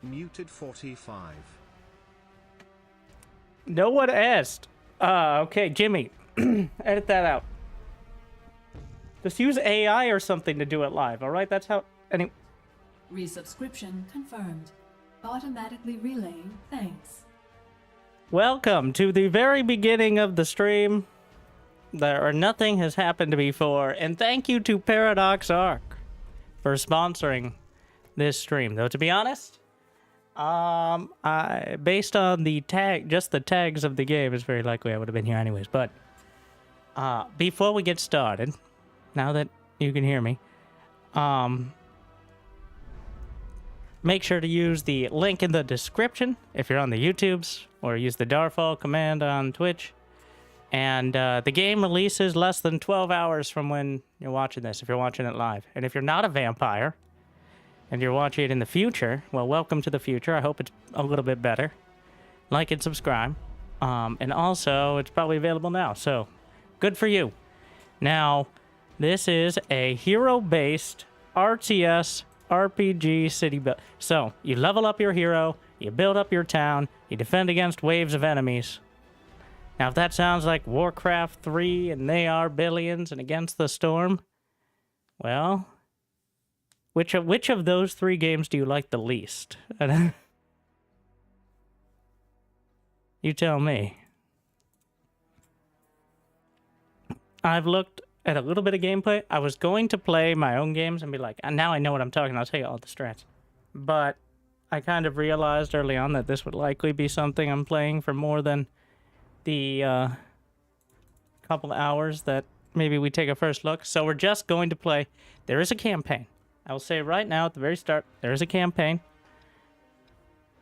Muted 45. No one asked. Okay, Jimmy. Edit that out. Just use AI or something to do it live, alright? That's how... Resubscription confirmed. Automatically relaying thanks. Welcome to the very beginning of the stream. Nothing has happened before. And thank you to Paradox Arc for sponsoring this stream. Though, to be honest, based on the just the tags of the game, it's very likely I would have been here anyways. But before we get started, now that you can hear me, make sure to use the link in the description if you're on the YouTubes, or use the Darfall command on Twitch. And the game releases less than 12 hours from when you're watching this, if you're watching it live. And if you're not a vampire, and you're watching it in the future, well, welcome to the future. I hope it's a little bit better. Like and subscribe. And also, it's probably available now, so good for you. Now, this is a hero-based RTS RPG city build. So, you level up your hero, you build up your town, you defend against waves of enemies. Now, if that sounds like Warcraft 3 and they are billions and Against the Storm, well, which of those three games do you like the least? You tell me. I've looked at a little bit of gameplay. I was going to play my own games and be like, now I know what I'm talking about. I'll tell you all the strats. But I kind of realized early on that this would likely be something I'm playing for more than the couple hours that maybe we take a first look. So we're just going to play. There is a campaign. I will say right now at the very start, there is a campaign.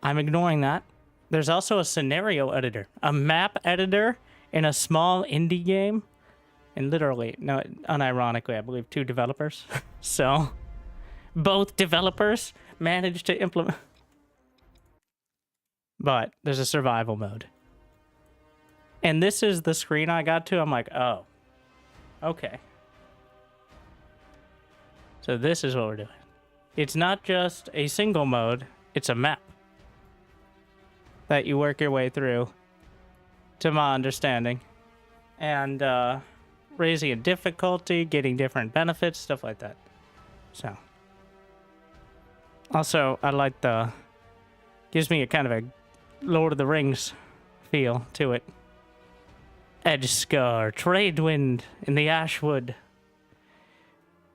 I'm ignoring that. There's also a scenario editor, a map editor in a small indie game. And literally, no, unironically, I believe 2 developers. So, both developers managed to implement. But there's a survival mode. And this is the screen I got to. I'm like, oh, okay. So this is what we're doing. It's not just a single mode, it's a map that you work your way through, to my understanding. And raising a difficulty, getting different benefits, stuff like that. So. Also, I like gives me a kind of a Lord of the Rings feel to it. Edgescar, Tradewind in the Ashwood,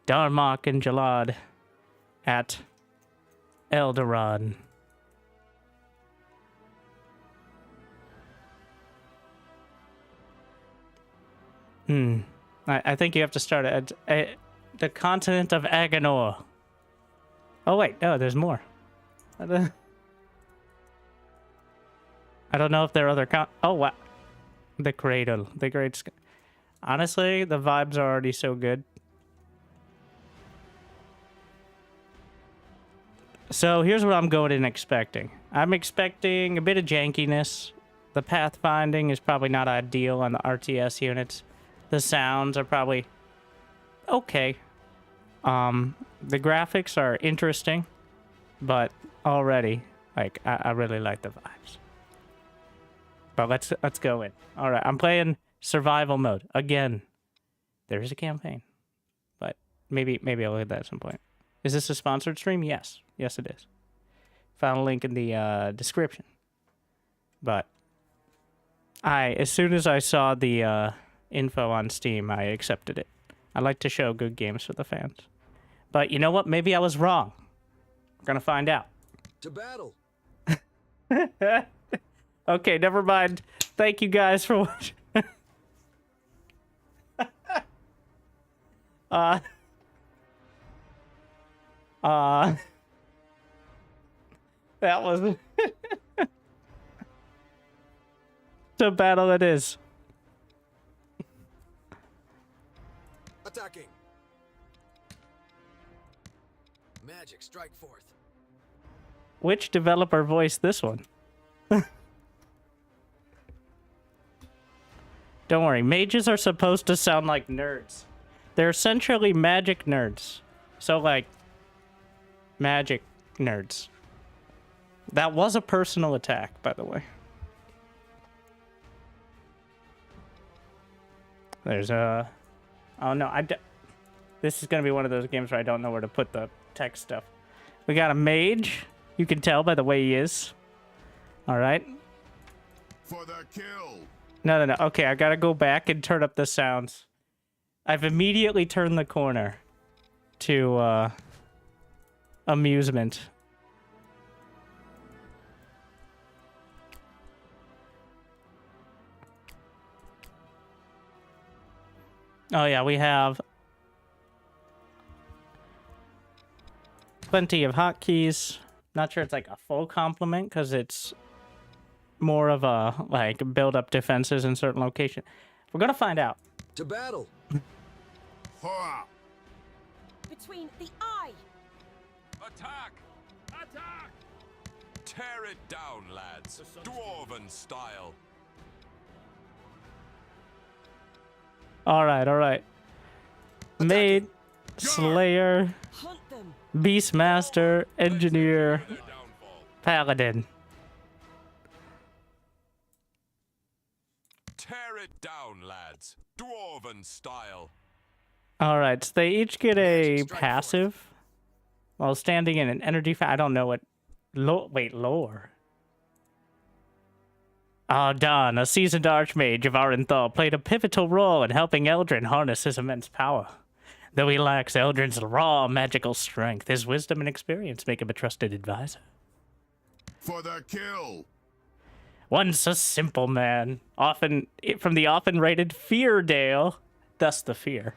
Darmok and Jalad at Eldorad. I think you have to start at the continent of Aganor. Oh wait, no, there's more. I don't know if there are other oh wow. The Cradle, the Great Honestly, the vibes are already so good. So here's what I'm going in expecting. I'm expecting a bit of jankiness. The pathfinding is probably not ideal on the RTS units. The sounds are probably okay. The graphics are interesting, but already, like, I really like the vibes. But let's go in. All right, I'm playing survival mode again. There is a campaign, but maybe I'll hit that at some point. Is this a sponsored stream? Yes, it is. Found a link in the description. But as soon as I saw the info on Steam, I accepted it. I like to show good games for the fans. But you know what? Maybe I was wrong. We're gonna find out. To battle. Okay, never mind. Thank you guys for watching. That was the battle it is. Attacking. Magic, strike forth. Which developer voiced this one? Don't worry, mages are supposed to sound like nerds. They're essentially magic nerds. So, like, magic nerds. That was a personal attack, by the way. There's a... Oh, no. This is going to be one of those games where I don't know where to put the text stuff. We got a mage. You can tell by the way he is. All right. For the kill. No. Okay, I got to go back and turn up the sounds. I've immediately turned the corner to amusement. Oh, yeah, we have plenty of hotkeys. Not sure it's like a full complement because it's more of a, like, build up defenses in certain locations. We're going to find out. To battle. Ha! Between the eye. Attack! Attack! Tear it down, lads. Dwarven style. All right. Maid, Slayer, Hunt them. Beastmaster, Engineer, Their downfall. Paladin. Tear it down, lads. Dwarven style. All right, so they each get a Magic, strike passive while standing in an energy. I don't know what. Wait, lore. Ah, Don, a seasoned archmage of Arenthal, played a pivotal role in helping Eldrin harness his immense power. Though he lacks Eldrin's raw magical strength, his wisdom and experience make him a trusted advisor. For the kill. Once a simple man, from the often rated Feardale, thus the fear.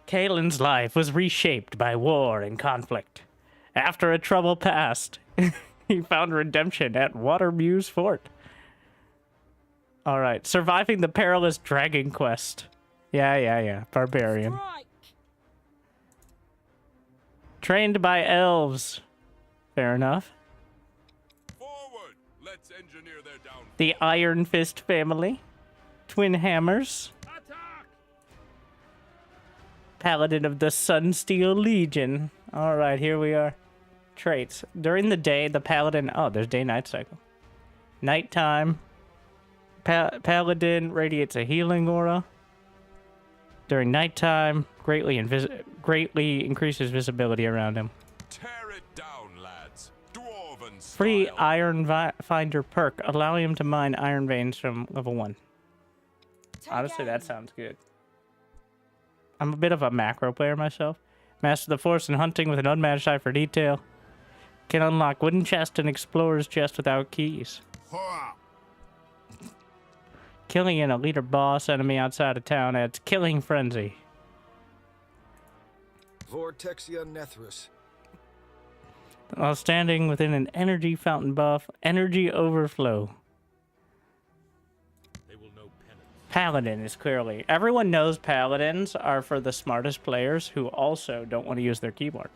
Kaelin's life was reshaped by war and conflict. After a troubled past, he found redemption at Watermuse Fort. All right, surviving the perilous dragon quest. Yeah. Barbarian. Strike. Trained by elves. Fair enough. Forward! Let's engineer their downfall. The Iron Fist family. Twin hammers. Attack! Paladin of the Sunsteel Legion. All right, here we are. Traits. During the day, the Paladin... Oh, there's day-night cycle. Nighttime. Paladin radiates a healing aura. During nighttime, greatly increases visibility around him. Tear it down, lads. Dwarven style. Free Iron Finder perk, allowing him to mine iron veins from level 1. Honestly, that sounds good. I'm a bit of a macro player myself. Master the Force and hunting with an unmatched eye for detail. Can unlock wooden chest and explorer's chest without keys. Ha! Killing an elite or boss enemy outside of town adds killing frenzy. Vortexia Nethrus. While standing within an energy fountain buff, energy overflow. They will know penance. Paladin is clearly... Everyone knows paladins are for the smartest players who also don't want to use their keyboard.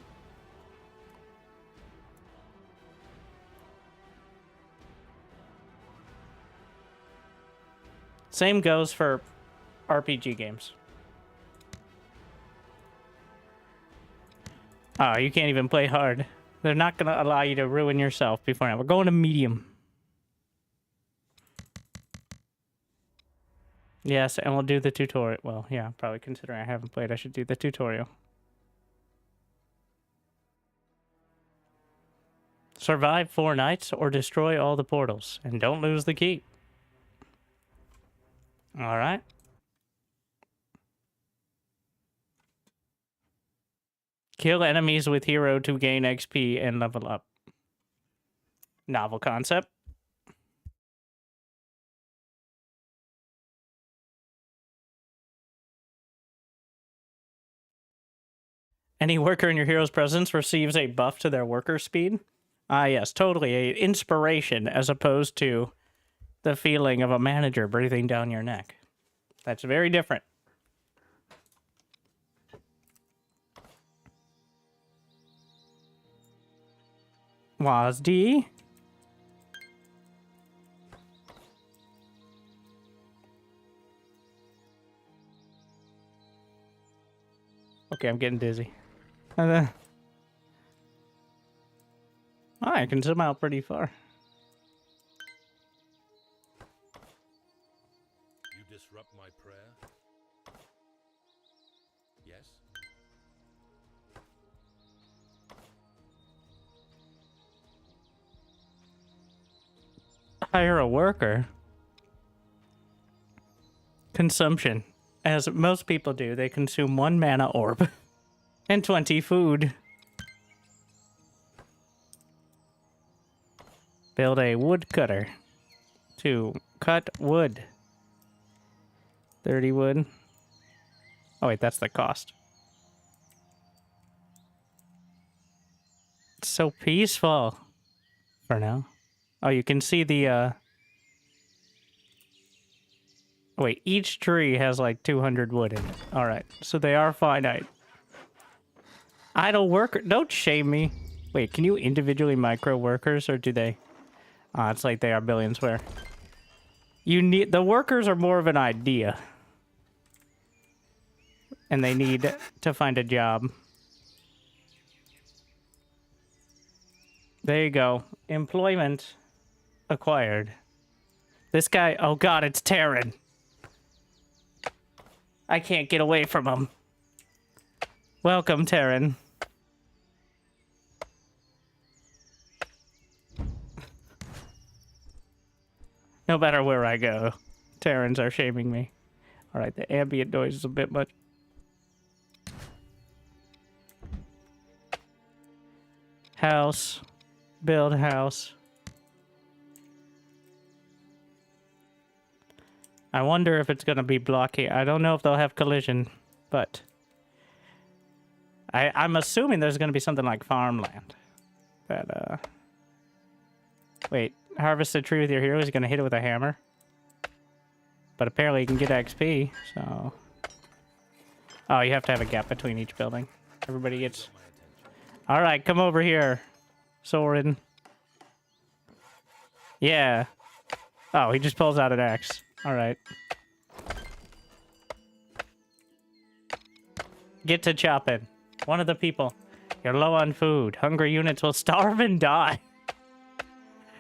Same goes for RPG games. Oh, you can't even play hard. They're not going to allow you to ruin yourself before now. We're going to medium. Yes, and we'll do the tutorial. Well, yeah, probably considering I haven't played, I should do the tutorial. Survive 4 nights or destroy all the portals. And don't lose the key. Alright. Kill enemies with hero to gain XP and level up. Novel concept. Any worker in your hero's presence receives a buff to their worker speed. Ah, yes, totally. A inspiration as opposed to the feeling of a manager breathing down your neck. That's very different. WASD. Okay, I'm getting dizzy. Oh, I can zoom out pretty far. You disrupt my prayer? Yes? Hire a worker. Consumption. As most people do, they consume 1 mana orb and 20 food. Build a woodcutter to cut wood. 30 wood. Oh wait, that's the cost. It's so peaceful for now. Oh, you can see the wait, each tree has like 200 wood in it. All right, so they are finite. Idle worker, don't shame me. Wait, can you individually micro workers, or do they? It's like they are billions where. You need, the workers are more of an idea. And they need to find a job. There you go. Employment acquired. This guy, oh god, it's Terran. I can't get away from him. Welcome, Terran. No matter where I go, Terrans are shaming me. Alright, the ambient noise is a bit much. House. Build house. I wonder if it's gonna be blocky. I don't know if they'll have collision, but I'm assuming there's gonna be something like farmland. That wait, harvest a tree with your hero. He's gonna hit it with a hammer. But apparently you can get XP, so oh, you have to have a gap between each building. Everybody gets. Alright, come over here, Soren. Yeah. Oh, he just pulls out an axe. Alright. Get to chopping. One of the people. You're low on food. Hungry units will starve and die.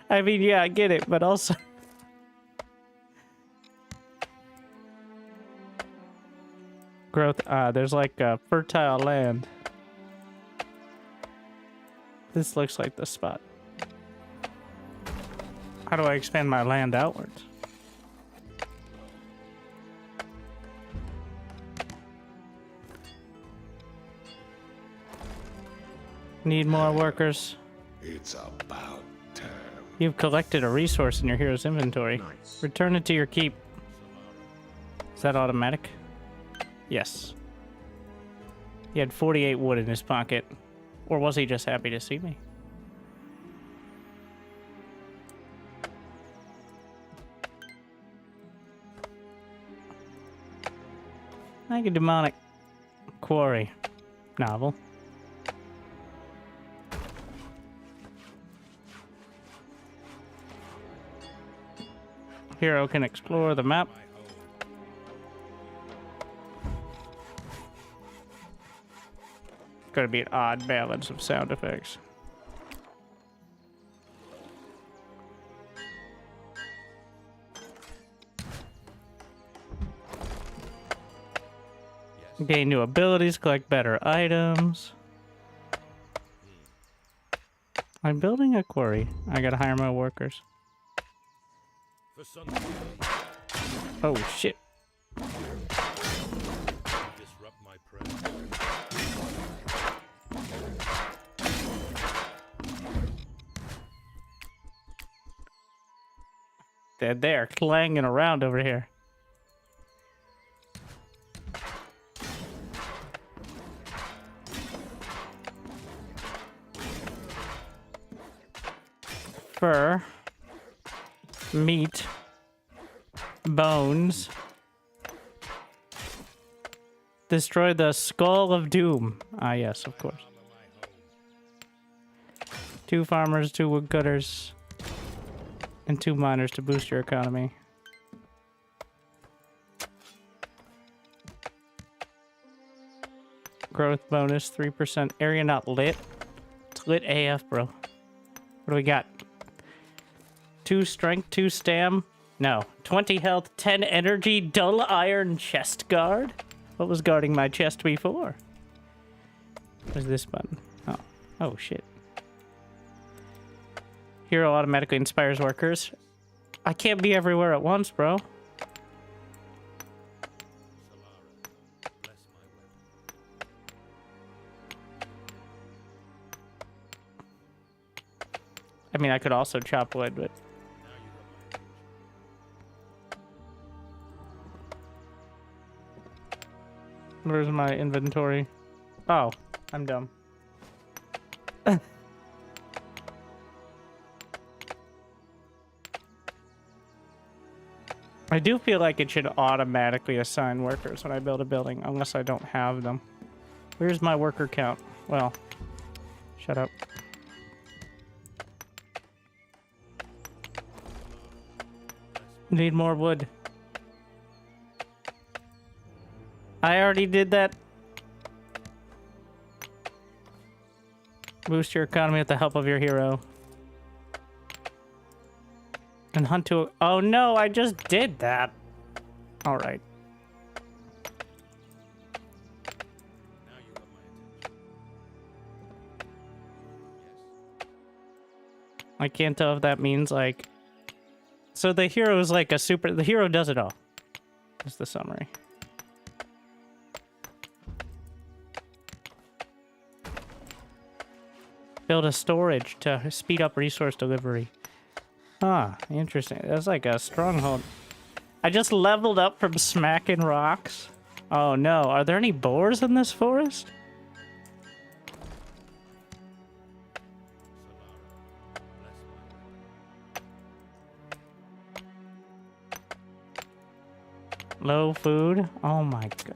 I mean, yeah, I get it, but also... Growth. There's like fertile land. This looks like the spot. How do I expand my land outwards? Need more workers. It's about time. You've collected a resource in your hero's inventory. Nice. Return it to your keep. Is that automatic? Yes. He had 48 wood in his pocket. Or was he just happy to see me? Like a demonic quarry novel. Hero can explore the map. It's going to be an odd balance of sound effects. Gain new abilities, collect better items. I'm building a quarry. I gotta hire more workers. For Sunday, Oh shit. disrupt my prayer. They're clanging around over here. Fur, meat, bones. Destroy the Skull of Doom. Ah, yes, of course. 2 farmers, 2 woodcutters, and 2 miners to boost your economy. Growth bonus 3%. Area not lit. It's lit AF, bro. What do we got? 2 strength, 2 stam. No. 20 health, 10 energy, dull iron chest guard. What was guarding my chest before? Where's this button? Oh. Oh, shit. Hero automatically inspires workers. I can't be everywhere at once, bro. I mean, I could also chop wood, but... Where's my inventory? Oh, I'm dumb. I do feel like it should automatically assign workers when I build a building, unless I don't have them. Where's my worker count? Well, shut up. Need more wood. I already did that. Boost your economy with the help of your hero. And hunt to... Oh no, I just did that. Alright. I can't tell if that means like... So the hero is like a super... The hero does it all. That's the summary. Build a storage to speed up resource delivery. Huh, interesting. That's like a stronghold. I just leveled up from smacking rocks. Oh no, are there any boars in this forest? Low food? Oh my god.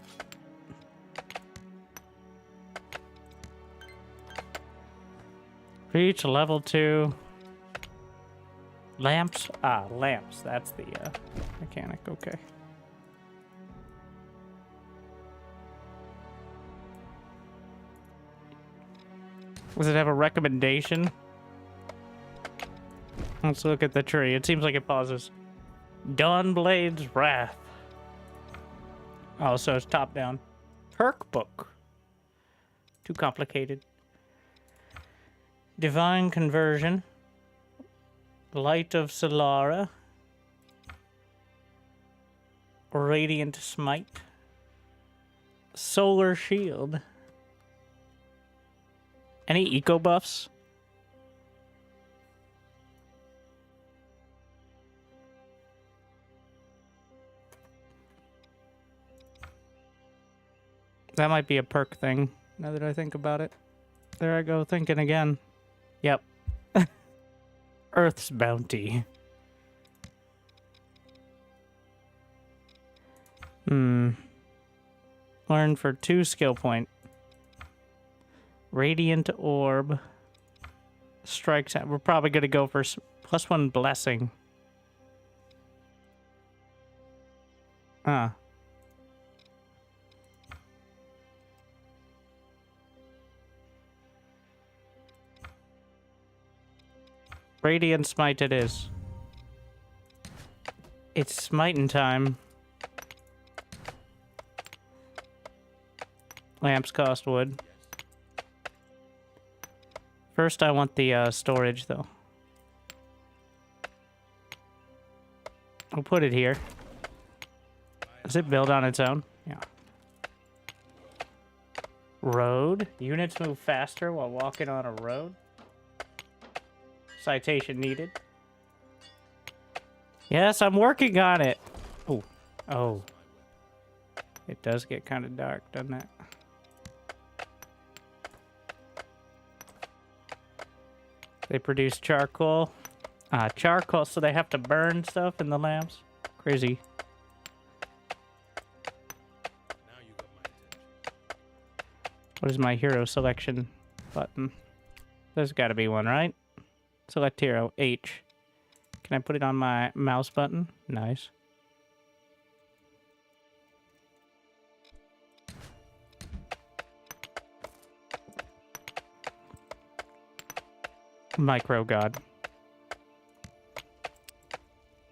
Reach level 2. Lamps? Ah, lamps. That's the mechanic. Okay. Does it have a recommendation? Let's look at the tree. It seems like it pauses. Dawnblade's Wrath. Oh, so it's top down. Perk book. Too complicated. Divine Conversion. Light of Solara. Radiant Smite. Solar Shield. Any eco buffs? That might be a perk thing, now that I think about it. There I go, thinking again. Yep. Earth's Bounty. Learn for 2 skill point. Radiant Orb. Strikes at... We're probably going to go for +1 blessing. Ah. Radiant Smite it is. It's smiting time. Lamps cost wood. First I want the storage though. I'll put it here. Does it build on its own? Yeah. Road. Units move faster while walking on a road. Citation needed. Yes, I'm working on it. Oh. Oh. It does get kind of dark, doesn't it? They produce charcoal. Charcoal, so they have to burn stuff in the lamps. Crazy. What is my hero selection button? There's got to be one, right? Select hero, H. Can I put it on my mouse button? Nice. Micro god.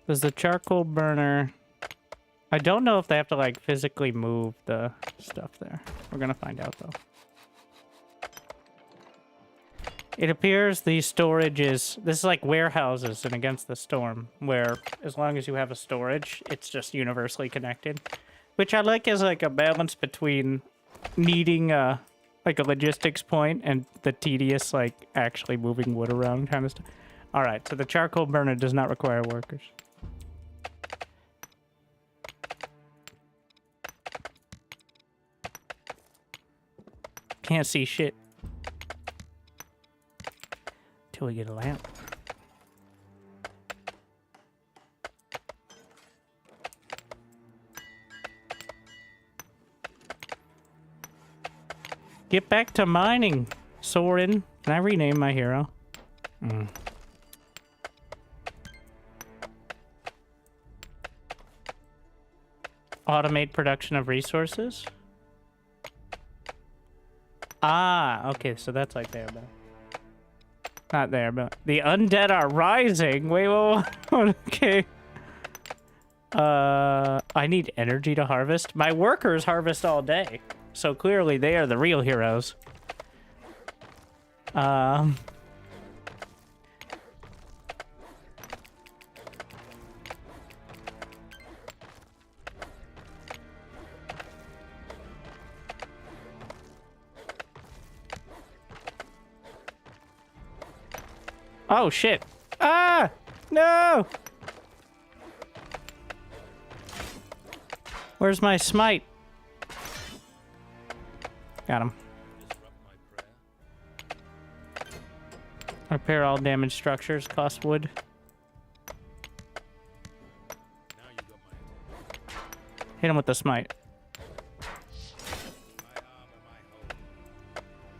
Does the charcoal burner... I don't know if they have to, like, physically move the stuff there. We're gonna find out, though. It appears the storage is... This is like warehouses in Against the Storm, where as long as you have a storage, it's just universally connected. Which I like as, like, a balance between needing, like, a logistics point and the tedious, like, actually moving wood around kind of stuff. Alright, so the charcoal burner does not require workers. Can't see shit. Till we get a lamp. Get back to mining, Soren. Can I rename my hero? Automate production of resources. Ah, okay, so that's like there, but not there, but the undead are rising. Wait, whoa, okay. I need energy to harvest. My workers harvest all day, so clearly they are the real heroes. Oh, shit. Ah! No! Where's my smite? Got him. Repair all damaged structures. Cost wood. Hit him with the smite.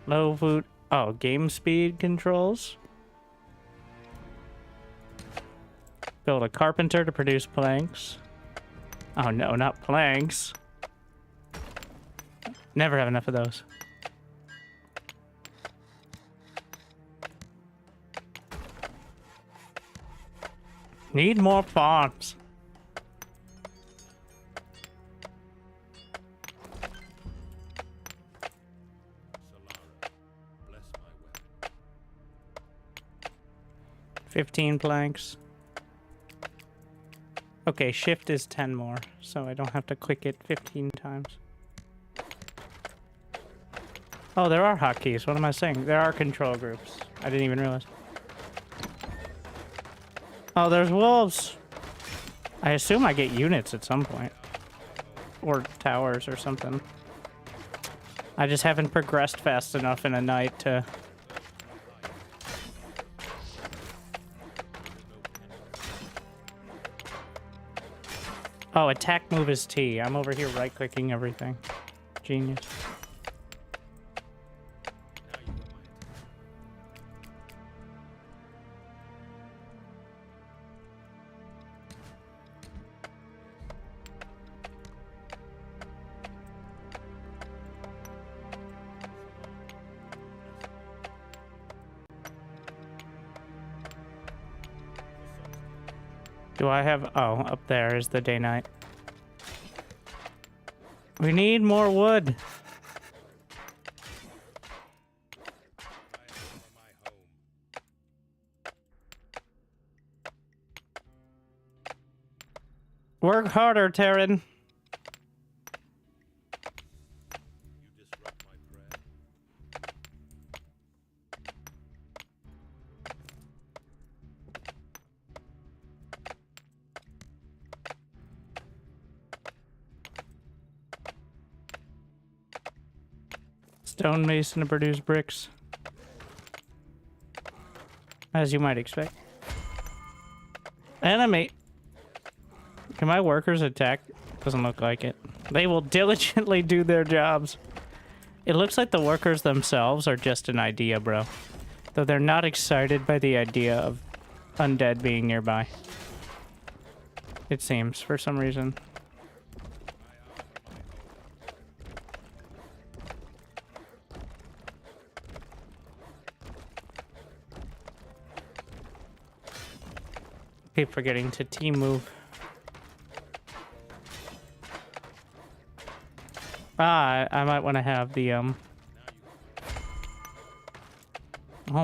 Low food. Oh, game speed controls. Build a carpenter to produce planks. Oh no, not planks. Never have enough of those. Need more farms. Bless my weapon. 15 planks. Okay, shift is 10 more, so I don't have to click it 15 times. Oh, there are hotkeys. What am I saying? There are control groups. I didn't even realize. Oh, there's wolves. I assume I get units at some point. Or towers or something. I just haven't progressed fast enough in a night to... Oh, attack move is T. I'm over here right-clicking everything. Genius. Do I have... Oh, up there is the day-night. We need more wood. Work harder, Terran. You disrupt my prayer. Stonemason to produce bricks. As you might expect. Enemy. Can my workers attack? Doesn't look like it. They will diligently do their jobs. It looks like the workers themselves are just an idea, bro. Though they're not excited by the idea of undead being nearby. It seems, for some reason. Keep forgetting to team move. I might want to have the, Oh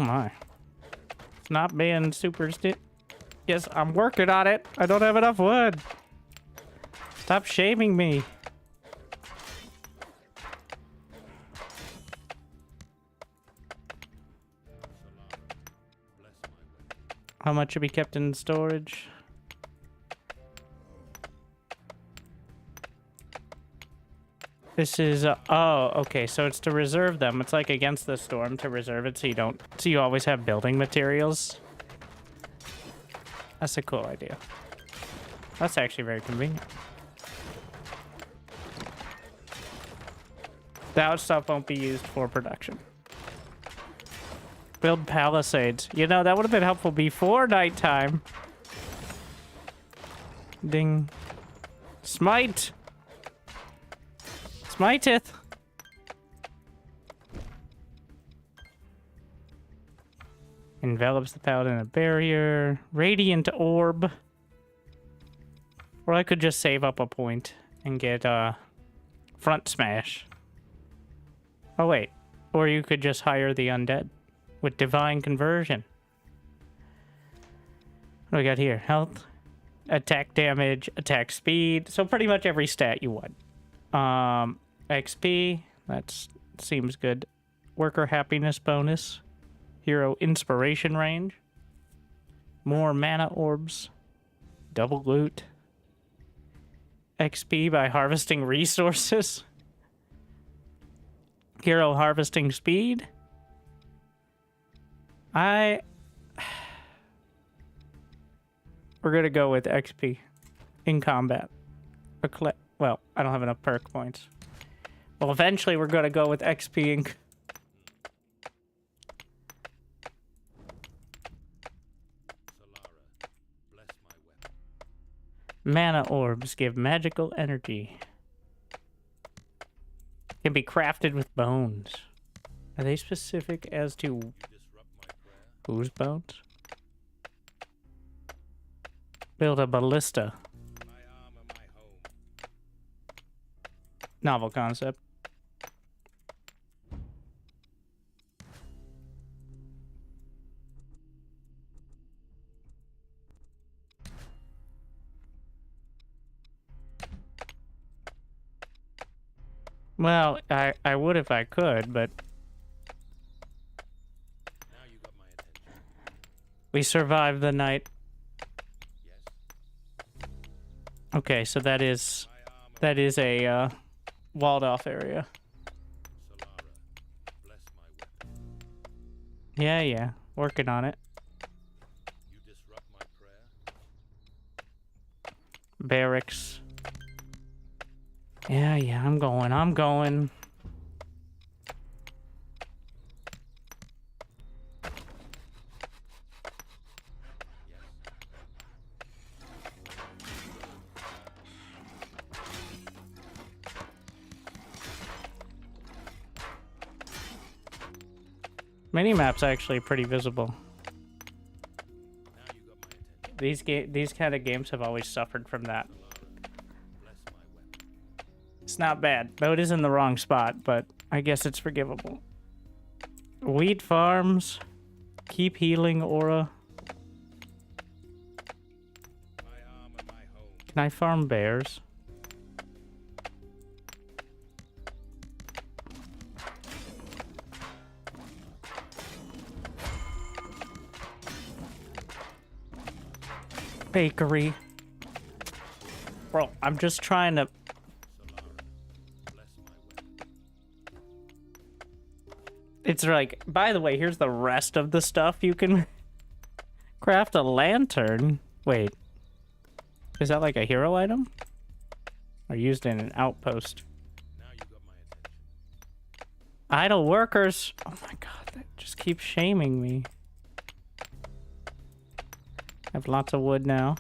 my. It's not being super Yes, I'm working on it. I don't have enough wood. Stop shaming me. How much should be kept in storage? This is, oh, okay, so it's to reserve them. It's like against the storm to reserve it so you always have building materials. That's a cool idea. That's actually very convenient. That stuff won't be used for production. Build palisades. You know, that would have been helpful before nighttime. Ding. Smite! Smiteth! Envelops the paladin in a barrier. Radiant orb. Or I could just save up a point and get front smash. Oh wait. Or you could just hire the undead with divine conversion. What do we got here? Health, attack damage, attack speed. So pretty much every stat you want. XP, that seems good. Worker happiness bonus. Hero inspiration range. More mana orbs. Double loot. XP by harvesting resources. Hero harvesting speed. We're gonna go with XP in combat. Well, I don't have enough perk points. Well, eventually we're gonna go with XP in... Mana orbs give magical energy. Can be crafted with bones. Are they specific as to whose bones? Build a ballista. Novel concept. Well, I would if I could, but Now you got my attention. we survived the night. Yes. Okay, so that is a walled off area. Solara, bless my weapon. Yeah, working on it. You disrupt my prayer. Barracks. Yeah, I'm going. Minimap's actually pretty visible. Now you got my attention. These kind of games have always suffered from that. Bless my weapon. It's not bad. Though it is in the wrong spot, but I guess it's forgivable. Wheat farms. Keep healing aura. My armor, my home. Can I farm bears? Bakery. Bro, I'm just trying to... Solara, bless my weapon. It's like, by the way, here's the rest of the stuff you can craft. A lantern. Wait. Is that like a hero item? Or used in an outpost? Now you got my attention. Idle workers. Oh my god, that just keeps shaming me. I have lots of wood now.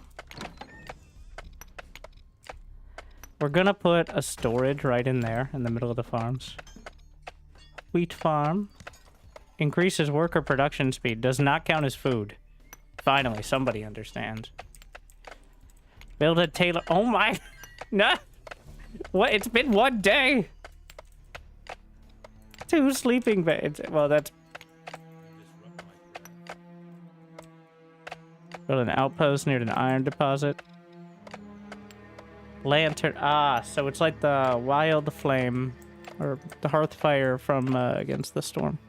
We're gonna put a storage right in there in the middle of the farms. Wheat farm. Increases worker production speed. Does not count as food. Finally, somebody understands. Build a tailor. Oh my. No. What? It's been 1 day. 2 sleeping beds. Well, that's. Build an outpost near an iron deposit. Lantern. Ah, so it's like the wild flame. Or the hearth fire from Against the Storm.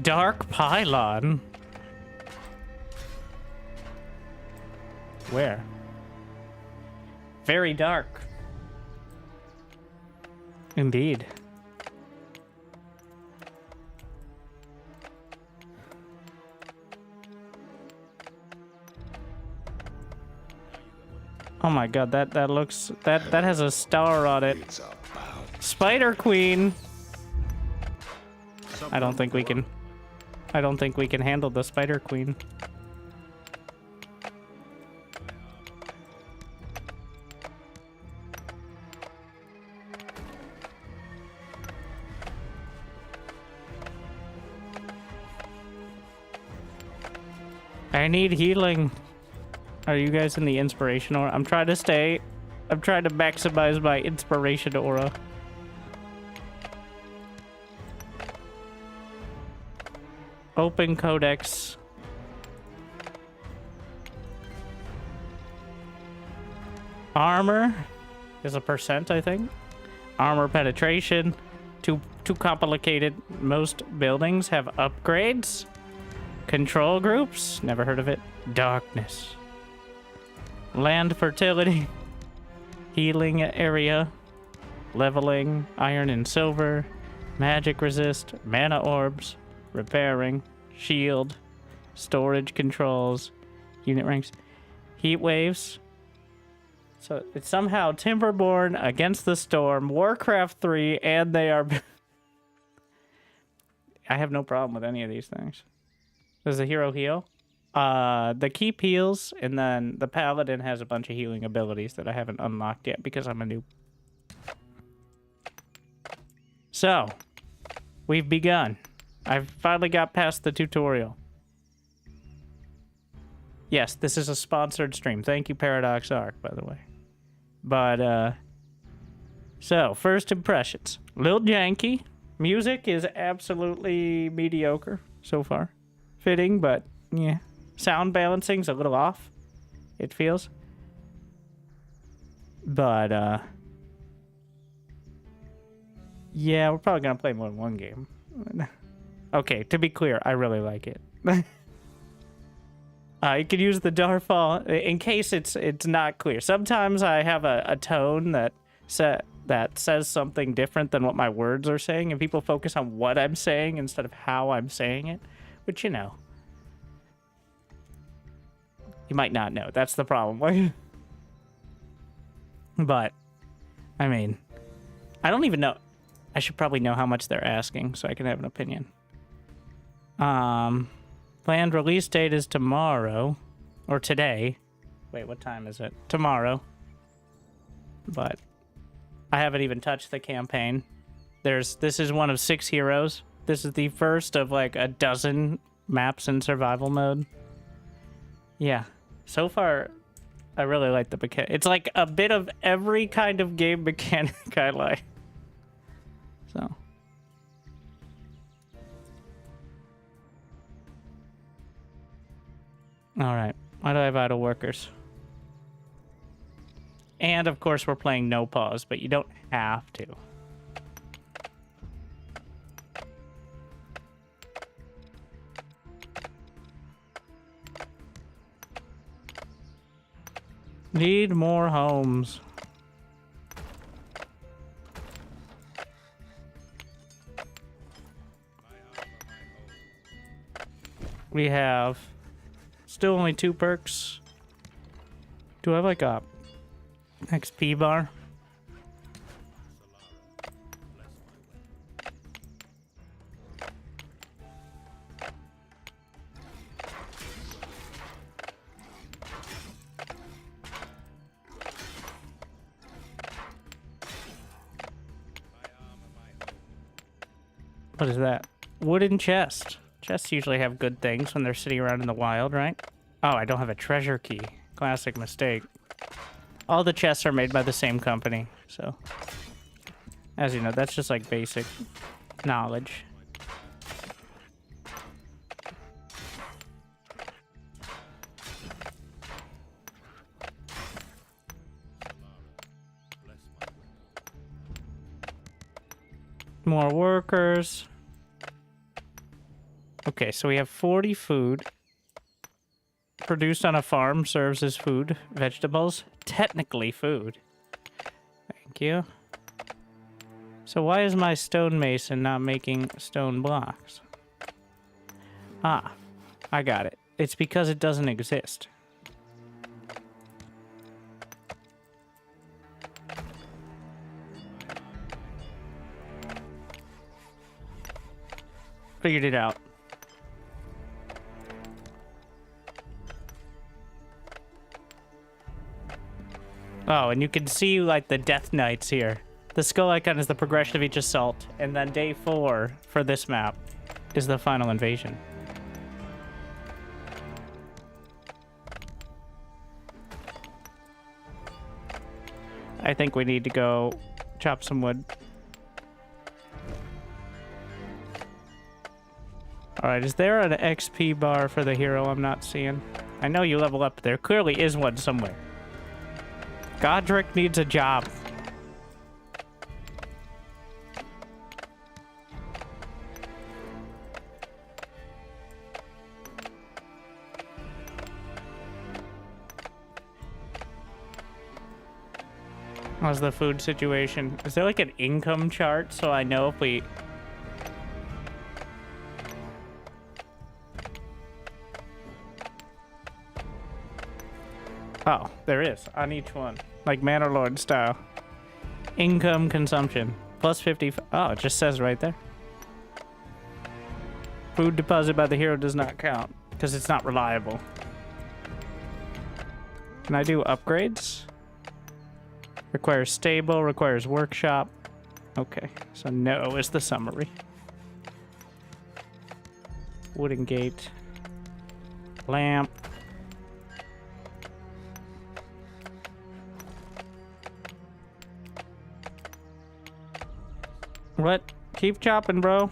Dark pylon. Where? Very dark. Indeed. Oh my god, that looks that has a star on it. Spider Queen. I don't think we can handle the Spider Queen. I need healing. Are you guys in the inspiration aura? I'm trying to maximize my inspiration aura. Open codex. Armor is a %, I think. Armor penetration. Too complicated. Most buildings have upgrades. Control groups. Never heard of it. Darkness. Land fertility. Healing area. Leveling. Iron and silver. Magic resist. Mana orbs. Repairing. Shield. Storage controls. Unit ranks. Heat waves. So it's somehow Timberborn, Against the Storm, Warcraft 3, and they are... I have no problem with any of these things. Does the hero heal? The keep heals, and then the paladin has a bunch of healing abilities that I haven't unlocked yet because I'm a noob. So, we've begun. I've finally got past the tutorial. Yes, this is a sponsored stream. Thank you, Paradox Arc, by the way. But, so, first impressions. Little janky. Music is absolutely mediocre so far. Fitting, but, yeah. Sound balancing's a little off, it feels. But, yeah, we're probably gonna play more than one game. Okay, to be clear, I really like it. You could use the Darfall in case it's not clear. Sometimes I have a tone that says something different than what my words are saying, and people focus on what I'm saying instead of how I'm saying it, which, you know, you might not know. That's the problem. But, I mean, I don't even know. I should probably know how much they're asking so I can have an opinion. Planned release date is tomorrow. Or today. Wait, what time is it? Tomorrow. But I haven't even touched the campaign. This is one of 6 heroes. This is the first of like a dozen maps in survival mode. Yeah. So far, I really like the mechanic. It's like a bit of every kind of game mechanic I like. So. Alright. Why do I have idle workers? And, of course, we're playing no pause, but you don't have to. Need more homes. We have still only 2 perks. Do I have like a XP bar? What is that? Wooden chest. Chests usually have good things when they're sitting around in the wild, right? Oh, I don't have a treasure key. Classic mistake. All the chests are made by the same company, so... As you know, that's just like basic knowledge. More workers. Okay, so we have 40 food. Produced on a farm serves as food. Vegetables, technically food. Thank you. So why is my stonemason not making stone blocks? Ah, I got it. It's because it doesn't exist. Figured it out. Oh, and you can see, like, the Death Knights here. The skull icon is the progression of each assault, and then day 4 for this map is the final invasion. I think we need to go chop some wood. Alright, is there an XP bar for the hero I'm not seeing? I know you level up. There clearly is one somewhere. Godric needs a job. How's the food situation? Is there like an income chart so I know if we... Oh, there is on each one. Like Manor Lord style. Income consumption. Plus 50. Oh, it just says right there. Food deposit by the hero does not count because it's not reliable. Can I do upgrades? Requires stable, requires workshop. Okay, so no is the summary. Wooden gate. Lamp. What? Keep chopping, bro.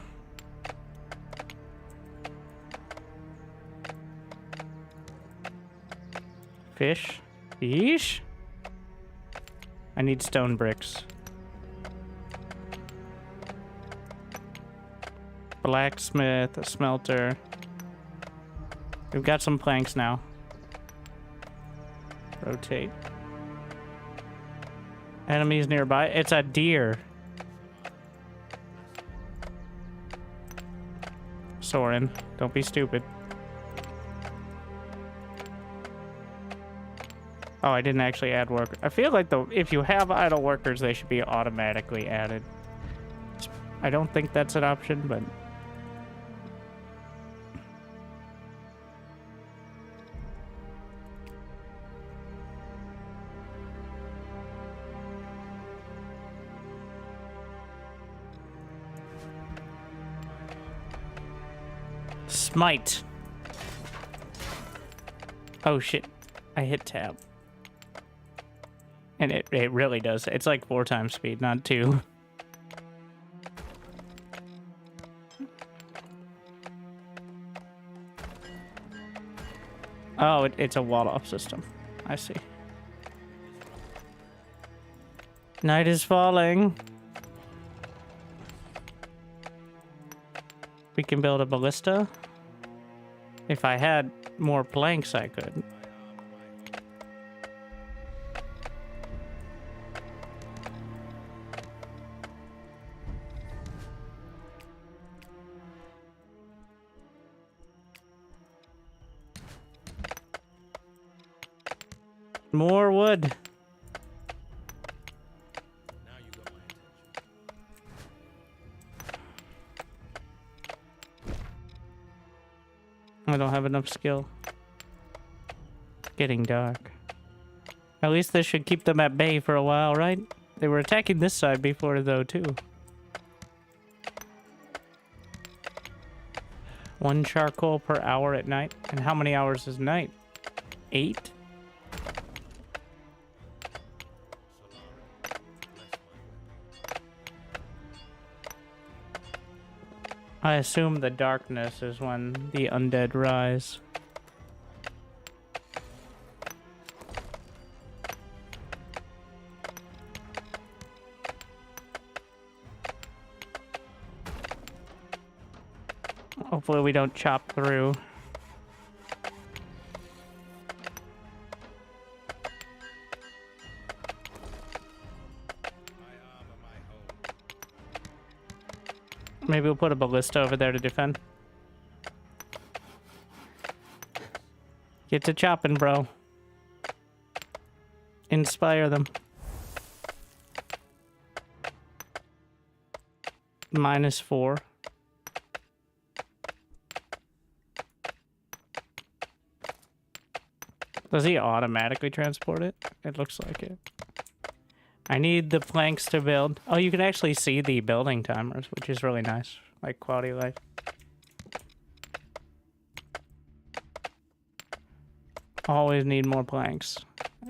Fish? Fish? I need stone bricks. Blacksmith, a smelter. We've got some planks now. Rotate. Enemies nearby. It's a deer. Soren, don't be stupid. Oh, I didn't actually add work. I feel like if you have idle workers, they should be automatically added. I don't think that's an option, but... Smite. Oh shit. I hit tab. And it really does. It's like 4 times speed, not 2. Oh, it's a wall-off system. I see. Night is falling. We can build a ballista. If I had more planks, I could. More wood. Now you got my attention. I don't have enough skill. It's getting dark. At least this should keep them at bay for a while, right? They were attacking this side before, though, too. 1 charcoal per hour at night. And how many hours is night? 8? I assume the darkness is when the undead rise. Hopefully we don't chop through. Maybe we'll put a ballista over there to defend. Get to chopping, bro. Inspire them. -4. Does he automatically transport it? It looks like it. I need the planks to build. Oh, you can actually see the building timers, which is really nice. Like quality of life. Always need more planks.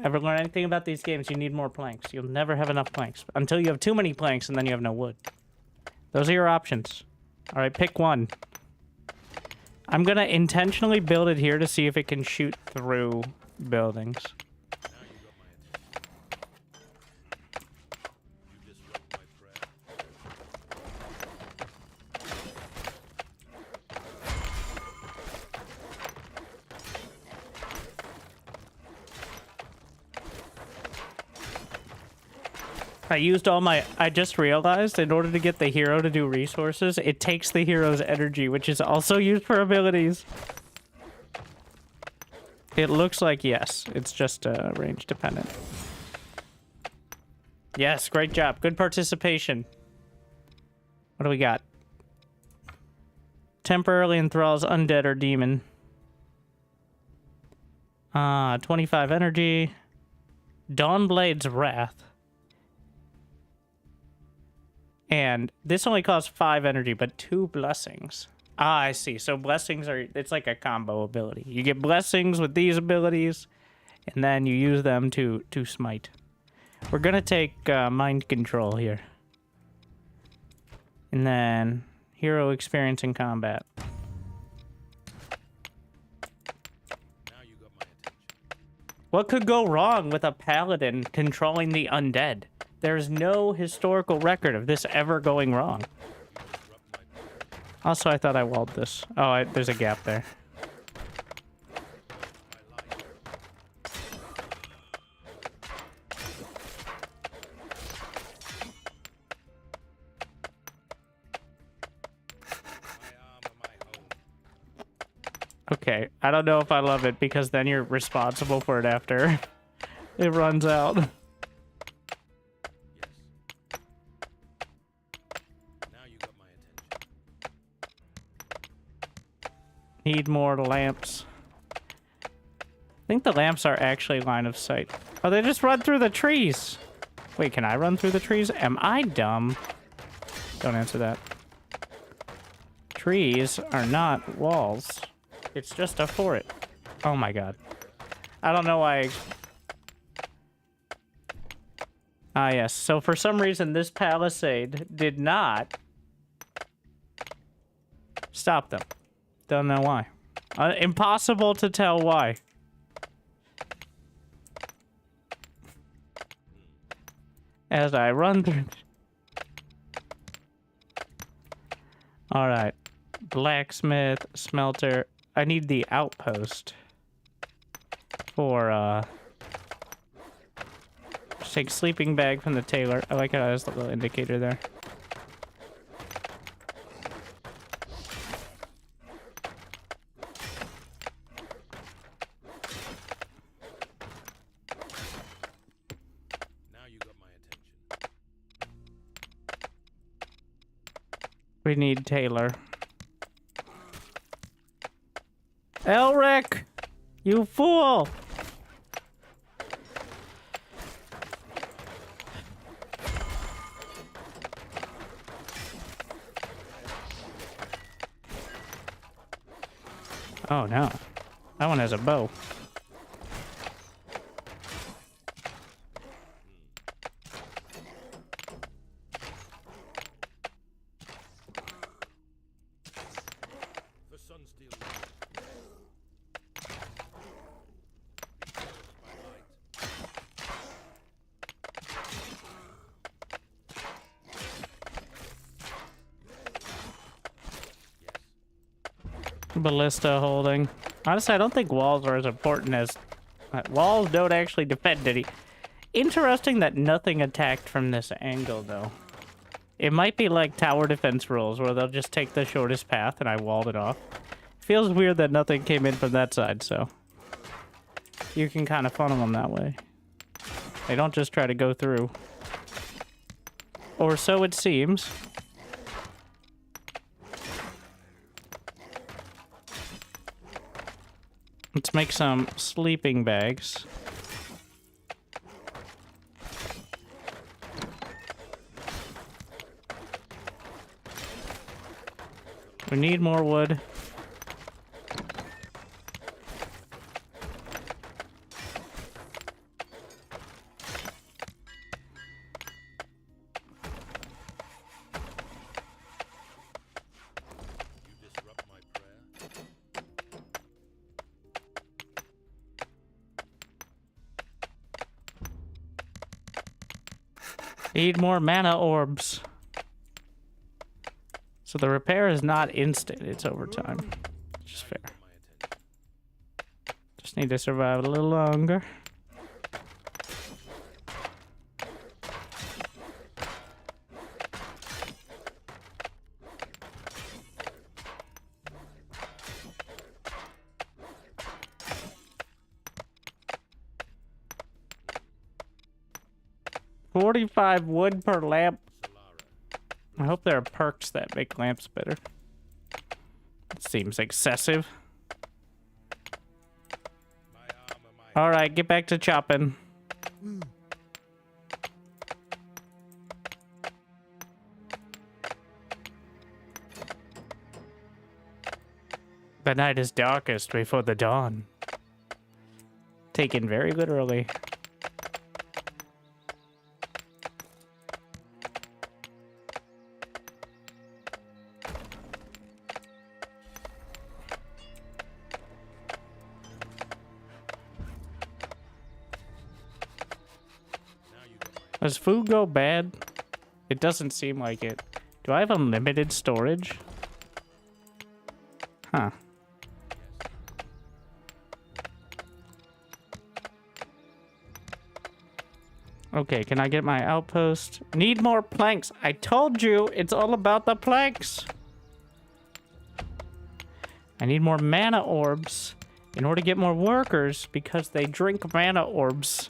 Ever learn anything about these games? You need more planks. You'll never have enough planks. Until you have too many planks and then you have no wood. Those are your options. Alright, pick one. I'm gonna intentionally build it here to see if it can shoot through buildings. I used all my... I just realized in order to get the hero to do resources, it takes the hero's energy, which is also used for abilities. It looks like yes. It's just range dependent. Yes, great job. Good participation. What do we got? Temporarily enthralls undead or demon. 25 energy. Dawnblade's Wrath. And this only costs 5 energy, but 2 blessings. Ah, I see. So blessings are... It's like a combo ability. You get blessings with these abilities, and then you use them to smite. We're going to take mind control here. And then hero experience in combat. Now you got my attention. What could go wrong with a paladin controlling the undead? There's no historical record of this ever going wrong. Also, I thought I walled this. Oh, there's a gap there. Okay, I don't know if I love it because then you're responsible for it after it runs out. Need more lamps. I think the lamps are actually line of sight. Oh, they just run through the trees. Wait, can I run through the trees? Am I dumb? Don't answer that. Trees are not walls. It's just a fort. Oh my god. I don't know why Ah, yes. So for some reason, this palisade did not stop them. Don't know why. Impossible to tell why. As I run through... Alright. Blacksmith, smelter. I need the outpost. For, just take sleeping bag from the tailor. I like how it has the little indicator there. We need Taylor. Elric! You fool! Oh no. That one has a bow. For Sunsteel. Ballista holding. Honestly, I don't think walls are as important as... walls don't actually defend any. Interesting that nothing attacked from this angle, though. It might be like tower defense rules, where they'll just take the shortest path and I walled it off. Feels weird that nothing came in from that side, so... you can kind of funnel them that way. They don't just try to go through. Or so it seems. Let's make some sleeping bags. We need more wood. You disrupt my prayer. Need more mana orbs. So the repair is not instant, it's over time. Which is fair. My attention. Just need to survive a little longer. $45 wood per lamp. I hope there are perks that make lamps better. It seems excessive. My armor, my Alright, get back to chopping. The night is darkest before the dawn. Taken very literally. Does food go bad? It doesn't seem like it. Do I have unlimited storage? Huh. Okay, can I get my outpost? Need more planks. I told you, it's all about the planks. I need more mana orbs in order to get more workers because they drink mana orbs.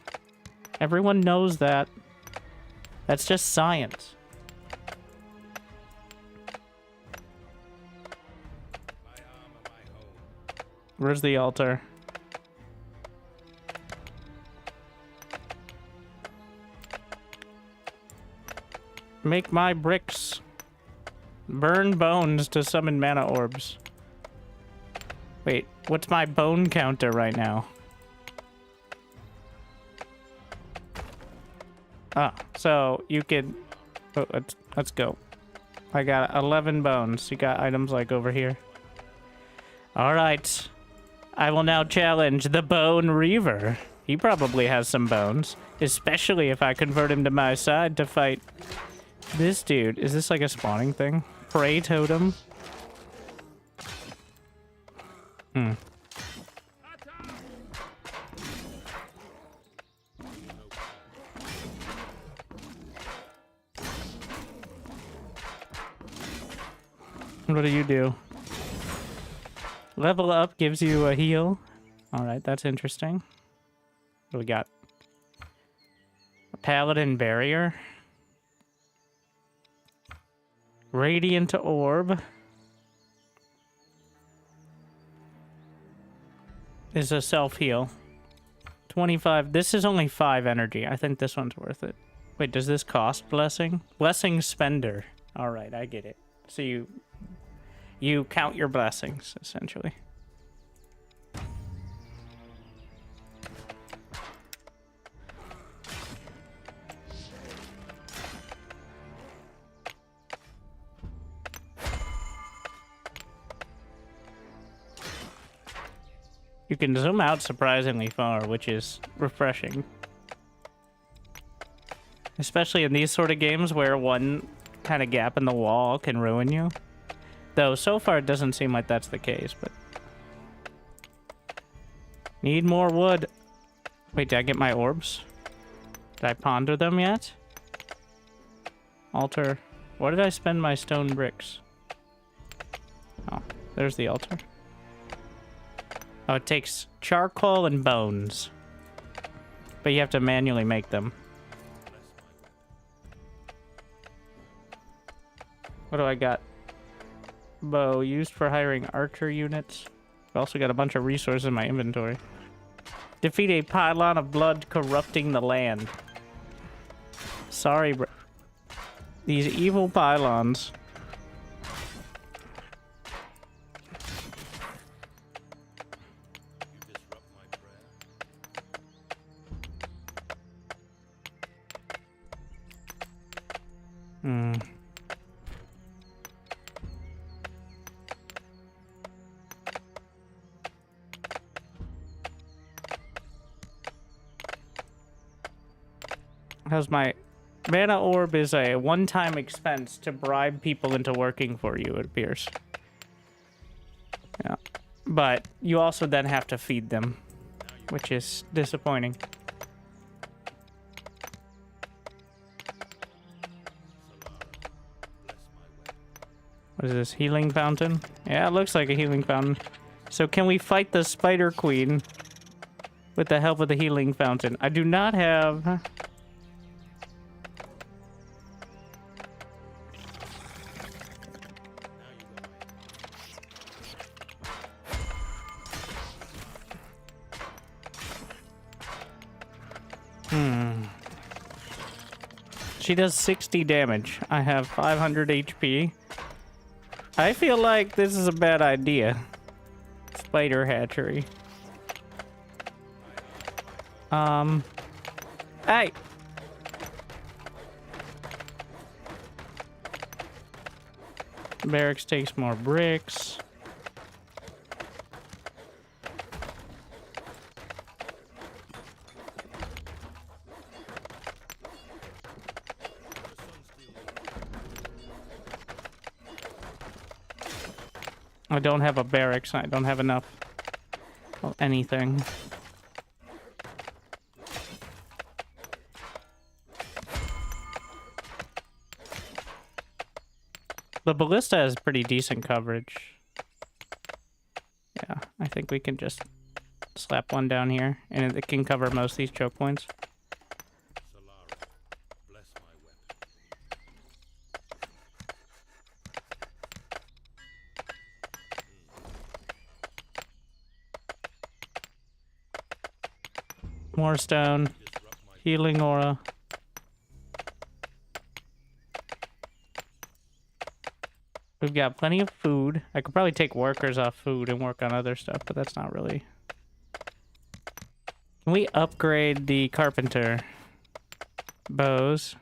Everyone knows that. That's just science. my armor, my home. Where's the altar? Make my bricks. Burn bones to summon mana orbs. Wait, what's my bone counter right now? Ah, so you could... oh, let's go. I got 11 bones. You got items like over here. Alright. I will now challenge the Bone Reaver. He probably has some bones. Especially if I convert him to my side to fight this dude. Is this like a spawning thing? Prey totem? Hmm. What do you do? Level up gives you a heal. Alright, that's interesting. What do we got? A paladin barrier. Radiant orb. Is a self-heal. 25. This is only 5 energy. I think this one's worth it. Wait, does this cost blessing? Blessing spender. Alright, I get it. So you count your blessings, essentially. You can zoom out surprisingly far, which is refreshing. Especially in these sort of games where one kind of gap in the wall can ruin you. Though, so far it doesn't seem like that's the case, but... Need more wood. Wait, did I get my orbs? Did I ponder them yet? Altar. Where did I spend my stone bricks? Oh, there's the altar. Oh, it takes charcoal and bones. But you have to manually make them. What do I got? Bow used for hiring archer units. I've also got a bunch of resources in my inventory. Defeat a pylon of blood corrupting the land. Sorry, bro. These evil pylons. You disrupt my prayer. Hmm. How's my mana orb is a one-time expense to bribe people into working for you, it appears. Yeah. But you also then have to feed them, which is disappointing. What is this, healing fountain? Yeah, it looks like a healing fountain. So can we fight the Spider Queen with the help of the healing fountain? I do not have... She does 60 damage. I have 500 HP. I feel like this is a bad idea. Spider hatchery. Hey! Barracks takes more bricks. I don't have a barracks. I don't have enough of anything. The ballista has pretty decent coverage. Yeah, I think we can just slap one down here, and it can cover most of these choke points. Bless my weapon. More stone. Healing aura. We've got plenty of food. I could probably take workers off food and work on other stuff, but that's not really... Can we upgrade the carpenter? Bows.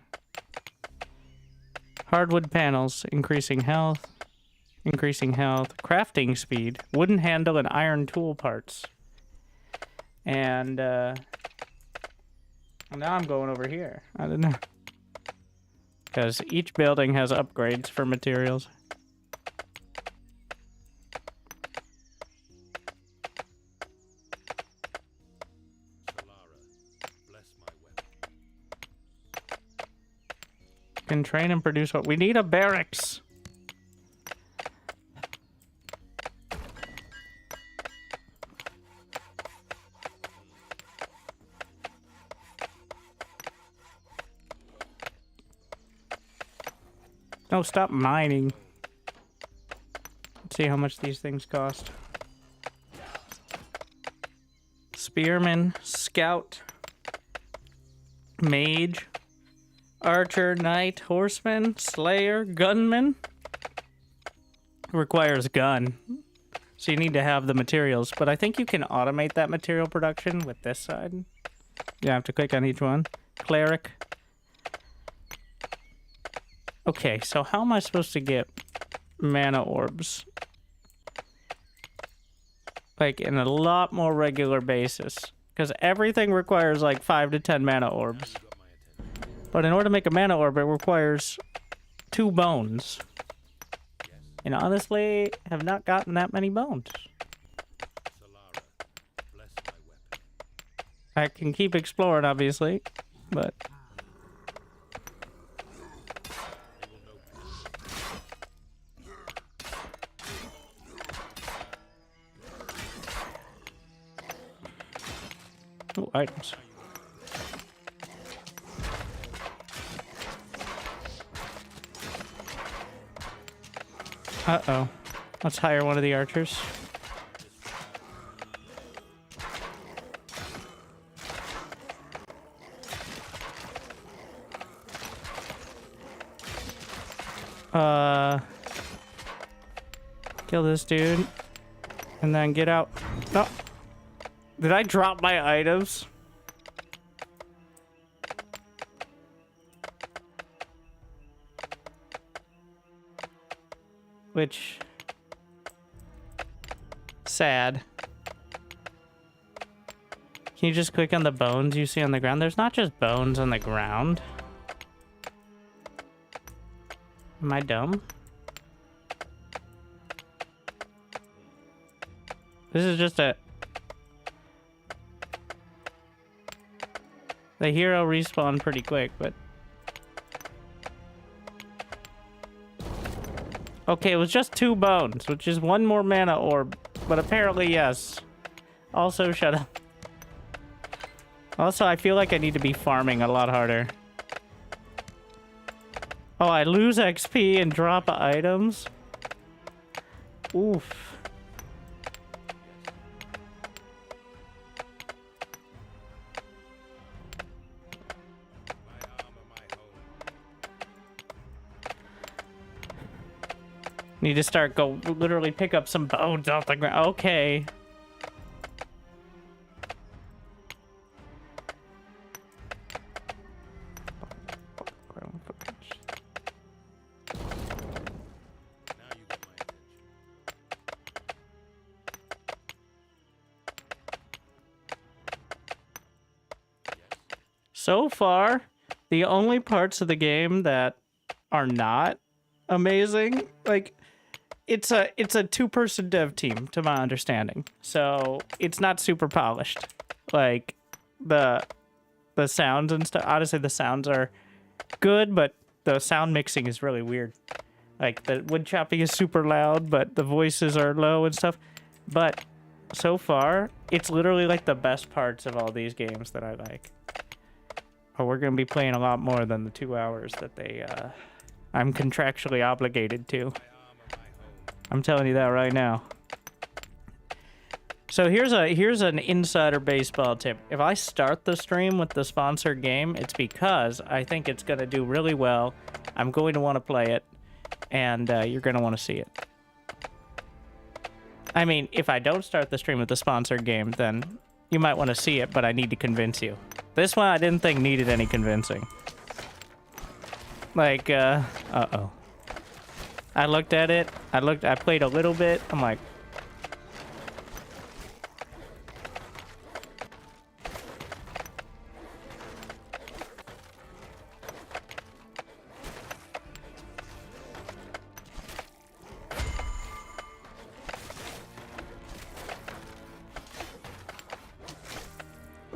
Hardwood panels, increasing health. Increasing health. Crafting speed. Wooden handle and iron tool parts. And, now I'm going over here. I don't know. Because each building has upgrades for materials. Can train and produce what we need. A barracks. No, stop mining. Let's see how much these things cost. Spearman, scout, mage, archer, knight, horseman, slayer, gunman. Requires gun. So you need to have the materials. But I think you can automate that material production with this side. You have to click on each one. Cleric. Okay, so how am I supposed to get mana orbs? like in a lot more regular basis, because everything requires like 5 to 10 mana orbs. But in order to make a mana orb, it requires 2 bones. And honestly, have not gotten that many bones. Solara, bless my weapon. I can keep exploring, obviously, but... Ooh, items. Uh-oh. Let's hire one of the archers. Kill this dude. And then get out. No. Did I drop my items? Which... sad. Can you just click on the bones you see on the ground? There's not just bones on the ground. Am I dumb? This is just a... The hero respawned pretty quick, but... Okay, it was just 2 bones, which is 1 more mana orb. But apparently, yes. Also, shut up. Also, I feel like I need to be farming a lot harder. Oh, I lose XP and drop items? Oof. My armor, my home. Need to start literally pick up some bones off the ground. Okay. Now you got my attention. So far, the only parts of the game that are not amazing, like, it's a 2-person dev team, to my understanding. So it's not super polished. Like the sounds and stuff. Honestly, the sounds are good, but the sound mixing is really weird. Like the wood chopping is super loud, but the voices are low and stuff. But so far, it's literally like the best parts of all these games that I like. But we're gonna be playing a lot more than the 2 hours that I'm contractually obligated to. I'm telling you that right now. So here's an insider baseball tip. If I start the stream with the sponsored game, it's because I think it's gonna do really well. I'm going to want to play it, and you're gonna want to see it. I mean, if I don't start the stream with the sponsored game, then you might want to see it, but I need to convince you. This one I didn't think needed any convincing. Like, uh-oh. I looked at it. I played a little bit. I'm like...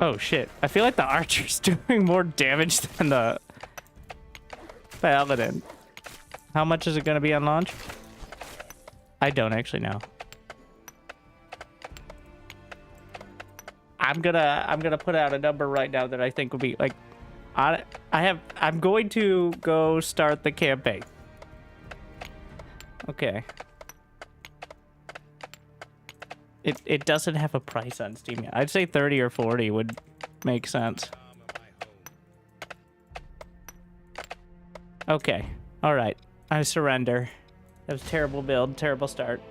Oh, shit. I feel like the archer's doing more damage than the paladin. How much is it going to be on launch? I don't actually know. I'm gonna put out a number right now that I think would be like, I'm going to go start the campaign. Okay. It doesn't have a price on Steam yet. I'd say 30 or 40 would make sense. Okay. All right. I surrender. That was a terrible build, terrible start.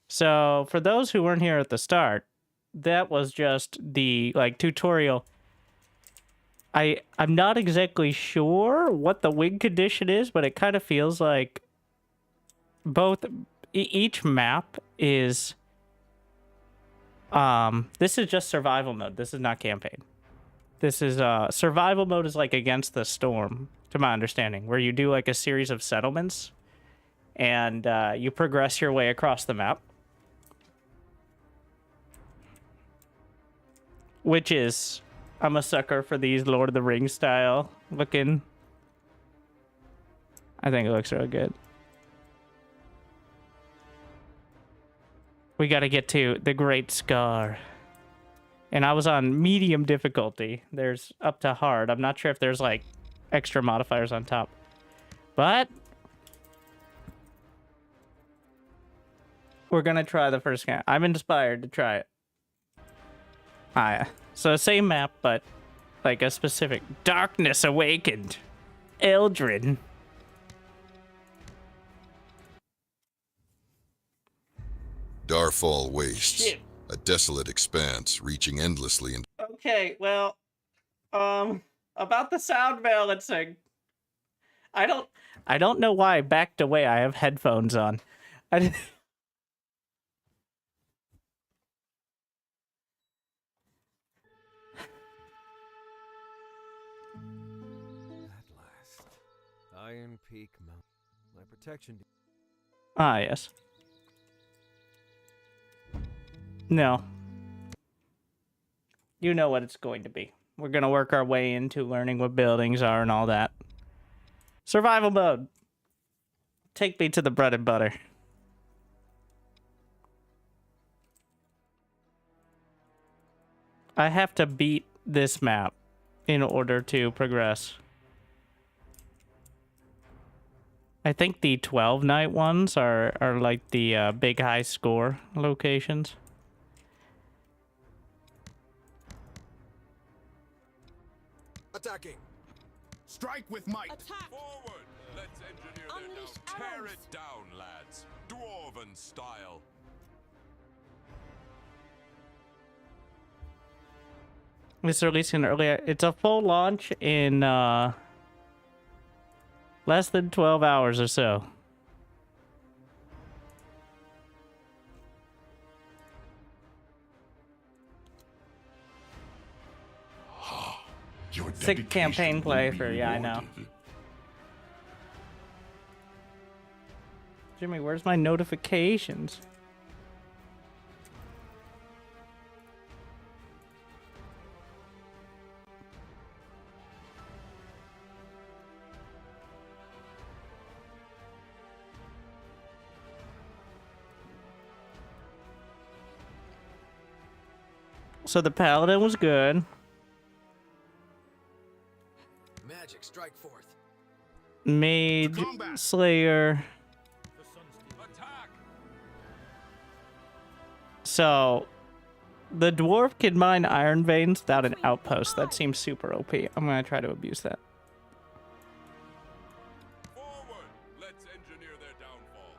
So, for those who weren't here at the start, that was just the, like, tutorial. I'm not exactly sure what the win condition is, but it kind of feels like both each map is this is just survival mode. This is not campaign. This is survival mode is like Against the Storm, to my understanding, where you do like a series of settlements and you progress your way across the map. Which is, I'm a sucker for these Lord of the Rings style looking. I think it looks really good. We got to get to the Great Scar. And I was on medium difficulty. There's up to hard. I'm not sure if there's like extra modifiers on top. But we're going to try the first game. I'm inspired to try it. So same map, but like a specific Darkness Awakened. Eldrin. Darfall wastes. Shit. A desolate expanse reaching endlessly into Okay, well, about the sound balancing. I don't know why I backed away. I have headphones on. I At last. Iron Peak Mountain. My protection. yes. No. You know what it's going to be. We're going to work our way into learning what buildings are and all that. Survival mode. Take me to the bread and butter. I have to beat this map in order to progress. I think the 12 night ones are like the big high score locations. Attacking. strike with might. Attack! Forward. Let's engineer their Unleash down. Tear arrows. it down, lads. Dwarven style. It's releasing earlier. It's a full launch in less than 12 hours or so. Your Sick campaign dedication will be playthrough, yeah, I know. rewarded. Jimmy, where's my notifications? So the paladin was good. Magic, strike forth. Mage, combat. Slayer. Attack. So the dwarf can mine iron veins without an outpost. That seems super OP. I'm gonna try to abuse that. Forward. Let's engineer their downfall.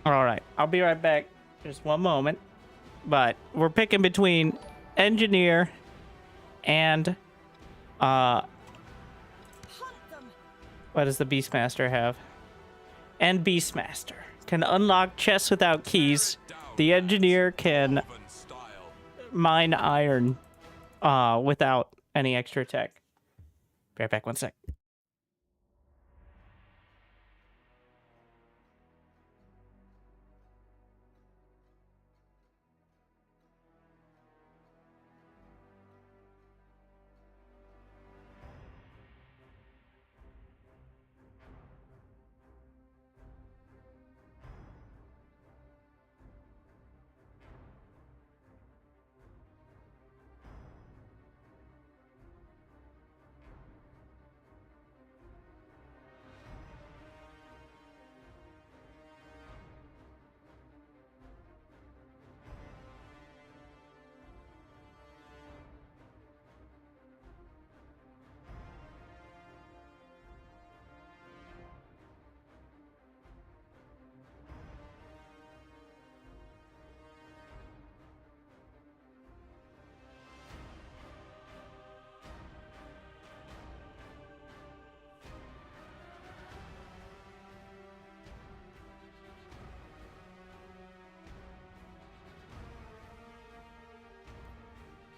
All right, I'll be right back. Just one moment. But we're picking between engineer and Hunt them! what does the Beastmaster have? And Beastmaster can unlock chests without keys. The engineer can Dwarven style. mine iron without any extra tech. Be right back, one sec.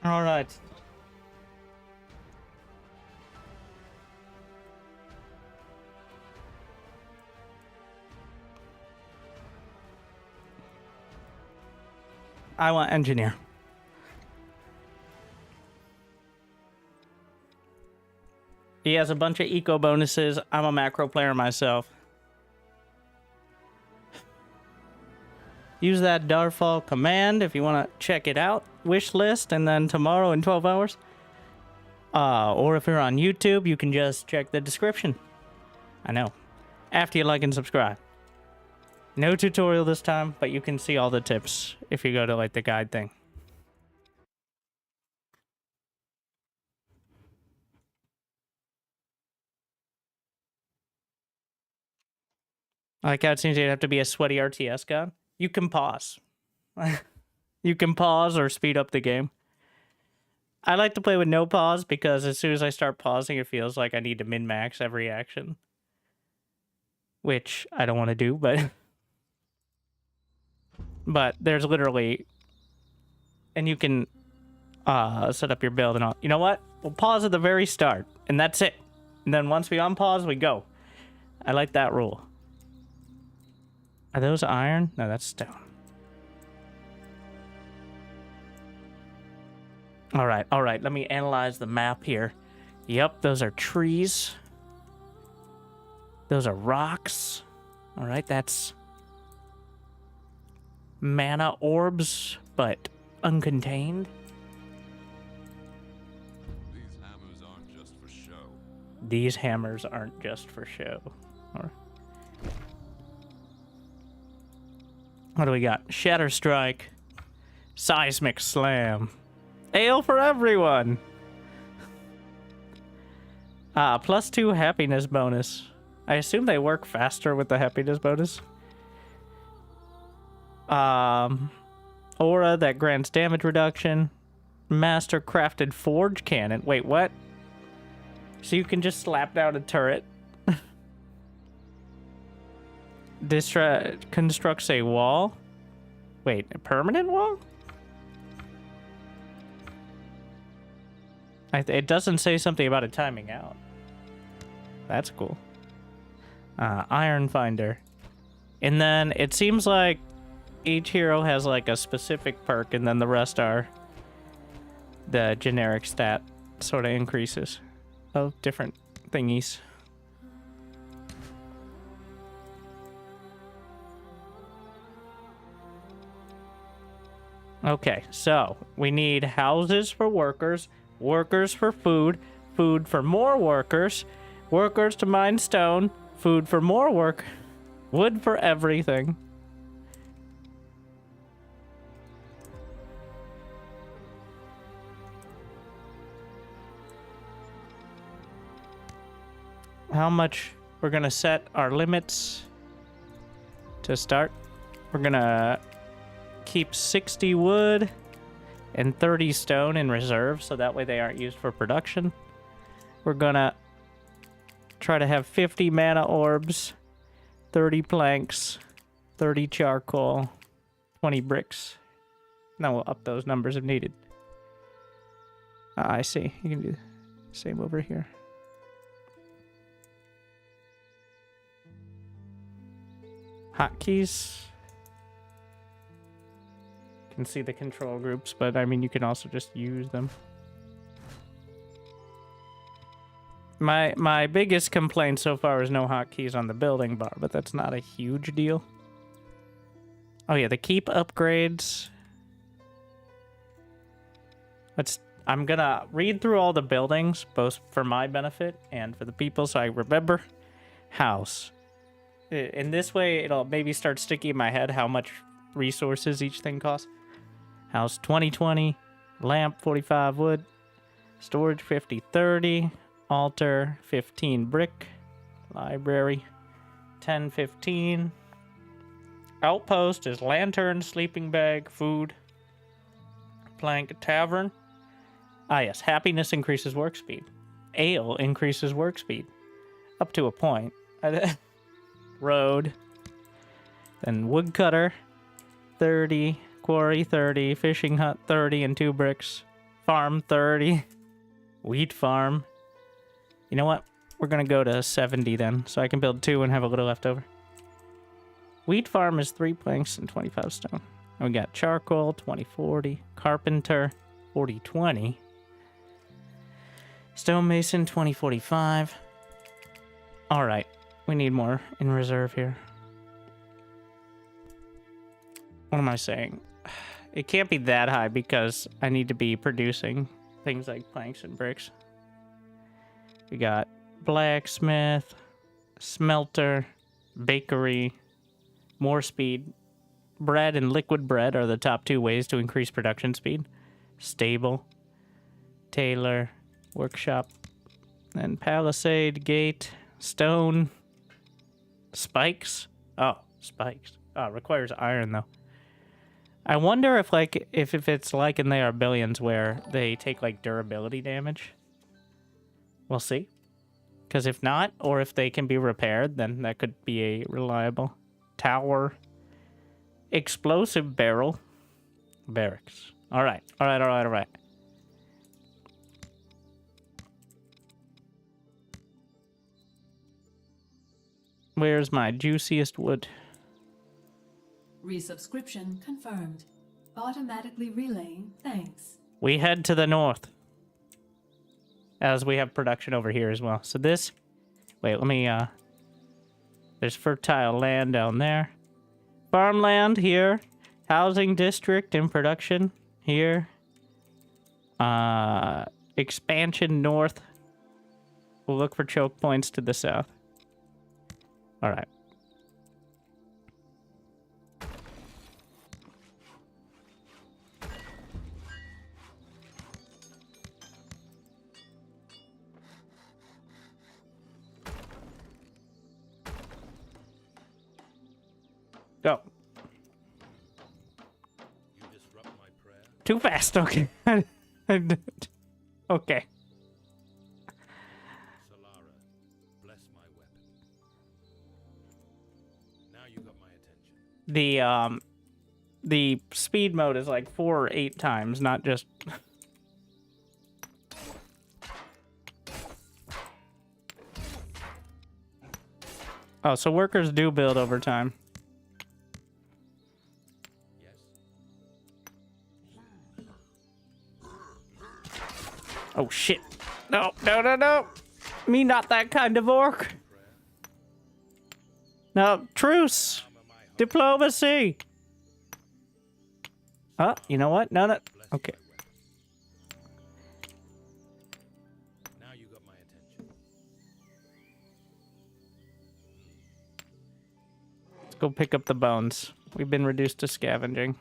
All right. I want engineer. He has a bunch of eco bonuses. I'm a macro player myself. Use that Darfall command if you want to check it out. Wish list, and then tomorrow in 12 hours. Or if you're on YouTube, you can just check the description. I know. After you like and subscribe. No tutorial this time, but you can see all the tips if you go to like the guide thing. Like how it seems you'd have to be a sweaty RTS god. You can pause. You can pause or speed up the game. I like to play with no pause because as soon as I start pausing, it feels like I need to min-max every action. Which I don't want to do, but... But there's literally... And you can set up your build and all. You know what? We'll pause at the very start, and that's it. And then once we unpause, we go. I like that rule. Are those iron? No, that's stone. All right. Let me analyze the map here. Yep, those are trees. Those are rocks. All right, that's mana orbs, but uncontained. These hammers aren't just for show. These hammers aren't just for show. Or... What do we got? Shatter Strike. Seismic Slam. Ale for everyone. +2 happiness bonus. I assume they work faster with the happiness bonus. Aura that grants damage reduction. Master crafted forge cannon. Wait, what? So you can just slap down a turret. Constructs a wall. Wait, a permanent wall? It doesn't say something about it timing out. That's cool. Iron Finder. And then it seems like each hero has like a specific perk, and then the rest are the generic stat sort of increases of different thingies. Okay, so we need houses for workers, workers for food, food for more workers, workers to mine stone, food for more work, wood for everything. How much we're gonna set our limits to start? We're gonna keep 60 wood and 30 stone in reserve, so that way they aren't used for production. We're gonna try to have 50 mana orbs, 30 planks, 30 charcoal, 20 bricks. Now we'll up those numbers if needed. I see. You can do the same over here. Hotkeys. Can see the control groups, but I mean you can also just use them. My biggest complaint so far is no hotkeys on the building bar, but that's not a huge deal. Oh yeah, the keep upgrades. I'm gonna read through all the buildings, both for my benefit and for the people, so I remember. House. In this way, it'll maybe start sticking in my head how much resources each thing costs. House 2020, lamp 45 wood, storage 50-30, altar 15 brick, library 10-15, outpost is lantern, sleeping bag, food, plank, tavern. Ah yes, happiness increases work speed. Ale increases work speed up to a point. Road, then woodcutter 30, quarry 30, fishing hut 30 and 2 bricks, Farm 30. Wheat farm. You know what? We're gonna go to 70 then, so I can build 2 and have a little left over. Wheat farm is 3 planks and 25 stone. And we got charcoal, 2040. Carpenter, 4020. Stonemason, 2045. Alright, we need more in reserve here. What am I saying? It can't be that high because I need to be producing things like planks and bricks. We got blacksmith, smelter, bakery, more speed. Bread and liquid bread are the top 2 ways to increase production speed. Stable, tailor, workshop, and palisade, gate, stone, spikes. Oh, spikes. Oh, requires iron though. I wonder if if it's like in They Are Billions where they take like durability damage. We'll see. Because if not, or if they can be repaired, then that could be a reliable tower. Explosive barrel. Barracks. Alright. Alright. Where's my juiciest wood? Resubscription confirmed. Automatically relaying thanks. We head to the north. As we have production over here as well. So this... Wait, let me, there's fertile land down there. Farmland here. Housing district in production here. Expansion north. We'll look for choke points to the south. Alright. Go. You disrupt my prayer. Too fast, okay. Okay. Solara, bless my weapon. Now you got my attention. The speed mode is like 4 or 8 times, not just... Oh, so workers do build over time. Oh, shit. No. Me not that kind of orc. No, truce. Diplomacy. Oh, you know what? No. Okay. Now you got my attention. Let's go pick up the bones. We've been reduced to scavenging.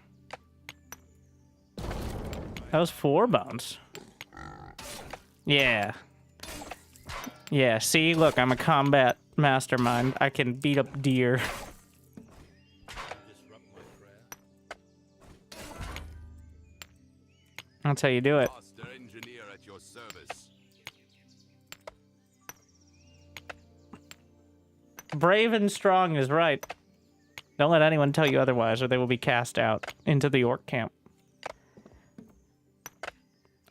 That was 4 bones. Yeah. Yeah, see? Look, I'm a combat mastermind. I can beat up deer. Disrupt my prayer. That's how you do it. Master engineer at your service. Brave and strong is right. Don't let anyone tell you otherwise, or they will be cast out into the orc camp.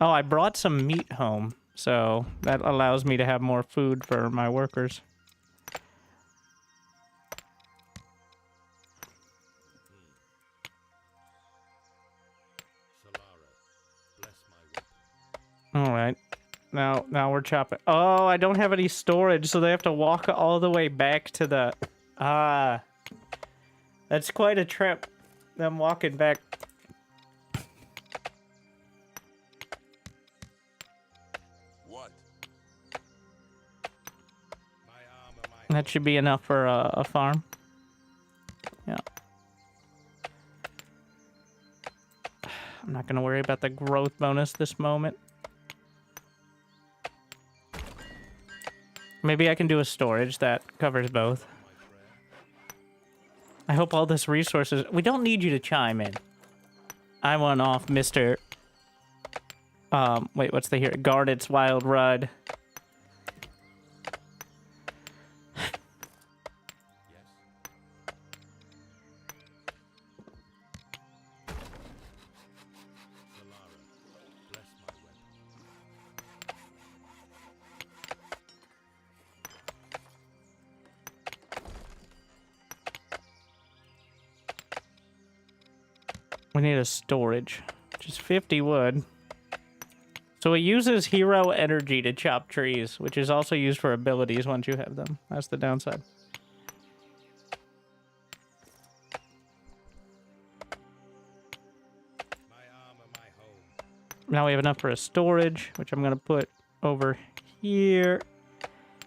Oh, I brought some meat home, so that allows me to have more food for my workers. Solara, bless my weapon. All right. Now we're chopping. Oh, I don't have any storage, so they have to walk all the way back to the... Ah. That's quite a trip, them walking back. What? My armor, my That should be enough for a farm. Yeah. I'm not going to worry about the growth bonus this moment. Maybe I can do a storage that covers both. I hope all this resources... We don't need you to chime in. I want off Mr... wait, what's the here? Guard its wild ride. Solara, bless my weapon. We need a storage, which is 50 wood. So it uses hero energy to chop trees, which is also used for abilities once you have them. That's the downside. My armor, my home. Now we have enough for a storage, which I'm going to put over here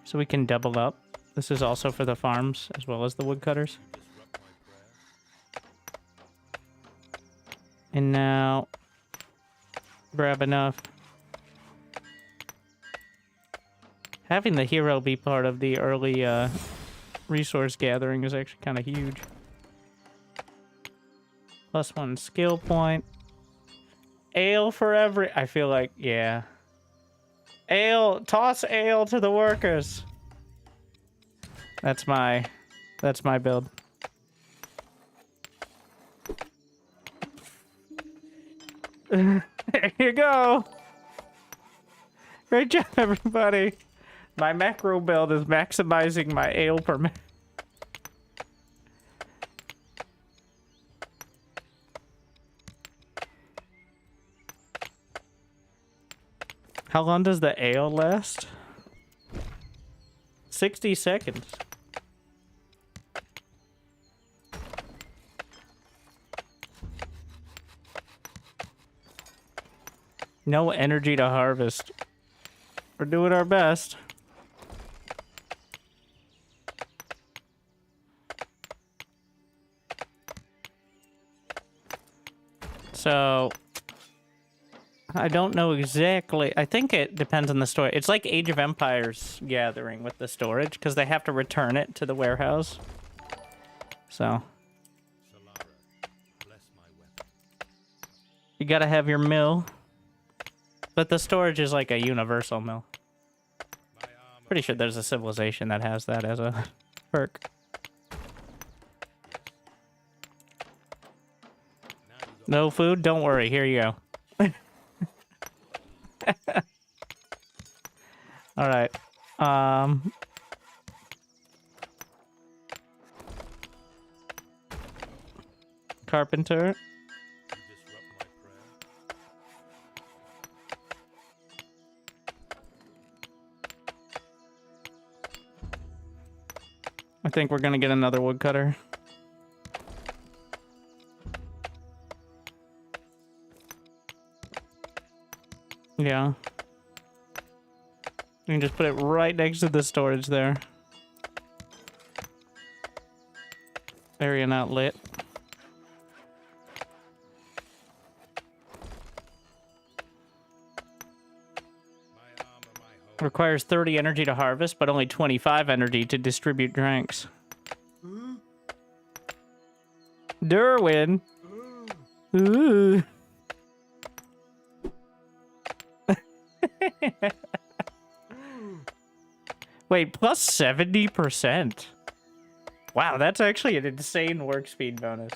so we can double up. This is also for the farms as well as the woodcutters. Disrupt my prayer. And now grab enough. Having the hero be part of the early resource gathering is actually kind of huge. +1 skill point. Ale for every... I feel like, yeah. Ale! Toss ale to the workers! That's my build. There you go! Great job, everybody! My macro build is maximizing my ale per minute. How long does the ale last? 60 seconds. No energy to harvest. We're doing our best. So, I don't know exactly. I think it depends on the story. It's like Age of Empires gathering with the storage, because they have to return it to the warehouse. So, Solara, bless my weapon. you gotta have your mill. But the storage is like a universal mill. My armor. Pretty sure there's a civilization that has that as a perk. Now you got No food? Don't worry. Here you go. All right. Carpenter. to disrupt my prayer. I think we're gonna get another woodcutter. Yeah. You can just put it right next to the storage there. Area not lit. My armor, my home. Requires 30 energy to harvest, but only 25 energy to distribute drinks. Derwin. Ooh. Wait, plus 70%. Wow, that's actually an insane work speed bonus.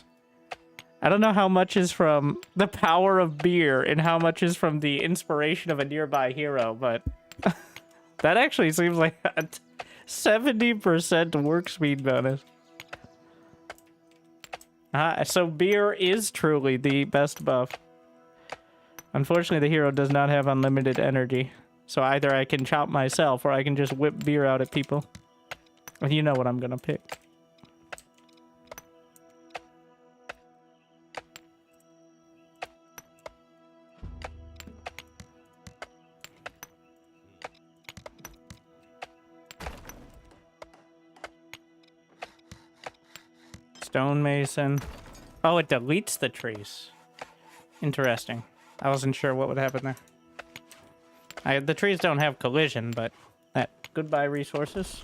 I don't know how much is from the power of beer and how much is from the inspiration of a nearby hero, but that actually seems like a 70% work speed bonus. So beer is truly the best buff. Unfortunately, the hero does not have unlimited energy. So either I can chop myself or I can just whip beer out at people. And you know what I'm gonna pick. Stonemason. Oh, it deletes the trees. Interesting. I wasn't sure what would happen there. The trees don't have collision, but that goodbye resources.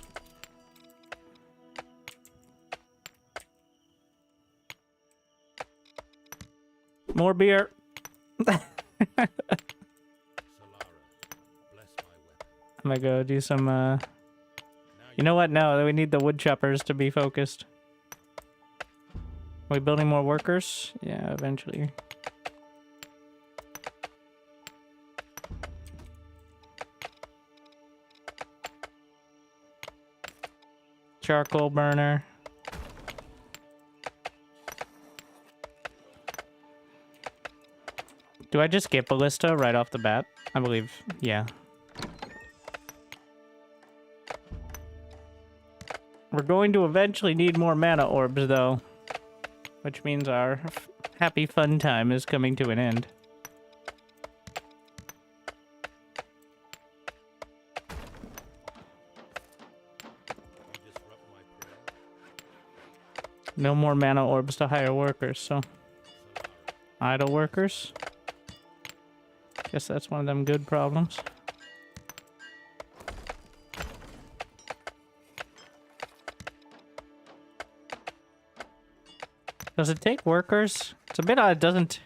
More beer. Solara, bless my weapon. I'm gonna go do some, Now You know what? No, we need the wood choppers to be focused. Are we building more workers? Yeah, eventually. Charcoal burner. Do I just skip ballista right off the bat? I believe, yeah. We're going to eventually need more mana orbs, though. Which means our happy fun time is coming to an end. You disrupt my prayer. No more mana orbs to hire workers, so... Idle workers? Guess that's one of them good problems. Does it take workers? It's a bit odd it doesn't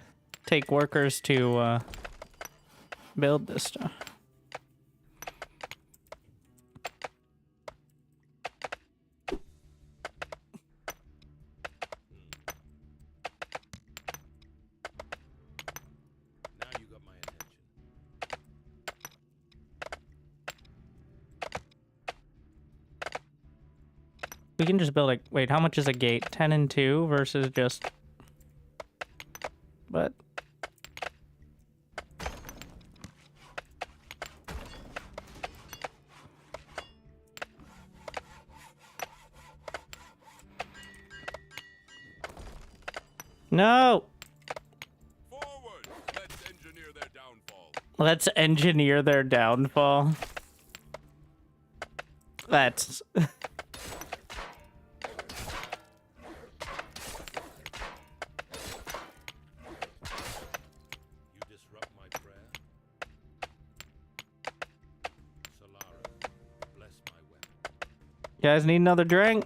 take workers to build this stuff. Now you got my attention. We can just build like, wait, how much is a gate? 10 and 2 versus just... But... No! Forward! Let's engineer their downfall. Let's engineer their downfall. That's... You disrupt my prayer. Solara, bless my weapon. You guys need another drink?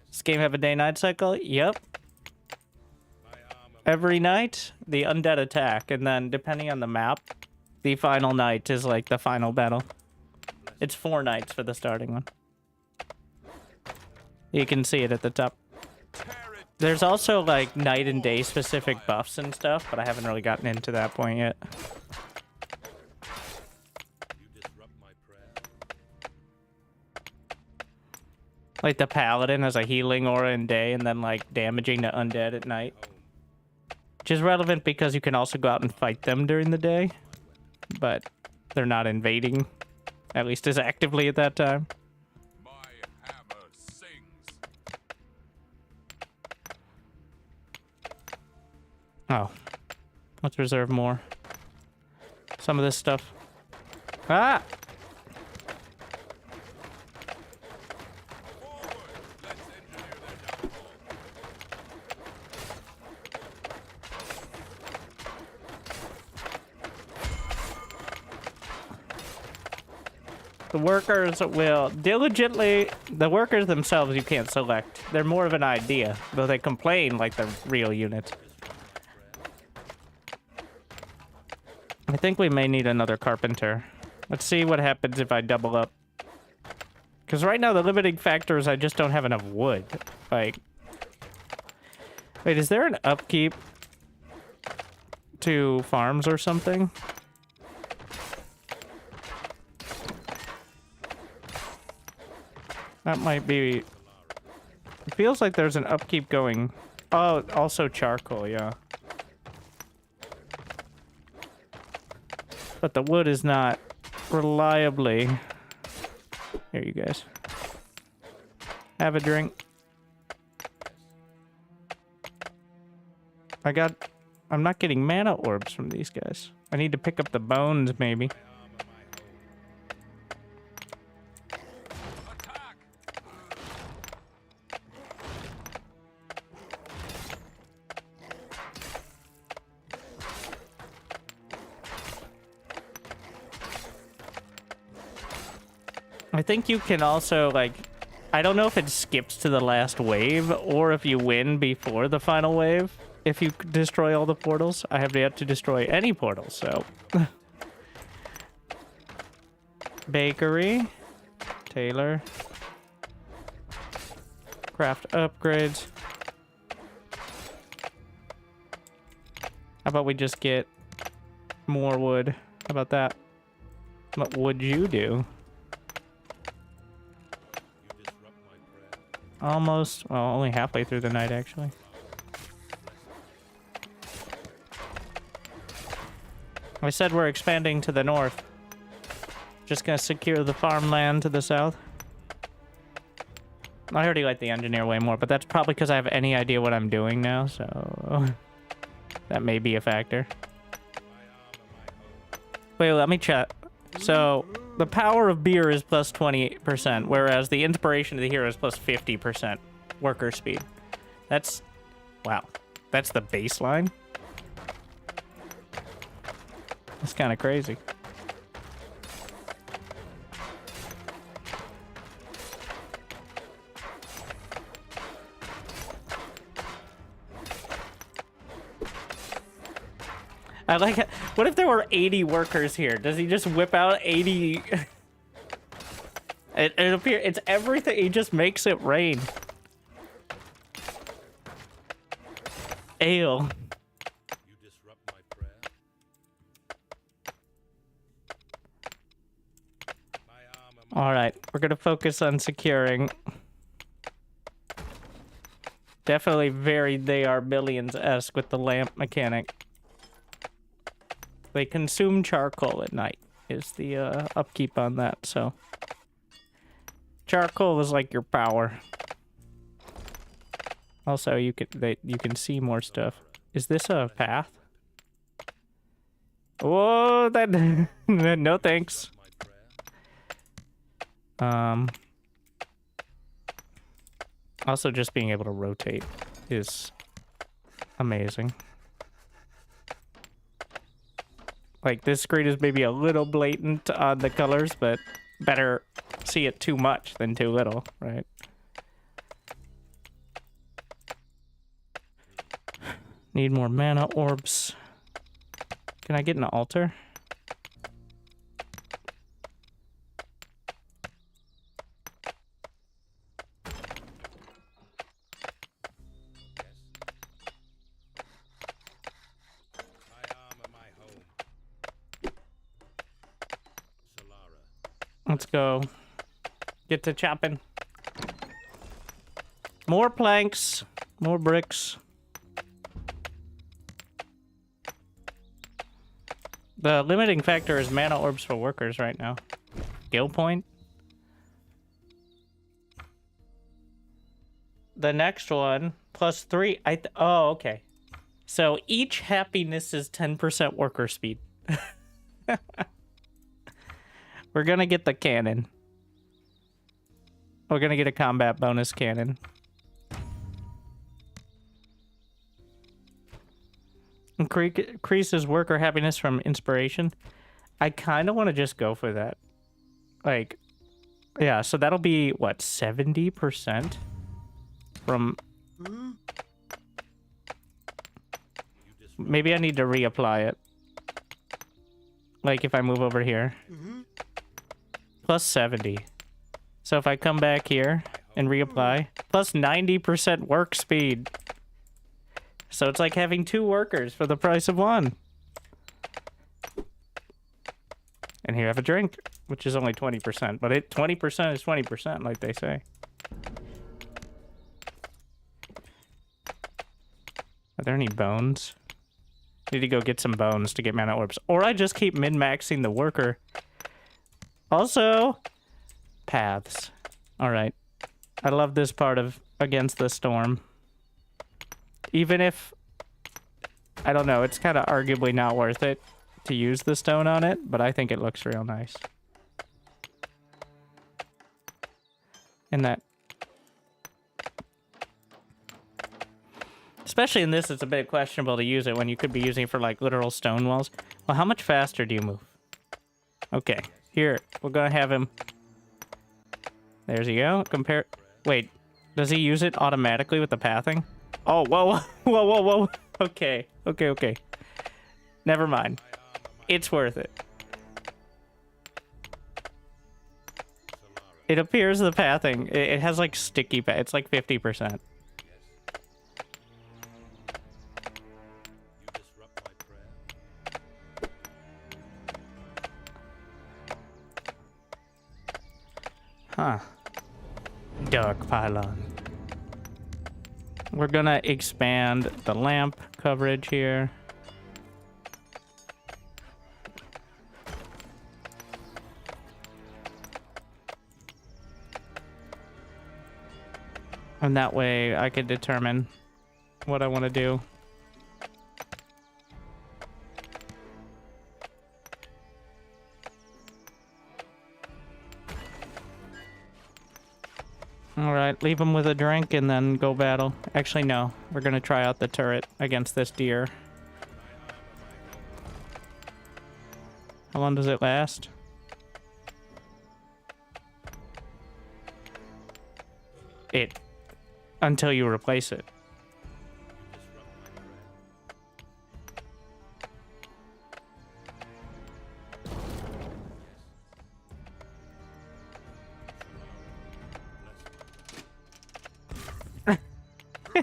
This game have a day-night cycle? Yep. My armor, Every night, the undead attack, and then depending on the map, the final night is like the final battle. It's 4 nights for the starting one. You can see it at the top. Tear it There's also like night and day specific buffs and stuff, but I haven't really gotten into that point yet. you disrupt my prayer. Like the paladin has a healing aura in day and then like damaging the undead at night. Which is relevant because you can also go out and fight them during the day, but they're not invading, at least as actively at that time. My hammer sings. Oh. Let's reserve more. Some of this stuff. Ah! Forward! Let's engineer their downfall. The workers will diligently... The workers themselves you can't select. They're more of an idea, though they complain like they're real units. I think we may need another carpenter. Let's see what happens if I double up. Because right now the limiting factor is I just don't have enough wood. Like... Wait, is there an upkeep to farms or something? That might be... It feels like there's an upkeep going... Oh, also charcoal, yeah. But the wood is not reliably... Here, you guys. Have a drink. I'm not getting mana orbs from these guys. I need to pick up the bones, maybe. Attack! I think you can also, like... I don't know if it skips to the last wave, or if you win before the final wave. If you destroy all the portals. I have yet to destroy any portals, so... Bakery. Tailor. Craft upgrades. How about we just get more wood? How about that? What would you do? You disrupt my prayer. Almost, well, only halfway through the night, actually. I said we're expanding to the north. Just gonna secure the farmland to the south. I already like the engineer way more, but that's probably because I have any idea what I'm doing now, so that may be a factor. Wait, let me check. So the power of beer is plus 20%, whereas the inspiration of the hero is plus 50% worker speed. That's, wow, that's the baseline? That's kind of crazy. I like it. What if there were 80 workers here? Does he just whip out 80? It appears it's everything. He just makes it rain. Ale. You disrupt my prayer. My armor. All right, we're gonna focus on securing. Definitely very They Are Billions-esque with the lamp mechanic. They consume charcoal at night is the upkeep on that, so. Charcoal is like your power. Also, you can see more stuff. Is this a path? Whoa, that no thanks. Also, just being able to rotate is amazing. Like, this screen is maybe a little blatant on the colors, but better see it too much than too little, right? Need more mana orbs. Can I get an altar? Let's go. Get to chopping. More planks. More bricks. The limiting factor is mana orbs for workers right now. Skill point. The next one, plus 3. Oh, okay. So each happiness is 10% worker speed. We're gonna get the cannon. We're gonna get a combat bonus cannon. Increases worker happiness from inspiration. I kind of want to just go for that. Like, yeah, so that'll be, what, 70% from... Maybe I need to reapply it. Like, if I move over here. Plus 70. So if I come back here and reapply, plus 90% work speed. So it's like having 2 workers for the price of 1. And here I have a drink, which is only 20%, but 20% is 20%, like they say. Are there any bones? Need to go get some bones to get mana orbs. Or I just keep min-maxing the worker. Also, paths. Alright. I love this part of Against the Storm. Even if, I don't know, it's kind of arguably not worth it to use the stone on it, but I think it looks real nice. And that, especially in this, it's a bit questionable to use it when you could be using it for like literal stone walls. Well, how much faster do you move? Okay, here, we're gonna have him. There's you go. Compare. Wait, does he use it automatically with the pathing? Oh, whoa, whoa, whoa, whoa. Okay, okay, okay. Never mind. It's worth it. It appears the pathing, it has like sticky path. It's like 50%. Huh. Dark pylon. We're gonna expand the lamp coverage here. And that way I can determine what I want to do. Alright, leave him with a drink and then go battle. Actually, no. We're gonna try out the turret against this deer. How long does it last? Until you replace it.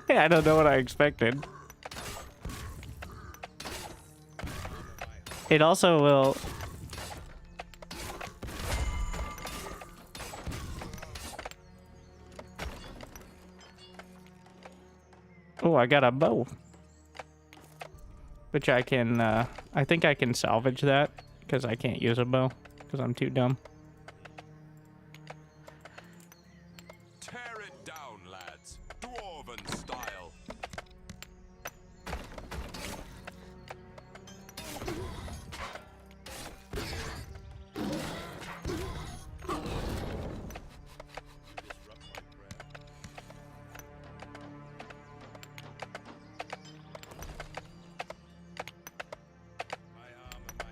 I don't know what I expected. It also will... Oh, I got a bow. Which I can, I think I can salvage that, because I can't use a bow, because I'm too dumb. Tear it down, lads. Dwarven style.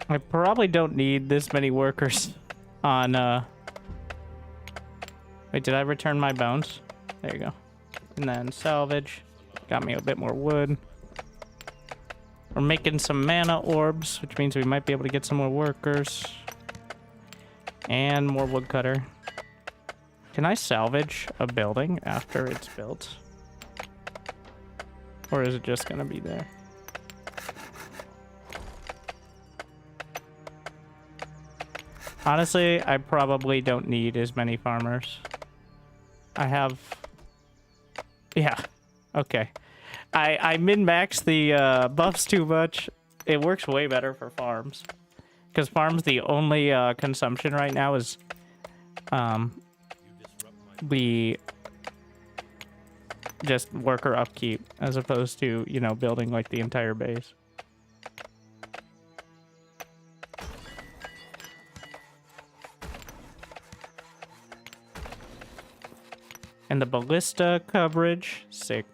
I probably don't need this many workers on, Wait, did I return my bones? There you go. And then salvage. Got me a bit more wood. We're making some mana orbs, which means we might be able to get some more workers. And more woodcutter. Can I salvage a building after it's built? Or is it just gonna be there? Honestly, I probably don't need as many farmers. I have... Yeah. Okay. I min-maxed the buffs too much. It works way better for farms. Because farms, the only consumption right now is... the... just worker upkeep, as opposed to, you know, building like the entire base. And the ballista coverage, sick.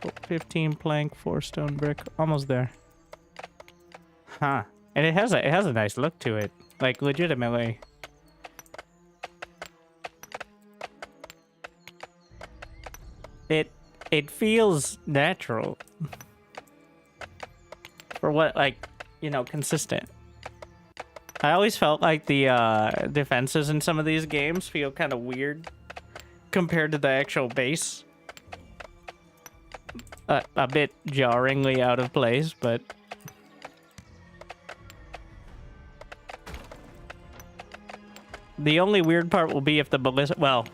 Oh, 15 plank, 4 stone brick, almost there. Huh. And it has a nice look to it, like legitimately. It feels natural. For what, like, you know, consistent. I always felt like the defenses in some of these games feel kind of weird compared to the actual base. A bit jarringly out of place, but... The only weird part will be if the ballista... Well,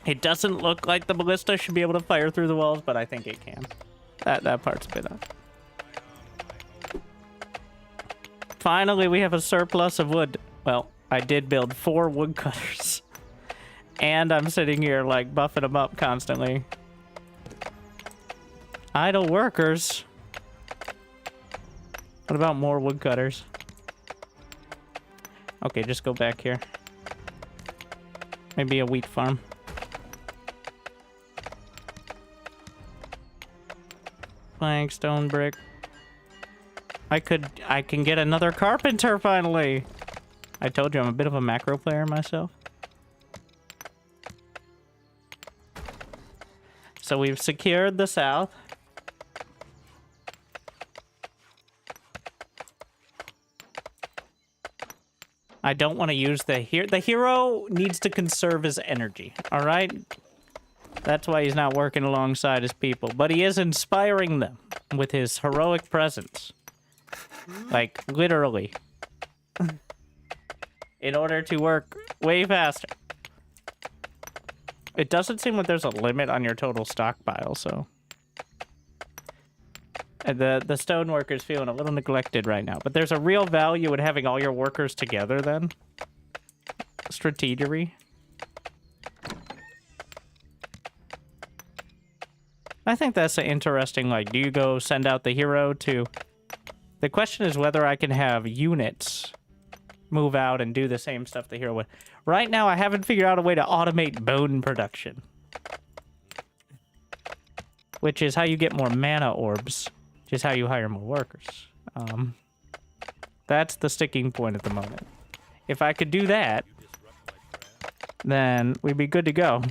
it doesn't look like the ballista should be able to fire through the walls, but I think it can. That part's a bit off. Finally, we have a surplus of wood. Well, I did build 4 woodcutters. And I'm sitting here, like, buffing them up constantly. Idle workers. What about more woodcutters? Okay, just go back here. Maybe a wheat farm. Plank, stone brick. I can get another carpenter finally. I told you I'm a bit of a macro player myself. So we've secured the south. I don't want to use the hero. The hero needs to conserve his energy, all right? That's why he's not working alongside his people. But he is inspiring them with his heroic presence. Like, literally. In order to work way faster. It doesn't seem like there's a limit on your total stockpile, so... And the stoneworker's feeling a little neglected right now. But there's a real value in having all your workers together then. strategery. I think that's an interesting, like, do you go send out the hero to... The question is whether I can have units move out and do the same stuff the hero would. Right now, I haven't figured out a way to automate bone production. Which is how you get more mana orbs. Which is how you hire more workers. That's the sticking point at the moment. If I could do that, then we'd be good to go.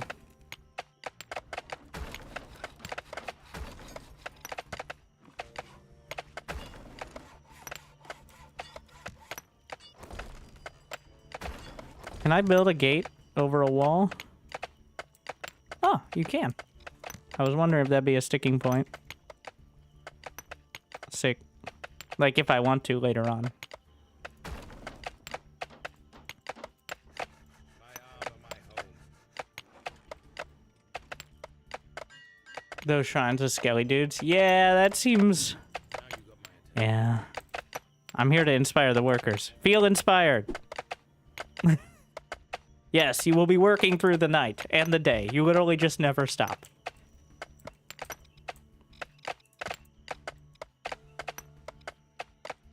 Can I build a gate over a wall? Oh, you can. I was wondering if that'd be a sticking point. Sick. Like if I want to later on. Those shrines of skelly dudes. Yeah, that seems... Yeah. I'm here to inspire the workers. Feel inspired. Yes, you will be working through the night and the day. You literally just never stop.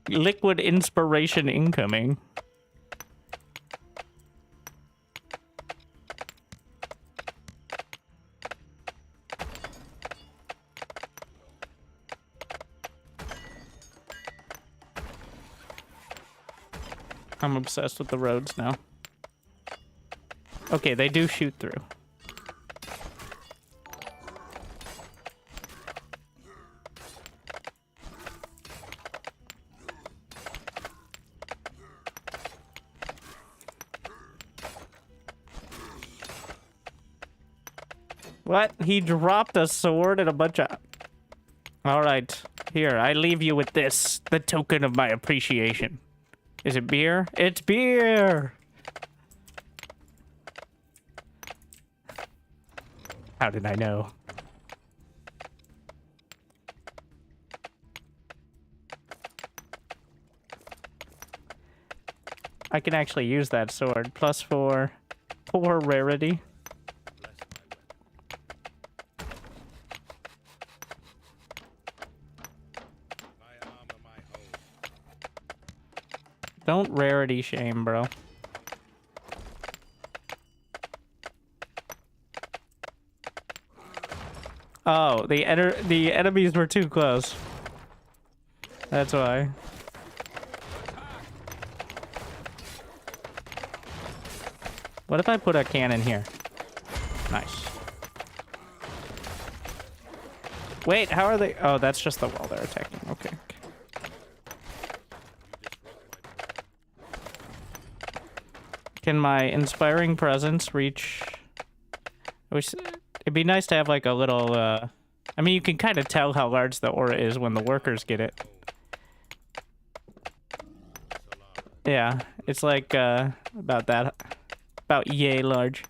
Liquid inspiration incoming. I'm obsessed with the roads now. Okay, they do shoot through. What? He dropped a sword and a bunch of... Alright, here, I leave you with this, the token of my appreciation. Is it beer? It's beer! How did I know? I can actually use that sword. +4. Poor rarity. Don't rarity shame, bro. Oh, the enemies were too close. That's why. What if I put a cannon here? Nice. Wait, how are they? Oh, that's just the wall they're attacking. Okay. Can my inspiring presence reach? I wish it'd be nice to have like a little. I mean, you can kind of tell how large the aura is when the workers get it. Yeah, it's like about that, about yay large.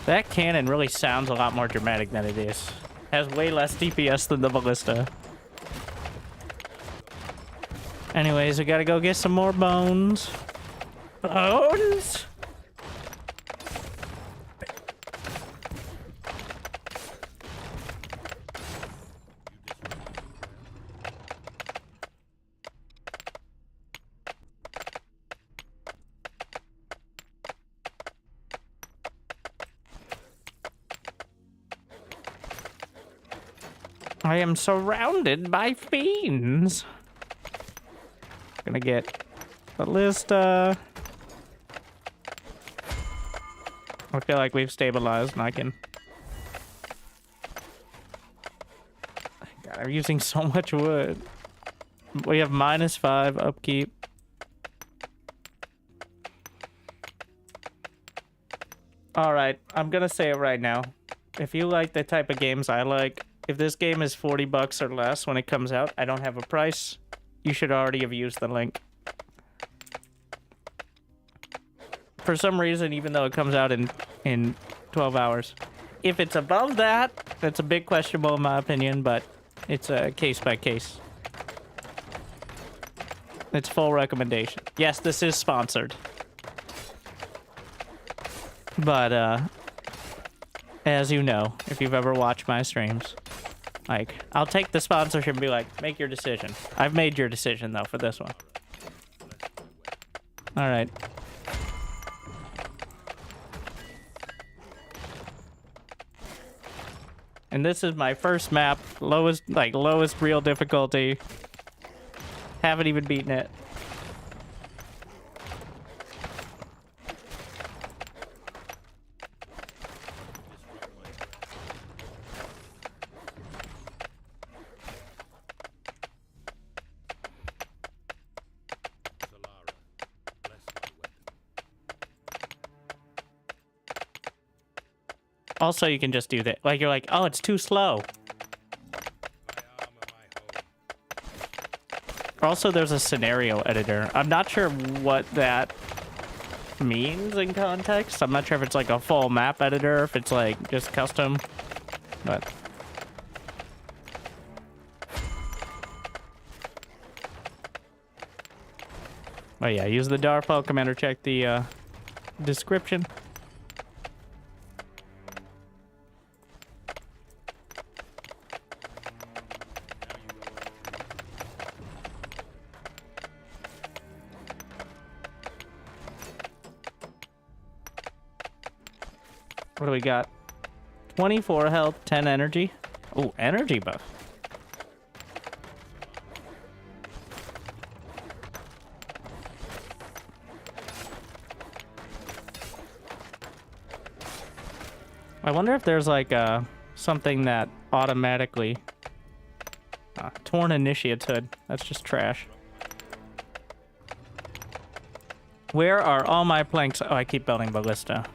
That cannon really sounds a lot more dramatic than it is. Has way less DPS than the ballista. Anyways, we gotta go get some more bones. Bones? I am surrounded by fiends. Gonna get ballista. I feel like we've stabilized and I can... God, I'm using so much wood. We have -5 upkeep. Alright, I'm gonna say it right now. If you like the type of games I like, if this game is $40 or less when it comes out, I don't have a price. You should already have used the link. For some reason, even though it comes out in 12 hours. If it's above that, that's a bit questionable in my opinion, but it's a case by case. It's full recommendation. Yes, this is sponsored. But, as you know, if you've ever watched my streams, like, I'll take the sponsorship and be like, make your decision. I've made your decision, though, for this one. Alright. And this is my first map, lowest real difficulty. Haven't even beaten it. Also, you can just do that. Like, you're like, oh, it's too slow. Also, there's a scenario editor. I'm not sure what that means in context. I'm not sure if it's like a full map editor, if it's like just custom, but... Oh yeah, use the Darfall command or check the description. What do we got? 24 health, 10 energy. Oh, energy buff. I wonder if there's like something that automatically... torn initiate's hood. That's just trash. Where are all my planks? Oh, I keep building ballista.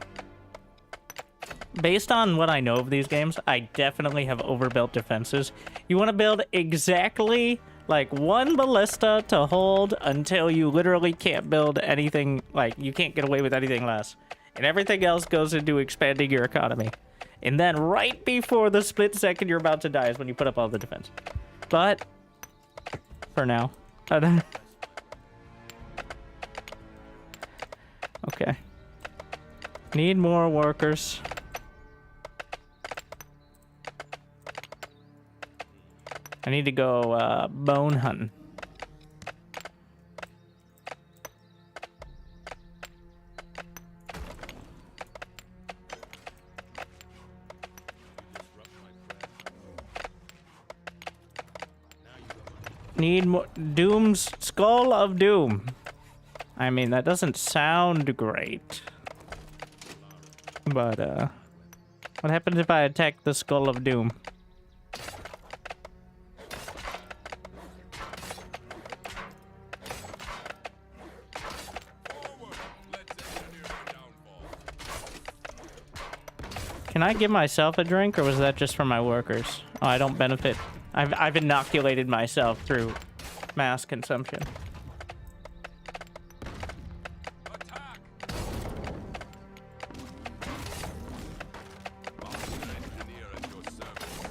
Based on what I know of these games, I definitely have overbuilt defenses. You want to build exactly like one ballista to hold until you literally can't build anything, like you can't get away with anything less. And everything else goes into expanding your economy. And then right before the split second you're about to die is when you put up all the defense. But for now. Okay. Need more workers. I need to go bone hunting. Need more Doom's Skull of Doom. I mean, that doesn't sound great. But what happens if I attack the Skull of Doom? Can I give myself a drink, or was that just for my workers? Oh, I don't benefit. I've inoculated myself through mass consumption. Attack! Engineer at your service.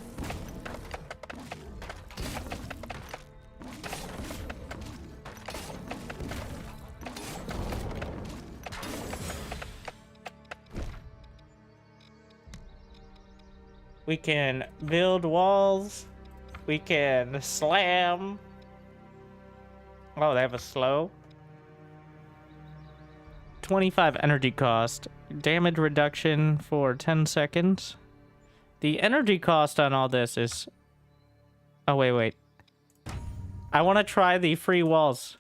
We can build walls. We can slam. Oh, they have a slow. 25 energy cost. Damage reduction for 10 seconds. The energy cost on all this is... Oh, wait. I want to try the free walls.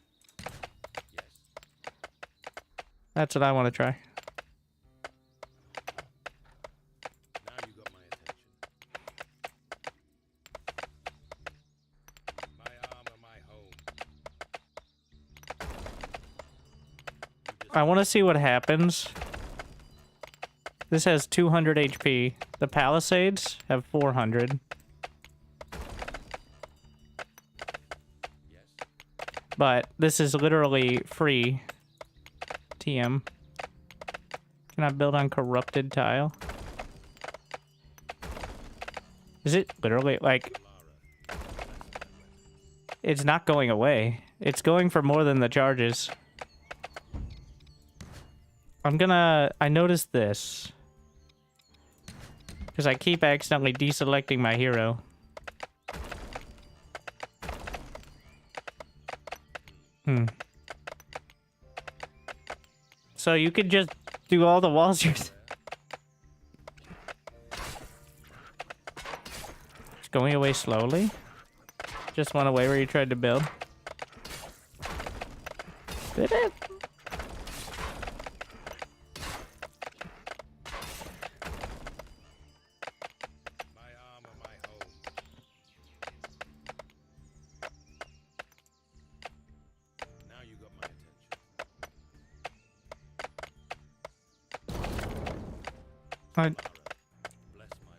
That's what I want to try. I want to see what happens. This has 200 HP. The Palisades have 400. But this is literally free. TM. Can I build on corrupted tile? Is it literally like... It's not going away. It's going for more than the charges. I noticed this. Because I keep accidentally deselecting my hero. So you could just do all the walls yourself. It's going away slowly. Just went away where you tried to build. Did it? My armor, my home. Now you got my attention. Bless my way.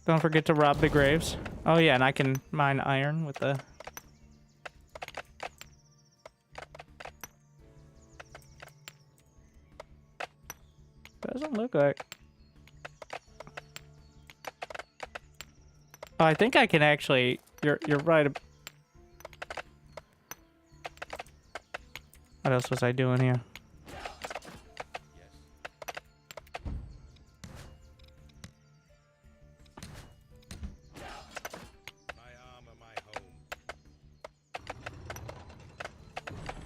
Don't forget to rob the graves. Oh yeah, and I can mine iron with the... Doesn't look like... Oh, I think I can actually... You're right. What else was I doing here? My armor, my home.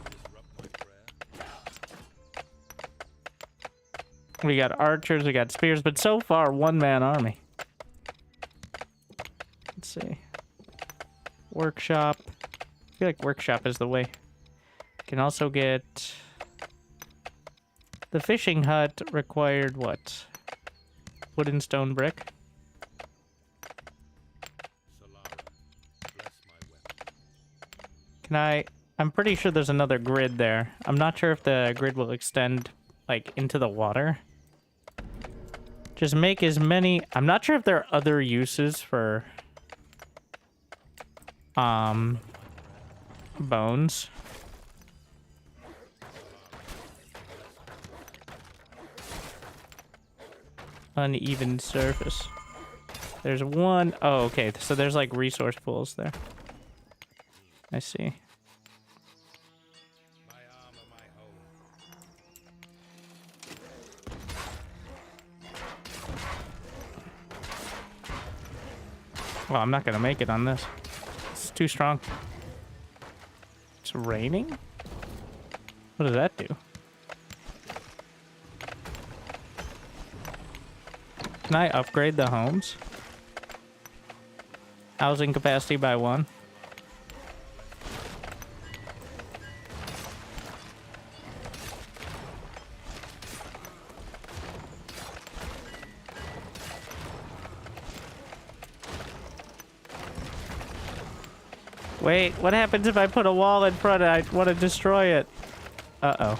Disrupt my prayer. We got archers, we got spears, but so far, one-man army. Let's see. Workshop. I feel like workshop is the way. Can also get... The fishing hut required what? Wood and stone brick? Solara, bless my weapon. Can I... I'm pretty sure there's another grid there. I'm not sure if the grid will extend, like, into the water. Just make as many... I'm not sure if there are other uses for... bones. Uneven surface. There's one... Oh, okay. So there's, like, resource pools there. I see. My armor, my home. Well, I'm not gonna make it on this. It's too strong. It's raining? What does that do? Can I upgrade the homes? Housing capacity by 1. Wait, what happens if I put a wall in front and I want to destroy it? Uh-oh.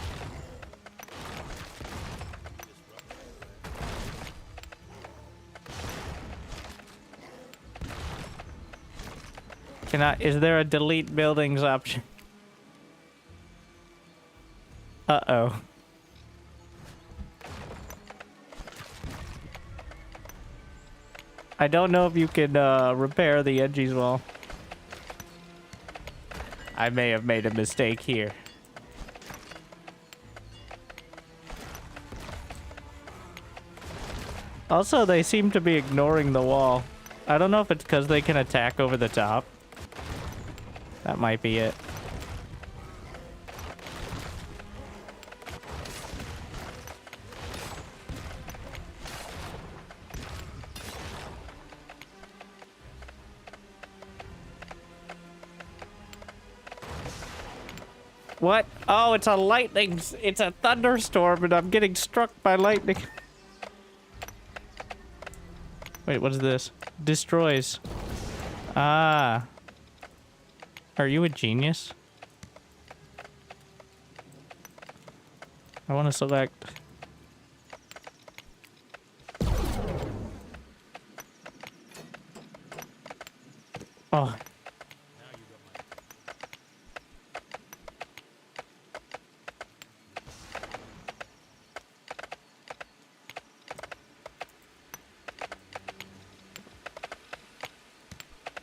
Is there a delete buildings option? Uh-oh. I don't know if you can repair the edges wall. I may have made a mistake here. Also, they seem to be ignoring the wall. I don't know if it's because they can attack over the top. That might be it. What? Oh, it's a lightning. It's a thunderstorm and I'm getting struck by lightning. Wait, what is this? Destroys. Ah. Are you a genius? I want to select... Oh.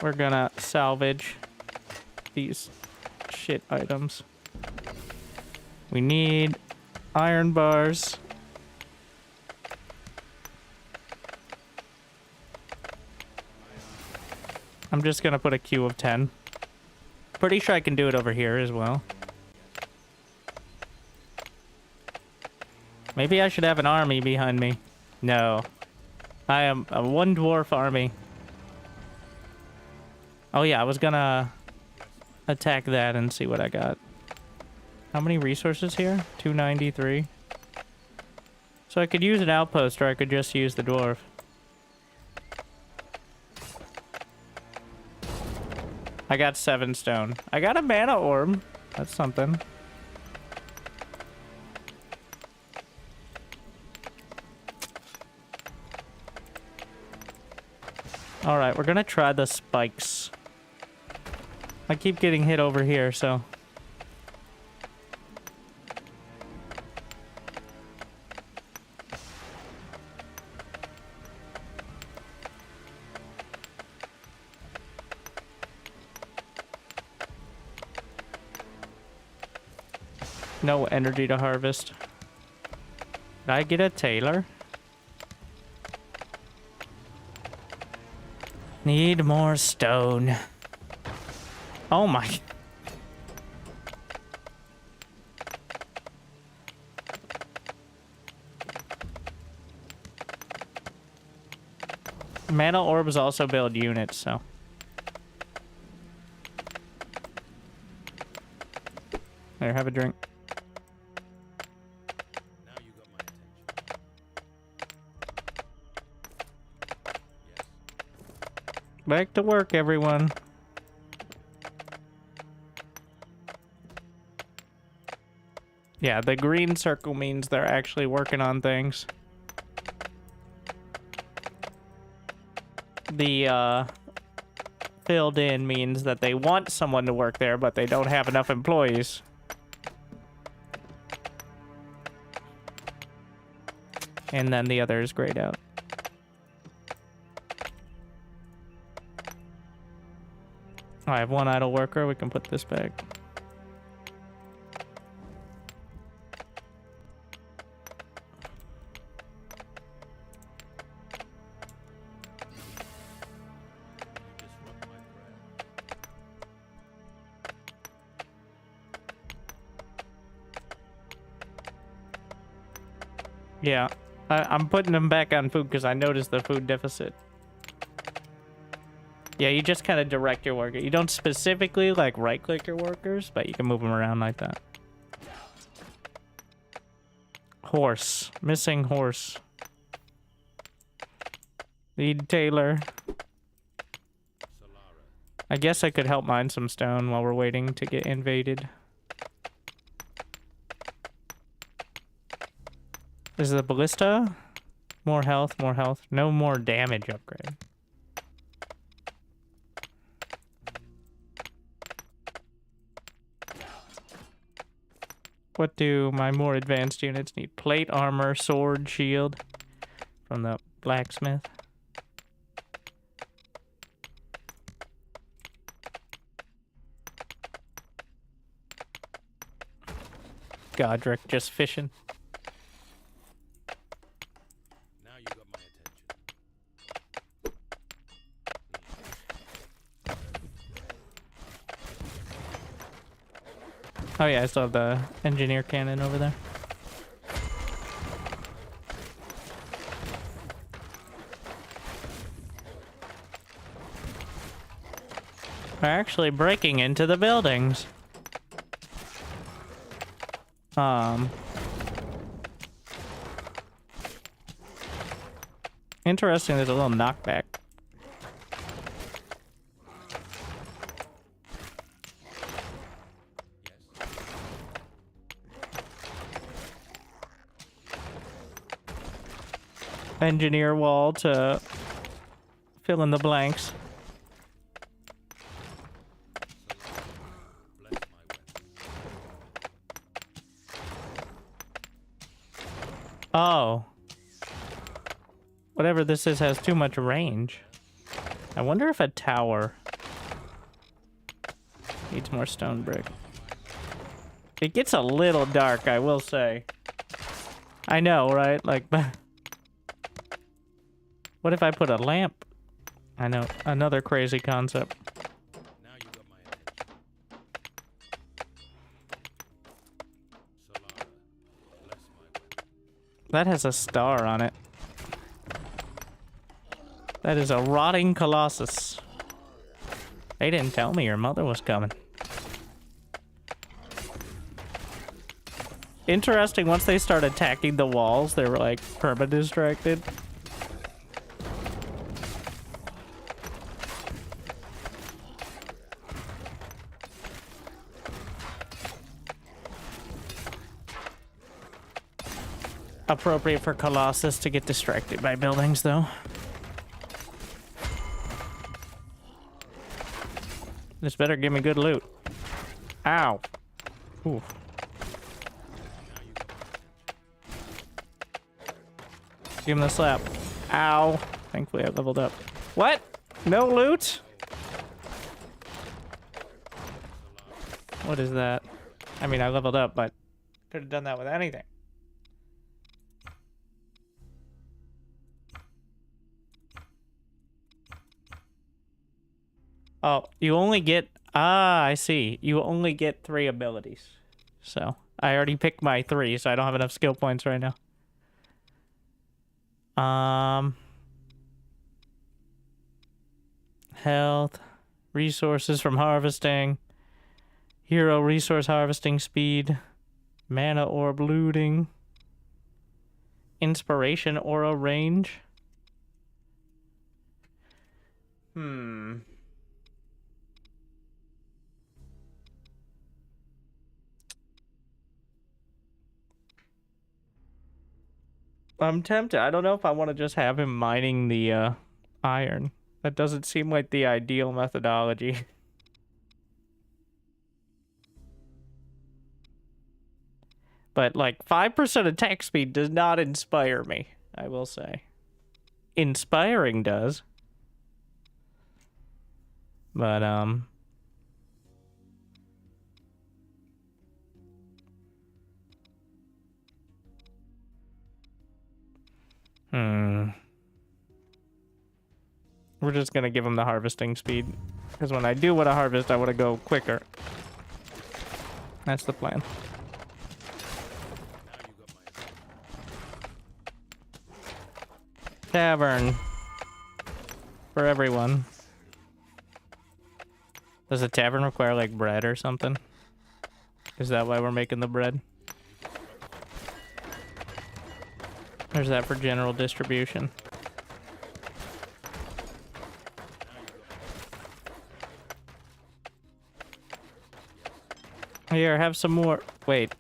We're gonna salvage these shit items. We need iron bars. I'm just gonna put a queue of 10. Pretty sure I can do it over here as well. Maybe I should have an army behind me. No. I am a one dwarf army. Oh yeah, I was gonna attack that and see what I got. How many resources here? 293. So I could use an outpost, or I could just use the dwarf. I got 7 stone. I got a mana orb. That's something. Alright, we're gonna try the spikes. I keep getting hit over here, so... No energy to harvest. Did I get a tailor? Need more stone. Oh my. Mana orbs also build units, so. There, have a drink. Now you got my attention. Yes. Back to work, everyone. Yeah, the green circle means they're actually working on things. The, filled in means that they want someone to work there, but they don't have enough employees. And then the other is grayed out. I have one idle worker. We can put this back. You disrupt my prayer. Yeah, I'm putting them back on food because I noticed the food deficit. Yeah, you just kind of direct your worker. You don't specifically like right-click your workers, but you can move them around like that. Horse. Missing horse. Need tailor. Solara. I guess I could help mine some stone while we're waiting to get invaded. Is the ballista? More health, more health. No more damage upgrade. What do my more advanced units need? Plate, armor, sword, shield from the blacksmith. Godric just fishing. Now you got my attention. Oh yeah, I still have the engineer cannon over there. We're actually breaking into the buildings. Interesting, there's a little knockback. Engineer wall to fill in the blanks. Bless my weapon. Oh. Whatever this is has too much range. I wonder if a tower needs more stone brick. My It gets a little dark, I will say. I know, right? Like, what if I put a lamp? I know, another crazy concept. Now you got my attention. Solara, bless my weapon. That has a star on it. That is a rotting colossus. They didn't tell me your mother was coming. Interesting, once they start attacking the walls, they were like perma-distracted. Appropriate for Colossus to get distracted by buildings, though. This better give me good loot. Ow. Ooh. Give him the slap. Ow. Thankfully I leveled up. What? No loot? What is that? I mean, I leveled up, but could have done that with anything. Oh, you only get... Ah, I see. You only get 3 abilities. So, I already picked my 3, so I don't have enough skill points right now. Health. Resources from harvesting. Hero resource harvesting speed. Mana orb looting. Inspiration aura range. I'm tempted. I don't know if I want to just have him mining the iron. That doesn't seem like the ideal methodology. But like 5% attack speed does not inspire me, I will say. Inspiring does. But we're just gonna give him the harvesting speed. Because when I do want to harvest, I want to go quicker. That's the plan. Now you got my attention. Tavern. For everyone. Does a tavern require like bread or something? Is that why we're making the bread? Or is that for general distribution? Here, have some more. Wait.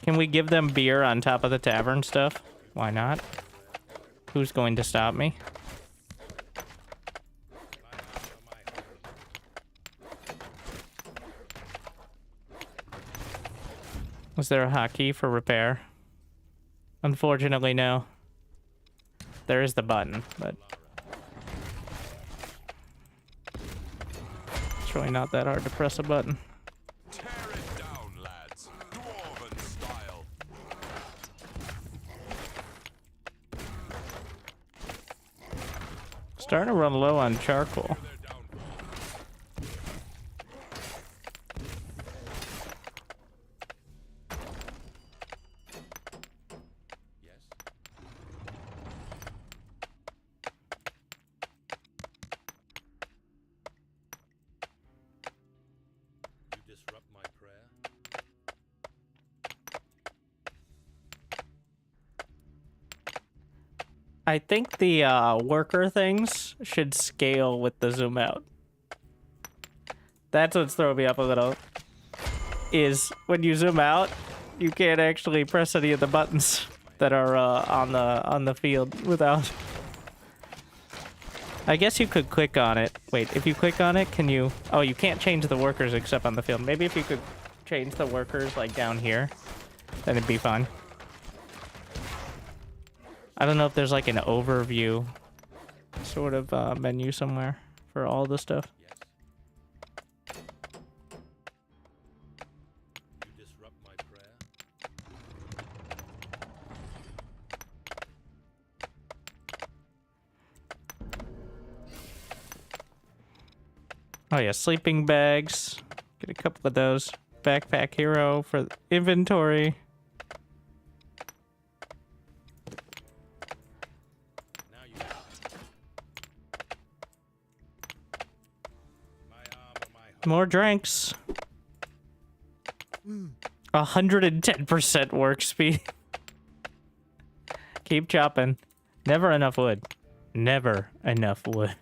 Can we give them beer on top of the tavern stuff? Why not? Who's going to stop me? Was there a hotkey for repair? Unfortunately, no. There is the button, but... it's really not that hard to press a button. Tear it down, lads. Dwarven style. Starting to run low on charcoal. Their downfall. Yes. You disrupt my prayer. I think the worker things should scale with the zoom out. That's what's throwing me up a little. Is when you zoom out, you can't actually press any of the buttons that are on the field without. I guess you could click on it. Wait, if you click on it, can you? Oh, you can't change the workers except on the field. Maybe if you could change the workers like down here, then it'd be fine. I don't know if there's like an overview sort of menu somewhere for all the stuff. Yes. You disrupt Oh yeah, sleeping bags. Get a couple of those. Backpack hero for inventory. Now you got it. My armor, my hope. More drinks. 110% work speed. Keep chopping. Never enough wood. Never enough wood.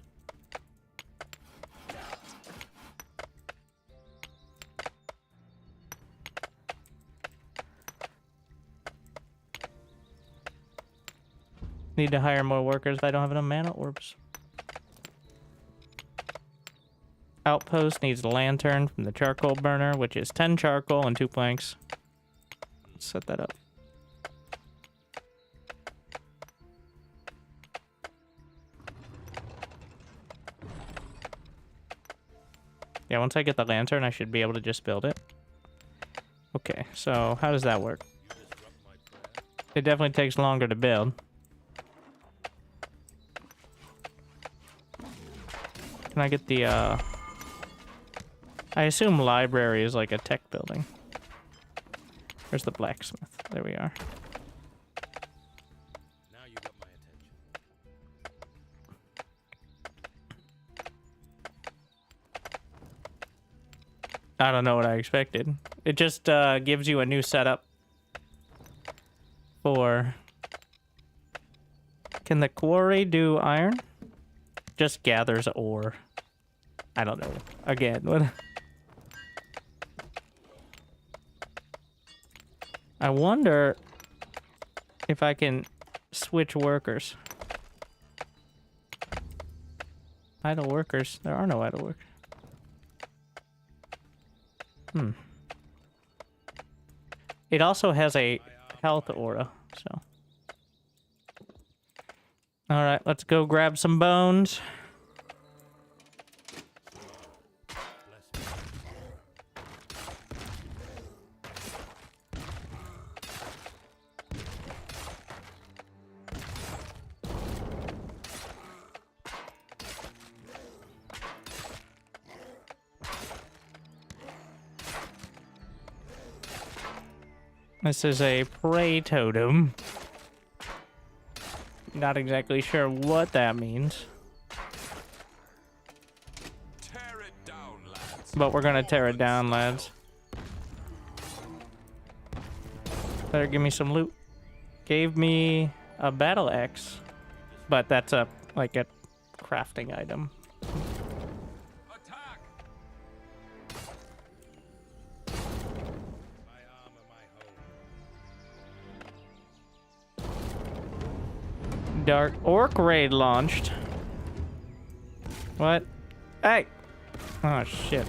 Need to hire more workers, but I don't have enough mana orbs. Outpost needs a lantern from the charcoal burner, which is 10 charcoal and 2 planks. Let's set that up. Yeah, once I get the lantern, I should be able to just build it. Okay, so how does that work? You disrupt my prayer. It definitely takes longer to build. Can I get the, I assume library is like a tech building. Where's the blacksmith? There we are. Now you got my attention. I don't know what I expected. It just gives you a new setup for... Can the quarry do iron? Just gathers ore. I don't know. Again, what? I wonder if I can switch workers. Idle workers. There are no idle workers. It also has a health aura, so. All right, let's go grab some bones. This is a prey totem. Not exactly sure what that means. Tear it down, lads. But we're gonna tear it down, lads. Better give me some loot. Gave me a battle axe. But that's a, like a crafting item. Attack! My armor, my hope. Dark Orc Raid launched. What? Hey! Oh, shit.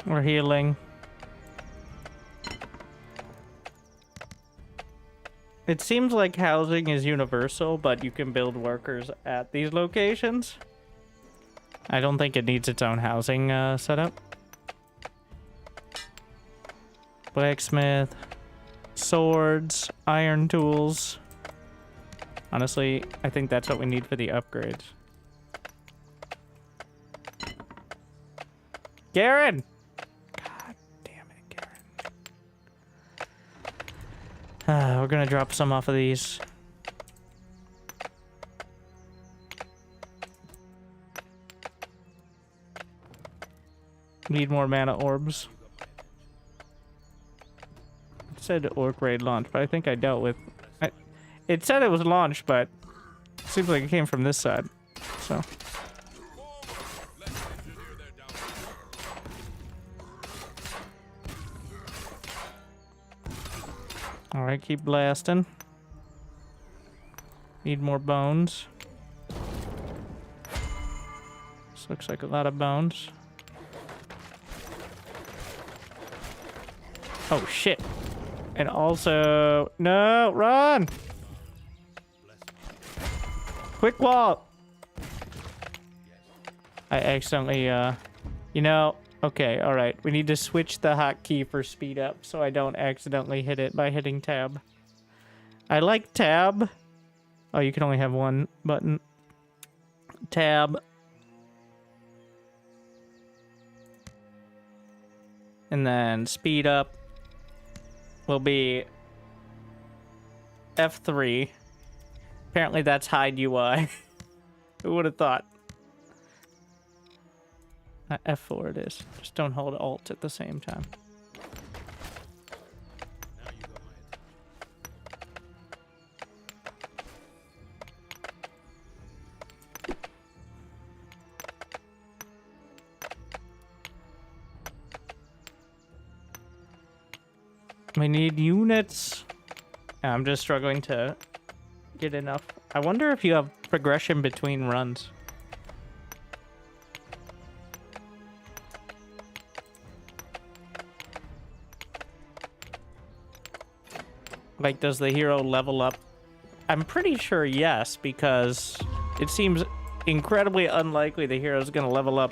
We're healing. It seems like housing is universal, but you can build workers at these locations. I don't think it needs its own housing setup. Blacksmith, swords, iron tools. Honestly, I think that's what we need for the upgrades. Garen! God damn it, Garen. We're gonna drop some off of these. Need more mana orbs. It said Orc Raid launch, but I think I dealt with... it said it was launched, but it seems like it came from this side. So... Let's engineer their downfall. Alright, keep blasting. Need more bones. This looks like a lot of bones. Oh shit. And also... No, run! Quick wall! I accidentally, you know, okay, alright. We need to switch the hotkey for speed up so I don't accidentally hit it by hitting tab. I like tab. Oh, you can only have one button. Tab. And then speed up will be F3. Apparently that's hide UI. Who would have thought? F4 it is. Just don't hold Alt at the same time. Now you got my attention. We need units. I'm just struggling to get enough. I wonder if you have progression between runs. Like, does the hero level up? I'm pretty sure yes, because it seems incredibly unlikely the hero's gonna level up.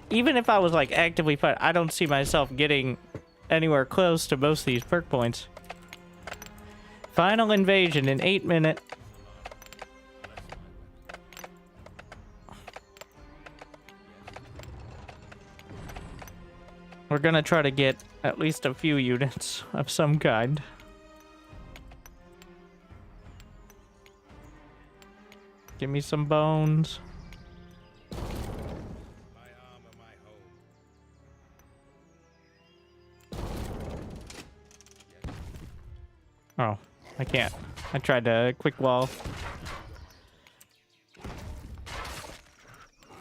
Even if I was, like, actively fighting, I don't see myself getting anywhere close to most of these perk points. Final invasion in 8 minutes. We're gonna try to get at least a few units of some kind. Give me some bones. My armor, my home. Oh, I can't. I tried to quick wall. Disrupt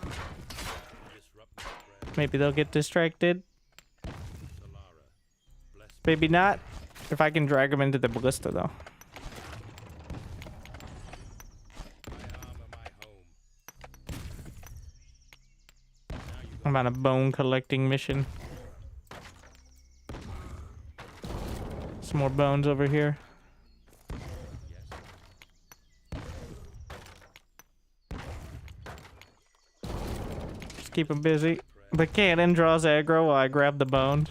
my prayer. Maybe they'll get distracted. Solara, bless Maybe not. If I can drag them into the ballista, though. my armor, my home. Now you got I'm on a bone collecting mission. Some more bones over here. Just keep them busy. The cannon draws aggro while I grab the bones.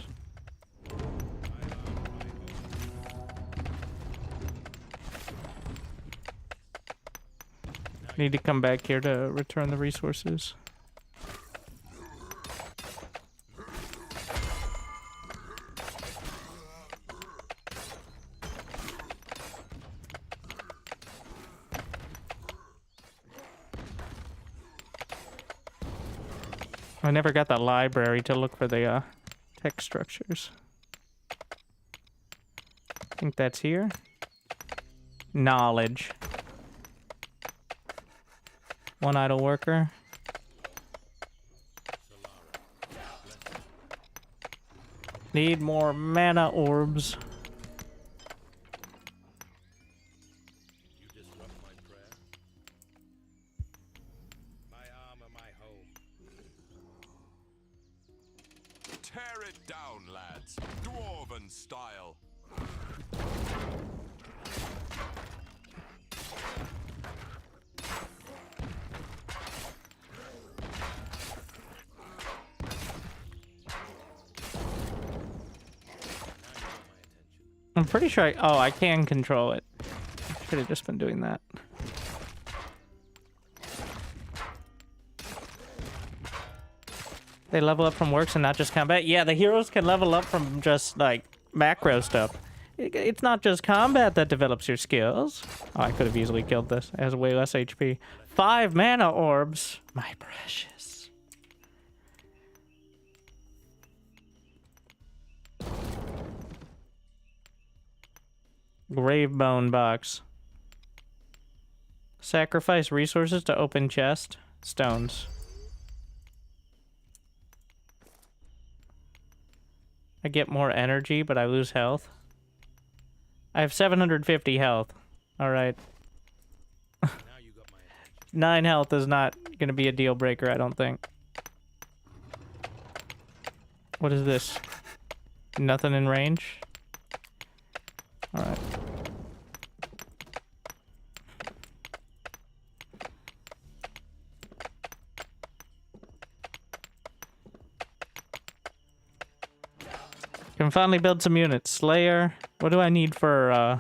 Need to come back here to return the resources. I never got the library to look for the tech structures. I think that's here. Knowledge. One idle worker. Need more mana orbs. You disrupt my prayer. My armor, my home. Tear it down, lads. Dwarven style. I'm pretty sure I can control it. Should have just been doing that. They level up from works and not just combat. Yeah, the heroes can level up from just like macro stuff. It's not just combat that develops your skills. Oh, I could have easily killed this. It has way less HP. 5 mana orbs. My precious. Grave bone box. Sacrifice resources to open chest. Stones. I get more energy, but I lose health. I have 750 health. Alright. Now you got my attention. 9 health is not gonna be a deal breaker, I don't think. What is this? Nothing in range? Alright. Can finally build some units. Slayer. What do I need for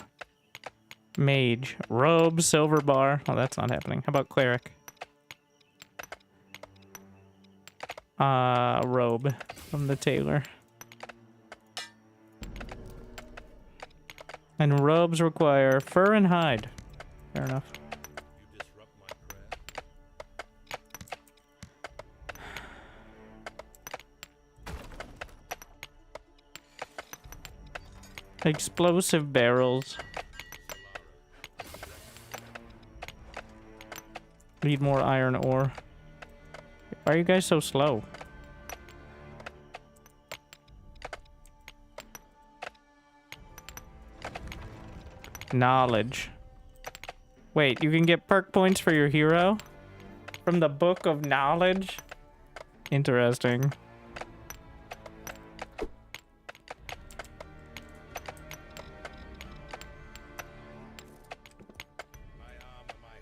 mage? Robe, silver bar. Oh, that's not happening. How about cleric? Robe from the tailor. And robes require fur and hide. Fair enough. You disrupt my prayer. Explosive barrels. Need more iron ore. Why are you guys so slow? Knowledge. Wait, you can get perk points for your hero? From the Book of Knowledge? Interesting. My armor, my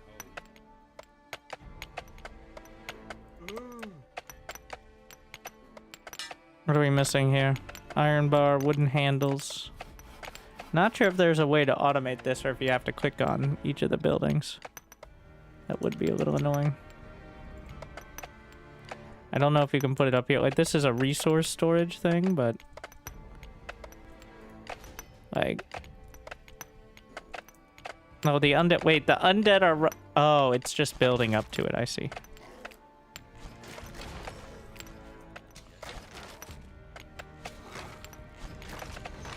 home. What are we missing here? Iron bar, wooden handles. Not sure if there's a way to automate this or if you have to click on each of the buildings. That would be a little annoying. I don't know if you can put it up here. Like, this is a resource storage thing, but... like... no, the undead... wait, the undead are... oh, it's just building up to it. I see.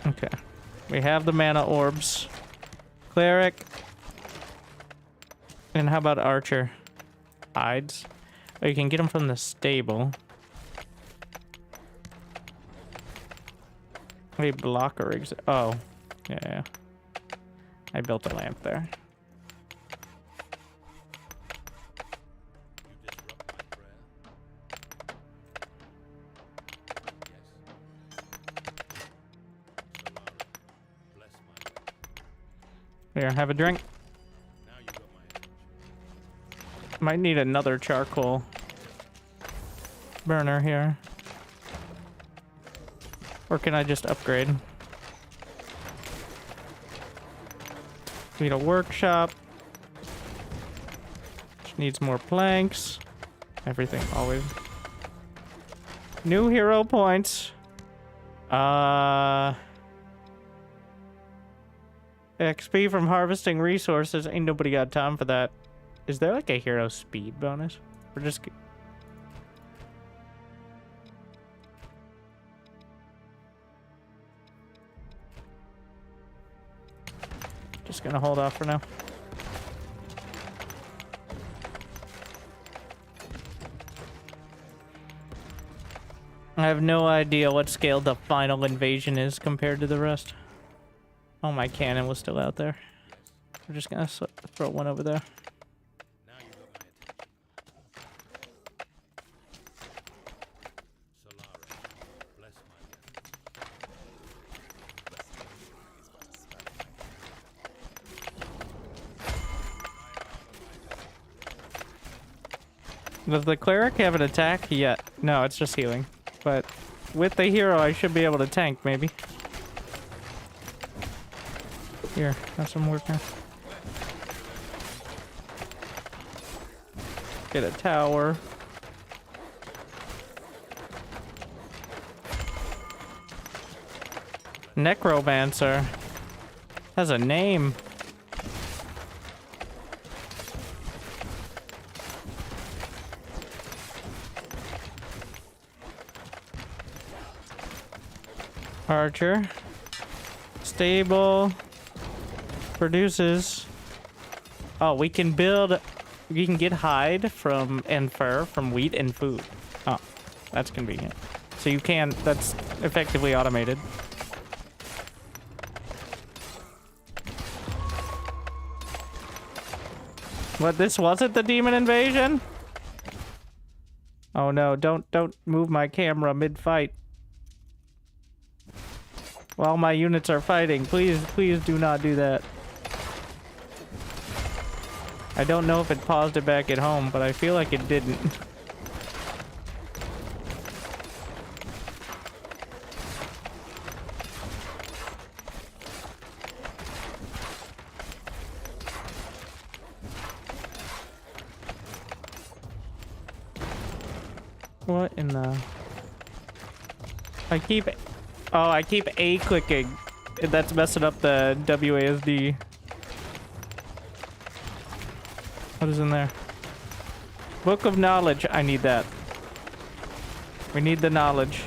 Okay. We have the mana orbs. Cleric. And how about archer? Hides. Oh, you can get them from the stable. Wait, blocker exit. Oh. Yeah. I built a lamp there. You disrupt my prayer. Yes. Solara, bless my way. Here, have a drink. Now you got my attention. Might need another charcoal burner here. Or can I just upgrade? Need a workshop. Which needs more planks. Everything always. New hero points. XP from harvesting resources. Ain't nobody got time for that. Is there like a hero speed bonus? We're just... just gonna hold off for now. I have no idea what scale the final invasion is compared to the rest. Oh, my cannon was still out there. We're just gonna throw one over there. Now you got my attention. Solara, bless my way. Does the cleric have an attack yet? No, it's just healing. But with the hero, I should be able to tank, maybe. Here, have some work now. Get a tower. Necromancer. Has a name. Archer. Stable. Produces. Oh, we can build. You can get hide from and fur from wheat and food. Oh, that's convenient. So you can. That's effectively automated. What? This wasn't the demon invasion? Oh no! Don't move my camera mid-fight. While my units are fighting, please do not do that. I don't know if it paused it back at home, but I feel like it didn't. What in the... I keep A clicking. That's messing up the WASD. What is in there? Book of Knowledge. I need that. We need the knowledge.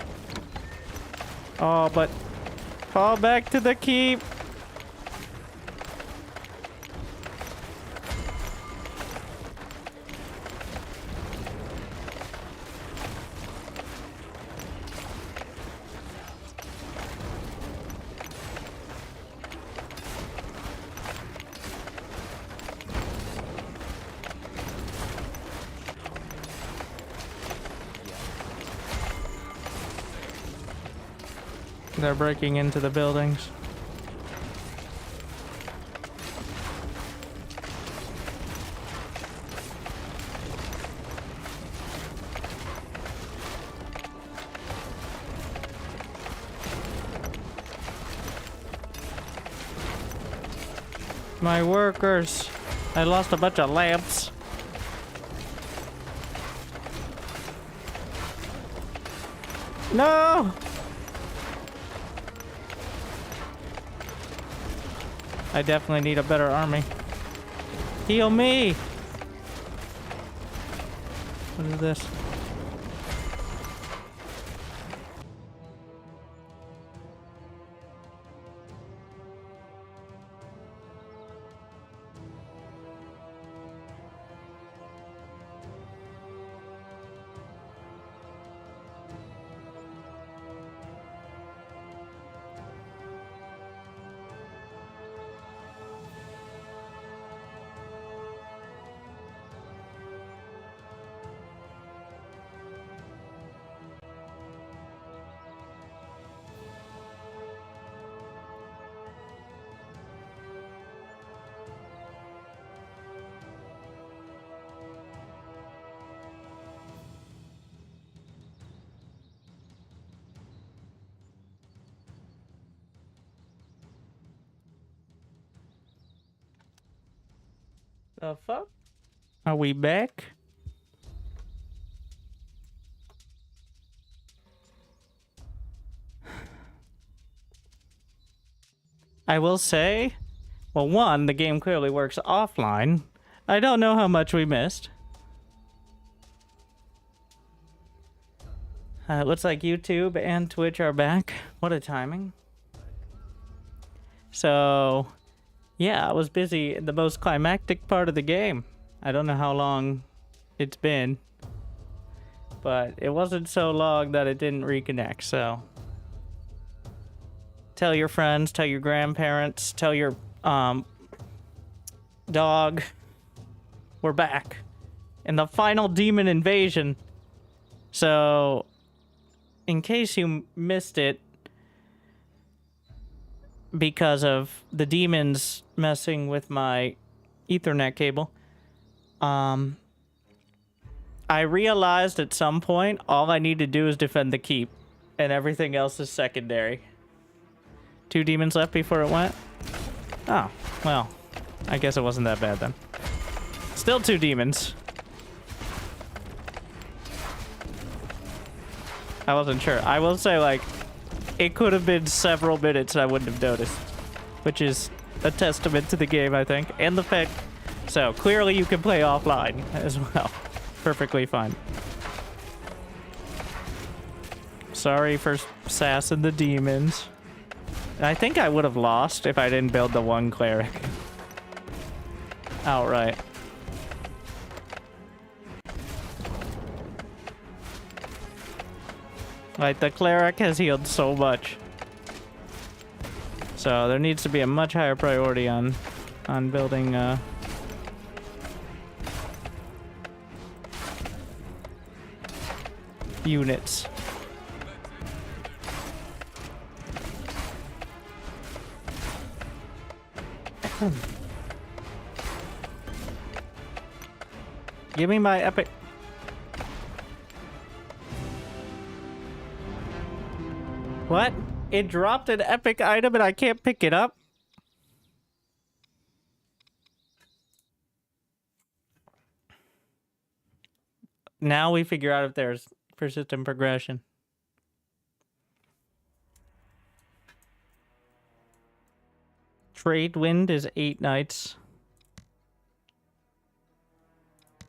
Oh, but... Fall back to the keep. They're breaking into the buildings. My workers. I lost a bunch of lamps. No! I definitely need a better army. Heal me! What is this? The fuck? Are we back? I will say, well, one, the game clearly works offline. I don't know how much we missed. It looks like YouTube and Twitch are back. What a timing. So... yeah, I was busy in the most climactic part of the game. I don't know how long it's been, but it wasn't so long that it didn't reconnect, so... tell your friends, tell your grandparents, tell your, dog. We're back. In the final demon invasion. So, in case you missed it, because of the demons messing with my Ethernet cable, I realized at some point all I need to do is defend the keep, and everything else is secondary. 2 demons left before it went? Oh, well, I guess it wasn't that bad then. Still 2 demons. I wasn't sure. I will say, like, it could have been several minutes and I wouldn't have noticed, which is a testament to the game, I think, and the fact... so, clearly you can play offline as well. Perfectly fine. Sorry for sassing the demons. I think I would have lost if I didn't build the 1 cleric outright. Like, the cleric has healed so much. So there needs to be a much higher priority on building units. Give me my epic. What? It dropped an epic item and I can't pick it up? Now we figure out if there's Persistent progression. Trade wind is 8 nights.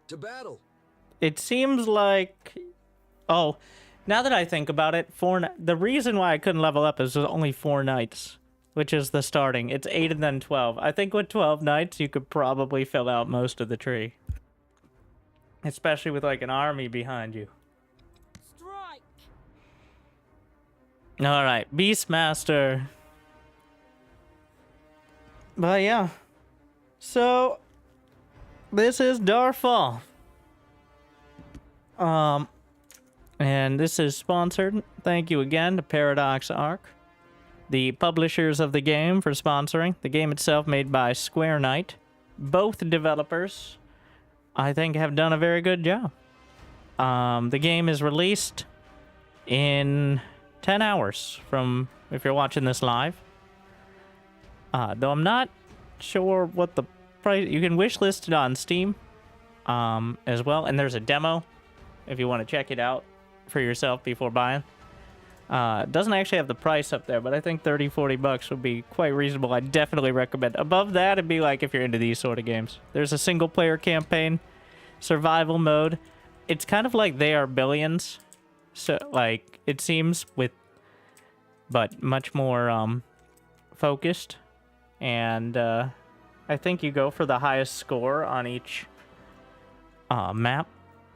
To battle. It seems like... Oh, now that I think about it, the reason why I couldn't level up is there's only 4 nights, which is the starting. It's 8 and then 12. I think with 12 nights, you could probably fill out most of the tree. Especially with, like, an army behind you. Strike! Alright, Beastmaster. But yeah. So, this is Darfall. And this is sponsored. Thank you again to Paradox Arc, the publishers of the game, for sponsoring. The game itself made by Square Knight. Both developers, I think, have done a very good job. The game is released in 10 hours from if you're watching this live. Though I'm not sure what the price... You can wishlist it on Steam as well. And there's a demo if you want to check it out for yourself before buying. It doesn't actually have the price up there, but I think 30-40 bucks would be quite reasonable. I definitely recommend. Above that, it'd be like if you're into these sort of games. There's a single-player campaign, survival mode. It's kind of like They Are Billions. So, like, it seems but much more focused. And I think you go for the highest score on each map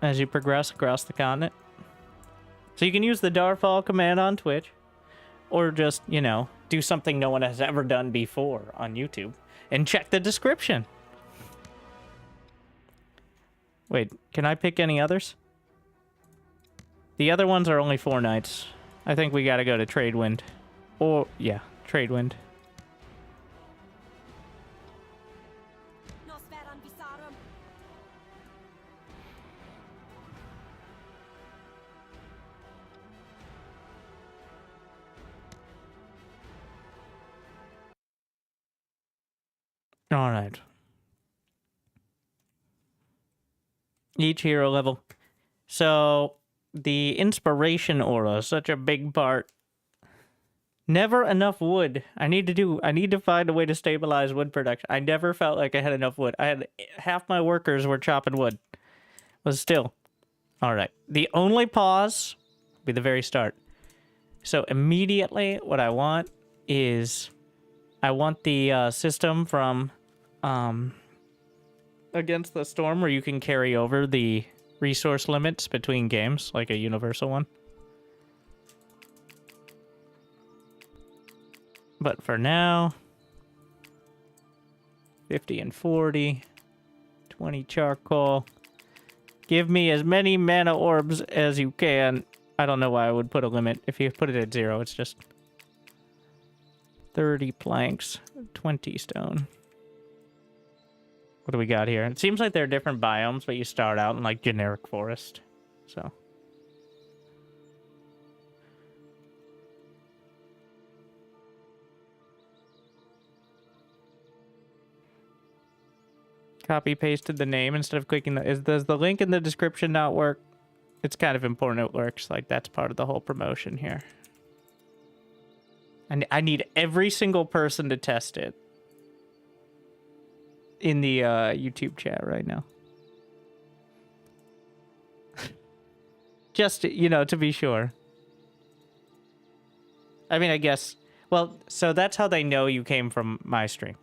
as you progress across the continent. So you can use the Darfall command on Twitch, or just, you know, do something no one has ever done before on YouTube, and check the description. Wait, can I pick any others? The other ones are only 4 nights. I think we gotta go to Tradewind. Or, yeah, Tradewind. All right. Each hero level. So, the inspiration aura is such a big part. Never enough wood. I need to find a way to stabilize wood production. I never felt like I had enough wood. I had half my workers were chopping wood. Was still. All right. The only pause will be the very start. So, immediately what I want is I want the system from Against the Storm, where you can carry over the resource limits between games, like a universal one. But for now, 50 and 40, 20 charcoal. Give me as many mana orbs as you can. I don't know why I would put a limit. If you put it at 0, it's just 30 planks, 20 stone. What do we got here? It seems like there are different biomes, but you start out in, like, generic forest. So. Copy pasted the name instead of clicking the... Does the link in the description not work? It's kind of important it works. Like, that's part of the whole promotion here. And I need every single person to test it in the YouTube chat right now. Just, you know, to be sure. I mean, I guess... Well, so that's how they know you came from my stream.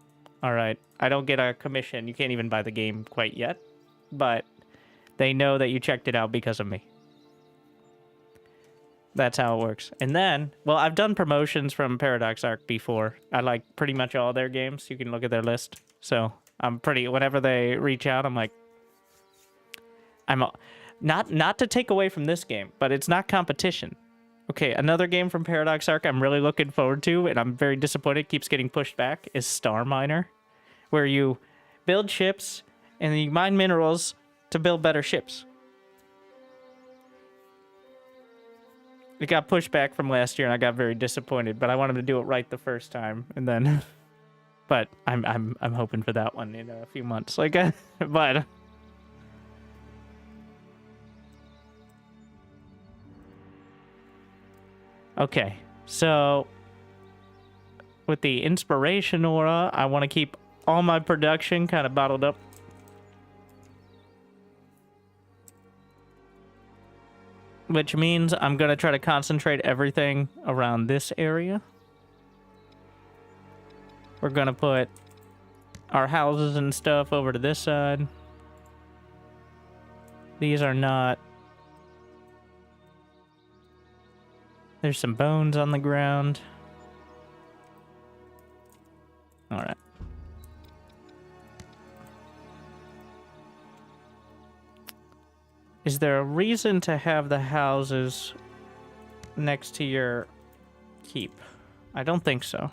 All right. I don't get a commission. You can't even buy the game quite yet. But they know that you checked it out because of me. That's how it works. And then, well, I've done promotions from Paradox Arc before. I like pretty much all their games. You can look at their list. So I'm pretty, whenever they reach out, I'm like, not to take away from this game, but it's not competition. Okay, another game from Paradox Arc I'm really looking forward to, and I'm very disappointed keeps getting pushed back, is Star Miner, where you build ships and you mine minerals to build better ships. It got pushed back from last year, and I got very disappointed. But I wanted to do it right the first time, and then. But I'm hoping for that one in a few months. Like, but Okay, so with the inspiration aura, I want to keep all my production kind of bottled up. Which means I'm going to try to concentrate everything around this area. We're going to put our houses and stuff over to this side. These are not... There's some bones on the ground. Alright. Is there a reason to have the houses next to your keep? I don't think so.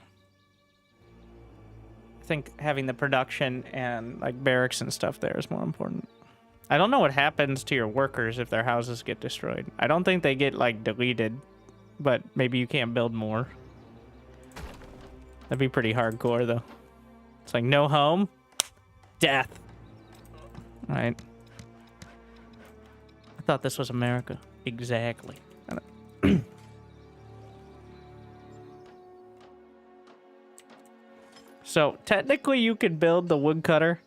I think having the production and like barracks and stuff there is more important. I don't know what happens to your workers if their houses get destroyed. I don't think they get like deleted, but maybe you can't build more. That'd be pretty hardcore though. It's like no home, death. All right. I thought this was America. Exactly. So technically you could build the woodcutter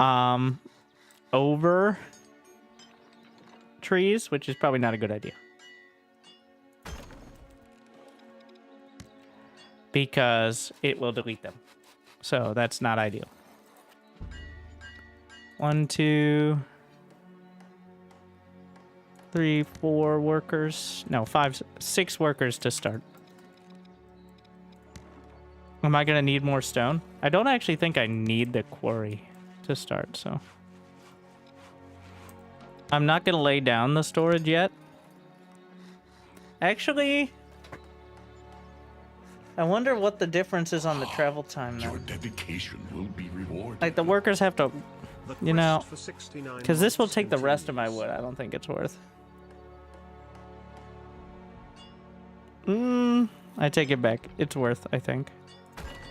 over trees, which is probably not a good idea. Because it will delete them. So that's not ideal. 1, 2, 3, 4 workers. No, 5, 6 workers to start. Am I gonna need more stone? I don't actually think I need the quarry to start, so. I'm not gonna lay down the storage yet. Actually, I wonder what the difference is on the travel time now. Your dedication will be rewarded. Like the workers have to, you know, because this will take the rest of my wood. I don't think it's worth. I take it back. It's worth, I think.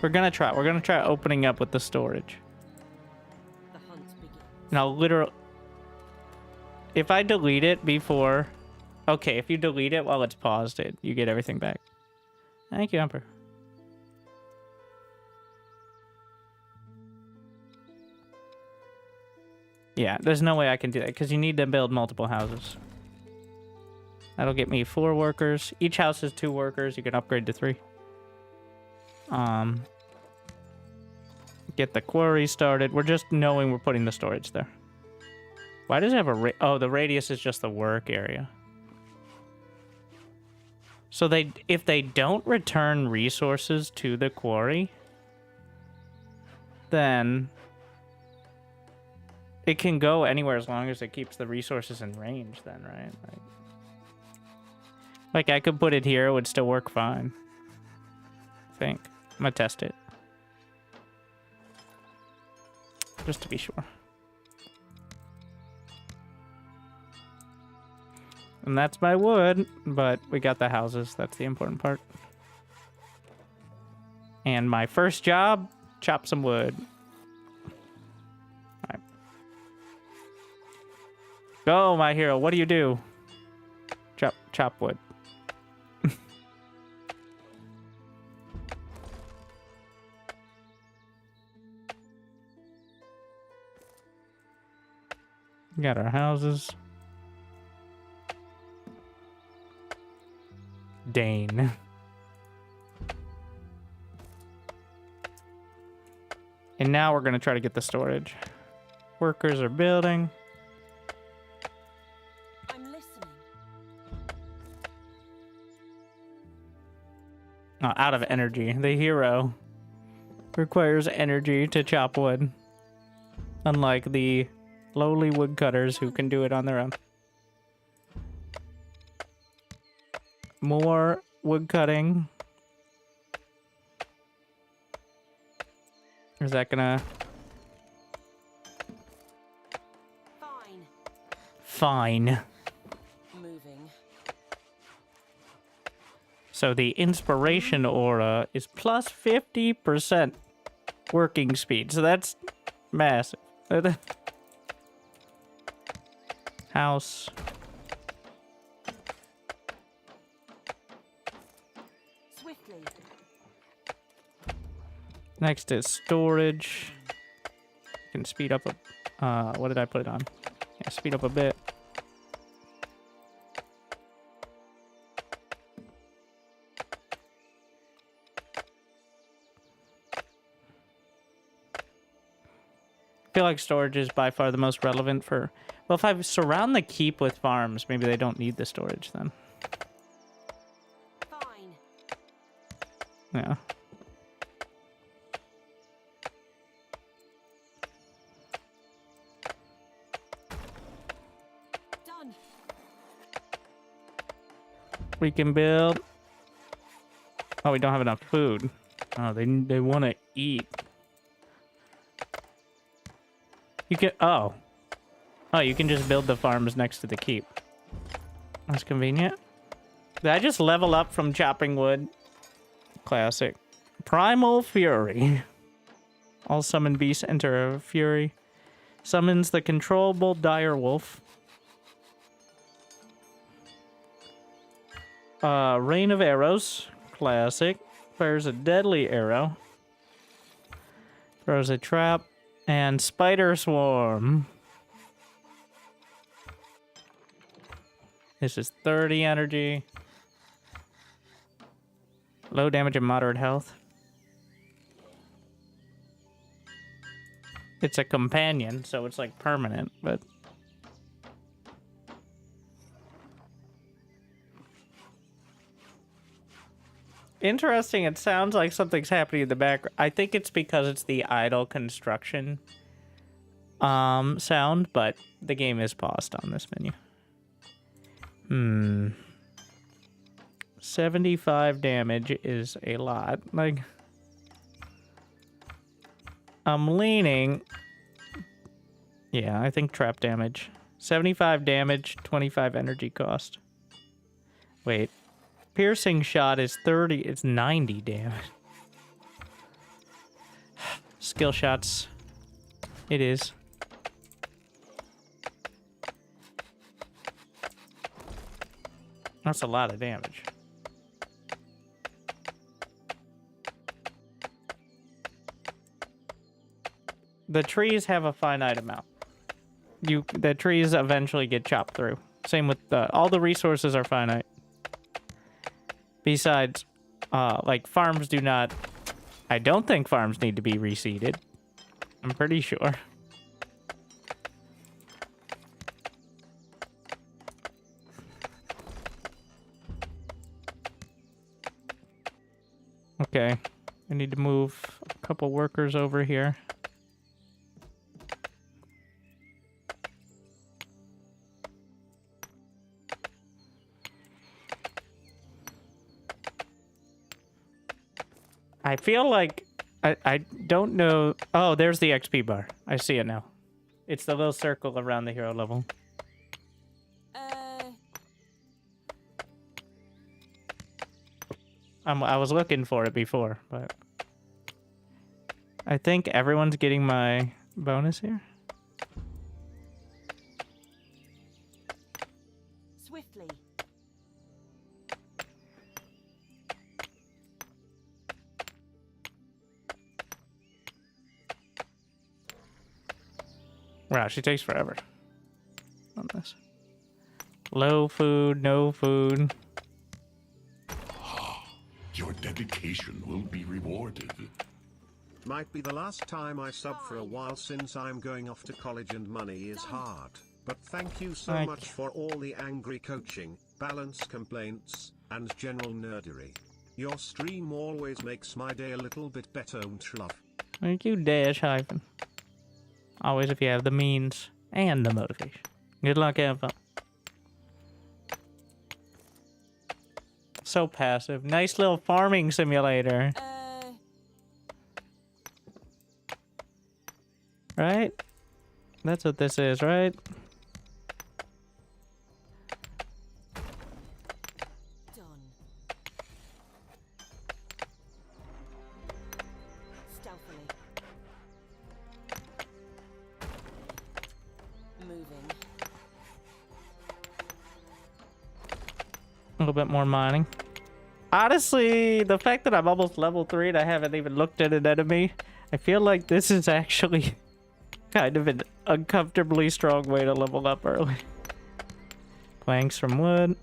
We're gonna try. We're gonna try opening up with the storage. The hunt begins. Now, literally, if I delete it before, okay, if you delete it while it's paused, you get everything back. Thank you, Emperor. Yeah, there's no way I can do that because you need to build multiple houses. That'll get me 4 workers. Each house is 2 workers. You can upgrade to 3. Get the quarry started. We're just knowing we're putting the storage there. Why does it have a oh, the radius is just the work area. So if they don't return resources to the quarry, then it can go anywhere as long as it keeps the resources in range then, right? Like I could put it here, it would still work fine. I think. I'm gonna test it. Just to be sure. And that's my wood, but we got the houses. That's the important part. And my first job, chop some wood. All right. Go, my hero. What do you do? Chop wood. Got our houses. Dane. And now we're going to try to get the storage. Workers are building. I'm listening. Oh, out of energy. The hero requires energy to chop wood. Unlike the lowly woodcutters who can do it on their own. More wood cutting. Is that gonna... Fine. Fine. Moving. So the inspiration aura is plus 50% working speed. So that's massive. House. Swiftly. Next is storage. Can speed up a. What did I put it on? Yeah, speed up a bit. I feel like storage is by far the most relevant for... Well, if I surround the keep with farms, maybe they don't need the storage then. Fine. Yeah. Done. We can build... Oh, we don't have enough food. Oh, they want to eat. You can... Oh. Oh, you can just build the farms next to the keep. That's convenient. Did I just level up from chopping wood? Classic. Primal Fury. All summoned beasts enter a fury. Summons the controllable dire wolf. Rain of arrows. Classic. Fires a deadly arrow. Throws a trap. And spider swarm. This is 30 energy. Low damage and moderate health. It's a companion, so it's like permanent, but... Interesting, it sounds like something's happening in the background. I think it's because it's the idle construction sound, but the game is paused on this menu. 75 damage is a lot. Like, I'm leaning... Yeah, I think trap damage. 75 damage, 25 energy cost. Wait. Piercing shot is 30, it's 90 damage. Skill shots. It is. That's a lot of damage. The trees have a finite amount. The trees eventually get chopped through. Same with all the resources are finite. Besides, like, farms do not... I don't think farms need to be reseeded. I'm pretty sure. Okay. I need to move a couple workers over here. I feel like I don't know. Oh, there's the XP bar. I see it now. It's the little circle around the hero level. I was looking for it before, but I think everyone's getting my bonus here. Swiftly. Wow, she takes forever on this. Low food, no food. Your dedication will be rewarded. Might be the last time I sub for a while since I'm going off to college and money is hard. But thank you so much for all the angry coaching, balance complaints, and general nerdery. Your stream always makes my day a little bit better, love. Thank you, Dash Hyphen. Always if you have the means and the motivation. Good luck, have fun. So passive. Nice little farming simulator. Right? That's what this is, right? Done. Stealthily. Moving. A little bit more mining. Honestly, the fact that I'm almost level 3 and I haven't even looked at an enemy, I feel like this is actually kind of an uncomfortably strong way to level up early. Planks from wood.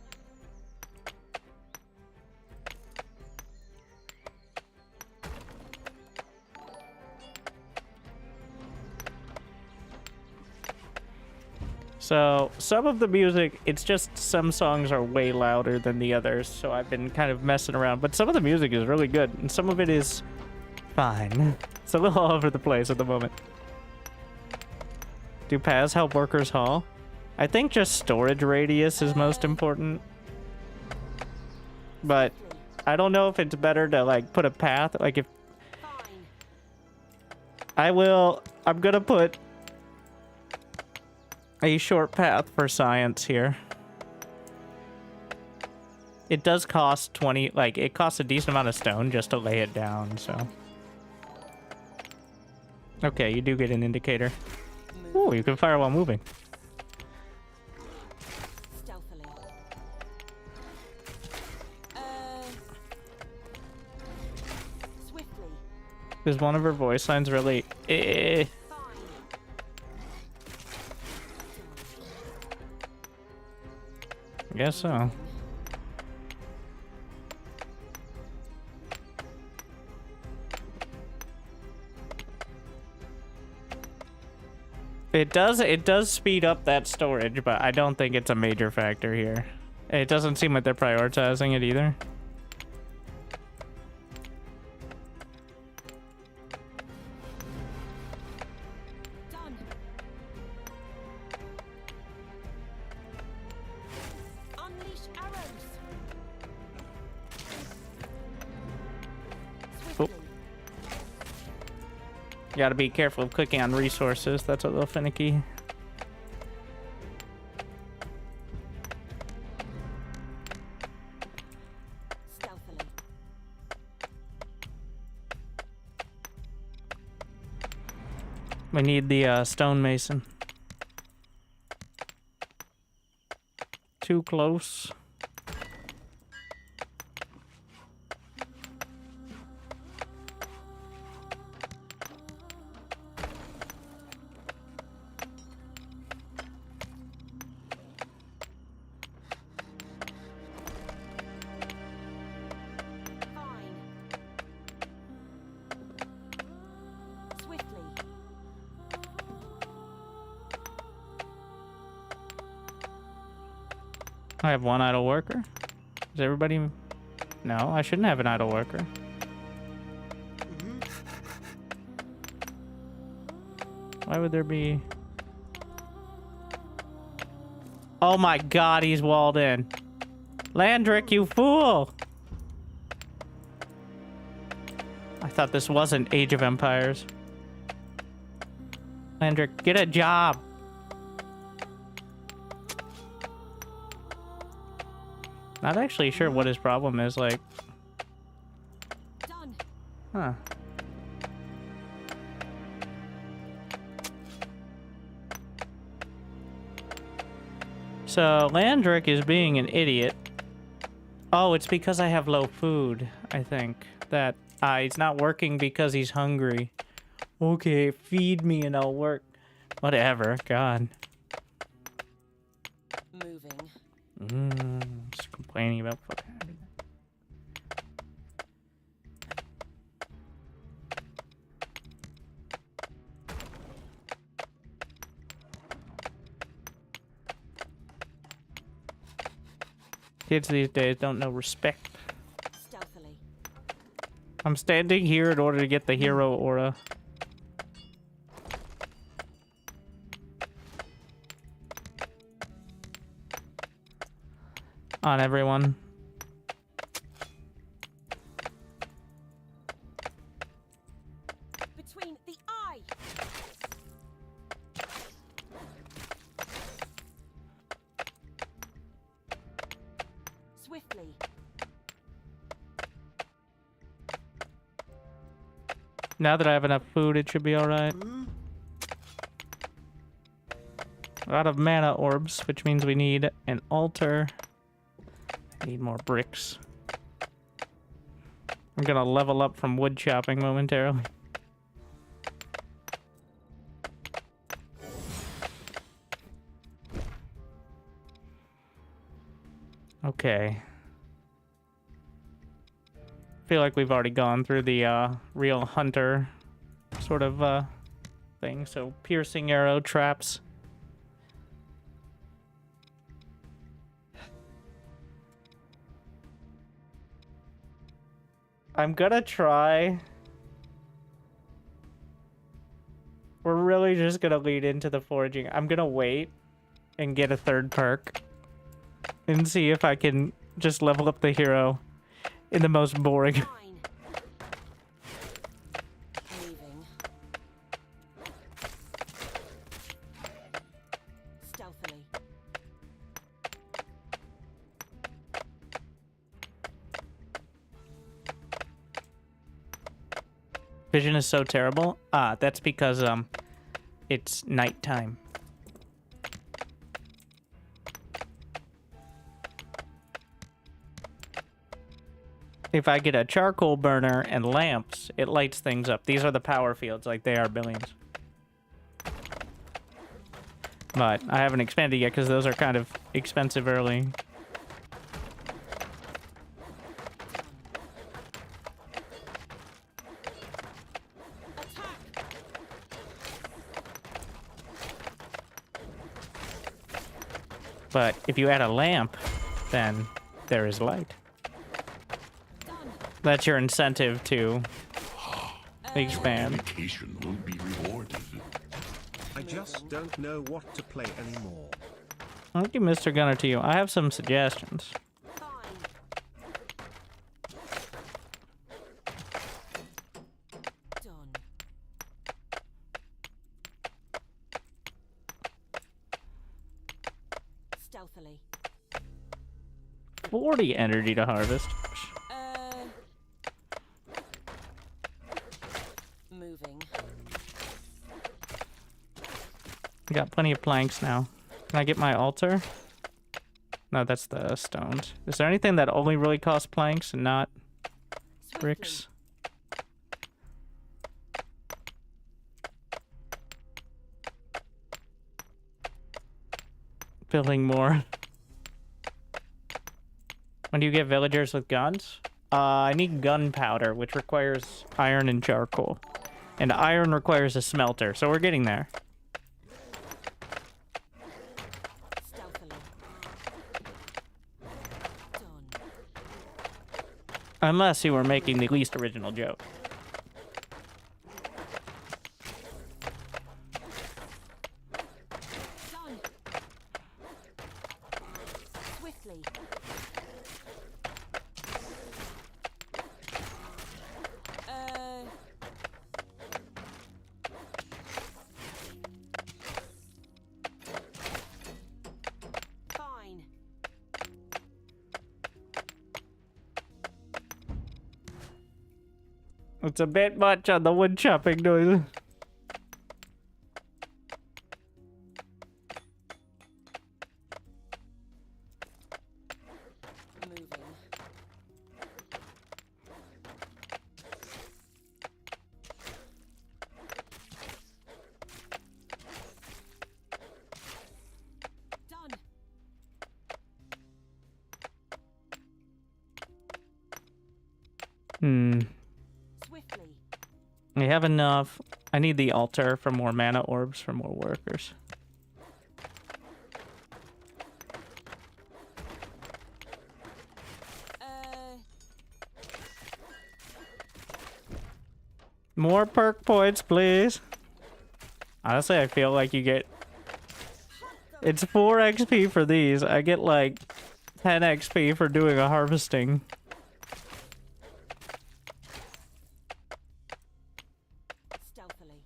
So, some of the music, it's just some songs are way louder than the others, so I've been kind of messing around. But some of the music is really good, and some of it is fine. It's a little all over the place at the moment. Do paths help workers haul? I think just storage radius is most important. But I don't know if it's better to, like, put a path. Like, if... I'm gonna put a short path for science here. It does cost 20, like, it costs a decent amount of stone just to lay it down, so. Okay, you do get an indicator. Ooh, you can fire while moving. Stealthily. Swiftly. Is one of her voice lines really... I guess so. It does speed up that storage, but I don't think it's a major factor here. It doesn't seem like they're prioritizing it either. Done. Unleash arrows. Swiftly. You gotta be careful of clicking on resources. That's a little finicky. Stealthily. We need the stonemason. Too close. Fine. Swiftly. I have one idle worker. Is everybody... No, I shouldn't have an idle worker. Why would there be... Oh my god, he's walled in. Landrick, you fool! I thought this wasn't Age of Empires. Landrick, get a job! Not actually sure what his problem is, like... Done. Huh. So, Landrick is being an idiot. Oh, it's because I have low food, I think. That, he's not working because he's hungry. Okay, feed me and I'll work. Whatever, God. Moving. Just complaining about fucking everything. Kids these days don't know respect. Stealthily. I'm standing here in order to get the hero aura. On everyone. Between the eye. Swiftly. Now that I have enough food, it should be alright. A lot of mana orbs, which means we need an altar. I need more bricks. I'm gonna level up from wood chopping momentarily. Okay. Feel like we've already gone through the real hunter sort of thing. So piercing arrow traps. I'm gonna try. We're really just gonna lead into the foraging. I'm gonna wait and get a third perk and see if I can just level up the hero in the most boring. Fine. Moving. Stealthily. Vision is so terrible. Ah, that's because it's nighttime. If I get a charcoal burner and lamps, it lights things up. These are the power fields, like they are billions. But I haven't expanded yet because those are kind of expensive early. But if you add a lamp, then there is light. That's your incentive to expand. Dedication will be rewarded. I just don't know what to play anymore. I'll give Mr. Gunner to you. I have some suggestions. Fine. Done. Stealthily. 40 energy to harvest. Moving. I got plenty of planks now. Can I get my altar? No, that's the stones. Is there anything that only really costs planks and not bricks? Building more. When do you get villagers with guns? I need gunpowder, which requires iron and charcoal. And iron requires a smelter, so we're getting there. Stealthily. Done. Unless you were making the least original joke. Done. Swiftly. Fine. It's a bit much on the wood chopping noise. Moving. Done. Swiftly. We have enough. I need the altar for more mana orbs for more workers. More perk points, please. Honestly, I feel like you get... It's 4 XP for these. I get like 10 XP for doing a harvesting. Stealthily.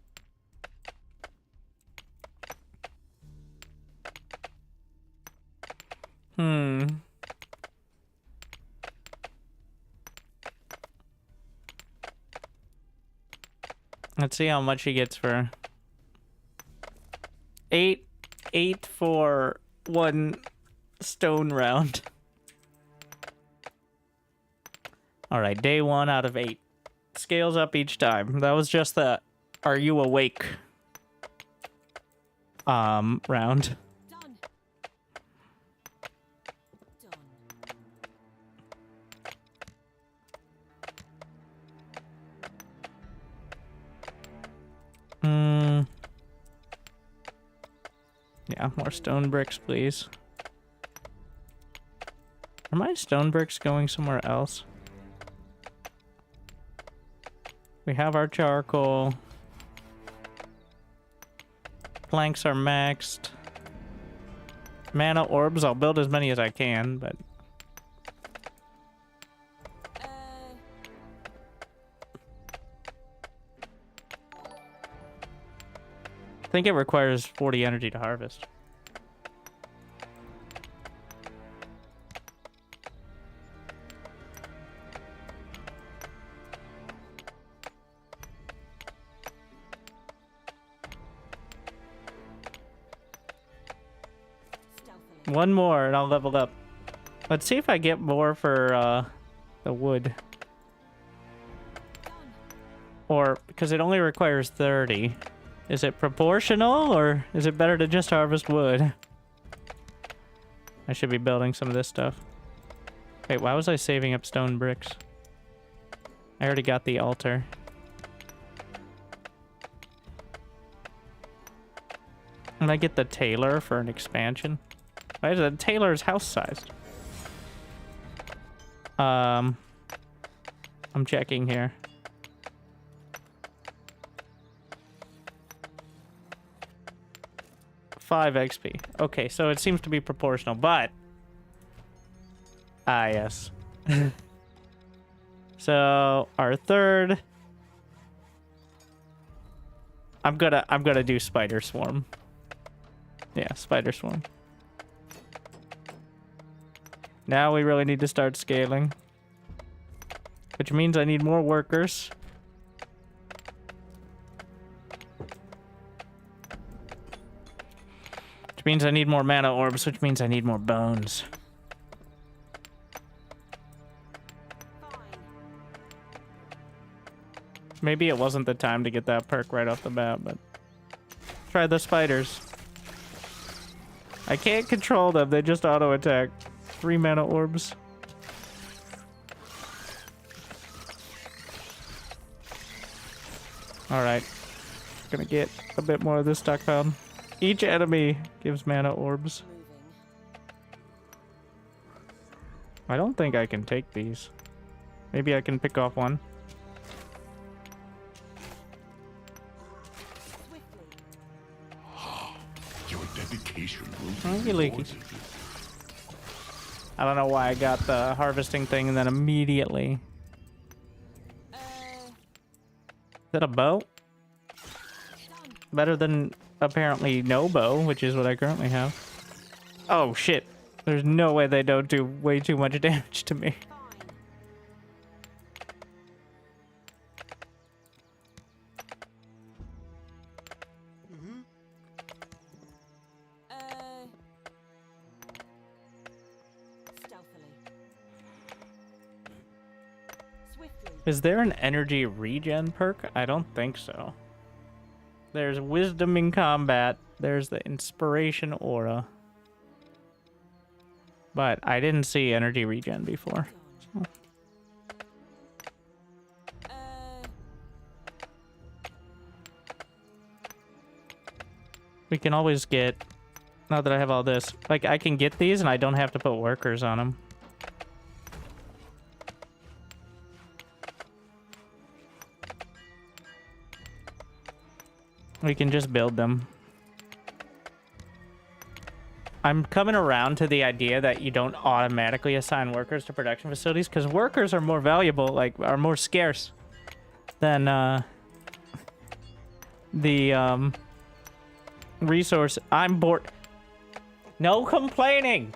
Let's see how much he gets for... 8 for 1 stone round. All right, day 1 out of 8. Scales up each time. That was just the "Are you awake?" round. Done. Done. Yeah, more stone bricks, please. Are my stone bricks going somewhere else? We have our charcoal. Planks are maxed. Mana orbs, I'll build as many as I can, but... I think it requires 40 energy to harvest. One more and I'll level up. Let's see if I get more for the wood. Or, because it only requires 30. Is it proportional, or is it better to just harvest wood? I should be building some of this stuff. Wait, why was I saving up stone bricks? I already got the altar. And I get the tailor for an expansion. Why is the tailor's house sized? I'm checking here. $5 XP. Okay, so it seems to be proportional, but... Ah, yes. So, our third... I'm gonna do spider swarm. Yeah, spider swarm. Now we really need to start scaling. Which means I need more workers. Which means I need more mana orbs, which means I need more bones. Maybe it wasn't the time to get that perk right off the bat, but... Try the spiders. I can't control them, they just auto-attack. 3 mana orbs. Alright. Gonna get a bit more of this stockpile. Each enemy gives mana orbs. I don't think I can take these. Maybe I can pick off one. Your dedication will Oh, be you leaky. rewarded. I don't know why I got the harvesting thing and then immediately... Is that a bow? Better than apparently no bow, which is what I currently have. Oh shit. There's no way they don't do way too much damage to me. Is there an energy regen perk? I don't think so. There's wisdom in combat. There's the inspiration aura. But I didn't see energy regen before. So. We can always get... Now that I have all this. Like, I can get these and I don't have to put workers on them. We can just build them. I'm coming around to the idea that you don't automatically assign workers to production facilities because workers are more valuable, like, are more scarce than the resource. I'm bored. No complaining.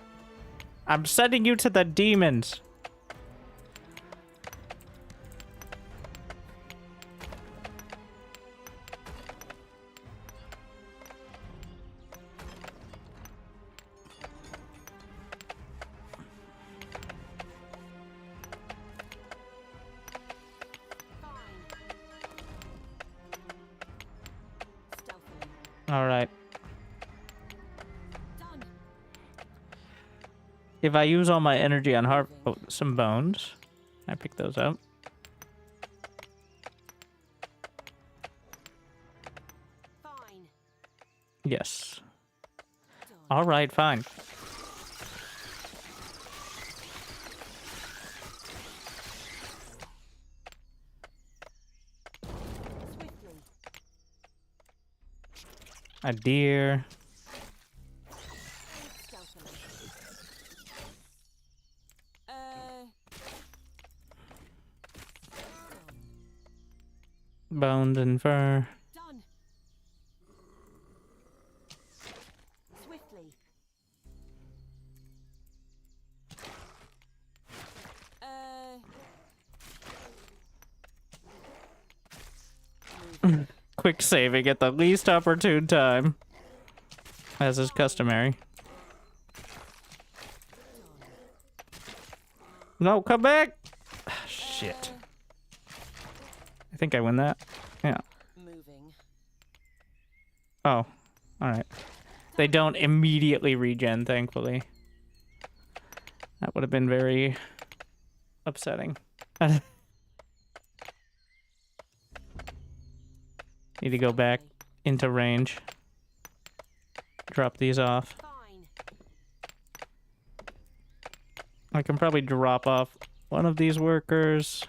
I'm sending you to the demons. All right. Done. If I use all my energy on some bones, I pick those up. Fine. Yes. Done. All right, fine. Swiftly. A deer. Stealthily. Bones and fur. Done. Swiftly. Quick saving at the least opportune time, as is customary. No, come back! Shit. I think I win that. Yeah. Moving. Oh, alright. They don't immediately regen, thankfully. That would have been very upsetting. Need to go back into range. Drop these off. Fine. I can probably drop off one of these workers.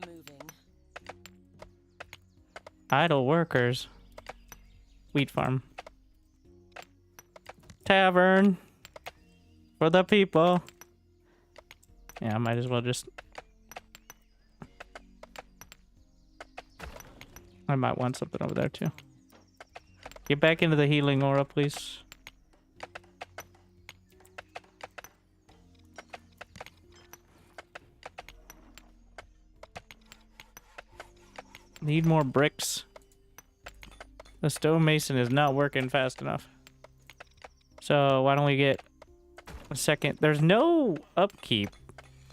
Moving. Idle workers. Wheat farm. Tavern. For the people. Yeah, I might as well just... I might want something over there too. Get back into the healing aura, please. Need more bricks. The stonemason is not working fast enough. So why don't we get a second? There's no upkeep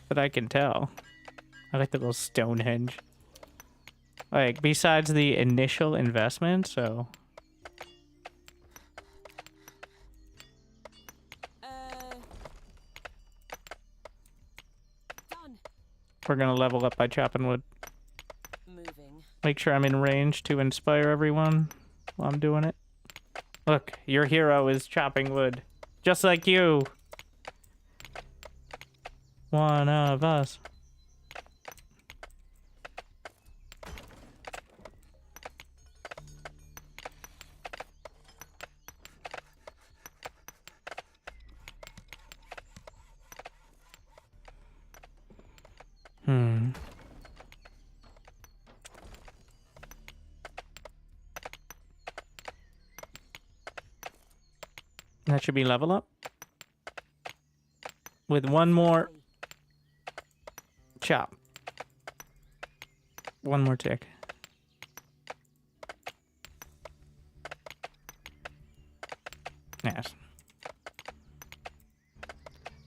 that I can tell. I like the little Stonehenge. Like, besides the initial investment, so... Done. We're gonna level up by chopping wood. Moving. Make sure I'm in range to inspire everyone while I'm doing it. Look, your hero is chopping wood. Just like you. One of us. That should be level up. With one more chop. One more tick. Yes.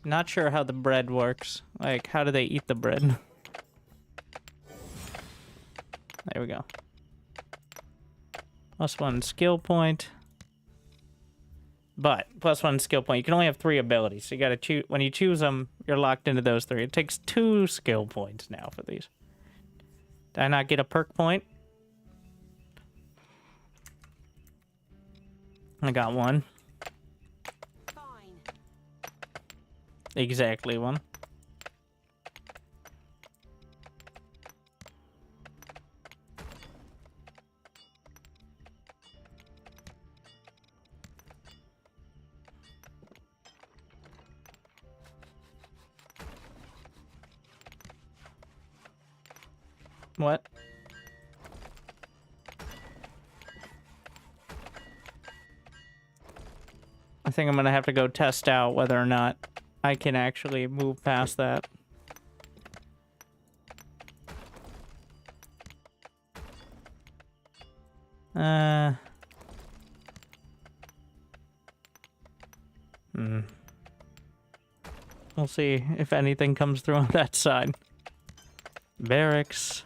Not sure how the bread works. Like, how do they eat the bread? There we go. +1 skill point. But +1 skill point. You can only have 3 abilities. So you gotta choose. When you choose them, you're locked into those 3. It takes 2 skill points now for these. Did I not get a perk point? I got 1. Fine. Exactly 1. What? I think I'm gonna have to go test out whether or not I can actually move past that. We'll see if anything comes through on that side. Barracks.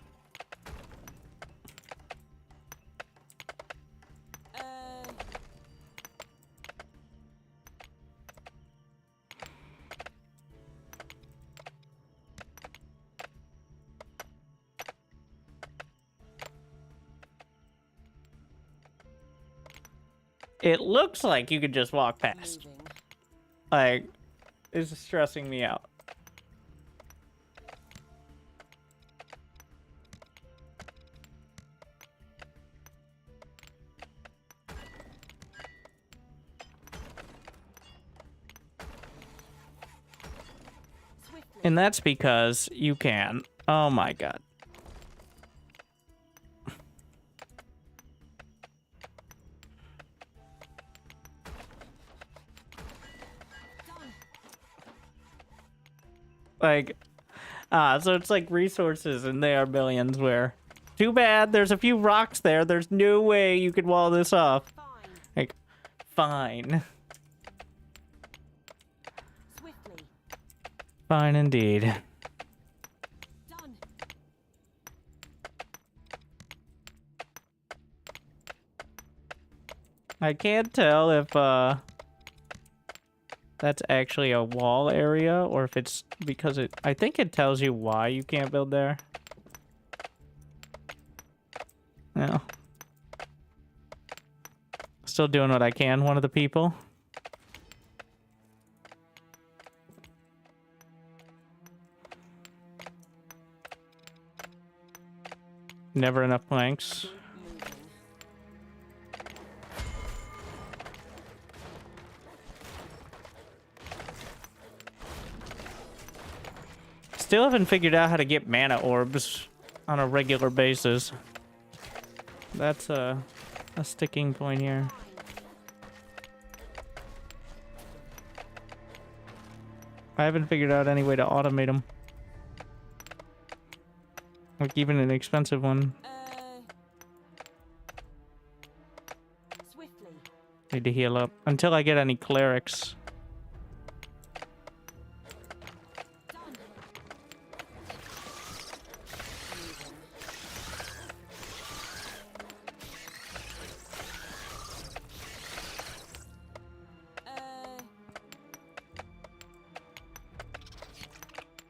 it looks like you could just walk past. Moving. Like, it's stressing me out. Swiftly. And that's because you can. Oh my god. Done. Like, so it's like resources and they are billions where, too bad, there's a few rocks there. There's no way you could wall this off. Fine. Like, fine. Swiftly. Fine indeed. Done. I can't tell if, that's actually a wall area or if it's because I think it tells you why you can't build there. Yeah. Still doing what I can, one of the people. Never enough planks. Moving. Still haven't figured out how to get mana orbs on a regular basis. That's a sticking point here. I haven't figured out any way to automate them. Like even an expensive one. Swiftly. Need to heal up. Until I get any clerics. Done. Moving.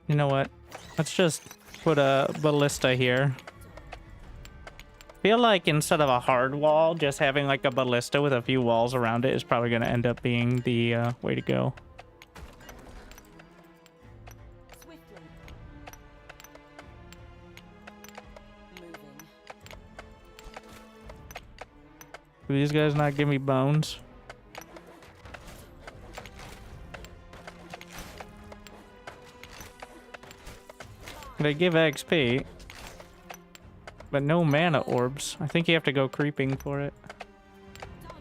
You know what? Let's just put a ballista here. Feel like instead of a hard wall, just having like a ballista with a few walls around it is probably going to end up being the way to go. Swiftly. Moving. Do these guys not give me bones? They give XP, but no mana orbs. I think you have to go creeping for it. Done.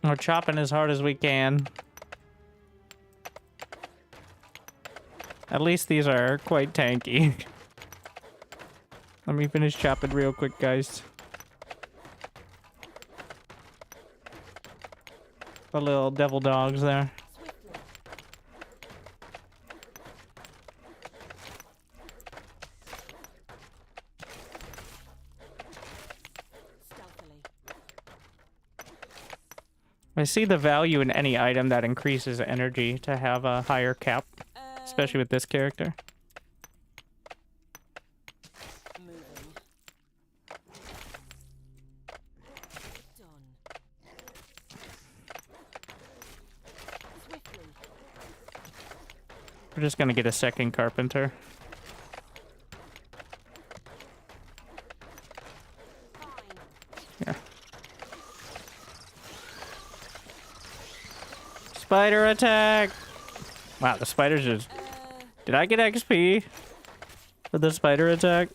We're chopping as hard as we can. At least these are quite tanky. Let me finish chopping real quick, guys. The little devil dogs there. Swiftly. Stealthily. I see the value in any item that increases energy to have a higher cap, especially with this character. Moving. Done. Swiftly. We're just gonna get a second carpenter. Fine. Yeah. Spider attack! Wow, the spiders just... Did I get XP for the spider attack?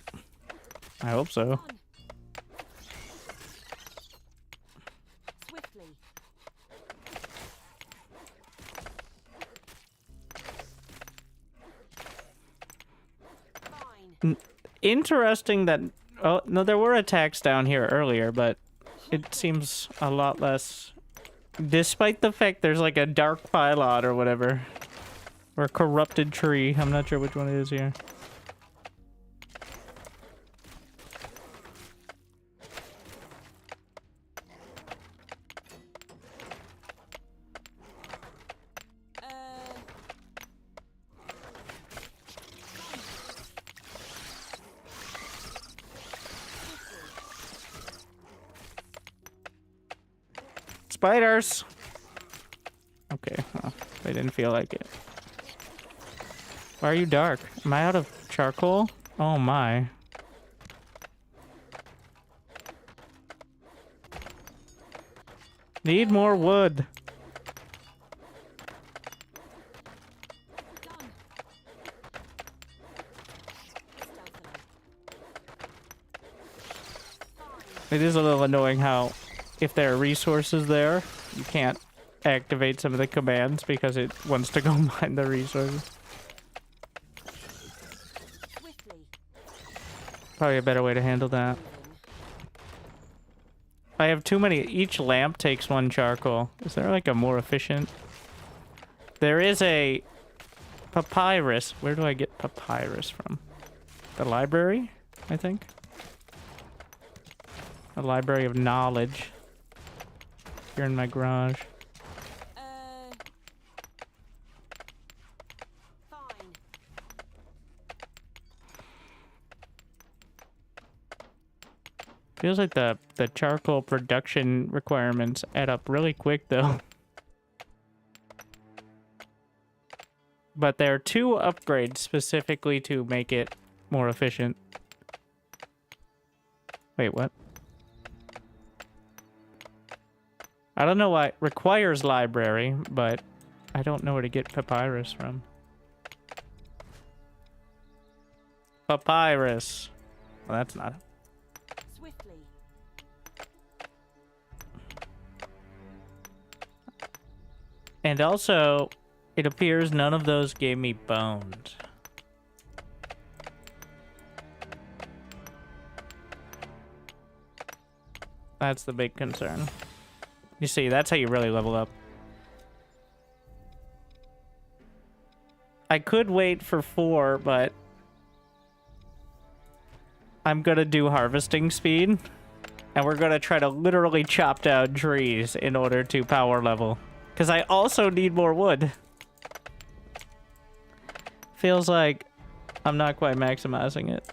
I hope so. Done. Swiftly. Fine. Interesting that... Oh, no, there were attacks down here earlier, but it seems a lot less... Despite the fact there's like a dark pylon or whatever. Or a corrupted tree. I'm not sure which one it is here. Spiders! Okay, well, they didn't feel like it. Why are you dark? Am I out of charcoal? Oh my. Need more wood. Done. Stealthily. It is a little annoying how, if there are resources there, you can't activate some of the commands because it wants to go mine the resources. Swiftly. Probably a better way to handle that. I have too many. Each lamp takes 1 charcoal. Is there like a more efficient? There is a papyrus. Where do I get papyrus from? The library, I think. A library of knowledge. Here in my garage. Fine. Feels like the charcoal production requirements add up really quick though. But there are 2 upgrades specifically to make it more efficient. Wait, what? I don't know why it requires library, but I don't know where to get papyrus from. Papyrus. Well, that's not. Swiftly. And also, it appears none of those gave me bones. That's the big concern. You see, that's how you really level up. I could wait for 4, but I'm gonna do harvesting speed. And we're gonna try to literally chop down trees in order to power level. Because I also need more wood. Feels like I'm not quite maximizing it.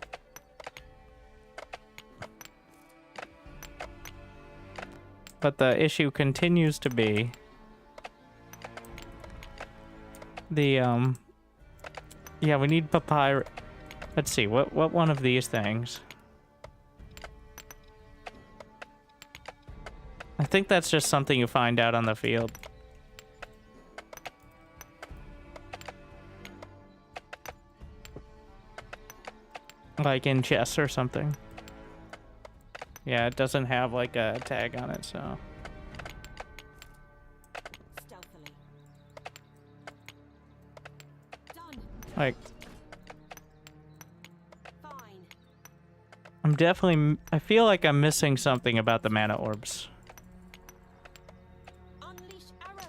But the issue continues to be the yeah, we need papyrus. Let's see, what one of these things? I think that's just something you find out on the field. Like in chests or something. Yeah, it doesn't have like a tag on it, so. Stealthily. Done. Like, Fine. I'm definitely, I feel like I'm missing something about the mana orbs. Unleash arrows.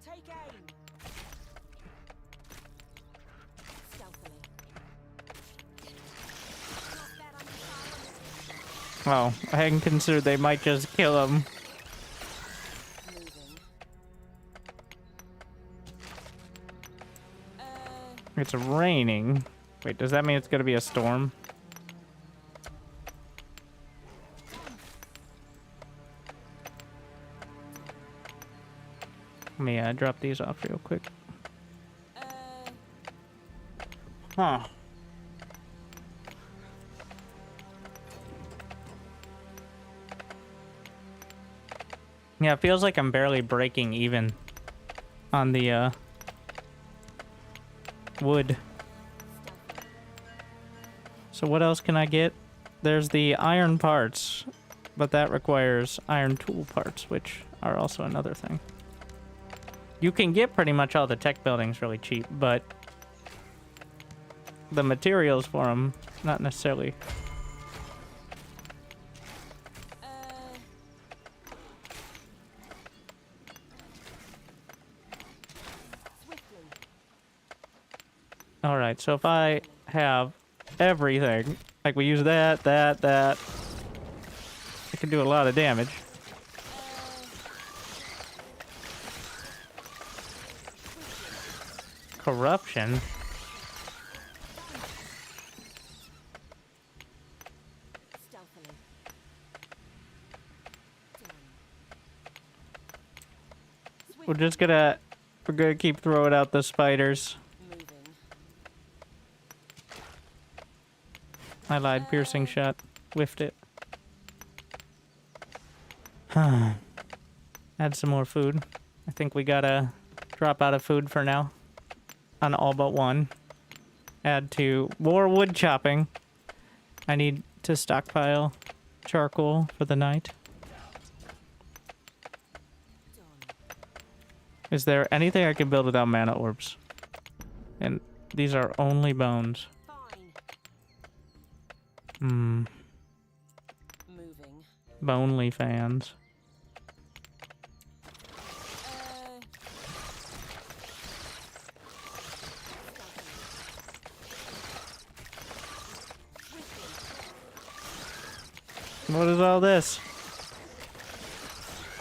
Take aim. Stealthily. Not bad on the side. Well, I hadn't considered they might just kill him. Moving. It's raining. Wait, does that mean it's gonna be a storm? Let me drop these off real quick. Huh. Yeah, it feels like I'm barely breaking even on the wood. So what else can I get? There's the iron parts, but that requires iron tool parts, which are also another thing. You can get pretty much all the tech buildings really cheap, but the materials for them, not necessarily. Swiftly. Alright, so if I have everything, like we use that, I can do a lot of damage. Corruption. Stealthily. we're gonna keep throwing out the spiders. Moving. I lied, piercing shot. Whiffed it. Add some more food. I think we gotta drop out of food for now. On all but one. Add to more wood chopping. I need to stockpile charcoal for the night. Is there anything I can build without mana orbs? And these are only bones. Fine. Hmm. Moving. Bonely fans. What is all this?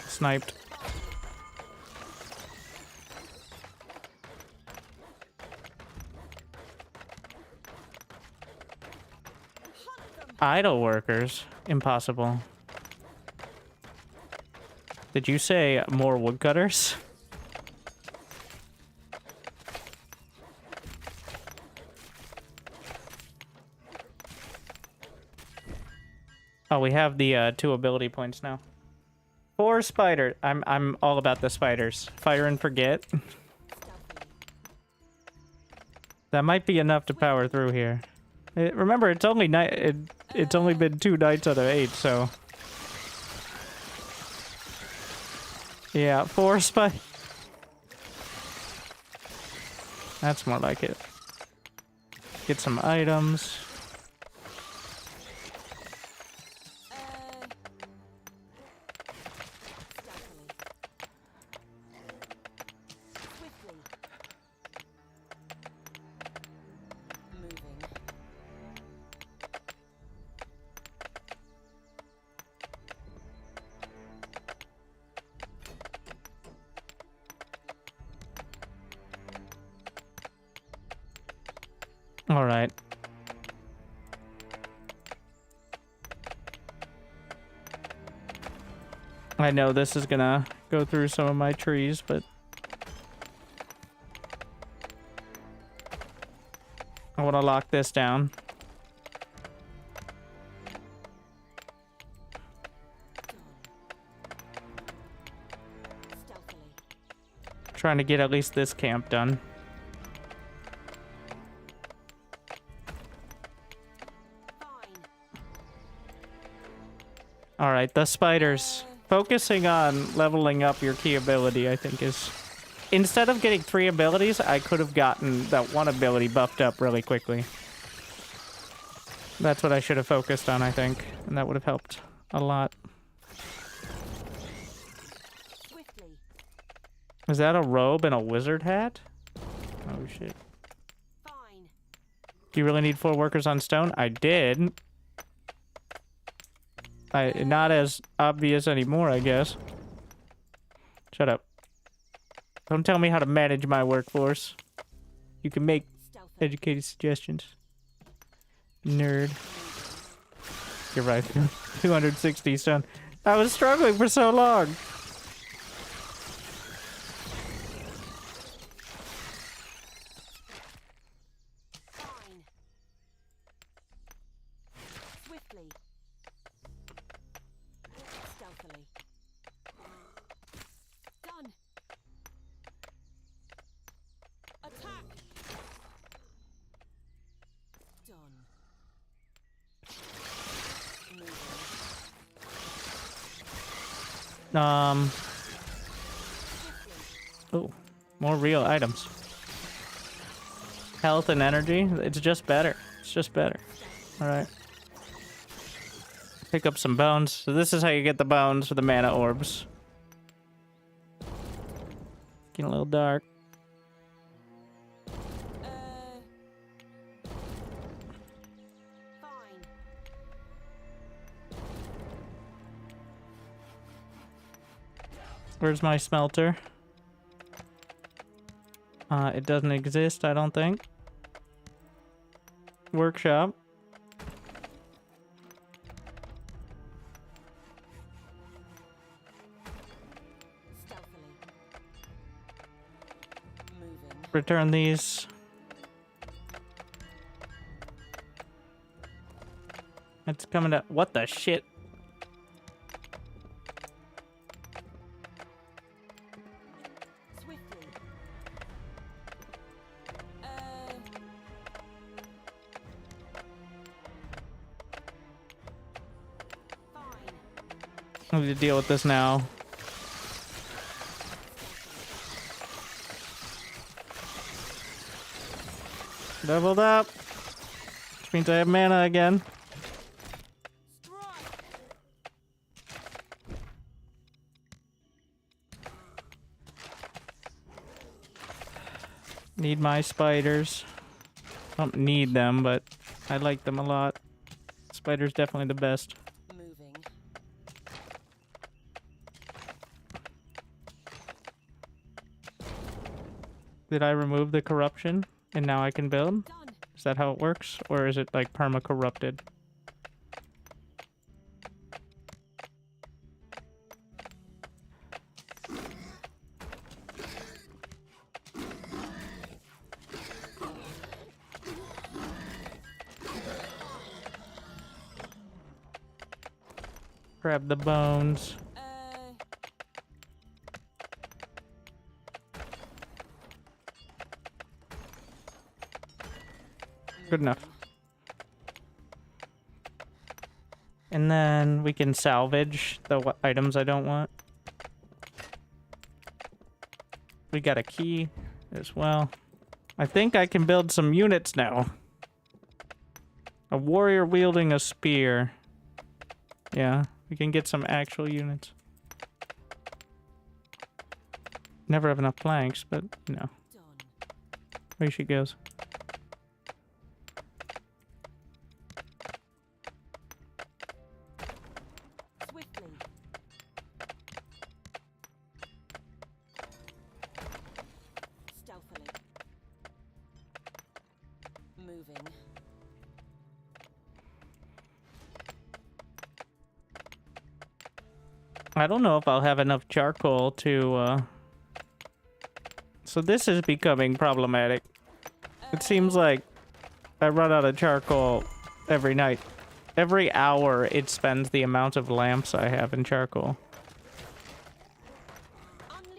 Sniped. Idle workers? Impossible. Did you say more woodcutters? Oh, we have the 2 ability points now. 4 spider. I'm all about the spiders. Fire and forget. That might be enough to power through here. Remember, it's only night. It's only been 2 nights out of 8, so yeah, 4 spy. That's more like it. Get some items. All right. I know this is gonna go through some of my trees, but I want to lock this down. Trying to get at least this camp done. All right, the spiders. Focusing on leveling up your key ability, I think, is... Instead of getting 3 abilities, I could have gotten that 1 ability buffed up really quickly. That's what I should have focused on, I think. And that would have helped a lot. Is that a robe and a wizard hat? Oh, shit. Fine. Do you really need 4 workers on stone? I did. Not as obvious anymore, I guess. Shut up. Don't tell me how to manage my workforce. You can make educated suggestions. Nerd. You're right. 260 stone. I was struggling for so long. Fine. Swiftly. Stealthily. Done. Attack. Done. Oh, more real items. Health and energy. It's just better. It's just better. All right. Pick up some bones. So this is how you get the bones for the mana orbs. Getting a little dark. Fine. Where's my smelter? It doesn't exist, I don't think. Workshop. Stealthily. return these. It's coming up. What the shit? Swiftly. Fine. I need to deal with this now. Leveled up. Which means I have mana again. Need my spiders. Don't need them, but I like them a lot. Spiders definitely the best. Moving. Did I remove the corruption and now I can build? Done. Is that how it works? Or is it like perma corrupted? Grab the bones. Good enough. And then we can salvage the items I don't want. We got a key as well. I think I can build some units now. A warrior wielding a spear. Yeah, we can get some actual units. Never have enough planks, but you know. Where she goes. Swiftly. Stealthily. Moving. I don't know if I'll have enough charcoal to, So this is becoming problematic. It seems like I run out of charcoal every night. Every hour it spends the amount of lamps I have in charcoal.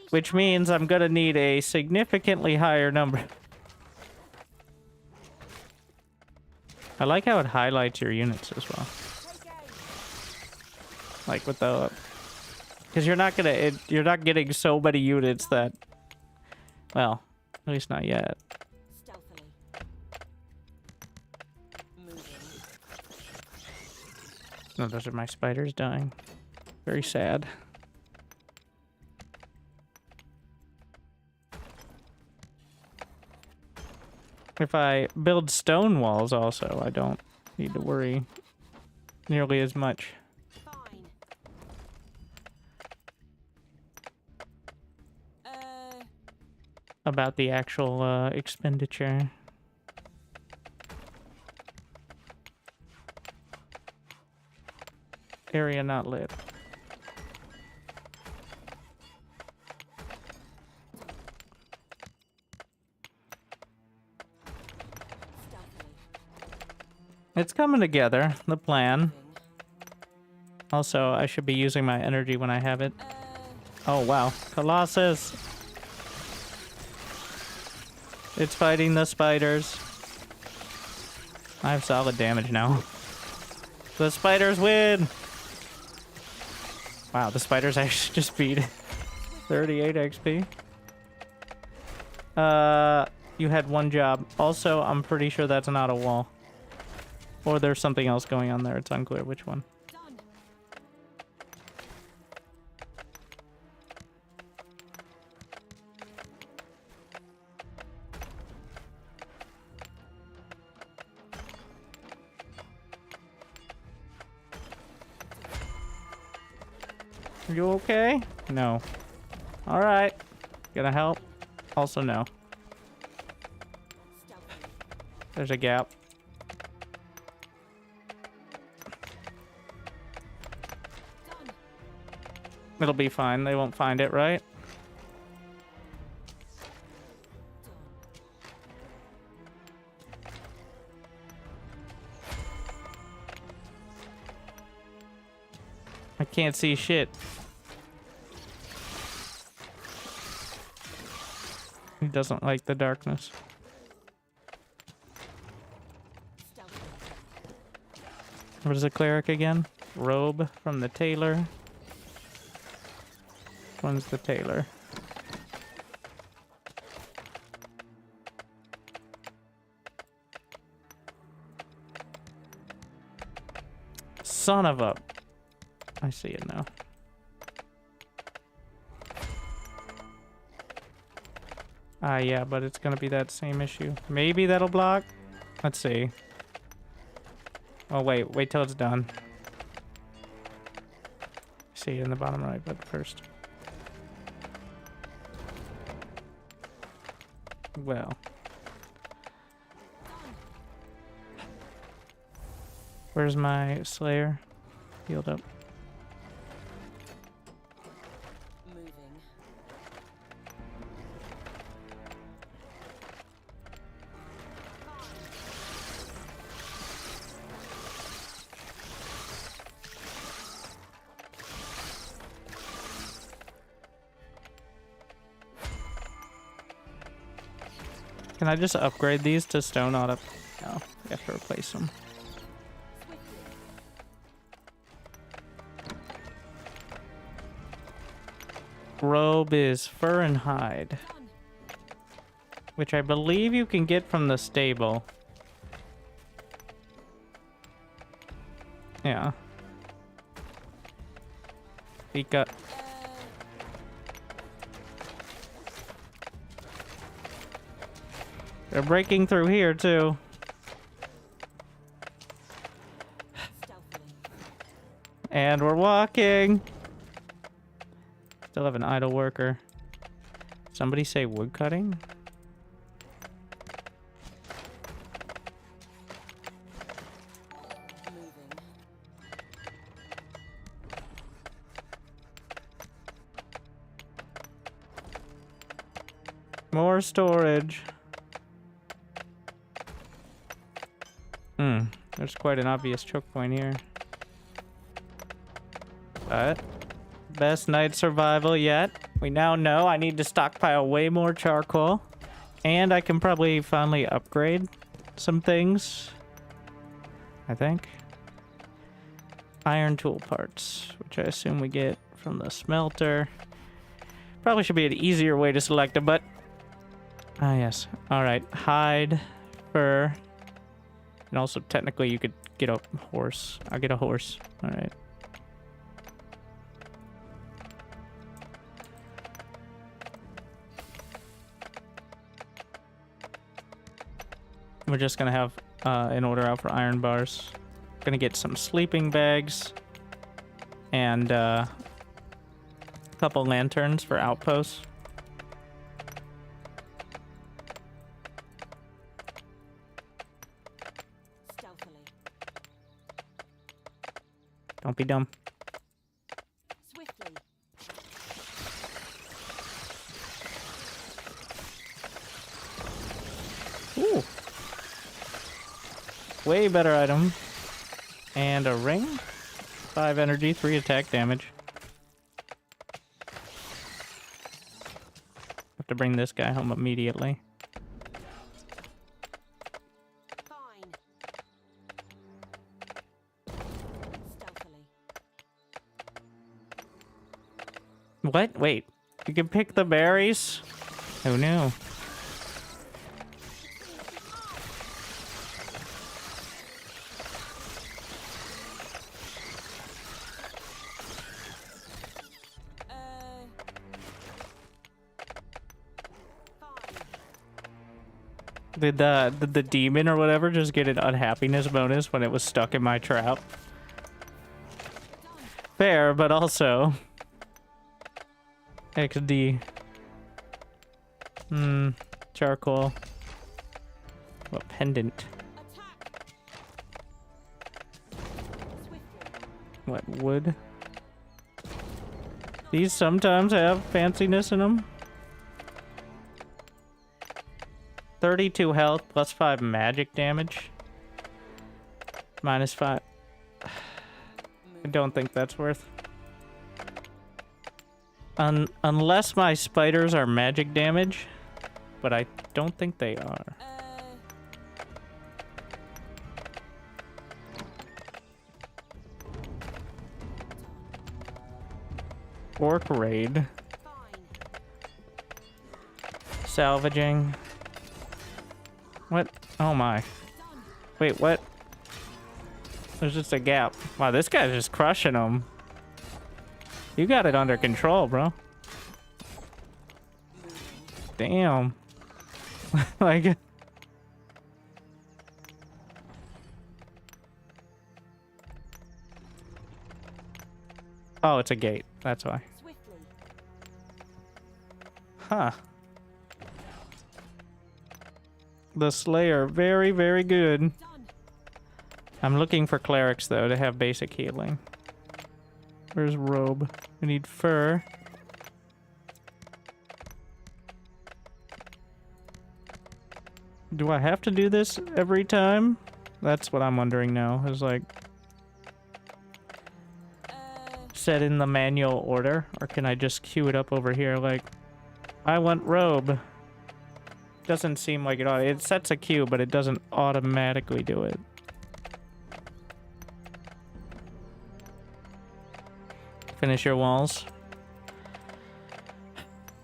Which means I'm gonna need a significantly higher number. I like how it highlights your units as well. Like with the... Because you're not getting so many units that... Well, at least not yet. Stealthily. Moving. No, those are my spiders dying. Very sad. If I build stone walls also, I don't need to worry nearly as much. Fine. About the actual expenditure. Area not lit. It's coming together, the plan. Also, I should be using my energy when I have it. Oh wow, Colossus! It's fighting the spiders. I have solid damage now. The spiders win! Wow, the spiders actually just beat 38 XP. You had one job. Also, I'm pretty sure that's not a wall. Or there's something else going on there. It's unclear which one. You okay? No. Alright. Gonna help? Also no. There's a gap. It'll be fine. They won't find it, right? can't see shit. He doesn't like the darkness. Stealthily. What is a cleric again? Robe from the tailor. Which one's the tailor? Son of a... I see it now. Ah, yeah, but it's gonna be that same issue. Maybe that'll block? Let's see. Oh, wait till it's done. See it in the bottom right, but first. Well. Where's my Slayer? Healed up. Moving. Can I just upgrade these to stone auto? No, we have to replace them. Robe is fur and hide, which I believe you can get from the stable. Yeah. Pika. They're breaking through here too. Stealthily. And we're walking. Still have an idle worker. Somebody say wood cutting? Moving. More storage. There's quite an obvious choke point here. But best night survival yet. We now know I need to stockpile way more charcoal. And I can probably finally upgrade some things. I think. Iron tool parts, which I assume we get from the smelter. Probably should be an easier way to select them, but... Ah, yes. Alright. Hide, fur. And also, technically, you could get a horse. I'll get a horse. Alright. We're just gonna have an order out for iron bars. Gonna get some sleeping bags. And a couple lanterns for outposts. Stealthily. Don't be dumb. Swiftly. Ooh. Way better item. And a ring. 5 energy, 3 attack damage. Have to bring this guy home immediately. Fine. Stealthily. What? Wait. You can pick the berries? Who knew? Fine. Did the demon or whatever just get an unhappiness bonus when it was stuck in my trap? Fair, but also... XD. Charcoal. What pendant? Attack. Swiftly. What, wood? These sometimes have fanciness in them. 32 health, plus 5 magic damage. Minus 5. I don't think that's worth. Unless my spiders are magic damage, but I don't think they are. Orc raid. Salvaging. What? Oh my. Wait, what? There's just a gap. Wow, this guy's just crushing them. You got it under control, bro. Damn. Like... Oh, it's a gate. That's why. Huh. The Slayer, very, very good. I'm looking for clerics, though, to have basic healing. Where's robe? We need fur. Do I have to do this every time? That's what I'm wondering now. Is like... set in the manual order, or can I just queue it up over here like I want robe? Doesn't seem like it sets a queue, but it doesn't automatically do it. Finish your walls.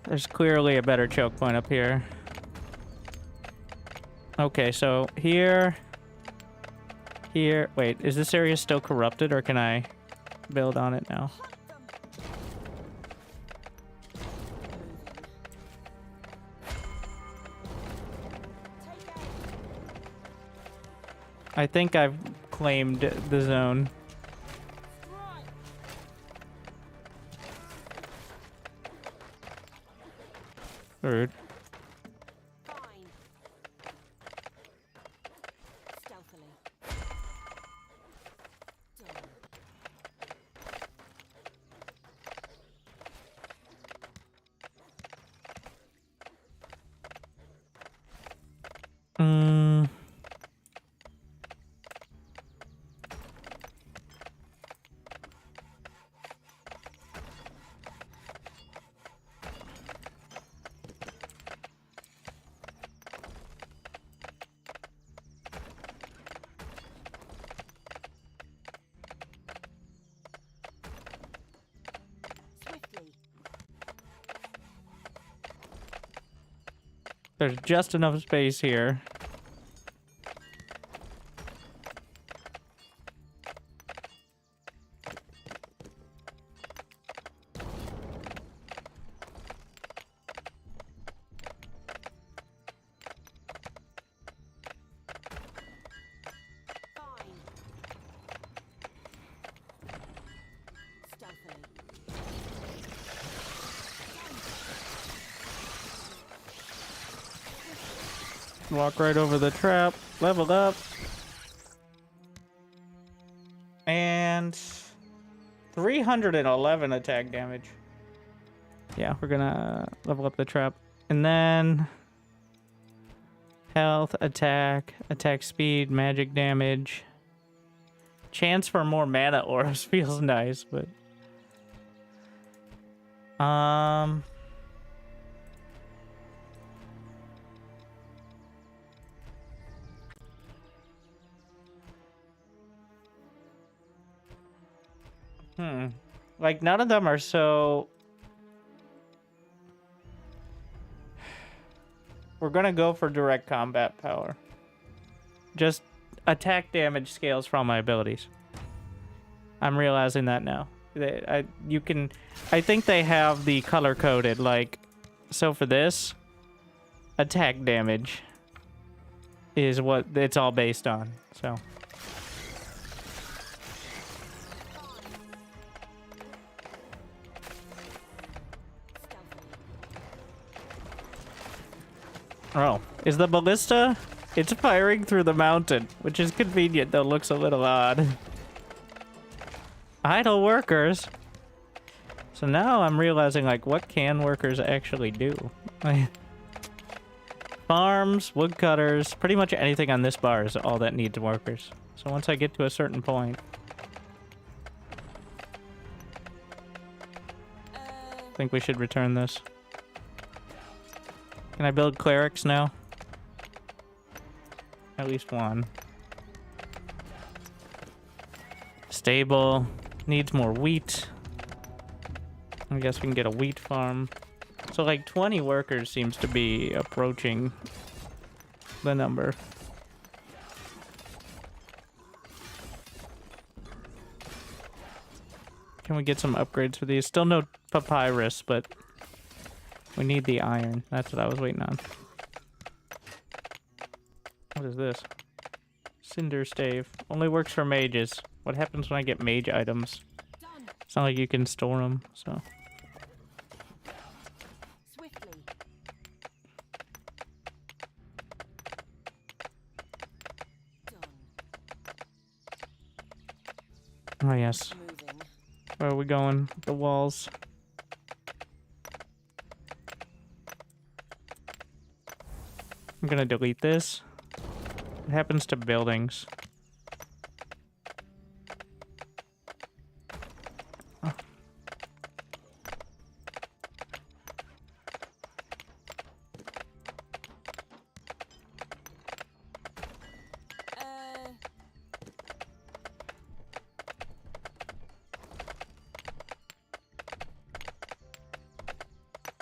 There's clearly a better choke point up here. Okay, so here, wait, is this area still corrupted, or can I build on it now? I think I've claimed the zone. Rude. There's just enough space here. Walk right over the trap. Level up. And 311 attack damage. Yeah, we're gonna level up the trap. And then health, attack, attack speed, magic damage. Chance for more mana orbs feels nice, but like, none of them are so... We're gonna go for direct combat power. Just attack damage scales for all my abilities. I'm realizing that now. I think they have the color-coded, like... So for this, attack damage is what it's all based on, so... Oh, is the ballista? It's firing through the mountain, which is convenient, though looks a little odd. Idle workers. So now I'm realizing, like, what can workers actually do? Farms, woodcutters, pretty much anything on this bar is all that needs workers. So once I get to a certain point... think we should return this. Can I build clerics now? At least one. Stable. Needs more wheat. I guess we can get a wheat farm. So like 20 workers seems to be approaching the number. Can we get some upgrades for these? Still no papyrus, but we need the iron. That's what I was waiting on. What is this? Cinder stave. Only works for mages. What happens when I get mage items? It's not like you can store them, so. Swiftly. Done. Oh, yes. Moving. Where are we going? The walls. I'm gonna delete this. What happens to buildings? Oh.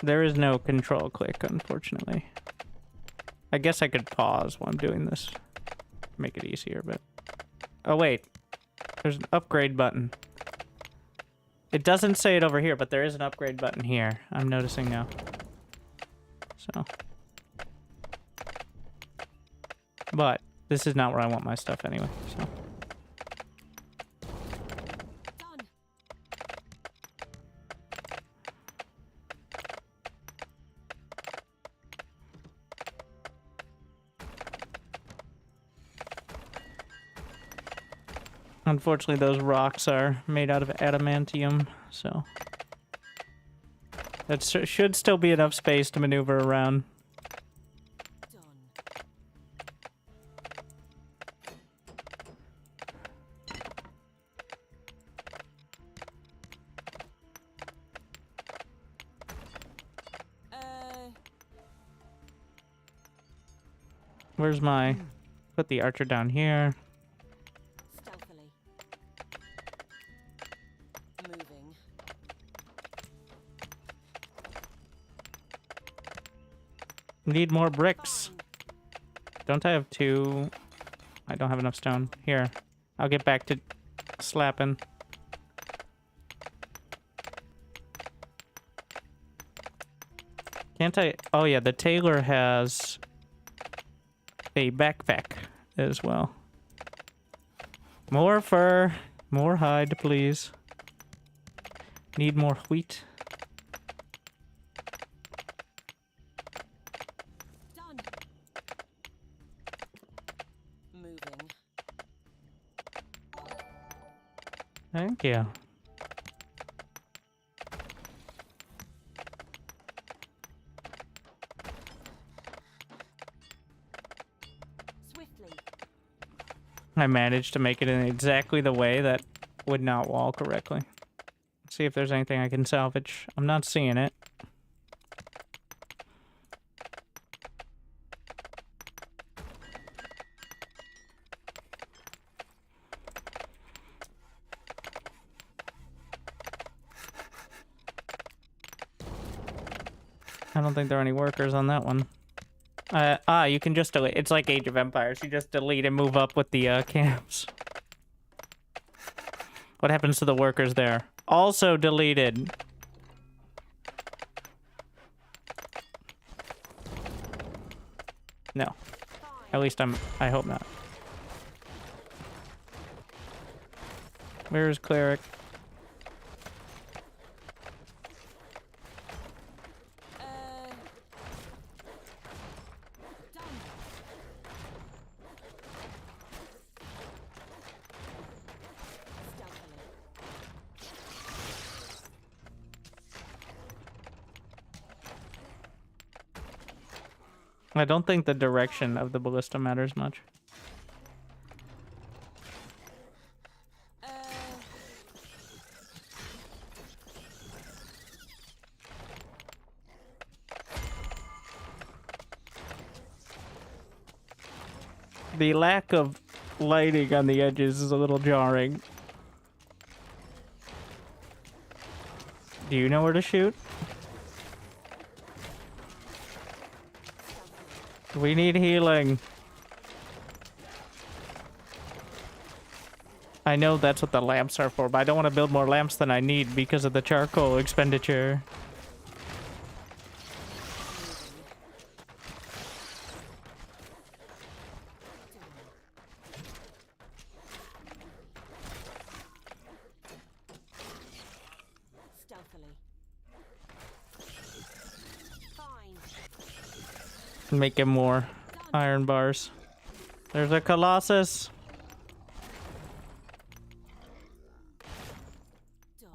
There is no control click, unfortunately. I guess I could pause while I'm doing this. Make it easier, but... Oh, wait. There's an upgrade button. It doesn't say it over here, but there is an upgrade button here. I'm noticing now. So. But, this is not where I want my stuff anyway, so... Unfortunately, those rocks are made out of adamantium, so... That should still be enough space to maneuver around. Where's my... Put the archer down here. Stealthily. Moving. Need more bricks. Don't I have two? I don't have enough stone. Here. I'll get back to slapping. Can't I? Oh yeah, the tailor has a backpack as well. More fur. More hide, please. Need more wheat. Done. Moving. Thank you. Swiftly. I managed to make it in exactly the way that would not wall correctly. See if there's anything I can salvage. I'm not seeing it. I don't think there are any workers on that one. You can just delete. It's like Age of Empires. You just delete and move up with the camps. What happens to the workers there? Also deleted. No. At least I hope not. Where's Cleric? I don't think the direction of the ballista matters much. The lack of lighting on the edges is a little jarring. Do you know where to shoot? We need healing. I know that's what the lamps are for, but I don't want to build more lamps than I need because of the charcoal expenditure. Stealthily. Fine. Make him more iron bars. There's a Colossus. Done.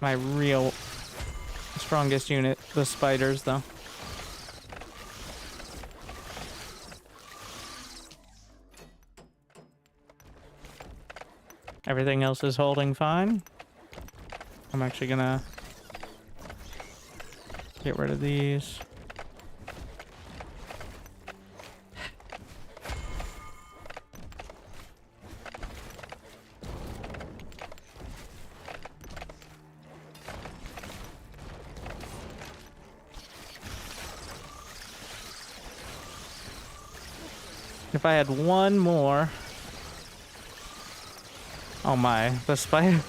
My real strongest unit, the spiders, though. Everything else is holding fine. I'm actually gonna get rid of these. If I had one more... Oh my, the spider...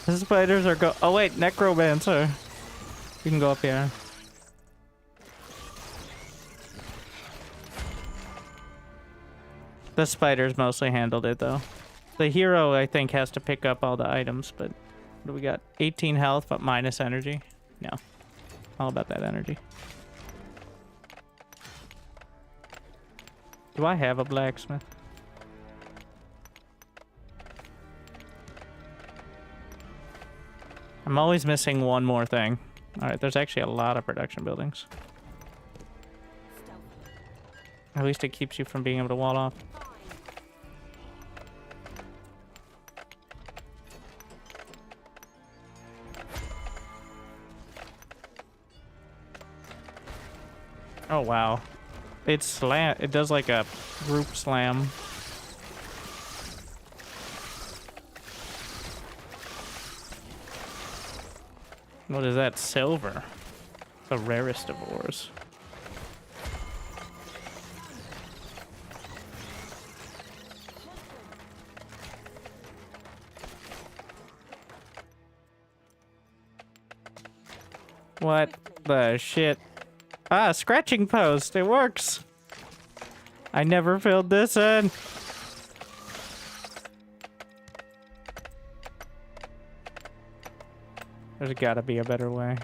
The spiders are go- Oh wait, necromancer. You can go up here. The spiders mostly handled it though. The hero, I think, has to pick up all the items, but... What do we got? 18 health, but minus energy? No. All about that energy. Do I have a blacksmith? I'm always missing one more thing. Alright, there's actually a lot of production buildings. Stealthily. At least it keeps you from being able to wall off. Fine. Oh wow. It does like a group slam. What is that? Silver. The rarest of ores. What the shit? Ah, scratching post. It works. I never filled this in. There's gotta be a better way.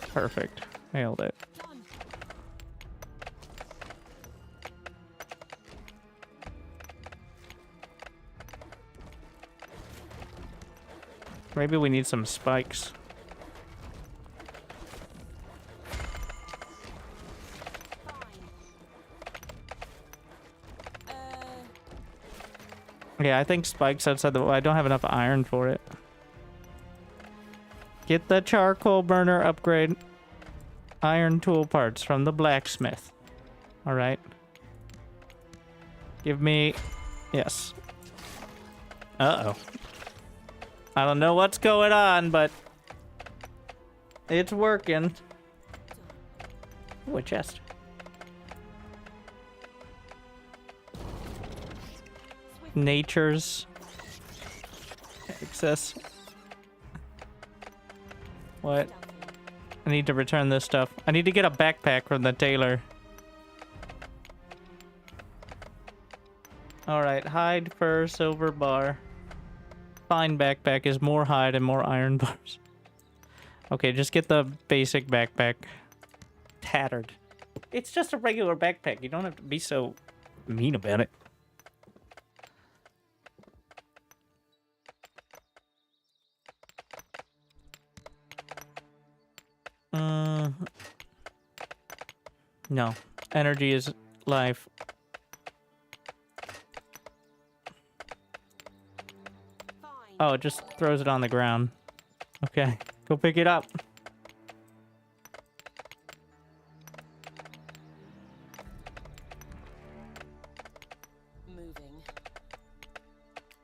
Perfect. Nailed it. Done. Maybe we need some spikes. Yeah, I think spikes outside the... I don't have enough iron for it. Get the charcoal burner upgrade. Iron tool parts from the blacksmith. Alright. Give me... Yes. Uh-oh. I don't know what's going on, but... It's working. Ooh, a chest. Nature's access. What? I need to return this stuff. I need to get a backpack from the tailor. Alright, hide, fur, silver bar. Fine backpack is more hide and more iron bars. Okay, just get the basic backpack. Tattered. It's just a regular backpack. You don't have to be so mean about it. No. Energy is life. Oh, it just throws it on the ground. Okay, go pick it up.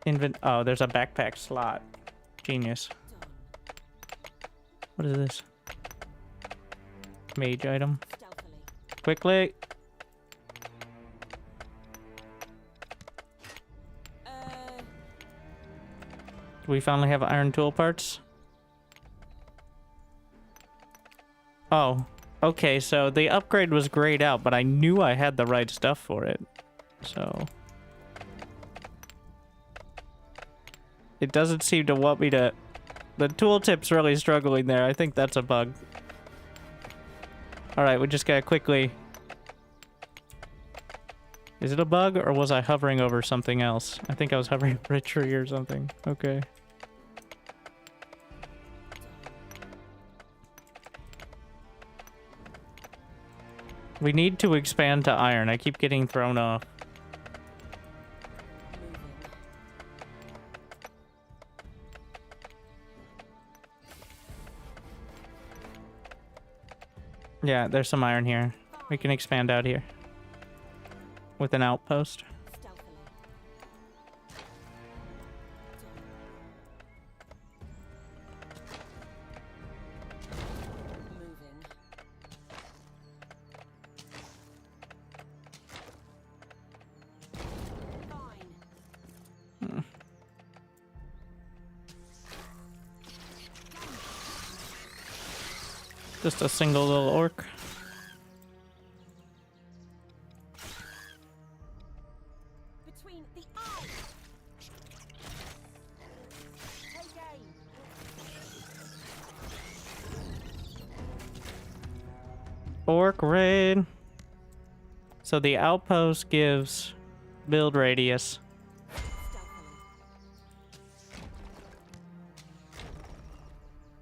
Moving. Oh, there's a backpack slot. Genius. What is this? Mage item. Stealthily. Quickly. Do we finally have iron tool parts? Oh, okay, so the upgrade was grayed out, but I knew I had the right stuff for it. So... it doesn't seem to want me to... The tooltip's really struggling there. I think that's a bug. Alright, we just gotta quickly... Is it a bug, or was I hovering over something else? I think I was hovering over a tree or something. Okay. We need to expand to iron. I keep getting thrown off. Yeah, there's some iron here. We can expand out here. With an outpost. Stealthily. Moving. Fine. Just a single little orc. Between the eyes. Okay. Orc raid. So the outpost gives build radius. Stealthily.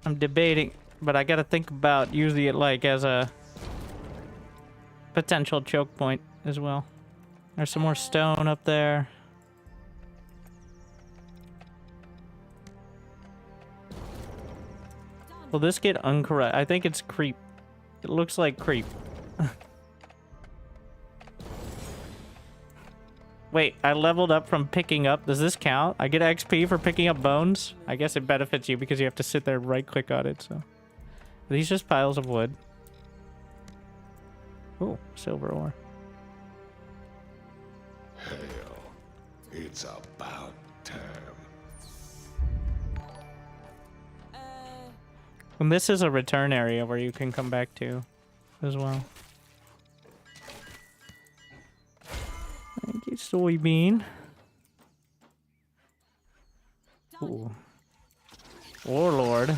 I'm debating, but I gotta think about using it like as a potential choke point as well. There's some more stone up there. Will this get uncorrect? I think it's creep. It looks like creep. Wait, I leveled up from picking up. Does this count? I get XP for picking up bones? I guess it benefits you because you have to sit there and right click on it, so. Are these just piles of wood? Oh, silver ore. Hell, it's about time. And this is a return area where you can come back to as well. Thank you, soybean. Ooh. Warlord.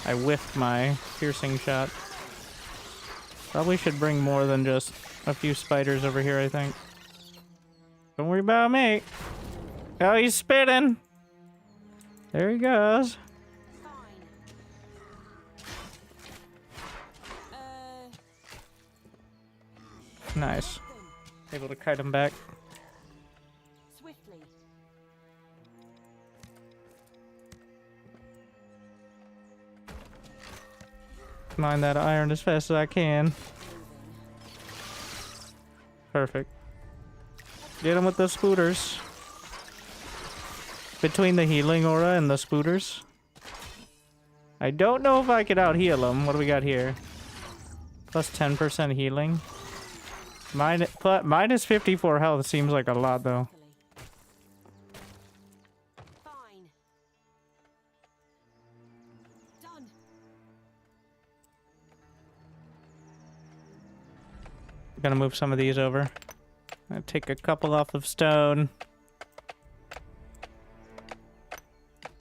I whiffed my piercing shot. Probably should bring more than just a few spiders over here, I think. Don't worry about me. Oh, he's spitting. There he goes. Nice. Able to kite him back. Swiftly. Mine that iron as fast as I can. Perfect. Get him with the spooters. Between the healing aura and the spooters. I don't know if I could out-heal him. What do we got here? Plus 10% healing. Minus 54 health seems like a lot, though. Fine. Done. Gonna move some of these over. Gonna take a couple off of stone.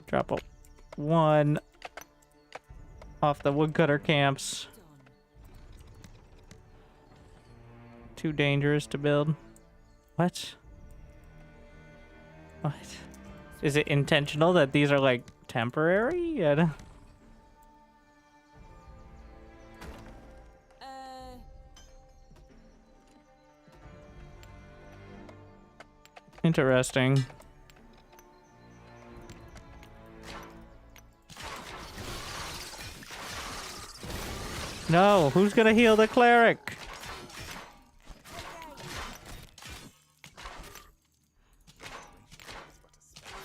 Drop one off the woodcutter camps. Too dangerous to build. What? What? Is it intentional that these are like temporary? I don't... Interesting. No, who's gonna heal the cleric?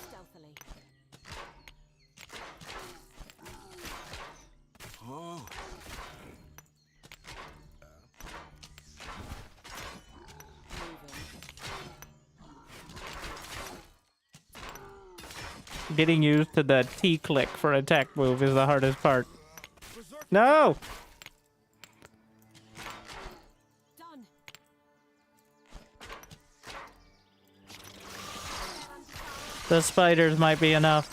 Stealthily. Oh. Getting used to the T click for attack move is the hardest part. No! Done. The spiders might be enough.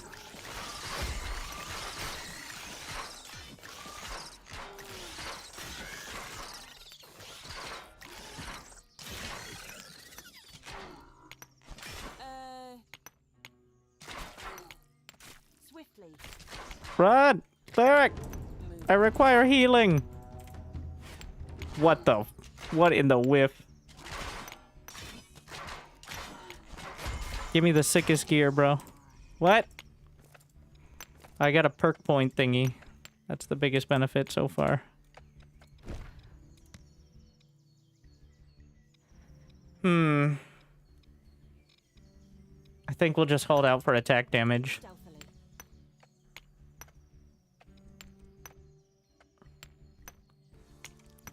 Swiftly. Run! Cleric! I require healing! What the... What in the whiff? Give me the sickest gear, bro. What? I got a perk point thingy. That's the biggest benefit so far. I think we'll just hold out for attack damage. Stealthily.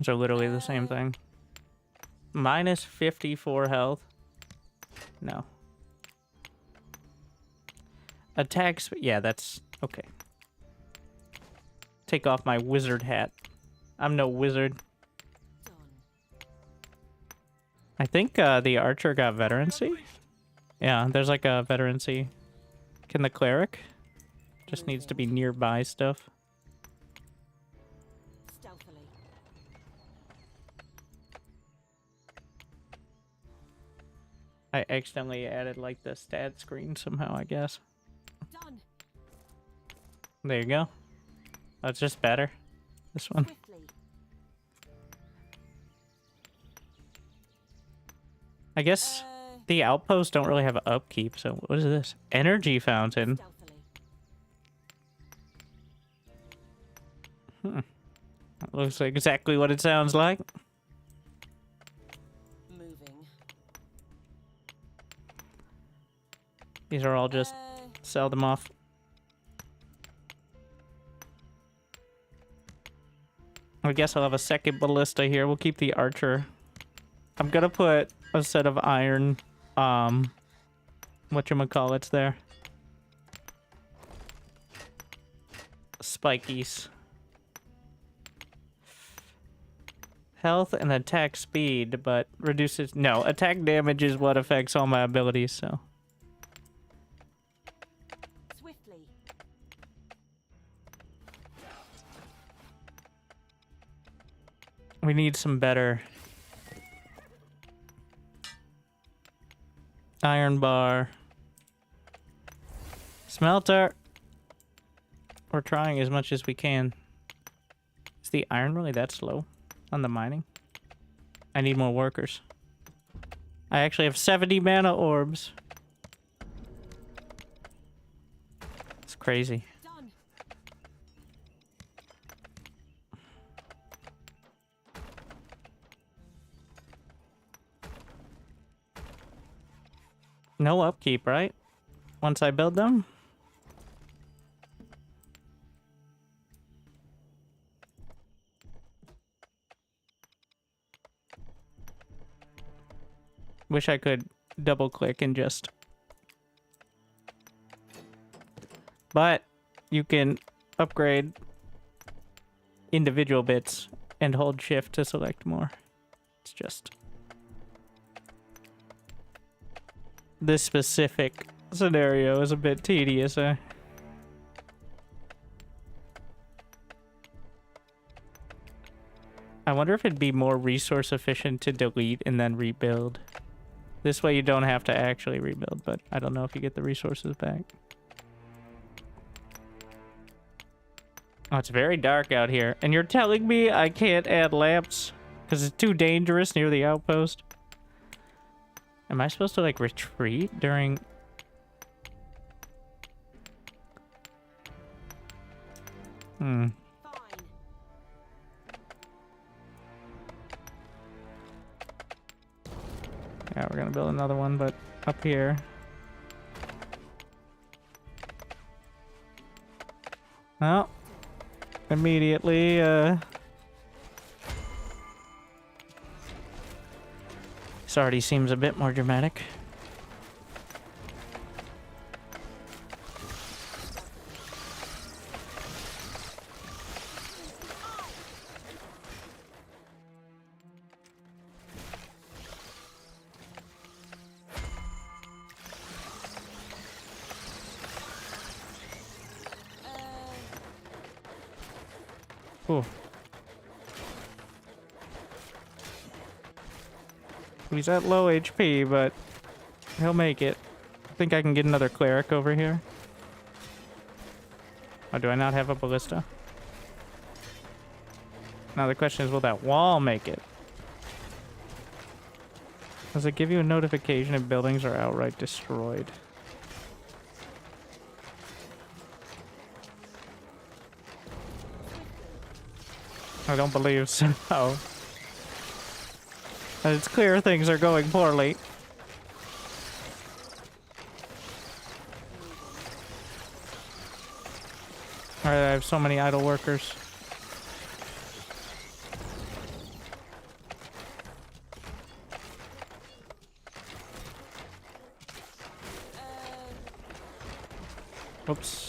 So literally the same thing. Minus 54 health. No. Attacks. Yeah, that's okay. Take off my wizard hat. I'm no wizard. Done. I think the archer got veterancy. Yeah, there's like a veterancy. Can the cleric? Just needs to be nearby stuff. Stealthily. I accidentally added like the stat screen somehow, I guess. Done. There you go. That's just better. This one. Swiftly. I guess the outposts don't really have upkeep, so what is this? Energy fountain. Stealthily. That looks like exactly what it sounds like. Moving. These are all just sell them off. I guess I'll have a second ballista here. We'll keep the archer. I'm gonna put a set of iron, whatchamacallits there. Spikies. Health and attack speed, but reduces... No, attack damage is what affects all my abilities, so... Swiftly. We need some better... Iron bar. Smelter. We're trying as much as we can. Is the iron really that slow on the mining? I need more workers. I actually have 70 mana orbs. It's crazy. Done. No upkeep, right? Once I build them? Wish I could double click and just... But you can upgrade individual bits and hold shift to select more. It's just... This specific scenario is a bit tedious, I wonder if it'd be more resource efficient to delete and then rebuild. This way you don't have to actually rebuild, but I don't know if you get the resources back. Oh, it's very dark out here. And you're telling me I can't add lamps because it's too dangerous near the outpost? Am I supposed to, like, retreat during... Fine. Yeah, we're gonna build another one, but up here. Well, immediately, this already seems a bit more dramatic. Ooh. He's at low HP, but he'll make it. I think I can get another cleric over here. Oh, do I not have a ballista? Now the question is, will that wall make it? Does it give you a notification if buildings are outright destroyed? I don't believe so. It's clear things are going poorly. Alright, I have so many idle workers. Oops.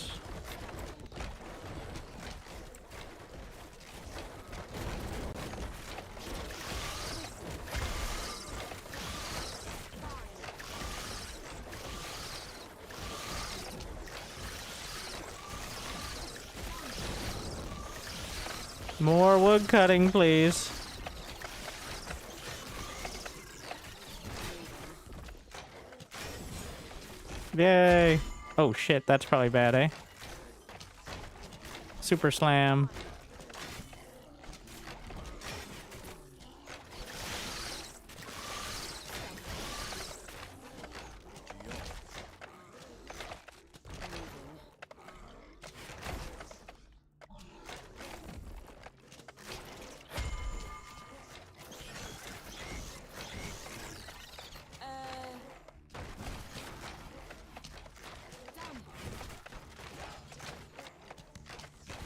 More wood cutting, please. Yay! Oh shit, that's probably bad, eh? Super slam.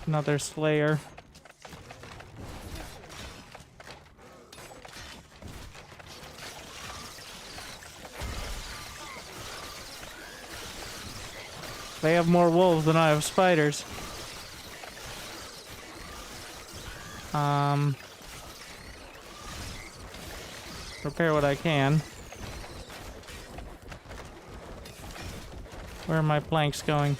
Another slayer. They have more wolves than I have spiders. Repair what I can. Where are my planks going?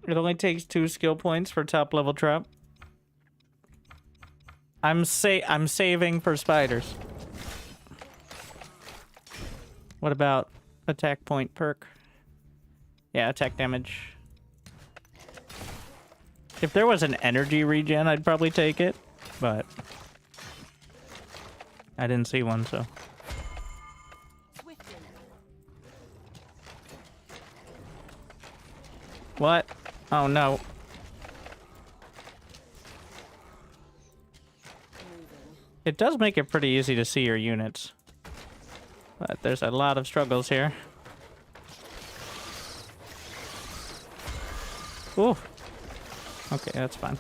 It only takes 2 skill points for top level trap. I'm saving for spiders. What about attack point perk? Yeah, attack damage. If there was an energy regen, I'd probably take it, but I didn't see one, so. What? Oh no. It does make it pretty easy to see your units. But there's a lot of struggles here. Ooh. Okay, that's fine.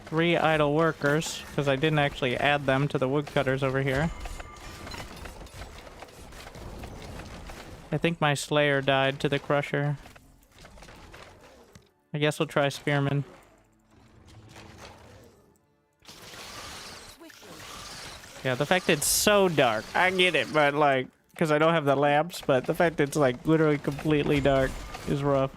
Three idle workers, because I didn't actually add them to the woodcutters over here. I think my Slayer died to the Crusher. I guess we'll try Spearman. Yeah, the fact it's so dark. I get it, but like, because I don't have the lamps, but the fact it's like literally completely dark is rough.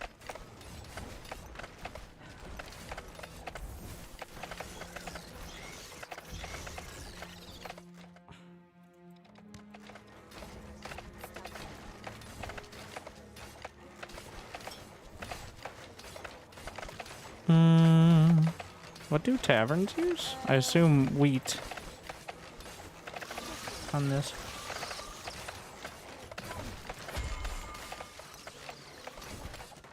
What do taverns use? I assume wheat on this.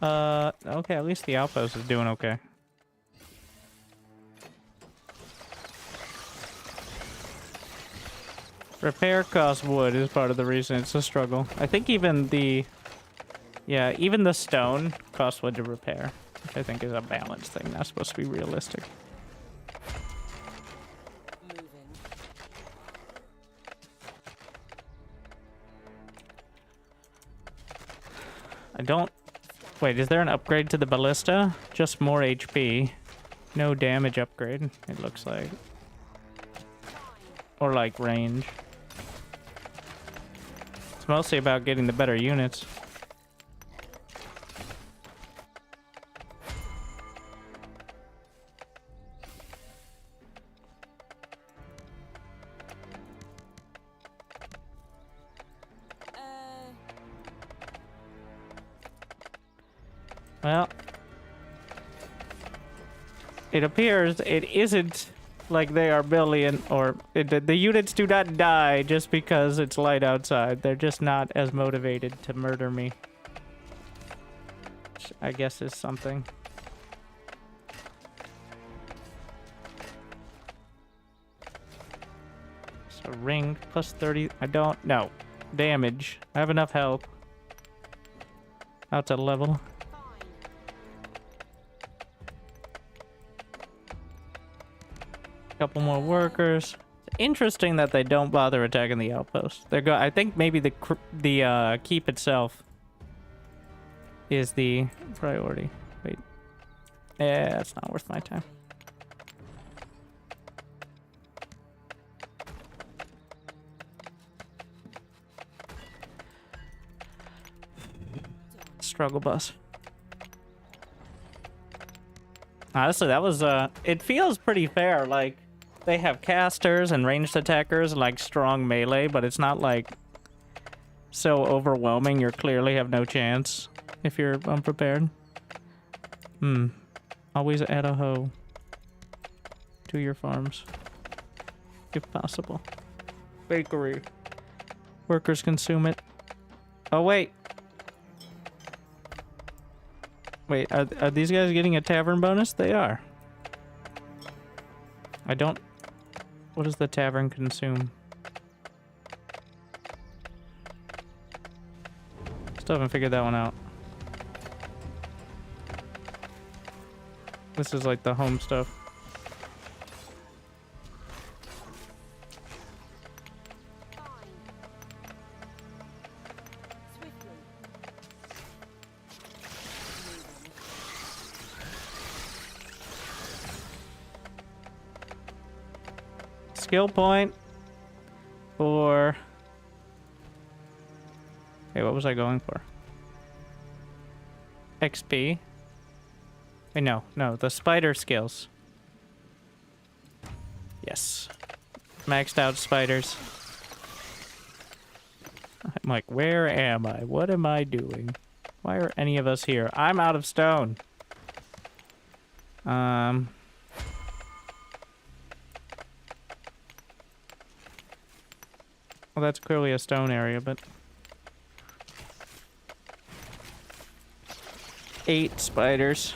Okay, at least the outpost is doing okay. Repair costs wood is part of the reason it's a struggle. I think even the... Yeah, even the stone costs wood to repair, which I think is a balance thing. That's supposed to be realistic. I don't... Wait, is there an upgrade to the ballista? Just more HP. No damage upgrade, it looks like. Or like range. It's mostly about getting the better units. Well, it appears it isn't like they are billion, or the units do not die just because it's light outside. They're just not as motivated to murder me. Which I guess is something. So ring plus 30. I don't know. Damage. I have enough health. Out to level. Couple more workers. Interesting that they don't bother attacking the outpost. I think maybe the keep itself is the priority. Wait. Yeah, that's not worth my time. Struggle bus. Honestly, that was it feels pretty fair. Like, they have casters and ranged attackers and like strong melee, but it's not like so overwhelming you clearly have no chance if you're unprepared. Always add a hoe to your farms if possible. Bakery. Workers consume it. Oh wait. Wait, are these guys getting a tavern bonus? They are. I don't... What does the tavern consume? Still haven't figured that one out. This is like the home stuff. Skill point for... Hey, what was I going for? XP? Hey, no, the spider skills. Yes. Maxed out spiders. I'm like, where am I? What am I doing? Why are any of us here? I'm out of stone. Well, that's clearly a stone area, but... 8 spiders.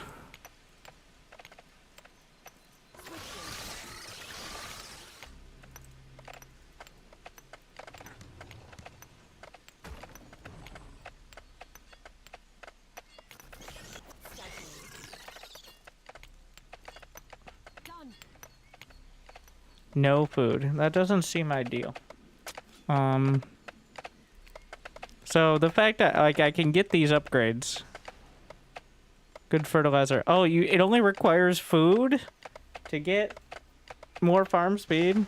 No food. That doesn't seem ideal. So the fact that like I can get these upgrades Good fertilizer. Oh, it only requires food to get more farm speed?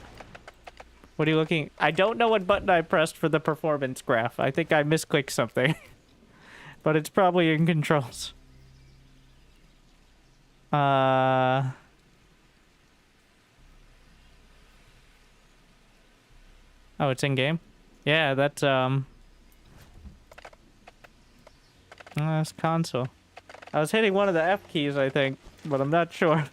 What are you looking? I don't know what button I pressed for the performance graph. I think I misclicked something. But it's probably in controls. Oh, it's in game? Yeah, that's that's console. I was hitting one of the F keys, I think, but I'm not sure.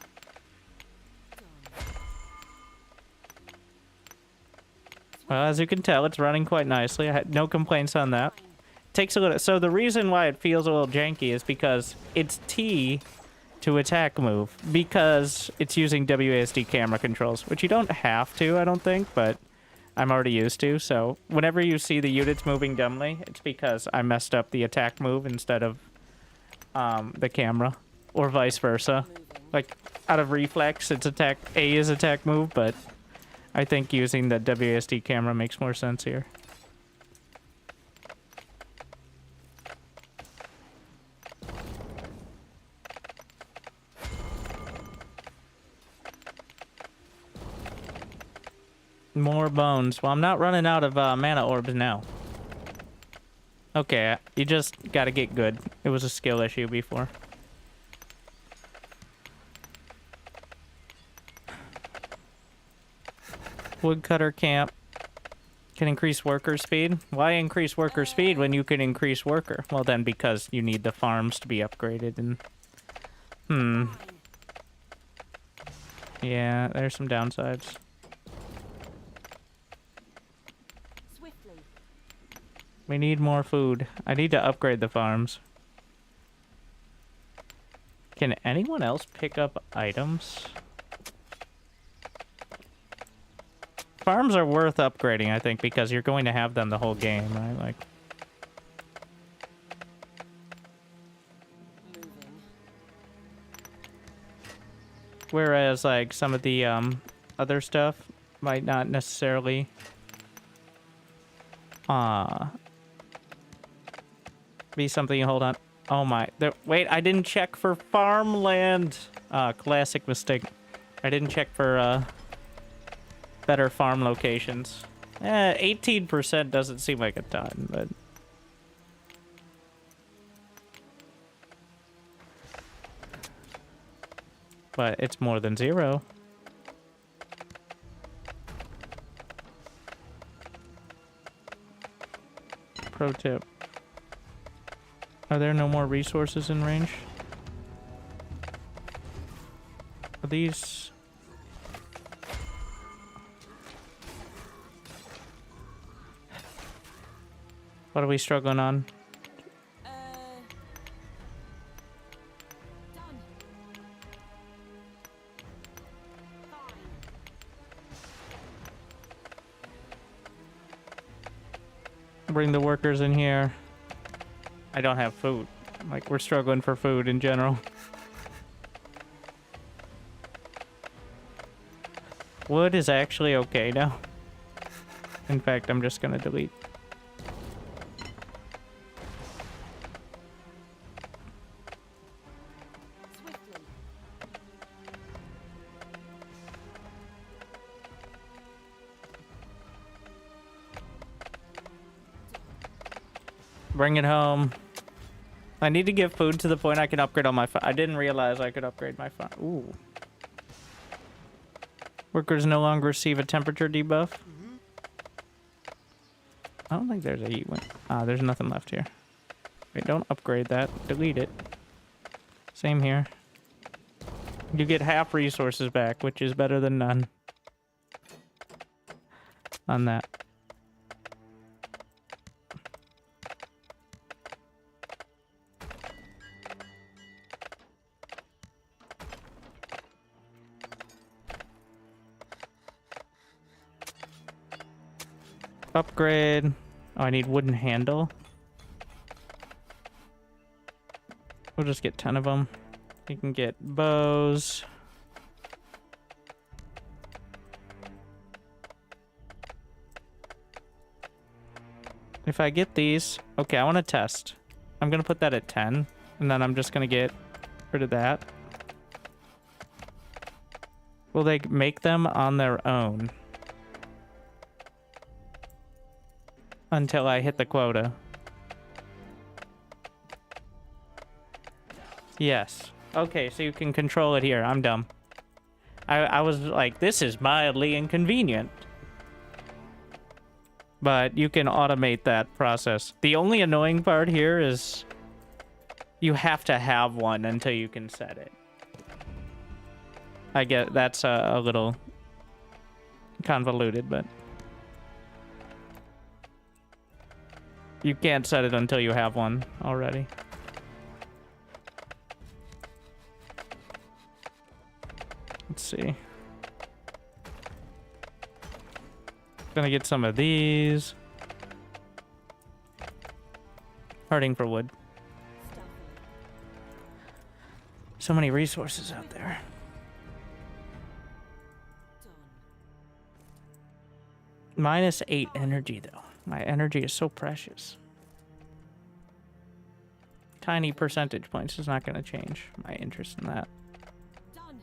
Well, as you can tell, it's running quite nicely. I had no complaints on that. Takes a little... So the reason why it feels a little janky is because it's T to attack move. Because it's using WASD camera controls, which you don't have to, I don't think, but I'm already used to. So whenever you see the units moving dumbly, it's because I messed up the attack move instead of the camera. Or vice versa. Like, out of reflex, it's attack... A is attack move, but I think using the WASD camera makes more sense here. More bones. Well, I'm not running out of mana orbs now. Okay, you just gotta get good. It was a skill issue before. Woodcutter camp. Can increase worker speed. Why increase worker speed when you can increase worker? Well then, because you need the farms to be upgraded and... Yeah, there's some downsides. We need more food. I need to upgrade the farms. Can anyone else pick up items? Farms are worth upgrading, I think, because you're going to have them the whole game, right? Like... Whereas, like, some of the, other stuff might not necessarily... be something you hold on. Oh my. Wait, I didn't check for farmland. Classic mistake. I didn't check for, better farm locations. 18% doesn't seem like a ton, but... But it's more than 0. Pro tip. Are there no more resources in range? Are these... What are we struggling on? Done. Bring the workers in here. I don't have food. Like, we're struggling for food in general. Wood is actually okay now. In fact, I'm just gonna delete. Swiftly. Bring it home. I need to give food to the point I can upgrade all my farm. I didn't realize I could upgrade my farm. Ooh. Workers no longer receive a temperature debuff. I don't think there's a heat wave. Ah, there's nothing left here. Wait, don't upgrade that. Delete it. Same here. You get half resources back, which is better than none. On that. Upgrade. Oh, I need wooden handle. We'll just get 10 of them. You can get bows. If I get these... Okay, I want to test. I'm going to put that at 10. And then I'm just going to get rid of that. Will they make them on their own? Until I hit the quota. Yes. Okay, so you can control it here. I'm dumb. I was like, this is mildly inconvenient. But you can automate that process. The only annoying part here is you have to have one until you can set it. I get that's a little convoluted, but you can't set it until you have one already. Let's see. Gonna get some of these. Hurting for wood. So many resources out there. -8 energy, though. My energy is so precious. Tiny percentage points is not going to change my interest in that. Done.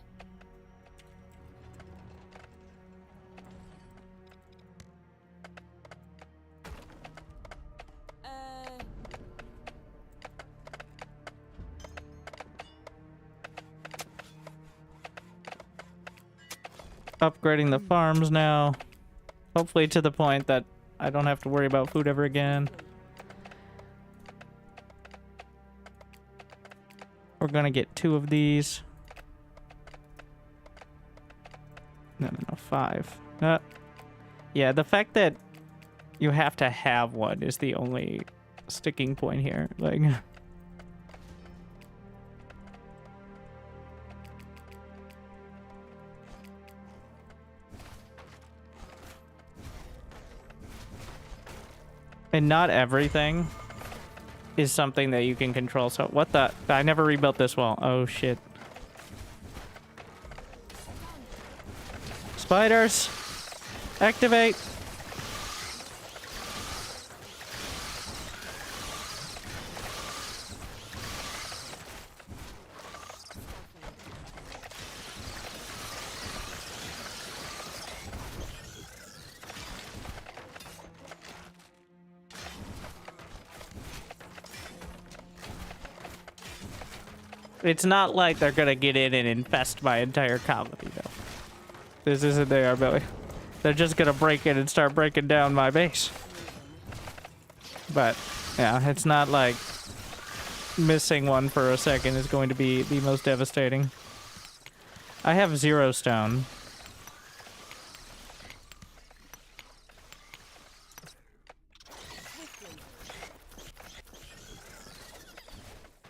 Upgrading the farms now. Hopefully to the point that I don't have to worry about food ever again. We're gonna get 2 of these. No, 5. Yeah, the fact that you have to have one is the only sticking point here. Like... And not everything is something that you can control. So what the? I never rebuilt this wall. Oh shit. Spiders! Activate! It's not like they're gonna get in and infest my entire colony, though. This isn't their ability. They're just gonna break in and start breaking down my base. But, yeah, it's not like missing one for a second is going to be the most devastating. I have 0 stone.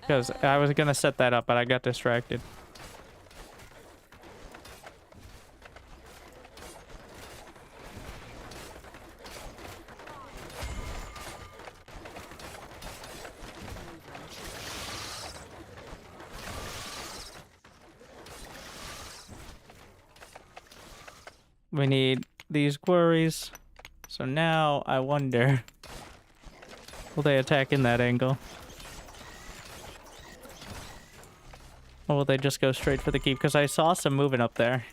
Because I was gonna set that up, but I got distracted. We need these quarries. So now I wonder, will they attack in that angle? Or will they just go straight for the keep? Because I saw some moving up there.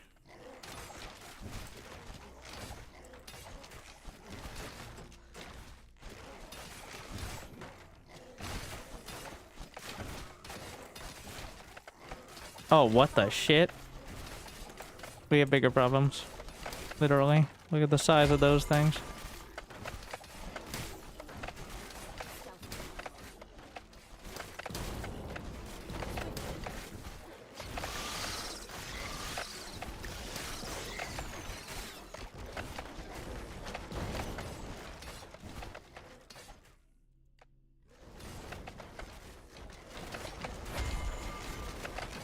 Oh, what the shit? We have bigger problems. Literally. Look at the size of those things.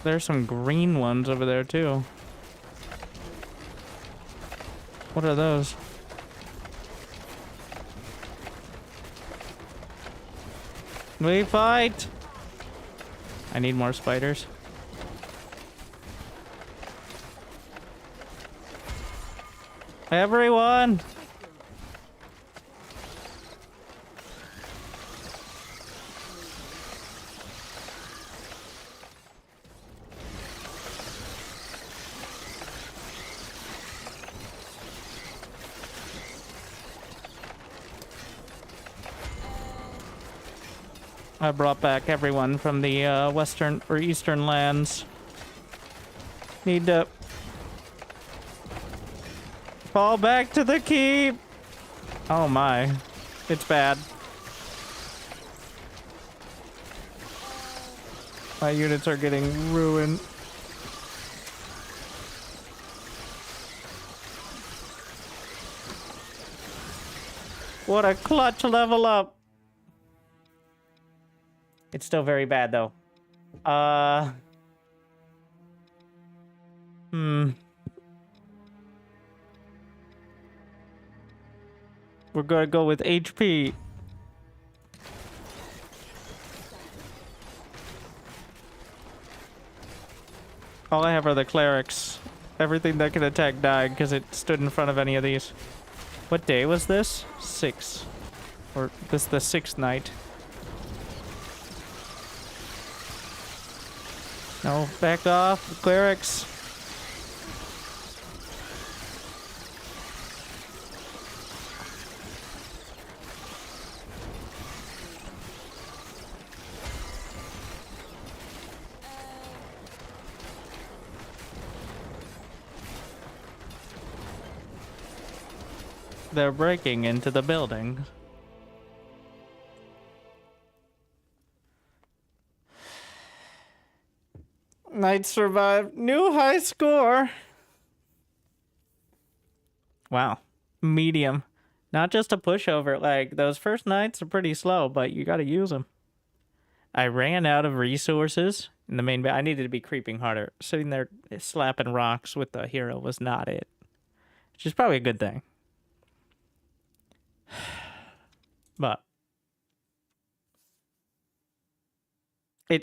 There's some green ones over there too. What are those? We fight! I need more spiders. Everyone! I brought back everyone from the western or eastern lands. Need to fall back to the keep. Oh my, it's bad. My units are getting ruined. What a clutch level up. It's still very bad though. We're gonna go with HP. All I have are the clerics. Everything that can attack died because it stood in front of any of these. What day was this? 6. Or this the 6th night. No, back off, clerics. They're breaking into the building. Knight survived. New high score. Wow. Medium. Not just a pushover. Like, those first knights are pretty slow, but you gotta use them. I ran out of resources in the main... I needed to be creeping harder. Sitting there slapping rocks with the hero was not it. Which is probably a good thing. But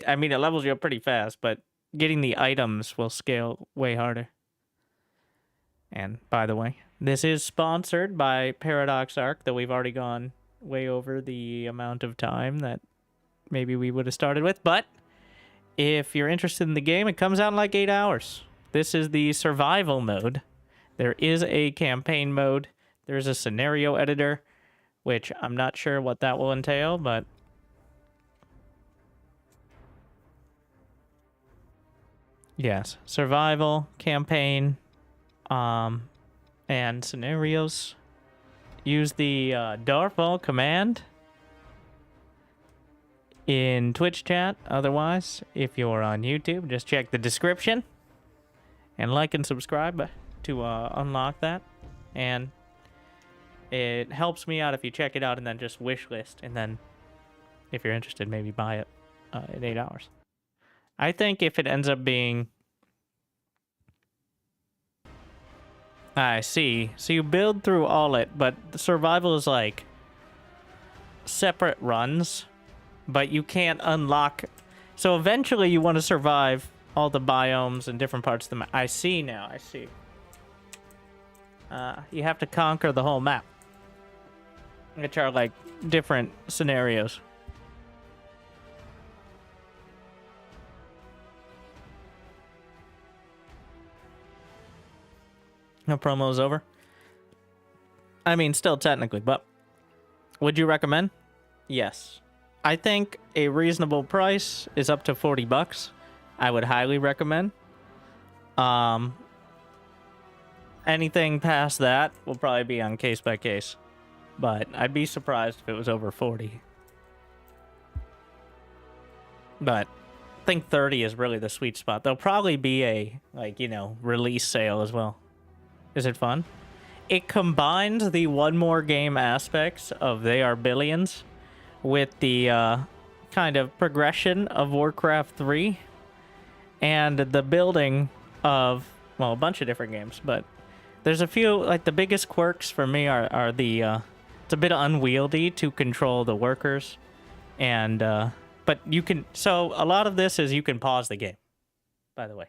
I mean, it levels you up pretty fast, but getting the items will scale way harder. And by the way, this is sponsored by Paradox Arc, though we've already gone way over the amount of time that maybe we would have started with. But if you're interested in the game, it comes out in like 8 hours. This is the survival mode. There is a campaign mode. There's a scenario editor, which I'm not sure what that will entail, but yes, survival, campaign, and scenarios. Use the Darfall command in Twitch chat. Otherwise, if you're on YouTube, just check the description and like and subscribe to unlock that. And it helps me out if you check it out and then just wishlist. And then, if you're interested, maybe buy it in 8 hours. I think if it ends up being... I see. So you build through all it, but the survival is like separate runs, but you can't unlock... So eventually you want to survive all the biomes and different parts of the map. I see now, I see. You have to conquer the whole map, which are like different scenarios. No promo's over. I mean, still technically, but would you recommend? Yes. I think a reasonable price is up to $40. I would highly recommend. Anything past that will probably be on case by case. But I'd be surprised if it was over 40. But I think 30 is really the sweet spot. There'll probably be a, like, you know, release sale as well. Is it fun? It combines the one more game aspects of They Are Billions with the kind of progression of Warcraft 3 and the building of, well, a bunch of different games, but there's a few, like, the biggest quirks for me are the, it's a bit unwieldy to control the workers, and, but you can, so a lot of this is you can pause the game, by the way.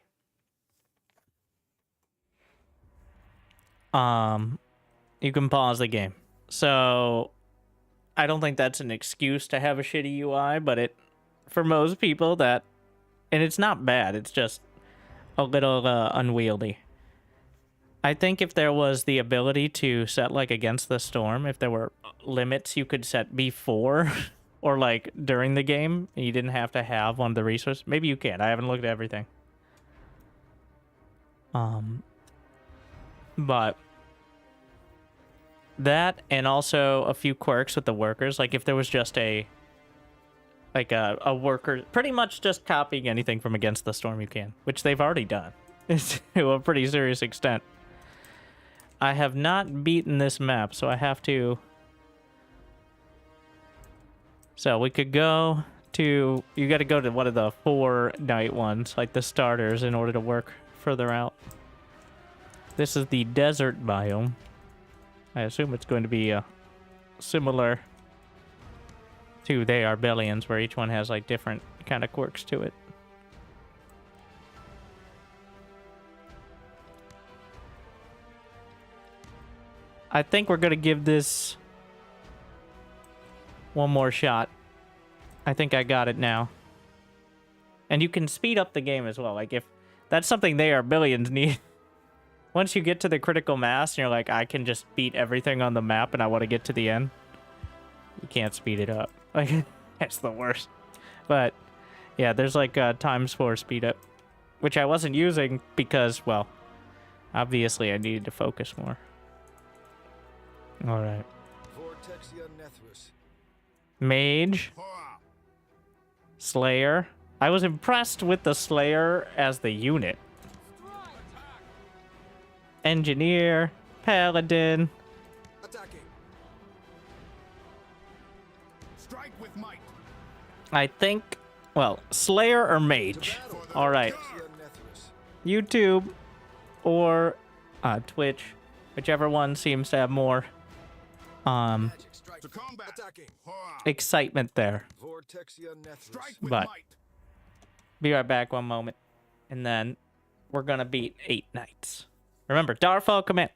You can pause the game. So I don't think that's an excuse to have a shitty UI, but it, for most people, that, and it's not bad, it's just a little unwieldy. I think if there was the ability to set, like, against the storm, if there were limits you could set before or like during the game, and you didn't have to have one of the resources. Maybe you can. I haven't looked at everything. But that, and also a few quirks with the workers. Like if there was just a worker, pretty much just copying anything from Against the Storm you can, which they've already done to a pretty serious extent. I have not beaten this map, so I have to... So we could go to... You got to go to one of the 4 night ones, like the starters, in order to work further out. This is the desert biome. I assume it's going to be similar to They Are Billions, where each one has like different kind of quirks to it. I think we're going to give this one more shot. I think I got it now. And you can speed up the game as well. Like if that's something They Are Billions need. Once you get to the critical mass and you're like, I can just beat everything on the map and I want to get to the end, you can't speed it up. Like, that's the worst. But yeah, there's like ×4 speed up, which I wasn't using because, well, obviously I needed to focus more. All right. Mage. Slayer. I was impressed with the Slayer as the unit. Engineer. Paladin. Attacking. Strike with might. I think, well, Slayer or Mage. All right. YouTube or Twitch, whichever one seems to have more excitement there. But be right back one moment, and then we're gonna beat 8 nights. Remember, Darfall command.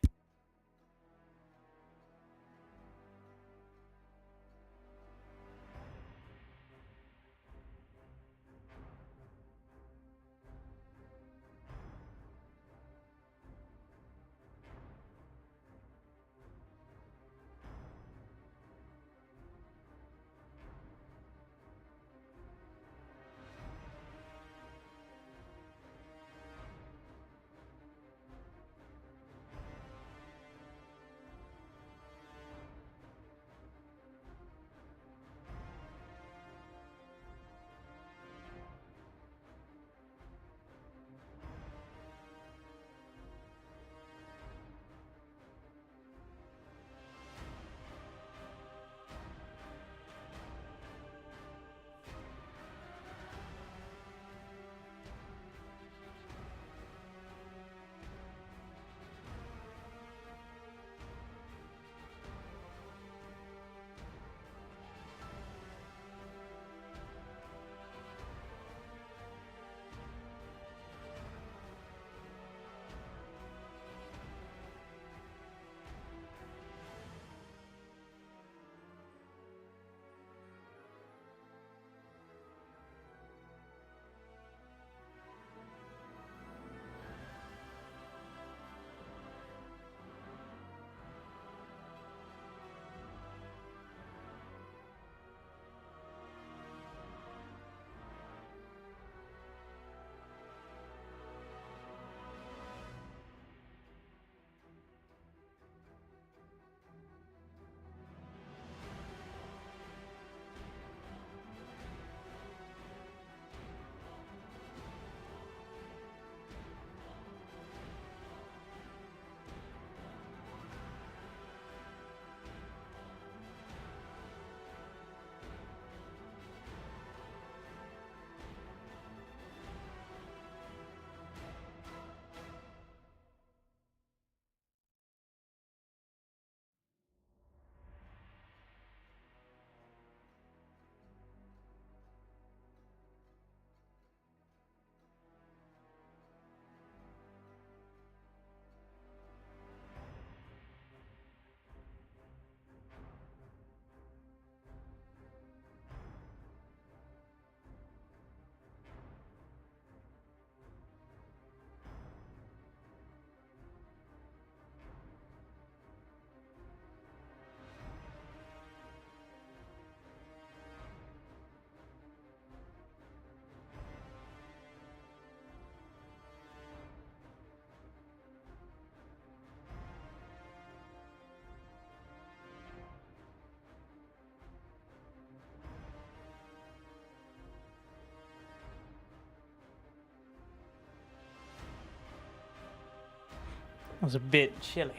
It was a bit chilly.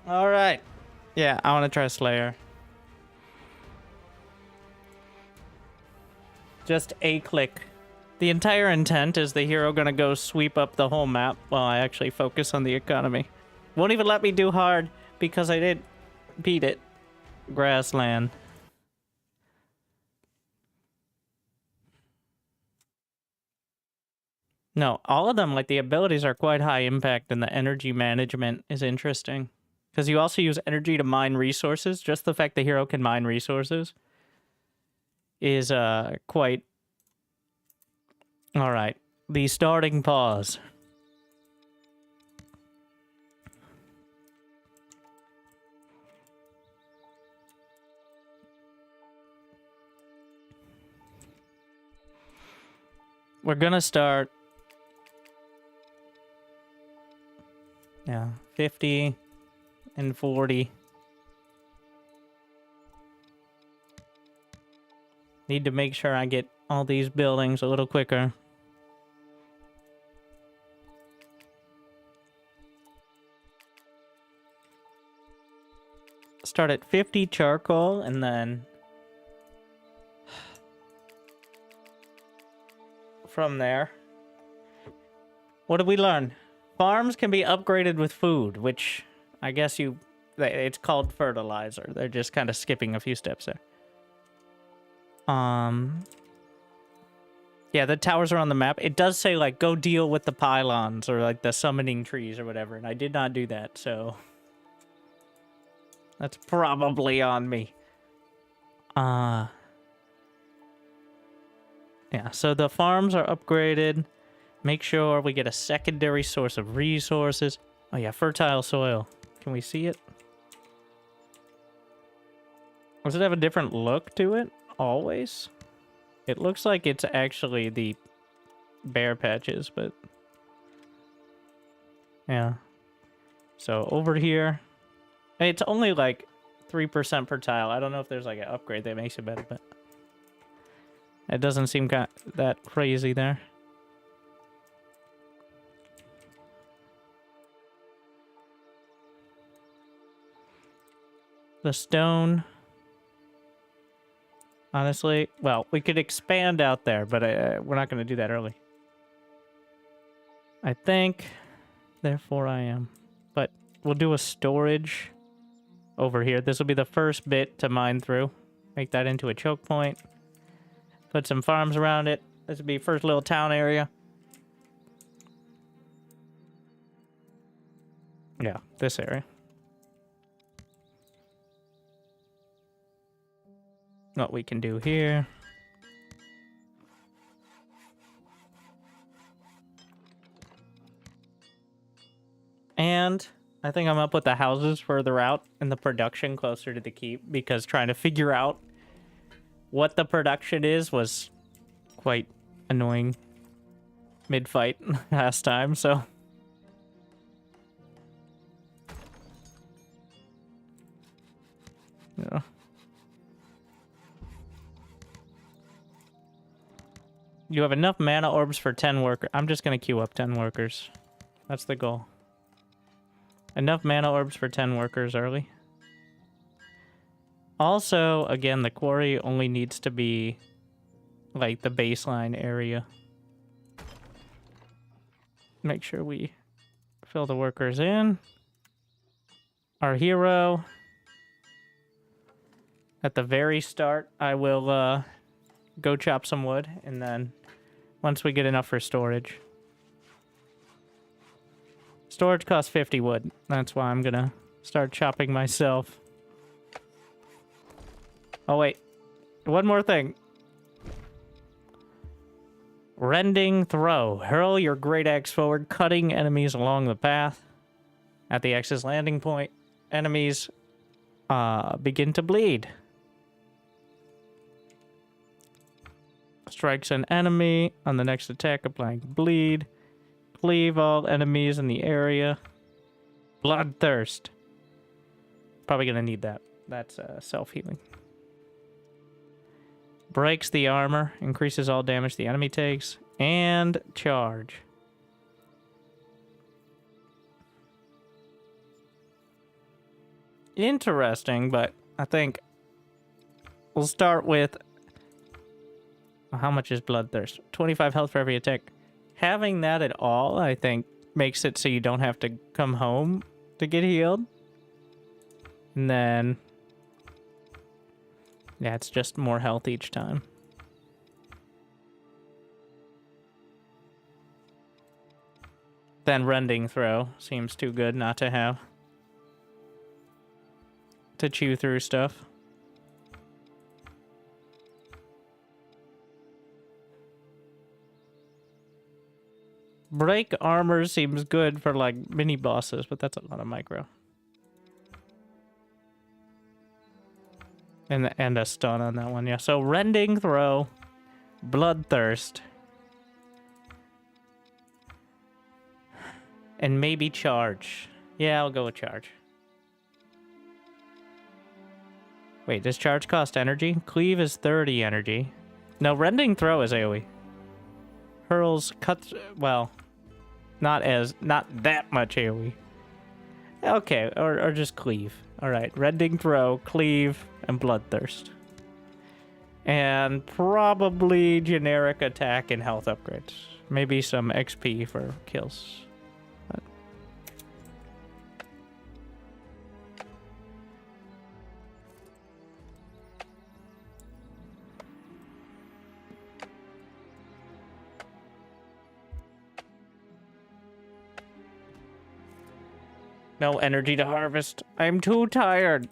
All right. Yeah, I want to try Slayer. Just a click. The entire intent is the hero gonna go sweep up the whole map while I actually focus on the economy. Won't even let me do hard because I didn't beat it. Grassland. No, all of them, like, the abilities are quite high impact, and the energy management is interesting. Because you also use energy to mine resources. Just the fact the hero can mine resources is quite... Alright. The starting pause. We're gonna start... Yeah, 50 and 40. Need to make sure I get all these buildings a little quicker. Start at 50 charcoal and then from there. What did we learn? Farms can be upgraded with food, which I guess it's called fertilizer. They're just kind of skipping a few steps there. Yeah, the towers are on the map. It does say, like, go deal with the pylons or, like, the summoning trees or whatever, and I did not do that, so that's probably on me. Yeah, so the farms are upgraded. Make sure we get a secondary source of resources. Oh yeah, fertile soil. Can we see it? Does it have a different look to it? Always? It looks like it's actually the bare patches, but... Yeah. So over here... It's only like 3% per tile. I don't know if there's like an upgrade that makes it better, but... It doesn't seem that crazy there. The stone. Honestly, well, we could expand out there, but we're not going to do that early. I think, therefore I am. But we'll do a storage over here. This will be the first bit to mine through. Make that into a choke point. Put some farms around it. This will be first little town area. Yeah, this area. What we can do here. And I think I'm gonna put the houses further out and the production closer to the keep, because trying to figure out what the production is was quite annoying mid-fight last time, so... Yeah. You have enough mana orbs for 10 workers. I'm just going to queue up 10 workers. That's the goal. Enough mana orbs for 10 workers early. Also, again, the quarry only needs to be like the baseline area. Make sure we fill the workers in. Our hero. At the very start, I will go chop some wood, and then once we get enough for storage. Storage costs 50 wood. That's why I'm gonna start chopping myself. Oh wait, one more thing. Rending throw. Hurl your great axe forward, cutting enemies along the path. At the axe's landing point, enemies begin to bleed. Strikes an enemy on the next attack, applying bleed. Cleave all enemies in the area. Bloodthirst. Probably gonna need that. That's self-healing. Breaks the armor, increases all damage the enemy takes, and charge. Interesting, but I think we'll start with how much is Bloodthirst? 25 health for every attack. Having that at all, I think, makes it so you don't have to come home to get healed. And then, yeah, it's just more health each time. Then Rending Throw seems too good not to have. To chew through stuff. Break armor seems good for like mini bosses, but that's a lot of micro. And a stun on that one, yeah. So Rending Throw, Bloodthirst, and maybe Charge. Yeah, I'll go with Charge. Wait, does Charge cost energy? Cleave is 30 energy. No, Rending Throw is AoE. Hurls, cuts, well, not that much AoE. Okay, or just Cleave. Alright, Rending Throw, Cleave, and Bloodthirst. And probably generic attack and health upgrades. Maybe some XP for kills. No energy to harvest. I'm too tired.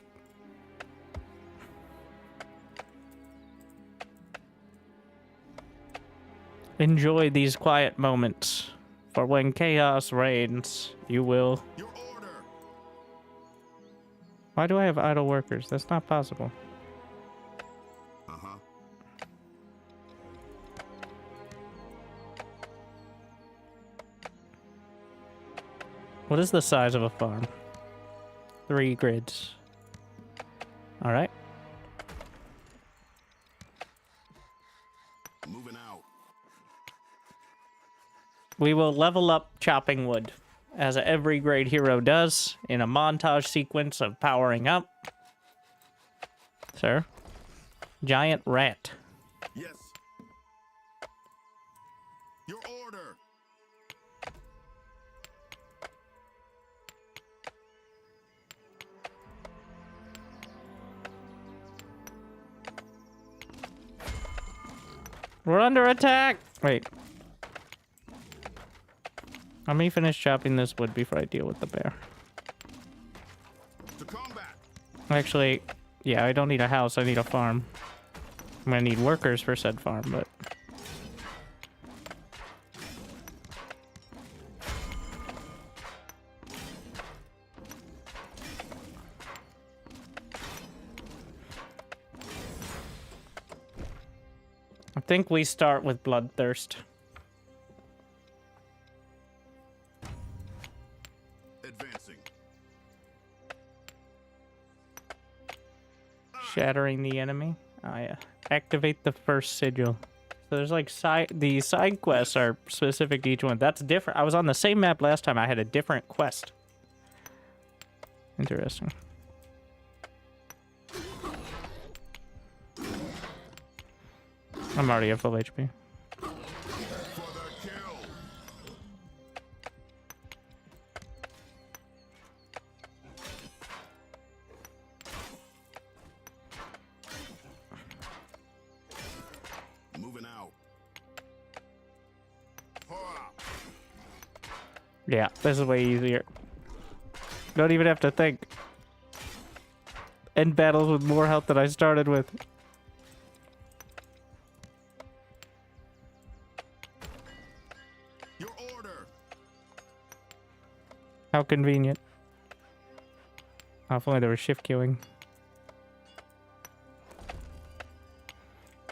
Enjoy these quiet moments, for when chaos reigns, you will. Your order. Why do I have idle workers? That's not possible. Uh-huh. What is the size of a farm? 3 grids. All right. Moving out. We will level up chopping wood, as every great hero does, in a montage sequence of powering up. Sir? Giant rat. Yes. Your order. We're under attack! Wait. Let me finish chopping this wood before I deal with the bear. To combat. Actually, yeah, I don't need a house, I need a farm. I'm gonna need workers for said farm, but... I think we start with Bloodthirst. Advancing. Shattering the enemy. Oh yeah. Activate the first sigil. So there's like the side quests are specific to each one. That's different. I was on the same map last time. I had a different quest. Interesting. I'm already at full HP. For the kill. Moving out. Yeah, this is way easier. Don't even have to think. End battles with more health than I started with. Your order. How convenient. Oh, if only there was shift queuing.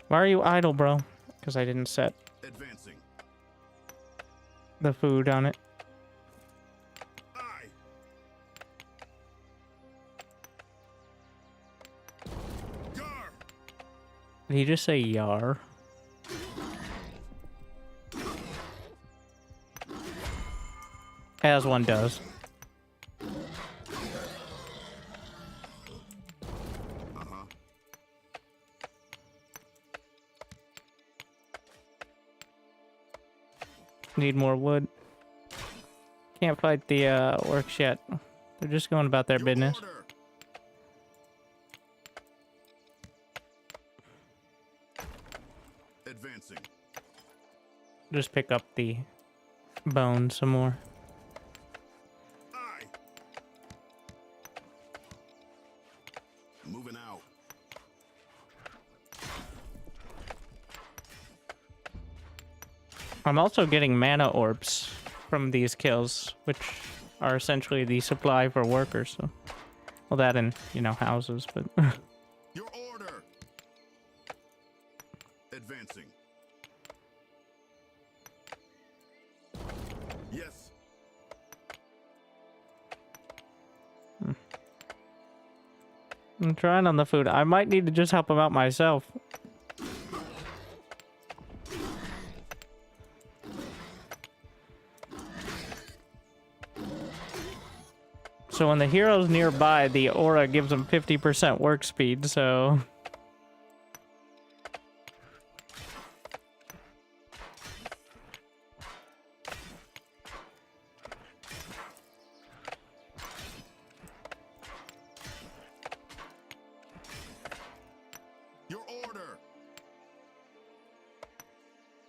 Why are you idle, bro? Because I didn't set Advancing. the food on it. Aye. Gar. Did he just say yar? As one does. Need more wood. Can't fight the orcs yet. They're just going about their business. Order. Advancing. Just pick up the bone some more. Aye. Moving out. I'm also getting mana orbs from these kills, which are essentially the supply for workers. So, well, that and, you know, houses, but Your order. Advancing. Yes. I'm trying on the food. I might need to just help him out myself. So when the hero's nearby, the aura gives them 50% work speed, so... Your order.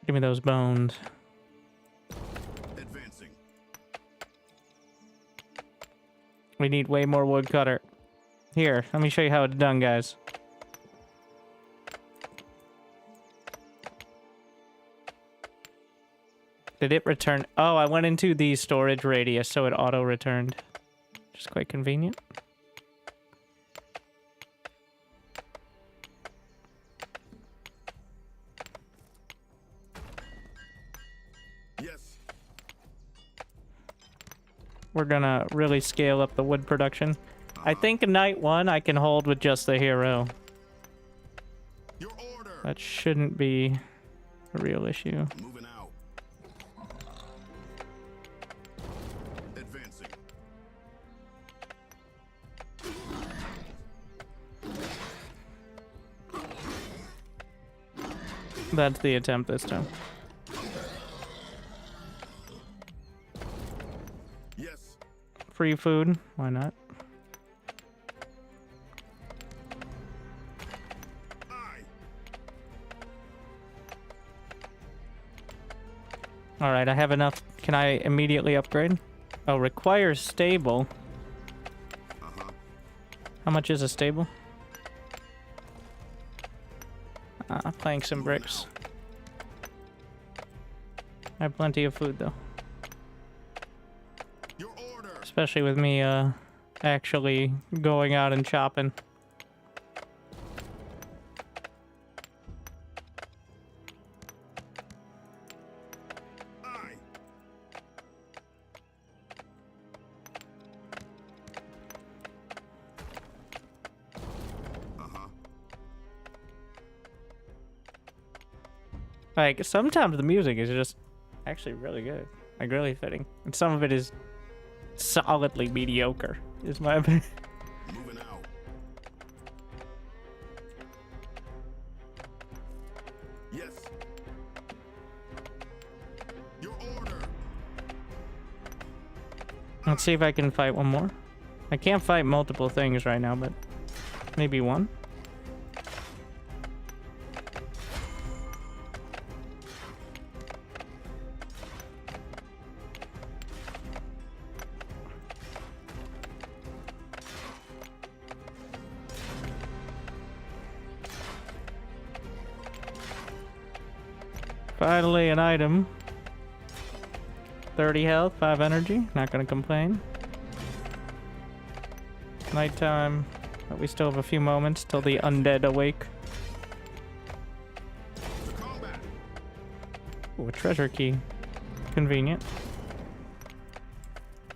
Give me those bones. Advancing. We need way more woodcutter. Here, let me show you how it's done, guys. Did it return? Oh, I went into the storage radius, so it auto-returned. Which is quite convenient. Yes. We're gonna really scale up the wood production. I think night one I can hold with just the hero. Your order. That shouldn't be a real issue. Moving out. Advancing. That's the attempt this time. Yes. Free food, why not? Aye. Alright, I have enough. Can I immediately upgrade? Oh, requires stable. How much is a stable? Planks and bricks. I have plenty of food though. Your order. Especially with me actually going out and chopping. Aye. Like, sometimes the music is just actually really good. Like, really fitting. And some of it is solidly mediocre, is my opinion. Moving out. Yes. Your order. Let's see if I can fight one more. I can't fight multiple things right now, but maybe one. Finally, an item. 30 health, 5 energy. Not gonna complain. Nighttime, but we still have a few moments till the undead awake. To combat. Ooh, a treasure key. Convenient.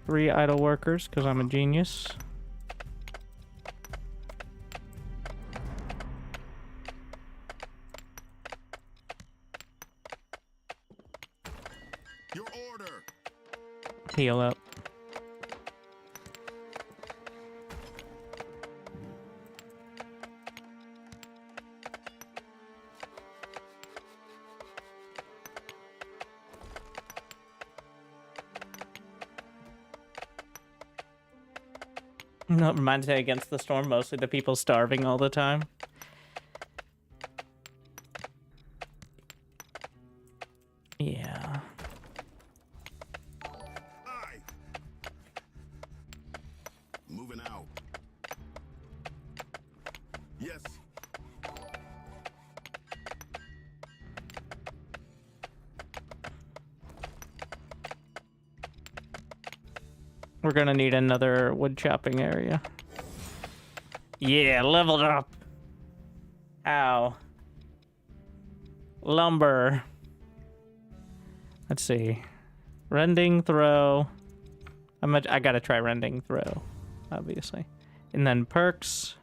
3 idle workers, because I'm a genius. Your order. Heal up. No, reminds me against the storm, mostly the people starving all the time. Yeah. Aye. Moving out. Yes. We're gonna need another wood chopping area. Yeah, leveled up. Ow. Lumber. Let's see. Rending throw. I gotta try rending throw, obviously. And then perks.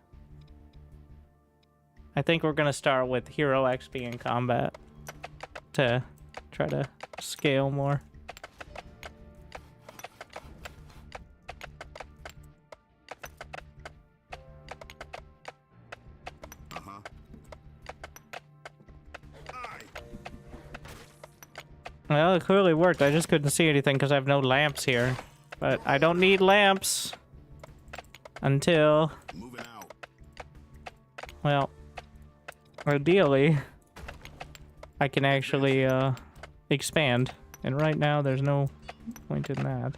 I think we're gonna start with hero XP in combat to try to scale more. Well, it clearly worked. I just couldn't see anything because I have no lamps here. But I don't need lamps until... Moving out. Well, ideally, I can actually expand. And right now, there's no point in that.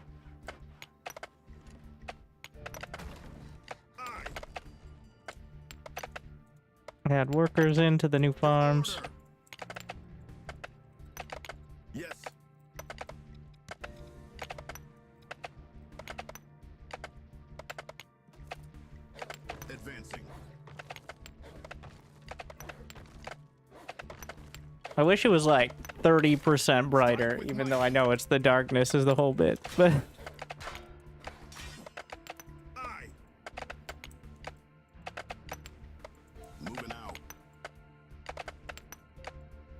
Add workers into the new farms. Yes. Advancing. I wish it was like 30% brighter, even though I know it's the darkness is the whole bit, but... Aye. Moving out.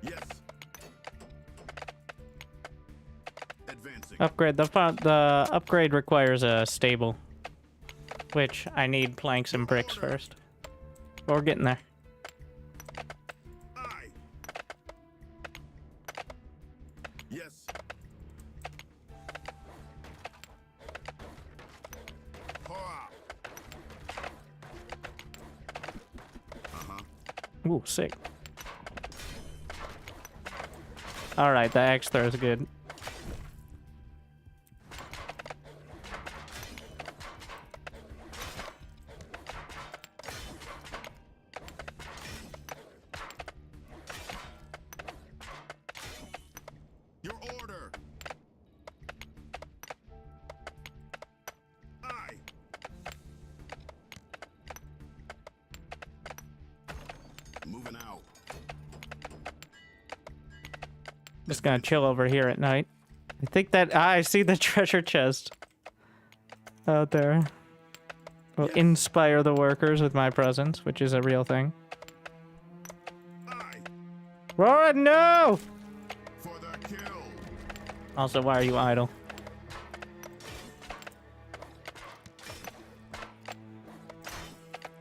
Yes. Advancing. Upgrade, the upgrade requires a stable, which I need planks and bricks first. But we're getting there. Aye. Yes. Ha. Ooh, sick. Alright, the axe throw is good. Your order. Aye. Moving out. Just gonna chill over here at night. I think that I see the treasure chest out there. Will inspire the workers with my presence, which is a real thing. Aye. Roran, no! For the kill. Also, why are you idle?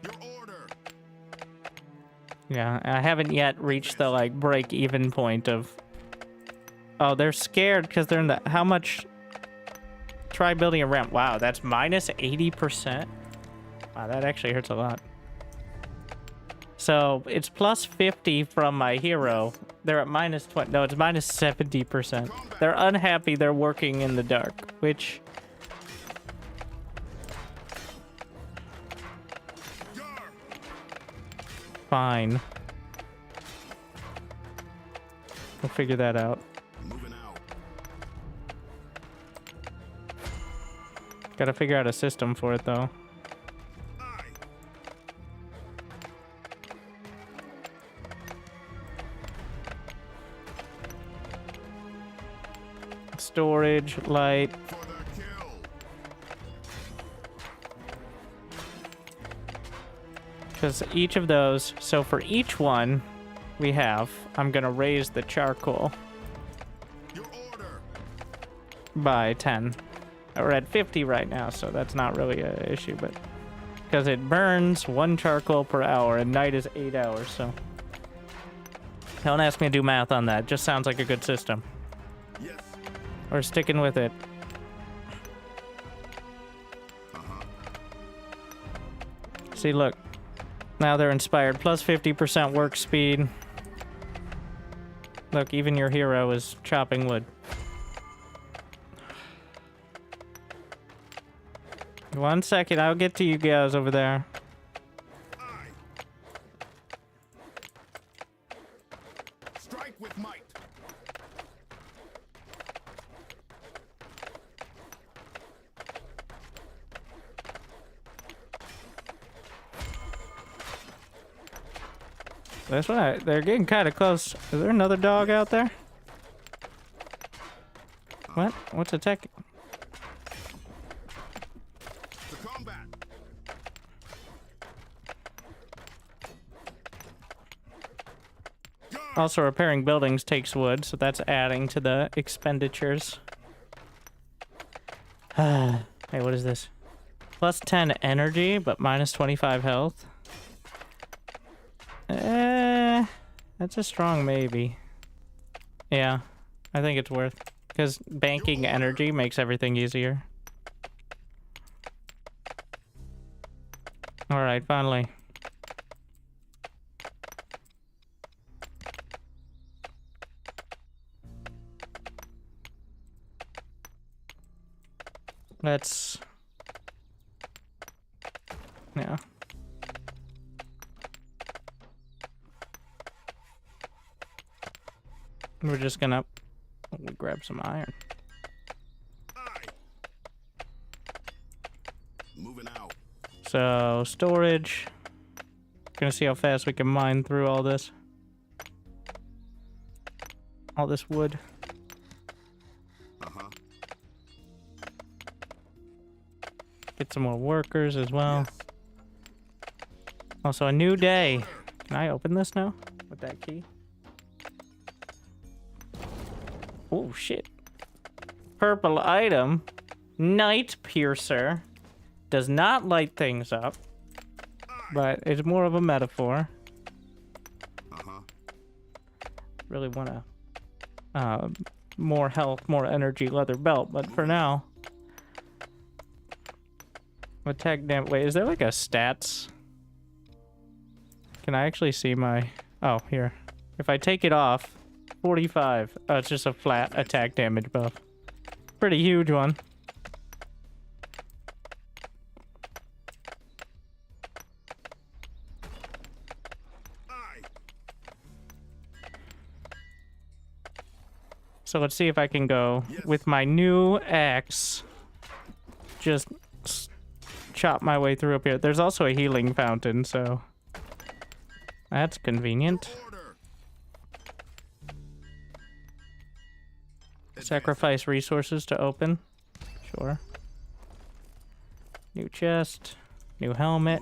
Your order. Yeah, I haven't yet reached the, like, break-even point of... Oh, they're scared because they're in the... How much... Try building a ramp. Wow, that's minus 80%? Wow, that actually hurts a lot. So, it's plus 50 from my hero. They're at minus 20. No, it's minus 70%. They're unhappy they're working in the dark, which... Fine. We'll figure that out. Moving out. Gotta figure out a system for it, though. Aye. Storage, light. For the kill. Because each of those... So for each one we have, I'm gonna raise the charcoal. Your order. by 10. We're at 50 right now, so that's not really an issue, but because it burns 1 charcoal per hour and night is 8 hours, so don't ask me to do math on that. Just sounds like a good system. Yes. We're sticking with it. See, look. Now they're inspired. Plus 50% work speed. Look, even your hero is chopping wood. One second, I'll get to you guys over there. Strike with might. This one, they're getting kind of close. Is there another dog out there? What? What's attacking? To combat. Also, repairing buildings takes wood, so that's adding to the expenditures. Hey, what is this? Plus 10 energy, but minus 25 health. That's a strong maybe. Yeah, I think it's worth. Because banking energy makes everything easier. Alright, finally. Let's... Yeah. We're just gonna grab some iron. Moving out. So, storage. Gonna see how fast we can mine through all this. All this wood. Get some more workers as well. Also, a new day. Can I open this now with that key? Oh, shit. Purple item. Night Piercer. Does not light things up. But it's more of a metaphor. Really want a more health, more energy leather belt. But for now... Attack damage. Wait, is there like a stats? Can I actually see my... Oh, here. If I take it off, 45. Oh, it's just a flat attack damage buff. Pretty huge one. So let's see if I can go with my new axe. Just chop my way through up here. There's also a healing fountain, so that's convenient. Sacrifice resources to open. Sure. New chest. New helmet.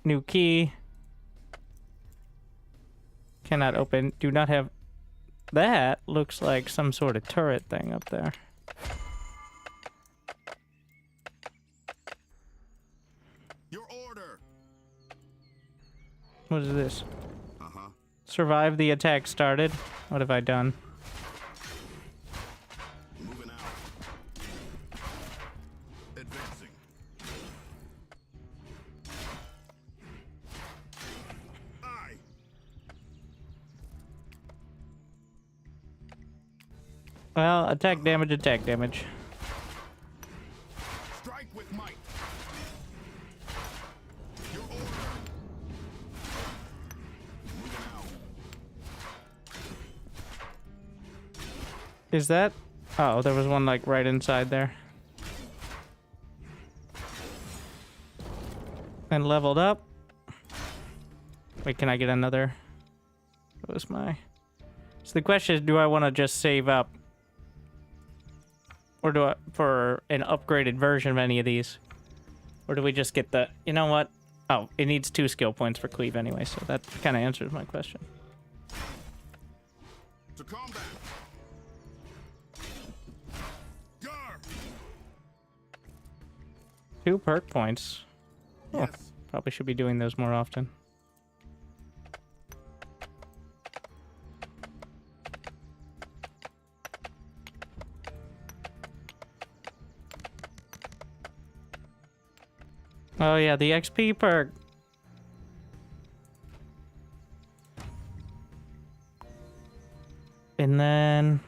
New key. Cannot open. Do not have... That looks like some sort of turret thing up there. Your order. What is this? Survive the attack started. What have I done? Moving out. Advancing. Well, attack damage, attack damage. Strike with might. Your order. Moving out. Is that... Oh, there was one like right inside there. And leveled up. Wait, can I get another? What was my... So the question is, do I want to just save up? Or do I, for an upgraded version of any of these? Or do we just get the, you know what? Oh, it needs 2 skill points for cleave anyway, so that kind of answers my question. To combat. 2 perk points. Oh, Yes. probably should be doing those more often. Oh yeah, the XP perk. And then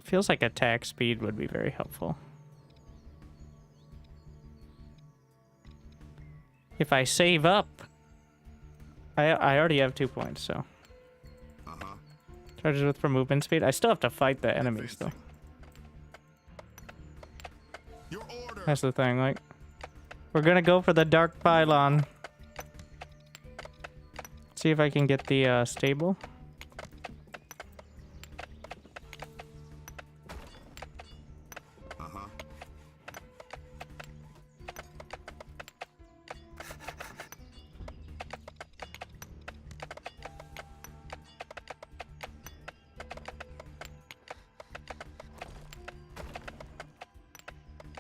feels like attack speed would be very helpful. If I save up, I already have 2 points, so. Charges with for movement speed. I still have to fight the enemies though. Your order. That's the thing, like, we're gonna go for the dark pylon. See if I can get the stable.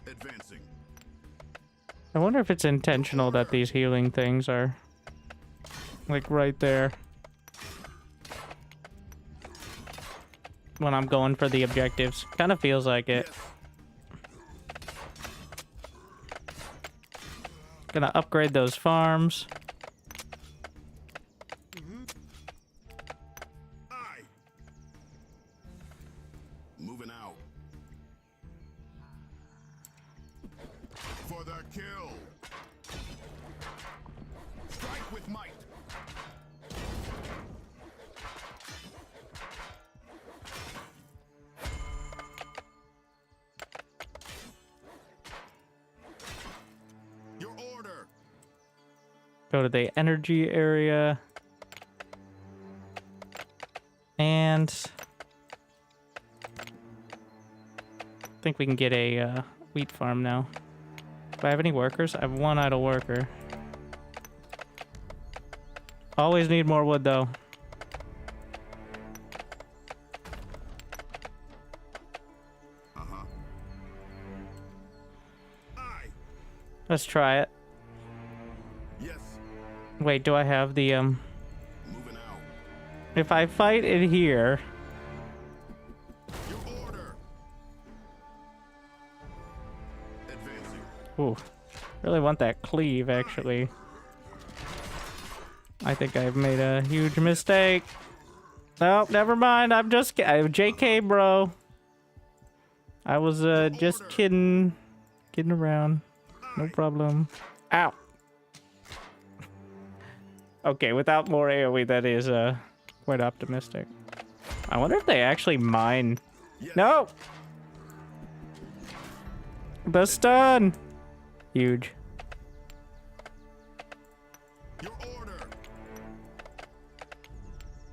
Advancing. I wonder if it's intentional that these healing things are like right there when I'm going for the objectives. Kind of feels like it. Gonna upgrade those farms. Aye. Moving out. For the kill. Strike with might. Your order. Go to the energy area. And I think we can get a wheat farm now. Do I have any workers? I have 1 idle worker. Always need more wood though. Aye. Let's try it. Yes. Wait, do I have the Moving out. if I fight in here, Your order. Advancing. ooh, really want that cleave actually. I think I've made a huge mistake. Nope, never mind. I'm JK, bro. I was just kidding around. No problem. Ow. Okay, without more AoE, that is quite optimistic. I wonder if they actually mine. No. The stun. Huge. Your order.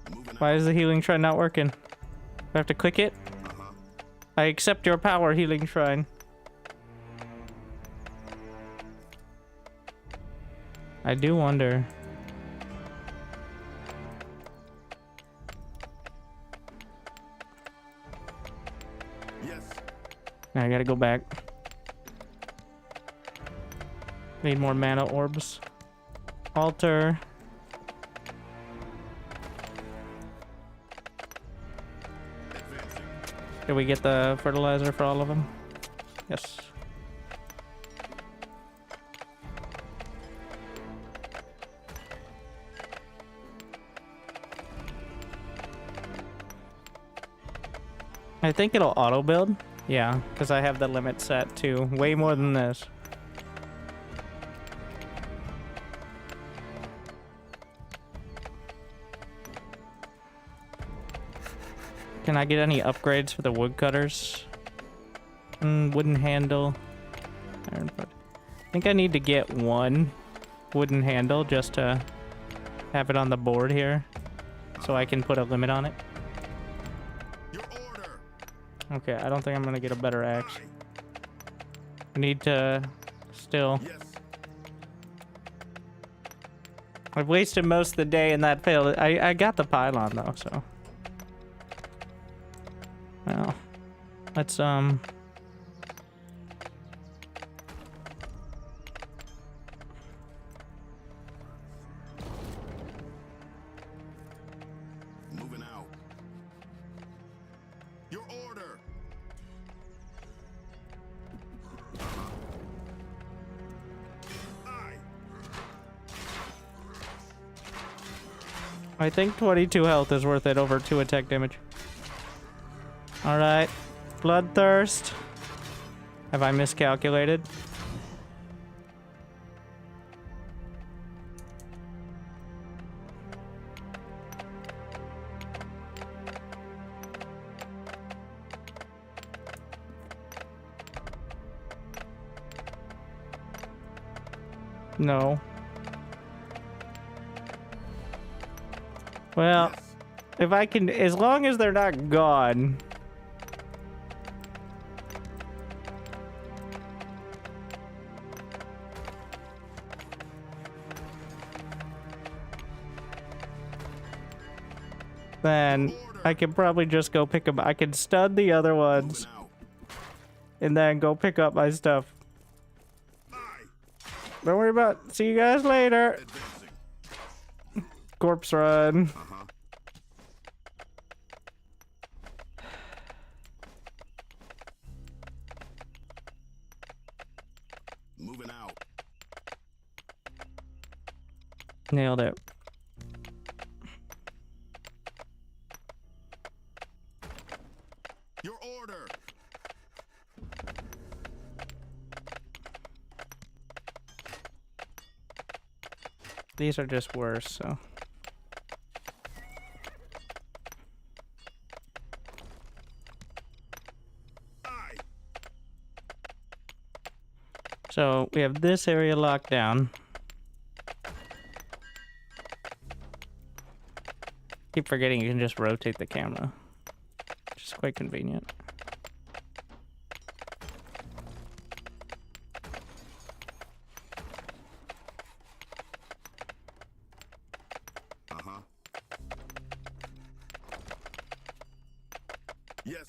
Moving Why is the healing shrine not working? Do I have to click it? I accept your power, healing shrine. I do wonder. Yes. Now I gotta go back. Need more mana orbs. Altar. Advancing. Did we get the fertilizer for all of them? Yes. I think it'll auto build. Yeah, because I have the limit set to way more than this. Can I get any upgrades for the woodcutters? Wooden handle. Iron foot. I think I need to get 1 wooden handle just to have it on the board here, so I can put a limit on it. Your order. Okay, I don't think I'm gonna get a better axe. I need to still. Yes. I've wasted most of the day and that failed. I got the pylon though, so. Well, let's I think 22 health is worth it over 2 attack damage. Alright. Bloodthirst. Have I miscalculated? No. Well, if I can, as long as they're not gone. Then I can probably just go pick them. I can stun the other ones and then go pick up my stuff. Don't worry about it. See you guys later. Corpse run. Moving out. Nailed it. Your order. These are just worse, so. Aye. So we have this area locked down. Keep forgetting you can just rotate the camera, which is quite convenient. Yes.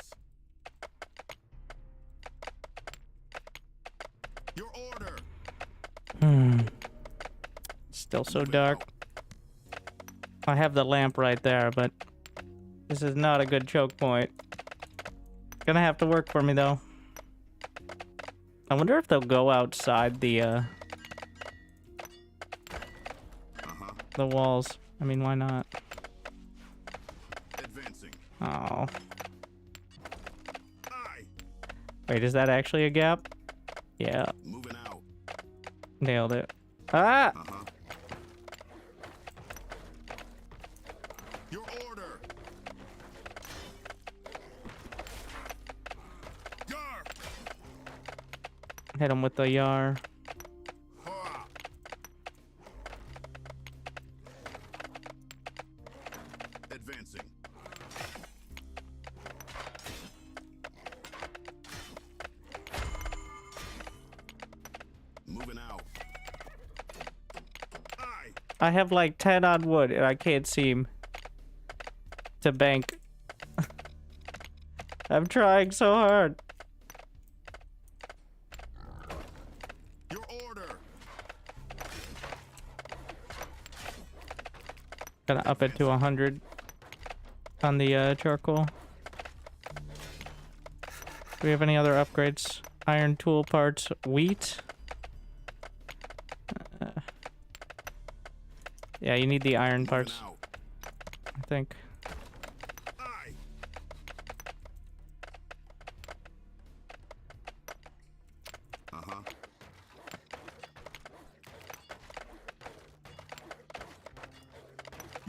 Your order. Still so dark. I have the lamp right there, but this is not a good choke point. Gonna have to work for me though. I wonder if they'll go outside the walls. I mean, why not? Advancing. Oh. Aye. Wait, is that actually a gap? Yeah. Moving out. Nailed it. Ah! Your order. Gar. Hit him with the Yar. Ha. Advancing. Moving out. Aye. I have like 10 on wood and I can't seem to bank. I'm trying so hard. Your order. Gonna up it to 100 on the charcoal. Do we have any other upgrades? Iron tool parts, wheat. Yeah, you need the iron parts, Moving out. I think. Aye.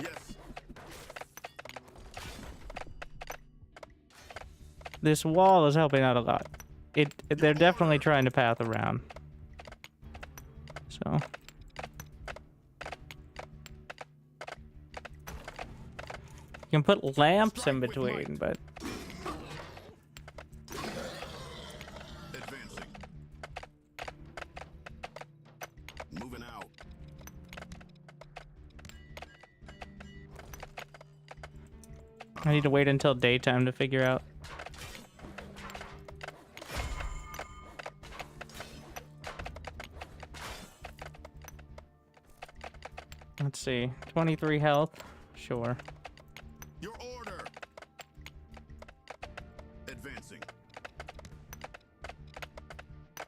Yes. This wall is helping out a lot. They're definitely trying to path around. So. You can put lamps in between, but Advancing. Moving out. I need to wait until daytime to figure out. Let's see. 23 health. Sure. Your order. Advancing.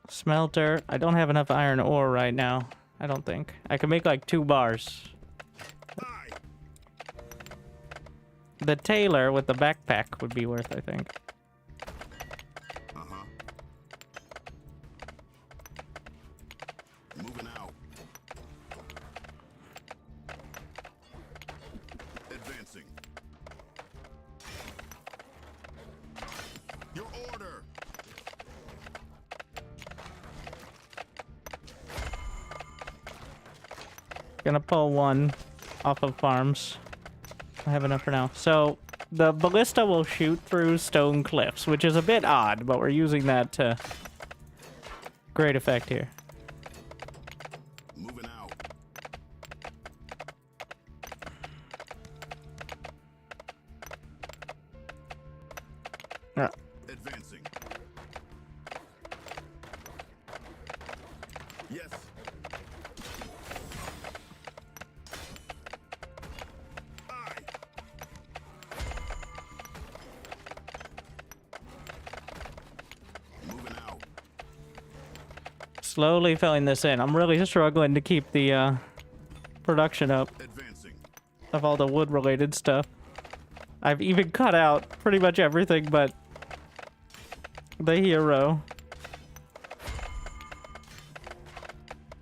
Smelter. I don't have enough iron ore right now. I don't think. I can make like 2 bars. Aye. the tailor with the backpack would be worth, I think. Uh-huh. Moving out. Advancing. Your order. Gonna pull one off of farms. I have enough for now. So the ballista will shoot through stone cliffs, which is a bit odd, but we're using that to great effect here. Moving out. Yeah. Advancing. Yes. Aye. Moving out. Slowly filling this in. I'm really struggling to keep the production up Advancing. of all the wood-related stuff. I've even cut out pretty much everything but the hero.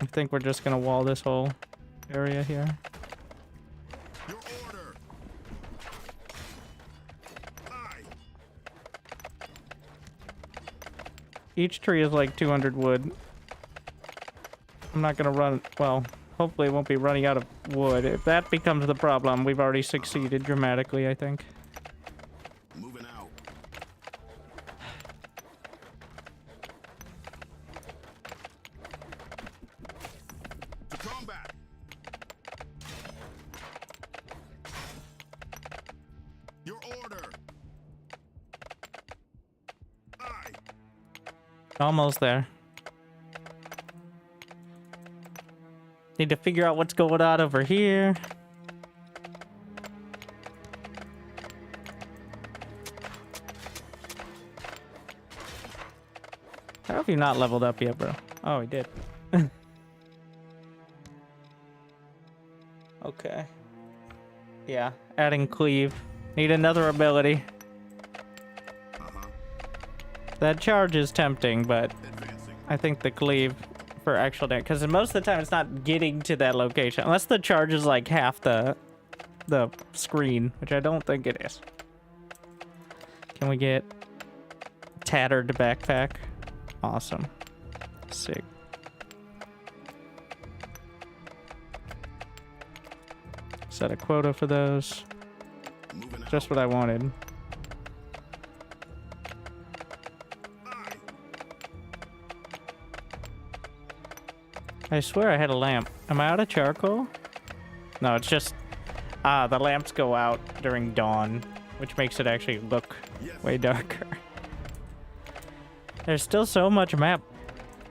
I think we're just gonna wall this whole area here. Your order. Aye. Each tree is like 200 wood. I'm not gonna run, well, hopefully it won't be running out of wood. If that becomes the problem, we've already succeeded dramatically, I think. Moving out. To combat. Your order. Aye. Almost there. Need to figure out what's going on over here. How have you not leveled up yet, bro? Oh, he did. Okay. Yeah, adding cleave. Need another ability. Uh-huh. That charge is tempting, but Advancing. I think the cleave for actual damage, because most of the time it's not getting to that location unless the charge is like half the screen, which I don't think it is. Can we get tattered backpack? Awesome. Sick. Set a quota for those. Moving out. Just what I wanted. Aye. I swear I had a lamp. Am I out of charcoal? No, it's just... Ah, the lamps go out during dawn, which makes it actually look Yes. way darker. There's still so much map.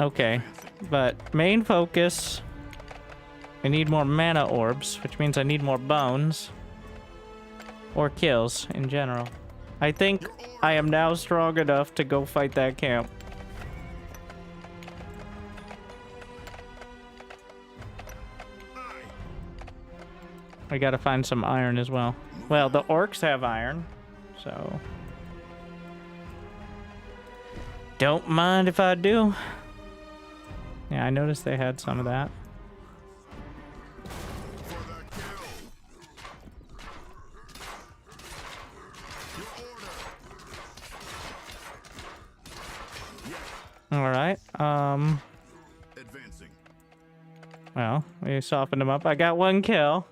Okay, but main focus... I need more mana orbs, which means I need more bones. Or kills, in general. I think I am now strong enough to go fight that camp. I gotta find some iron as well. Well, the orcs have iron, so... Don't mind if I do. Yeah, I noticed they had some of that. For the kill. Your order. Alright, Advancing. well, we softened them up. I got one kill.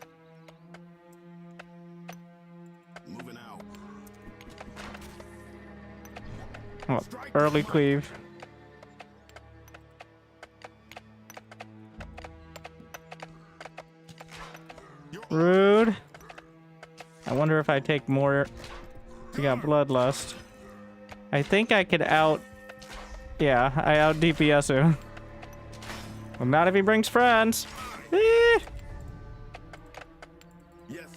Moving out. Oh, early cleave. Your Rude. I wonder if I take more. We got bloodlust. I think I could out. Yeah, I out DPS him. Well, not if he brings friends. Eh. Yes.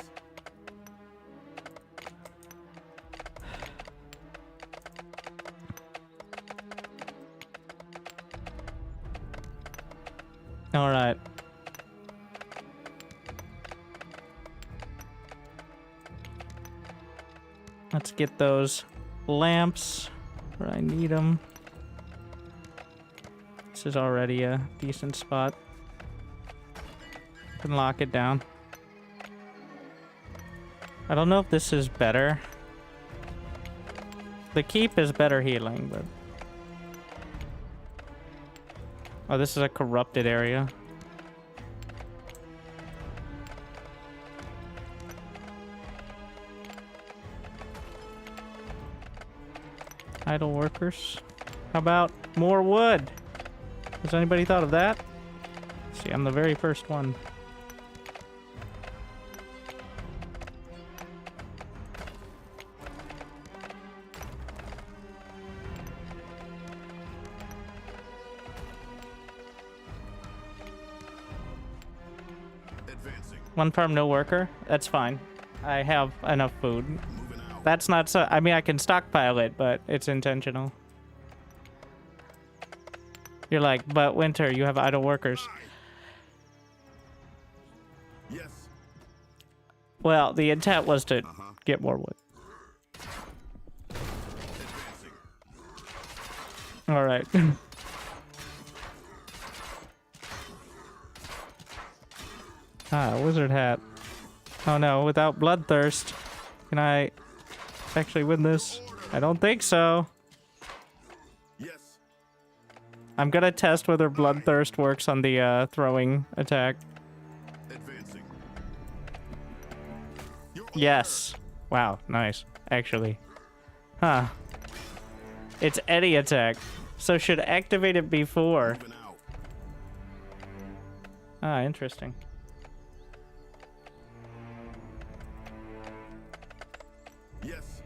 All right. Let's get those lamps where I need them. This is already a decent spot. Can lock it down. I don't know if this is better. The keep is better healing, but... Oh, this is a corrupted area. Idle workers. How about more wood? Has anybody thought of that? See, I'm the very first one. Advancing. One farm, no worker? That's fine. I have enough food. Moving out. That's not so... I mean, I can stockpile it, but it's intentional. You're like, but Winter, you have idle workers. Yes. Well, the intent was to get more wood. Advancing. Alright. Wizard hat. Oh no, without bloodthirst. Can I actually win this? I don't think so. Yes. I'm gonna test whether bloodthirst works on the throwing attack. Advancing. Yes. Wow, nice. Actually. Huh. It's any attack. So should activate it before. Moving out. Ah, interesting. Yes.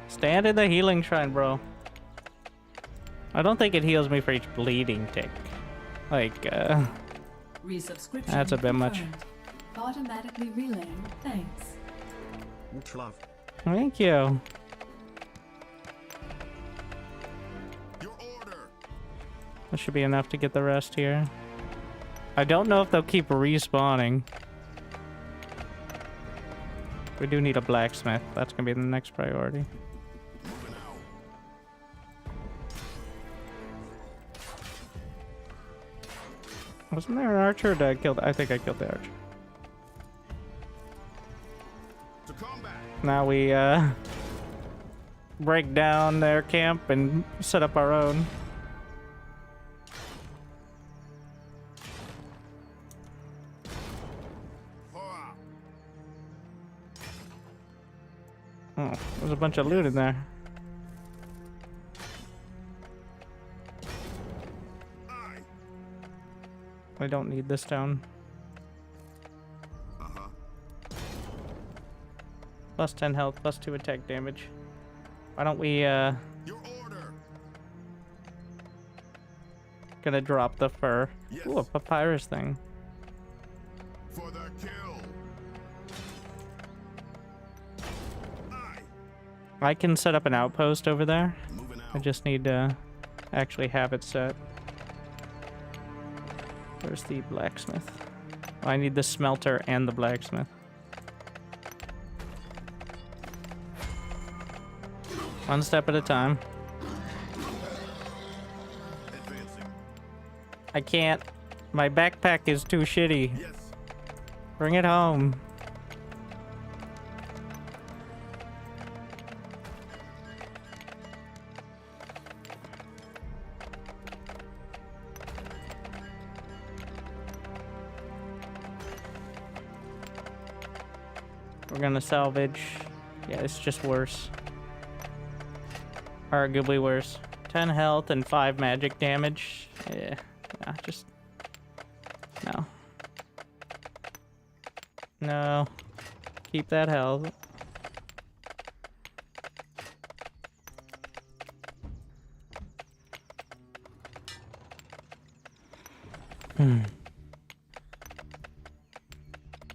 Stand in the healing shrine, bro. I don't think it heals me for each bleeding tick. Like, Resubscription that's a bit much. confirmed. Automatically relaying thanks. Much love. Thank you. Your order. That should be enough to get the rest here. I don't know if they'll keep respawning. We do need a blacksmith. That's gonna be the next priority. Moving out. Wasn't there an archer? Or did I kill? I think I killed the archer. To combat. Now we break down their camp and set up our own. Hurrah. Oh, there's a bunch of loot in there. Aye. I don't need this down. Uh-huh. Plus 10 health, plus 2 attack damage. Why don't we Your order. gonna drop the fur? Yes. Ooh, a papyrus thing. For the kill. Aye. I can set up an outpost over there. Moving I out. just need to actually have it set. Where's the blacksmith? I need the smelter and the blacksmith. One step at a time. Advancing. I can't. My backpack is too shitty. Yes. Bring it home. We're gonna salvage. Yeah, it's just worse. Arguably worse. 10 health and 5 magic damage. Yeah, just... No. No. Keep that health.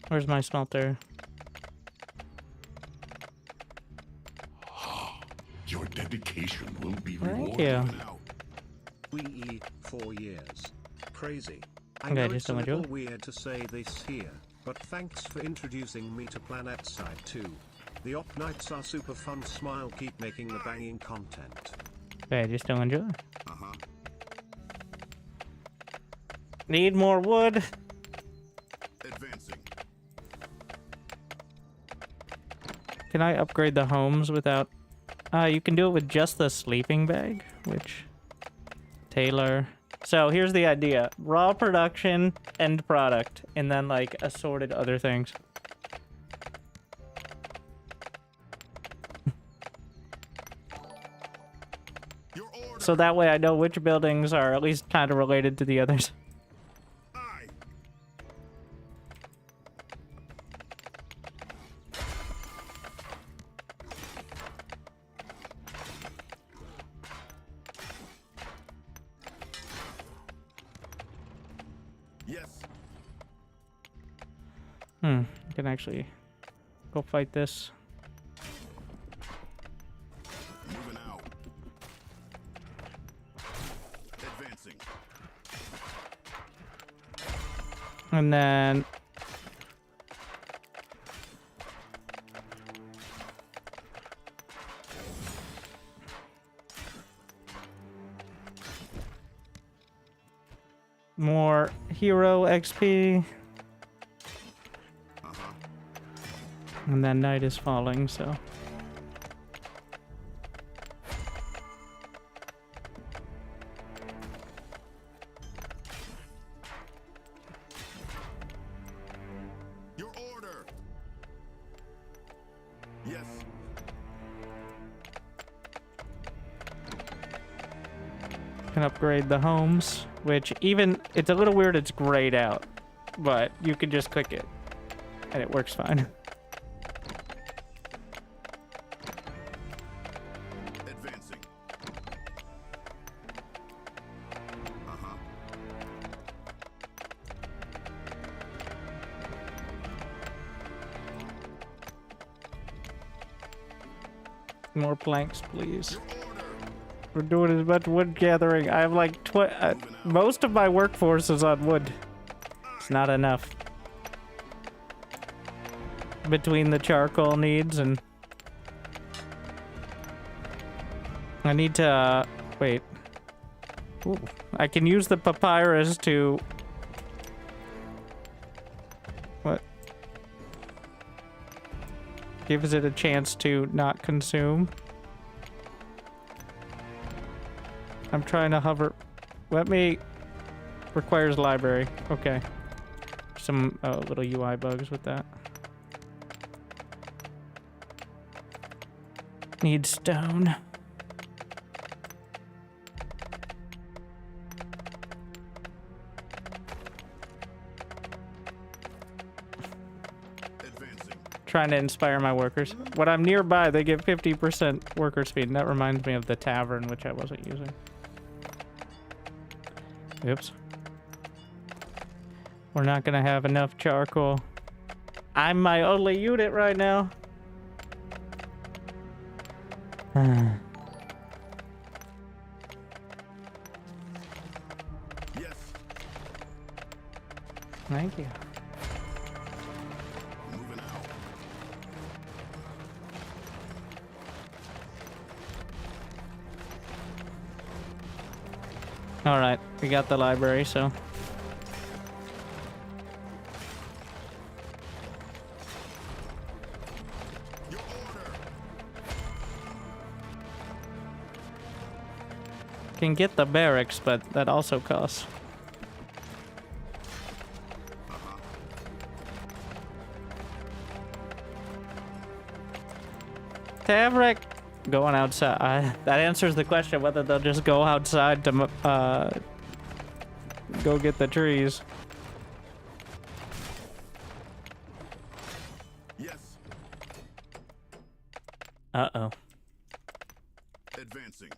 Where's my smelter? dedication will be Thank rewarded. you. Moving out. WE 4 years. Crazy. I Okay, know just it's a don't little do it. weird to say this here, but thanks for introducing me to Planet Side 2. The op nights are super fun. Smile, keep making the banging content. Okay, just don't enjoy. Uh-huh. Need more wood. Advancing. Can I upgrade the homes without... you can do it with just the sleeping bag, which... Taylor... So, here's the idea. Raw production, end product, and then, like, assorted other things. Your order. So that way I know which buildings are at least kind of related to the others. Aye. Yes. I can actually go fight this. Moving out. Advancing. And then... more hero XP. Uh-huh. And then night is falling, so... Your order. Yes. Can upgrade the homes, which even... It's a little weird it's grayed out, but you can just click it, and it works fine. Advancing. Uh-huh. More planks, please. Your order. We're doing as much wood gathering. I have like most of my workforce is on wood. It's not enough. Between the charcoal needs and... I need to... wait. Ooh. I can use the papyrus to... What? Gives it a chance to not consume. I'm trying to hover. Let me... Requires library. Okay. Some little UI bugs with that. Need stone. Advancing. Trying to inspire my workers. When I'm nearby, they get 50% worker speed. And that reminds me of the tavern, which I wasn't using. Oops. We're not gonna have enough charcoal. I'm my only unit right now. Yes. Thank you. Moving out. All right, we got the library, so. Your order. Can get the barracks, but that also costs. Taverick going outside. That answers the question whether they'll just go outside to go get the trees. Yes. Uh-oh. Advancing.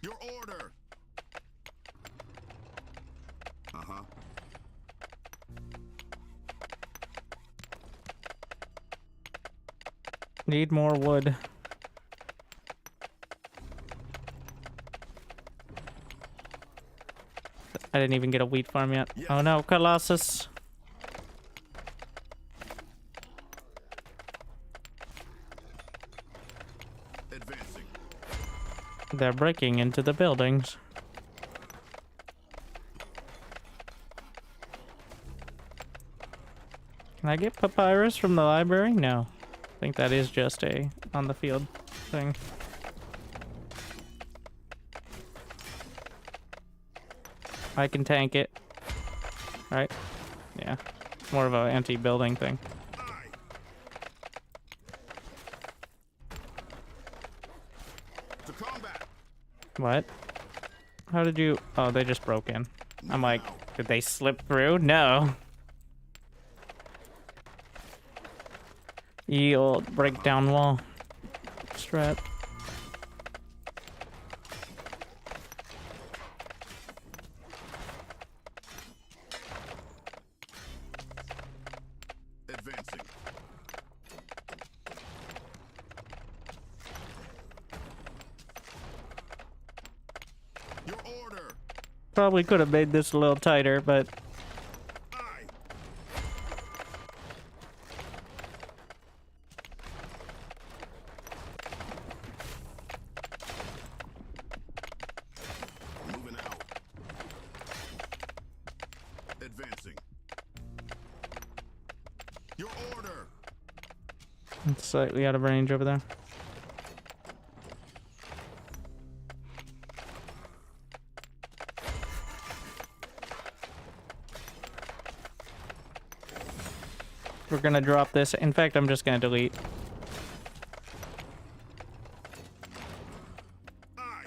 Your order. Need more wood. I didn't even get a wheat farm yet. Yes. Oh no, Colossus. Advancing. They're breaking into the buildings. Can I get papyrus from the library? No. I think that is just a on the field thing. I can tank it. Right? Yeah. More of an anti-building thing. Aye. To combat. What? How did you... Oh, they just broke in. I'm like, did they slip through? No. Ye old breakdown wall. Strat. Advancing. Your order. Probably could have made this a little tighter, but Aye. Moving out. Advancing. Your order. it's slightly out of range over there. We're gonna drop this. In fact, I'm just gonna delete. Aye.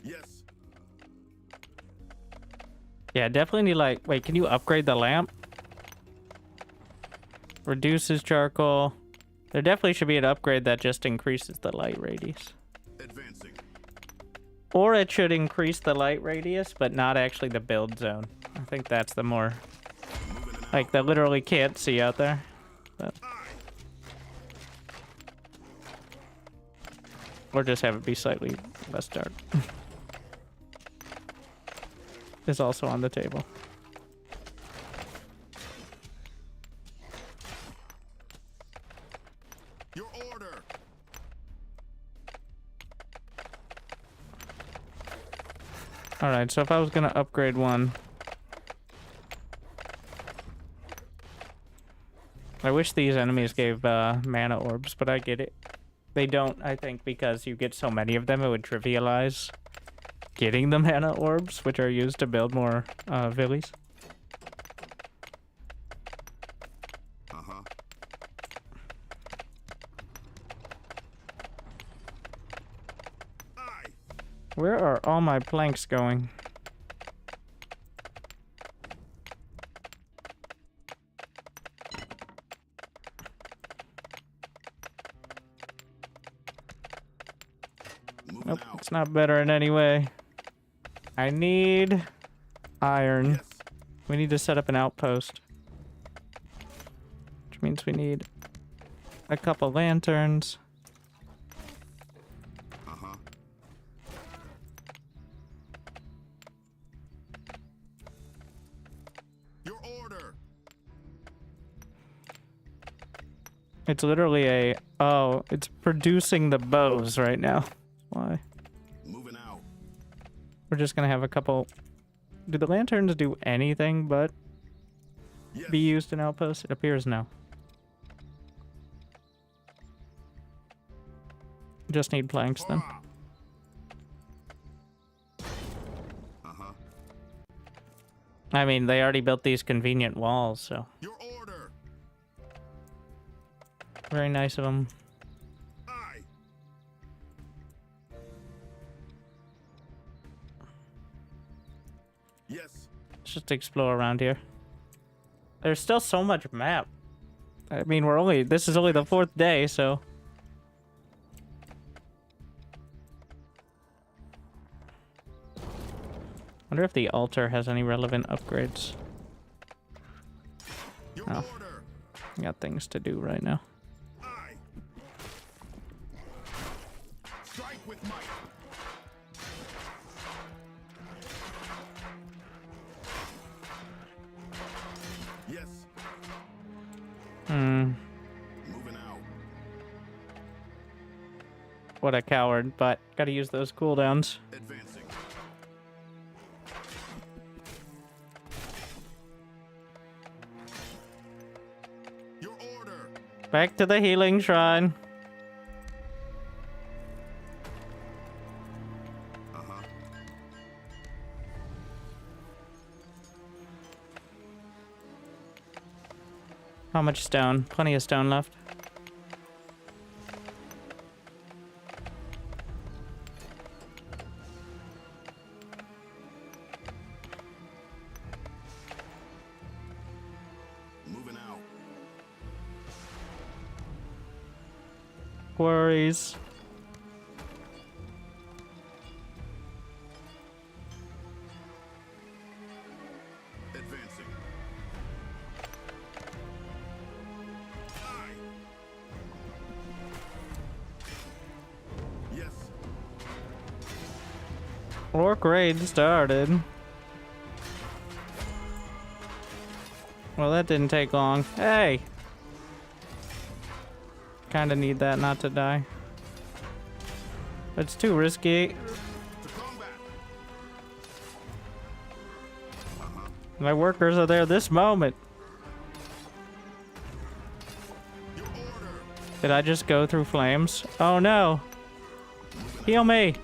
Yes. Yeah, definitely need like... Wait, can you upgrade the lamp? Reduces charcoal. There definitely should be an upgrade that just increases the light radius. Advancing. Or it should increase the light radius, but not actually the build zone. I think that's the more... Moving and out. Like, that literally can't see out there. But... Aye. Or just have it be slightly less dark. Is also on the table. Your order. Alright, so if I was gonna upgrade one... I wish these enemies gave mana orbs, but I get it. They don't, I think, because you get so many of them, it would trivialize getting the mana orbs, which are used to build more villies. Uh-huh. Aye. Where are all my planks going? Moving Nope, out. it's not better in any way. I need iron. Yes. We need to set up an outpost. Which means we need a couple lanterns. Uh-huh. Your order. It's literally a... Oh, it's producing the bows right now. Why? Moving out. We're just gonna have a couple... Do the lanterns do anything but Yes. be used in outposts? It appears no. Just need planks then. Ah. Uh-huh. I mean, they already built these convenient walls, so... Your order. Very nice of them. Aye. Yes. Let's just explore around here. There's still so much map. I mean, this is only the 4th day, so. Wonder if the altar has any relevant upgrades. Your Oh. order. I got things to do right now. Aye. Strike with might. Yes. Hmm. Moving out. What a coward, but gotta use those cooldowns. Advancing. Your order. Back to the healing shrine. Uh-huh. How much stone? Plenty of stone left. Moving out. Worries. Advancing. Aye. Yes. Orc raid started. Well, that didn't take long. Hey! Kinda need that not to die. It's too risky. To combat. My workers are there this moment. Your order. Did I just go through flames? Oh no! Heal me!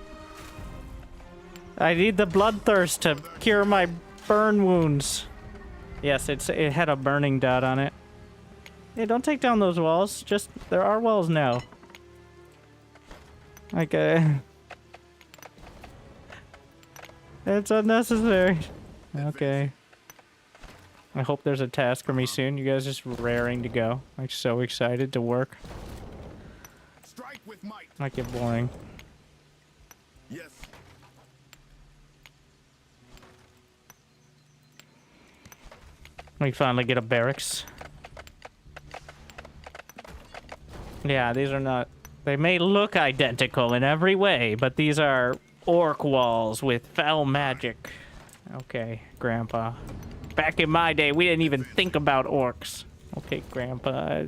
I need the bloodthirst to cure my burn wounds. Yes, it had a burning dot on it. Hey, don't take down those walls. Just, there are walls now. Like, it's unnecessary. Okay. I hope there's a task for me soon. You guys just raring to go. Like, so excited to work. Strike with might. Might get boring. Yes. We finally get a barracks. Yeah, these are not... They may look identical in every way, but these are orc walls with foul magic. Okay, Grandpa. Back in my day, we didn't even think about orcs. Okay, Grandpa.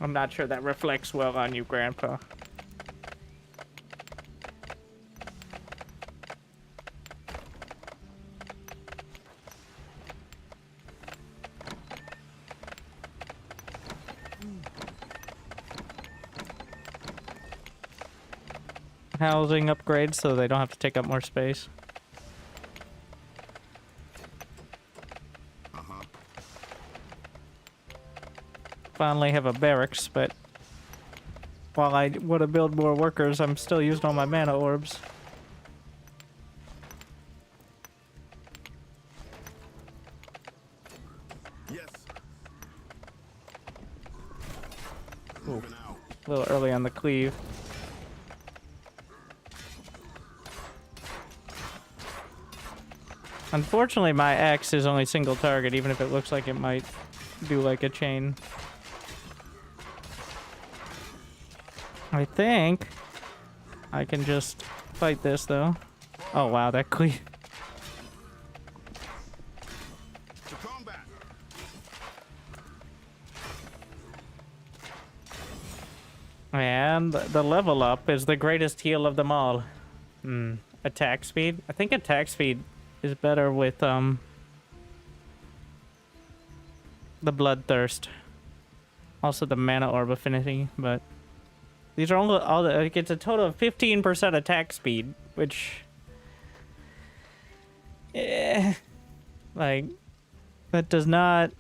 I'm not sure that reflects well on you, Grandpa. Housing upgrades so they don't have to take up more space. Uh-huh. Finally have a barracks, but while I want to build more workers, I'm still using all my mana orbs. Yes. Ooh, Moving out. a little early on the cleave. Unfortunately, my X is only single target, even if it looks like it might do like a chain. I think I can just fight this, though. Oh, wow, that cleave. To combat. And the level up is the greatest heal of them all. Attack speed? I think attack speed is better with the bloodthirst. Also the mana orb affinity, but these are all it gets a total of 15% attack speed, which like that does not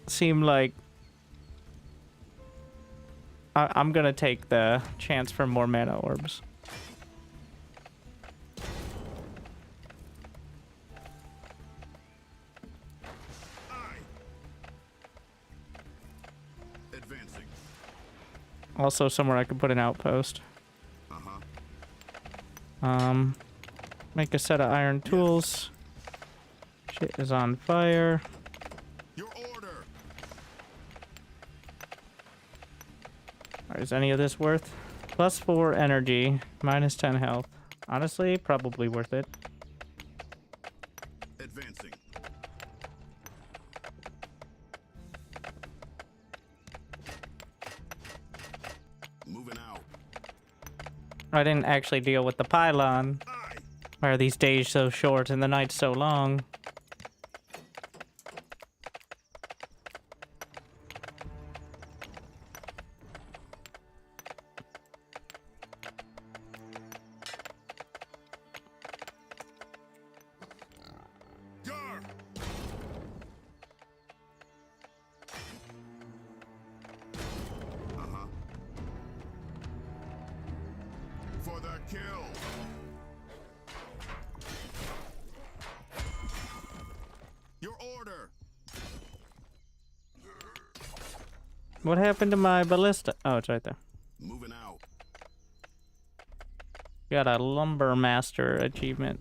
seem like I'm gonna take the chance for more mana orbs. Also somewhere I could put an outpost. Make a set of iron tools. Shit is on fire. Your order. Alright, is any of this worth? +4 energy, -10 health. Honestly, probably worth it. Advancing. Moving out. I didn't actually deal with the pylon. Aye. Why are these days so short and the nights so long? Gar. For the kill. Your order. What happened to my ballista? Oh, it's right there. Moving out. Got a lumber master achievement.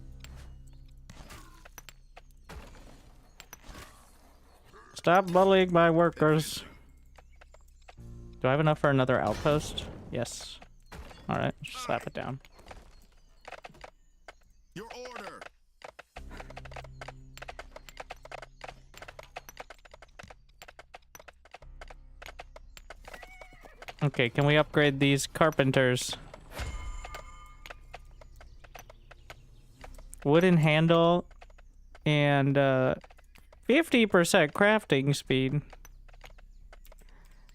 Stop bullying my workers. Do I have enough for another outpost? Yes. Alright, slap it down. Your order. Okay, can we upgrade these carpenters? Wooden handle and 50% crafting speed.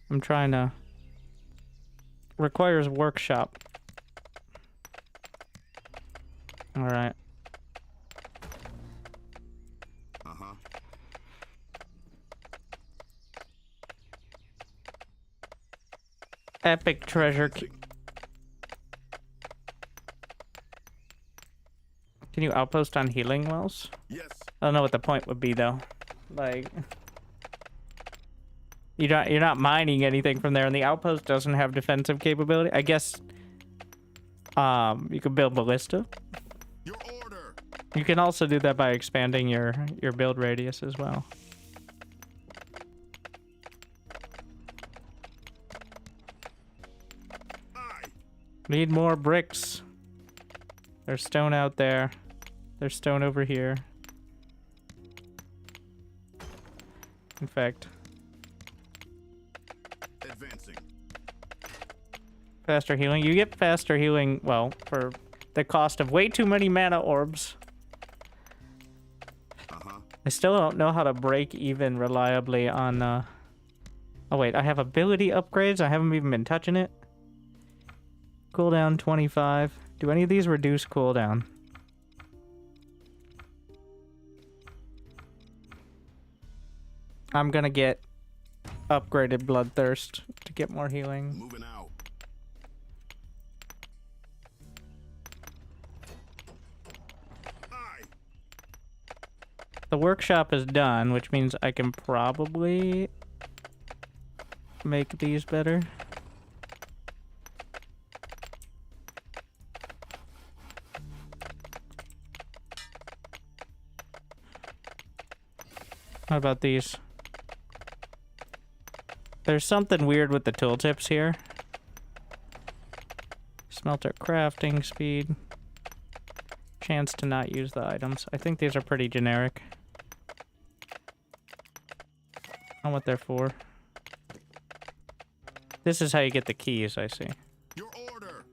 I'm trying to... Requires workshop. Alright. Epic treasure. Can you outpost on healing wells? Yes. I don't know what the point would be though. Like, you're not mining anything from there, and the outpost doesn't have defensive capability. I guess you could build ballista. Your order. You can also do that by expanding your build radius as well. Aye. Need more bricks. There's stone out there. There's stone over here. In fact, Advancing. faster healing. You get faster healing, well, for the cost of way too many mana orbs. I still don't know how to break even reliably on, Oh wait, I have ability upgrades. I haven't even been touching it. Cooldown 25. Do any of these reduce cooldown? I'm gonna get upgraded Bloodthirst to get more healing. Moving out. Aye. The workshop is done, which means I can probably make these better. How about these? There's something weird with the tooltips here. Smelter crafting speed. Chance to not use the items. I think these are pretty generic. I don't know what they're for. This is how you get the keys, I see. Your order.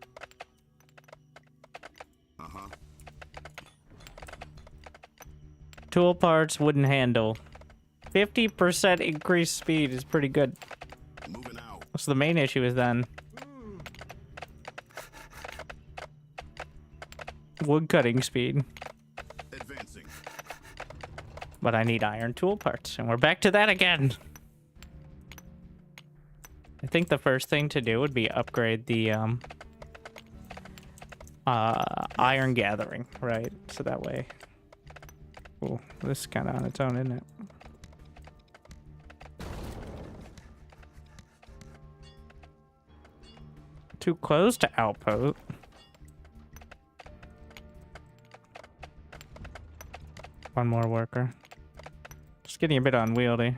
Tool parts, wooden handle. 50% increased speed is pretty good. Moving out. So the main issue is then wood cutting speed. Advancing. But I need iron tool parts, and we're back to that again. I think the first thing to do would be upgrade the iron gathering, right? So that way. Oh, this is kind of on its own, isn't it? Too close to outpost. One more worker. Just getting a bit unwieldy.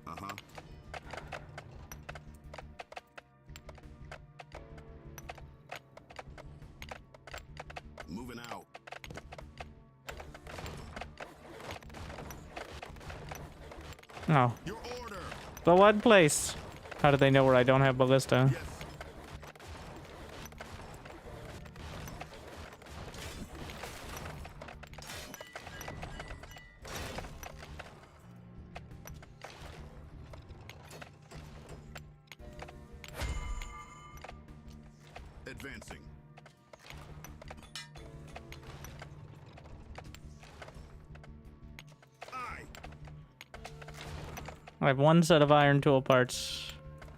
Uh-huh. Moving out. Oh. Your order. The one place. How do they know where I don't have ballista? Yes. Advancing. Aye. I have one set of iron tool parts,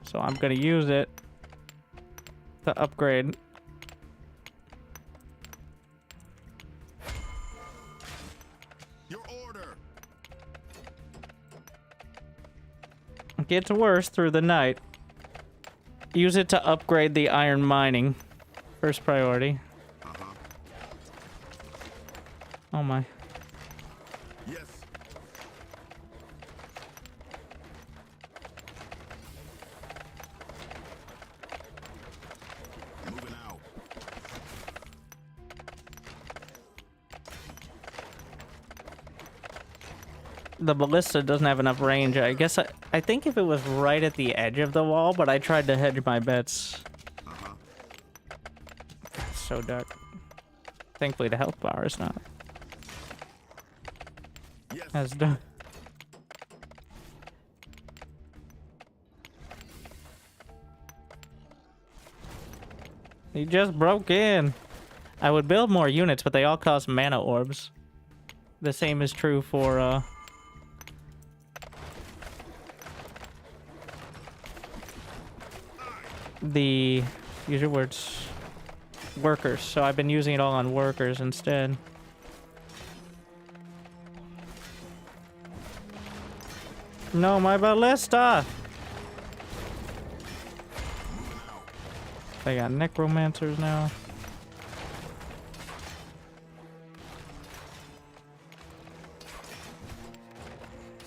so I'm gonna use it to upgrade. Your order. It gets worse through the night. Use it to upgrade the iron mining. First priority. Uh-huh. Oh my. Yes. Moving out. The ballista doesn't have enough range. I guess I think if it was right at the edge of the wall, but I tried to hedge my bets. Uh-huh. It's so dark. Thankfully the health bar is not Yes. as dark. He just broke in. I would build more units, but they all cost mana orbs. The same is true for the, use your words, workers. So I've been using it all on workers instead. No, my ballista! They got necromancers now.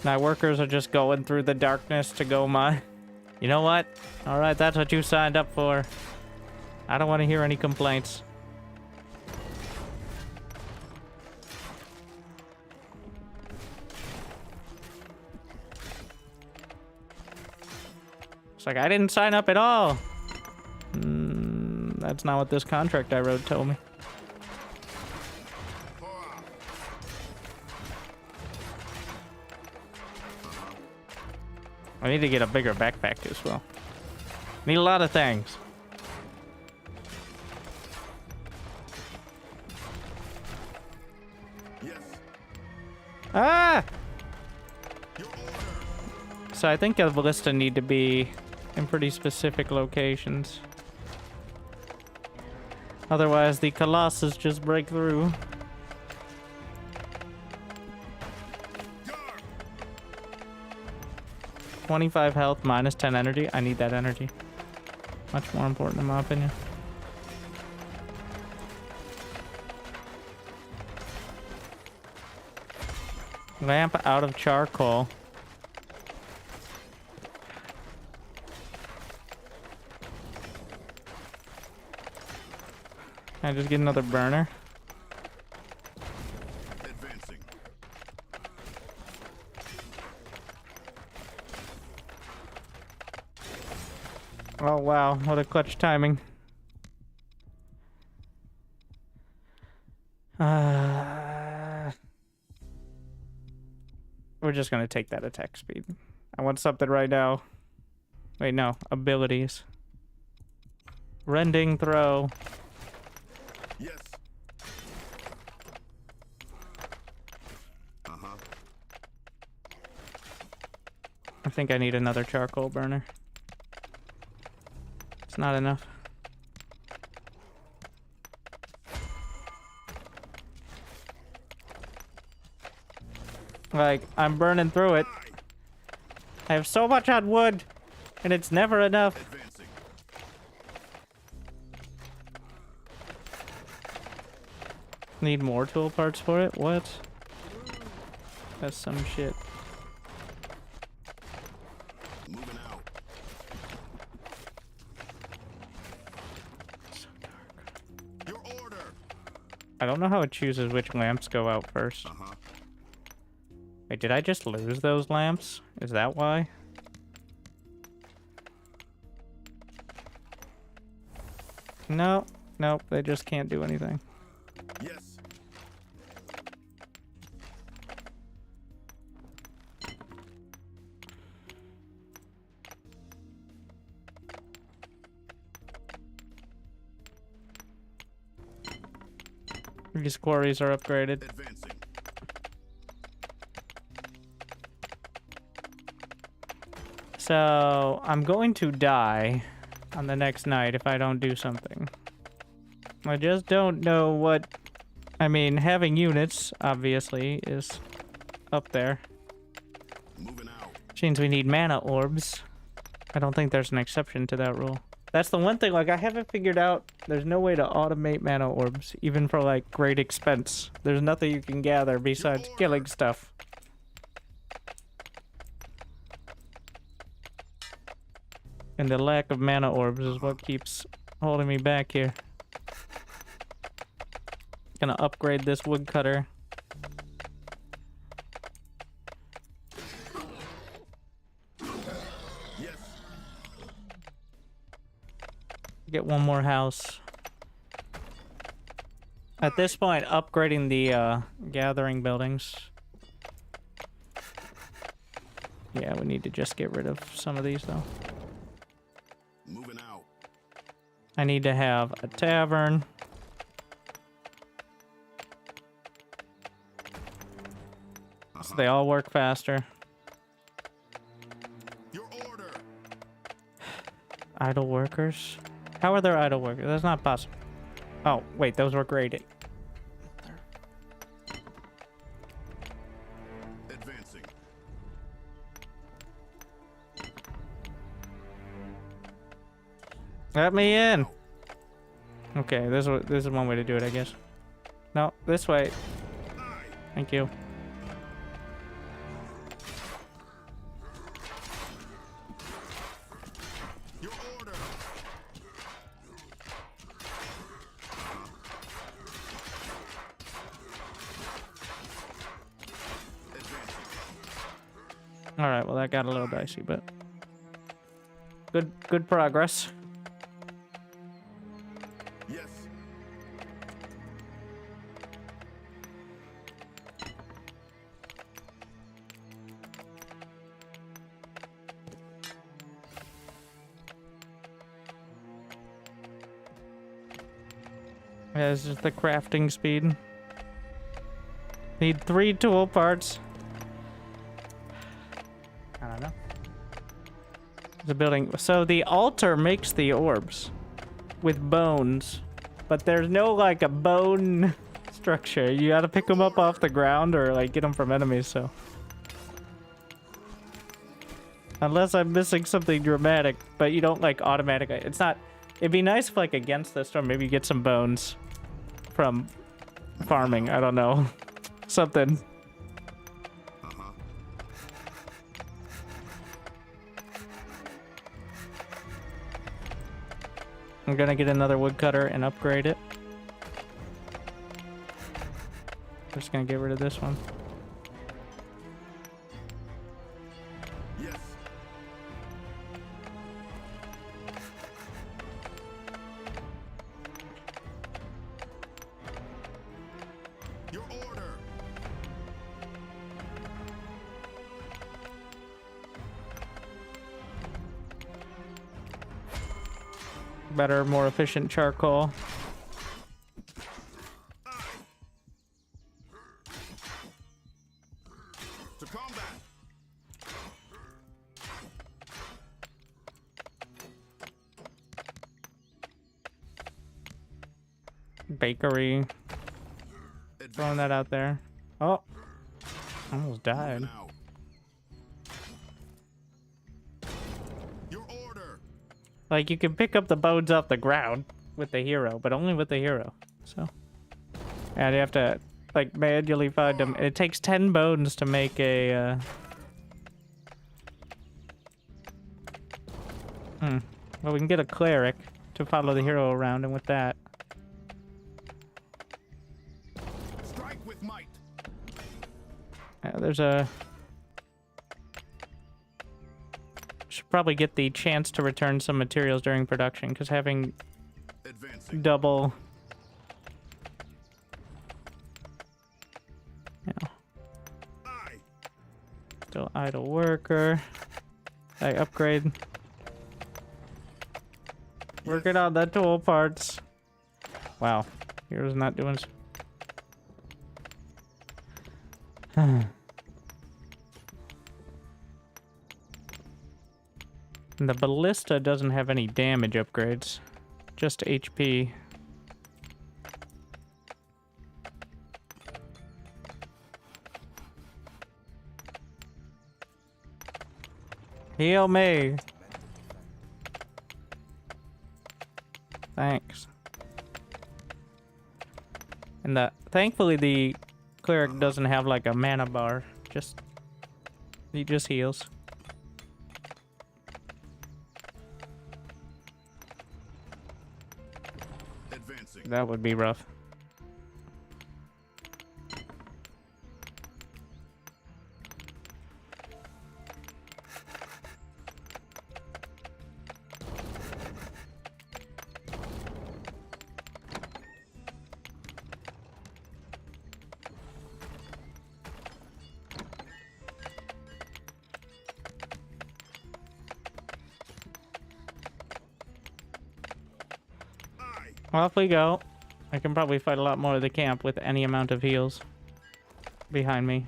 My workers are just going through the darkness to go mine. You know what? Alright, that's what you signed up for. I don't want to hear any complaints. It's like, I didn't sign up at all. That's not what this contract I wrote told me. I need to get a bigger backpack too as well. Need a lot of things. Yes. Ah! Your order. So I think a ballista need to be in pretty specific locations. Otherwise, the Colossus just break through. Dark. 25 health, minus 10 energy. I need that energy. Much more important in my opinion. Lamp out of charcoal. Can I just get another burner? Advancing. Oh wow, what a clutch timing. We're just gonna take that attack speed. I want something right now. Wait, no. Abilities. Rending throw. Yes. Uh-huh. I think I need another charcoal burner. It's not enough. Like, I'm burning through it. I have so much on wood, and it's never enough. Advancing. Need more tool parts for it? What? That's some shit. Moving out. Your order. I don't know how it chooses which lamps go out first. Uh-huh. Wait, did I just lose those lamps? Is that why? No, nope, they just can't do anything. Yes. These quarries are upgraded. Advancing. So, I'm going to die on the next night if I don't do something. I just don't know what... I mean, having units, obviously, is up there. Moving out. Which means we need mana orbs. I don't think there's an exception to that rule. That's the one thing, like, I haven't figured out... There's no way to automate mana orbs, even for, like, great expense. There's nothing you can gather besides killing stuff. And the lack of mana orbs is what keeps holding me back here. Gonna upgrade this woodcutter. Yes. Get one more house. At this point, upgrading the gathering buildings. Yeah, we need to just get rid of some of these though. Moving out. I need to have a tavern. So they all work faster. Your order. Idle workers? How are there idle workers? That's not possible. Oh, wait, those were graded. Advancing. Let me in. Okay, this is one way to do it, I guess. No, this way. Thank you. Your order. Advancing. All right, well that got a little dicey, but good progress. Yes. Yeah, this is the crafting speed. Need 3 tool parts. I don't know. The building. So the altar makes the orbs with bones, but there's no like a bone structure. You gotta pick them up off the ground or like get them from enemies. So unless I'm missing something dramatic, but you don't like automatically. It's not. It'd be nice if like against this storm, maybe you get some bones from farming. I don't know. Something. Uh-huh. I'm gonna get another woodcutter and upgrade it. I'm just gonna get rid of this one. Yes. Your order. Better, more efficient charcoal. To combat. Bakery. Throwing that out there. Oh, almost died. Moving out. Like, you can pick up the bones off the ground with the hero, but only with the hero. So, and you have to, like, manually find them. It takes 10 bones to make a, Well, we can get a cleric to follow the hero around, and with that... Strike with might. Yeah, there's a... Should probably get the chance to return some materials during production, because having Advancing. double... Yeah. Aye. Still idle worker. I upgrade. Working on the tool parts. Wow. Hero's not doing... And the ballista doesn't have any damage upgrades, just HP. Heal me. Thanks. And thankfully the cleric doesn't have like a mana bar. He just heals. Advancing. That would be rough. Off we go. I can probably fight a lot more of the camp with any amount of heals behind me.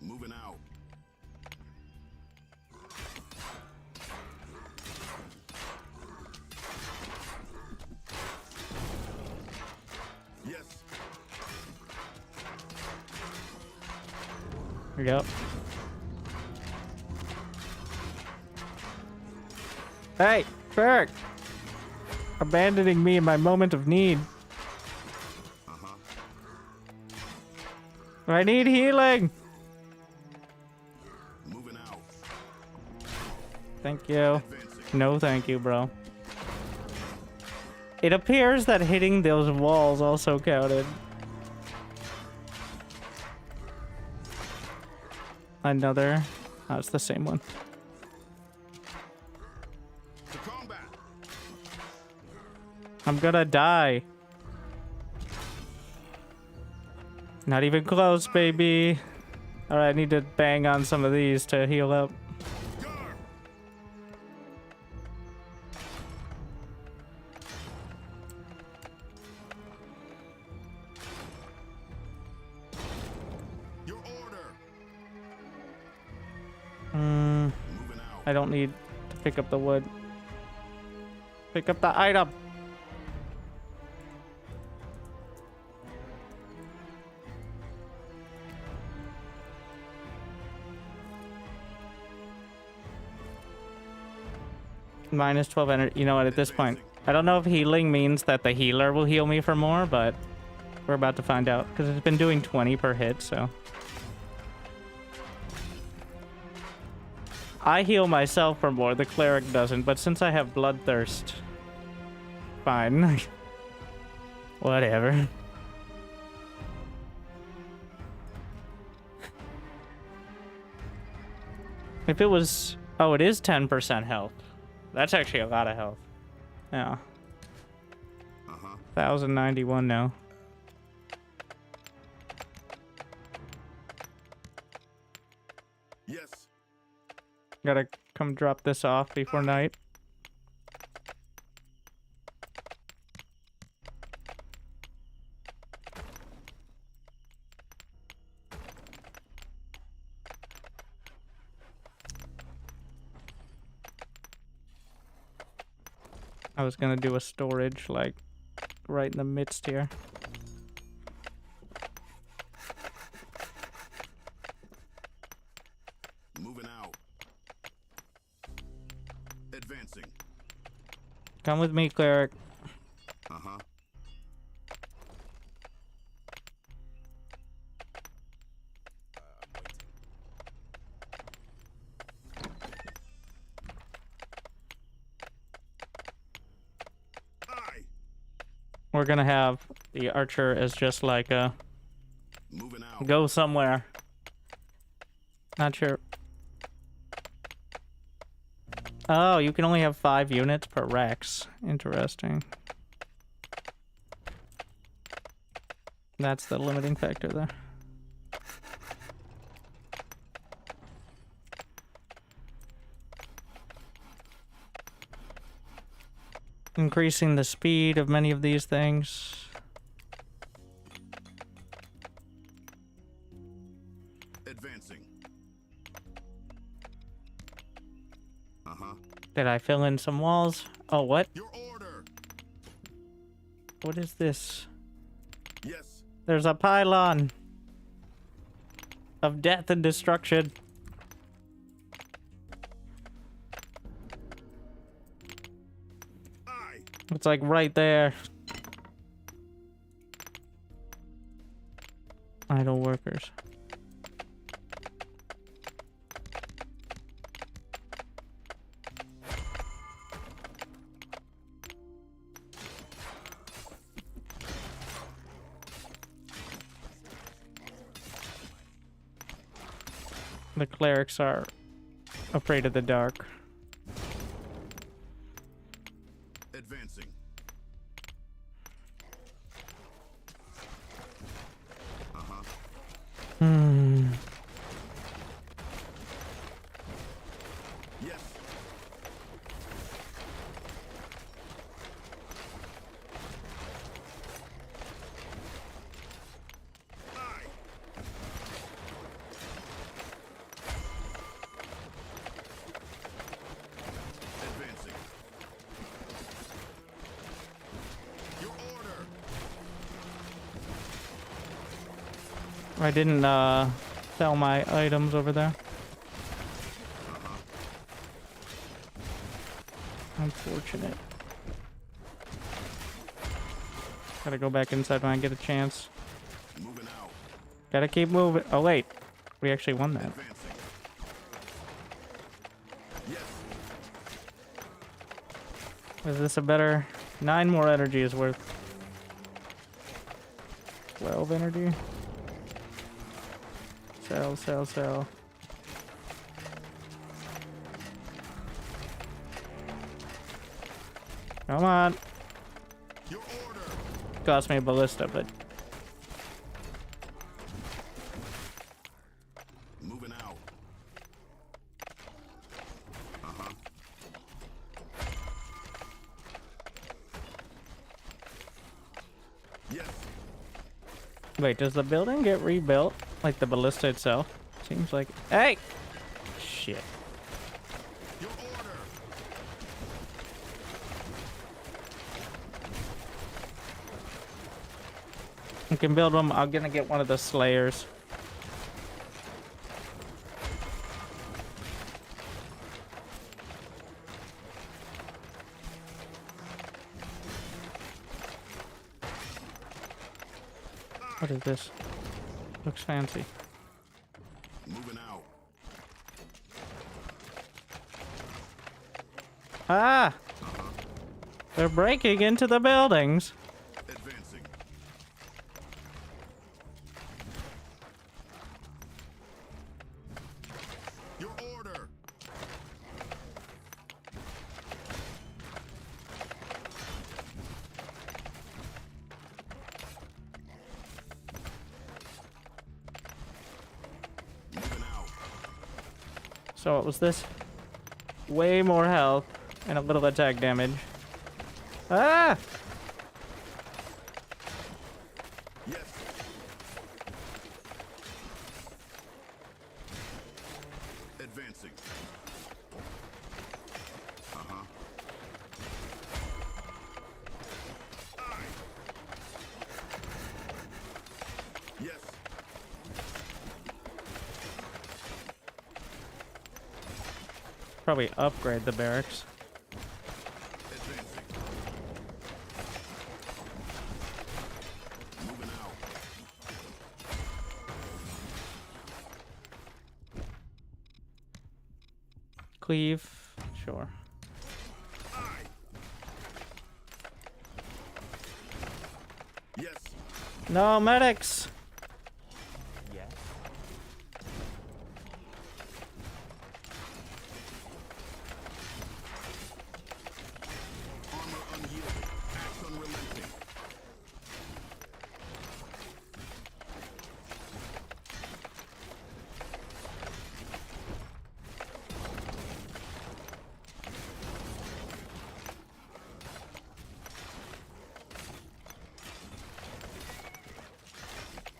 Moving out. Yes. Yep. Hey, Ferric! Abandoning me in my moment of need. I need healing! Moving out. Thank you. Advancing. No thank you, bro. It appears that hitting those walls also counted. Another... Oh, it's the same one. To combat. I'm gonna die. Not even close, baby. Alright, I need to bang on some of these to heal up. Guard. Your order. Moving out. I don't need to pick up the wood. Pick up the item. Minus 12 energy. You know what, at this point, I don't know if healing means that the healer will heal me for more, but we're about to find out, because it's been doing 20 per hit, so. I heal myself for more, the cleric doesn't, but since I have bloodthirst, fine. Whatever. If it was... Oh, it is 10% health. That's actually a lot of health. Yeah. 1,091 now. Yes. Gotta come drop this off before night. I was gonna do a storage, like, right in the midst here. Come with me, cleric. Uh-huh. Aye. We're gonna have the archer as just like a Moving out. go somewhere. Not sure. Oh, you can only have 5 units per Rex. Interesting. That's the limiting factor there. Increasing the speed of many of these things. Advancing. Uh-huh. Did I fill in some walls? Oh, what? Your order. What is this? Yes. There's a pylon of death and destruction. Aye. It's like right there. Idle workers. The clerics are afraid of the dark. Advancing. Uh-huh. Yes. Aye. Advancing. Your order. I didn't sell my items over there. Unfortunate. Gotta go back inside when I get a chance. Moving out. Gotta keep moving. Oh wait, we actually won that. Advancing. Yes. Is this a better? 9 more energy is worth 12 energy. Sell, sell, sell. Come on. Your order. Cost me a ballista, but Moving out. Uh-huh. Yes. wait, does the building get rebuilt? Like the ballista itself? Seems like. Hey! Shit. Your order. I can build one. I'm gonna get one of the slayers. What is this? Looks fancy. Moving out. Ah! They're breaking into the buildings. Advancing. Your order. Moving out. So what was this? Way more health and a little attack damage. Ah! Yes. Advancing. Uh-huh. Aye. Yes. Probably upgrade the barracks. Advancing. cleave. Sure. Yes. No, medics! Yes. Armor unyielding. Axe unrelenting.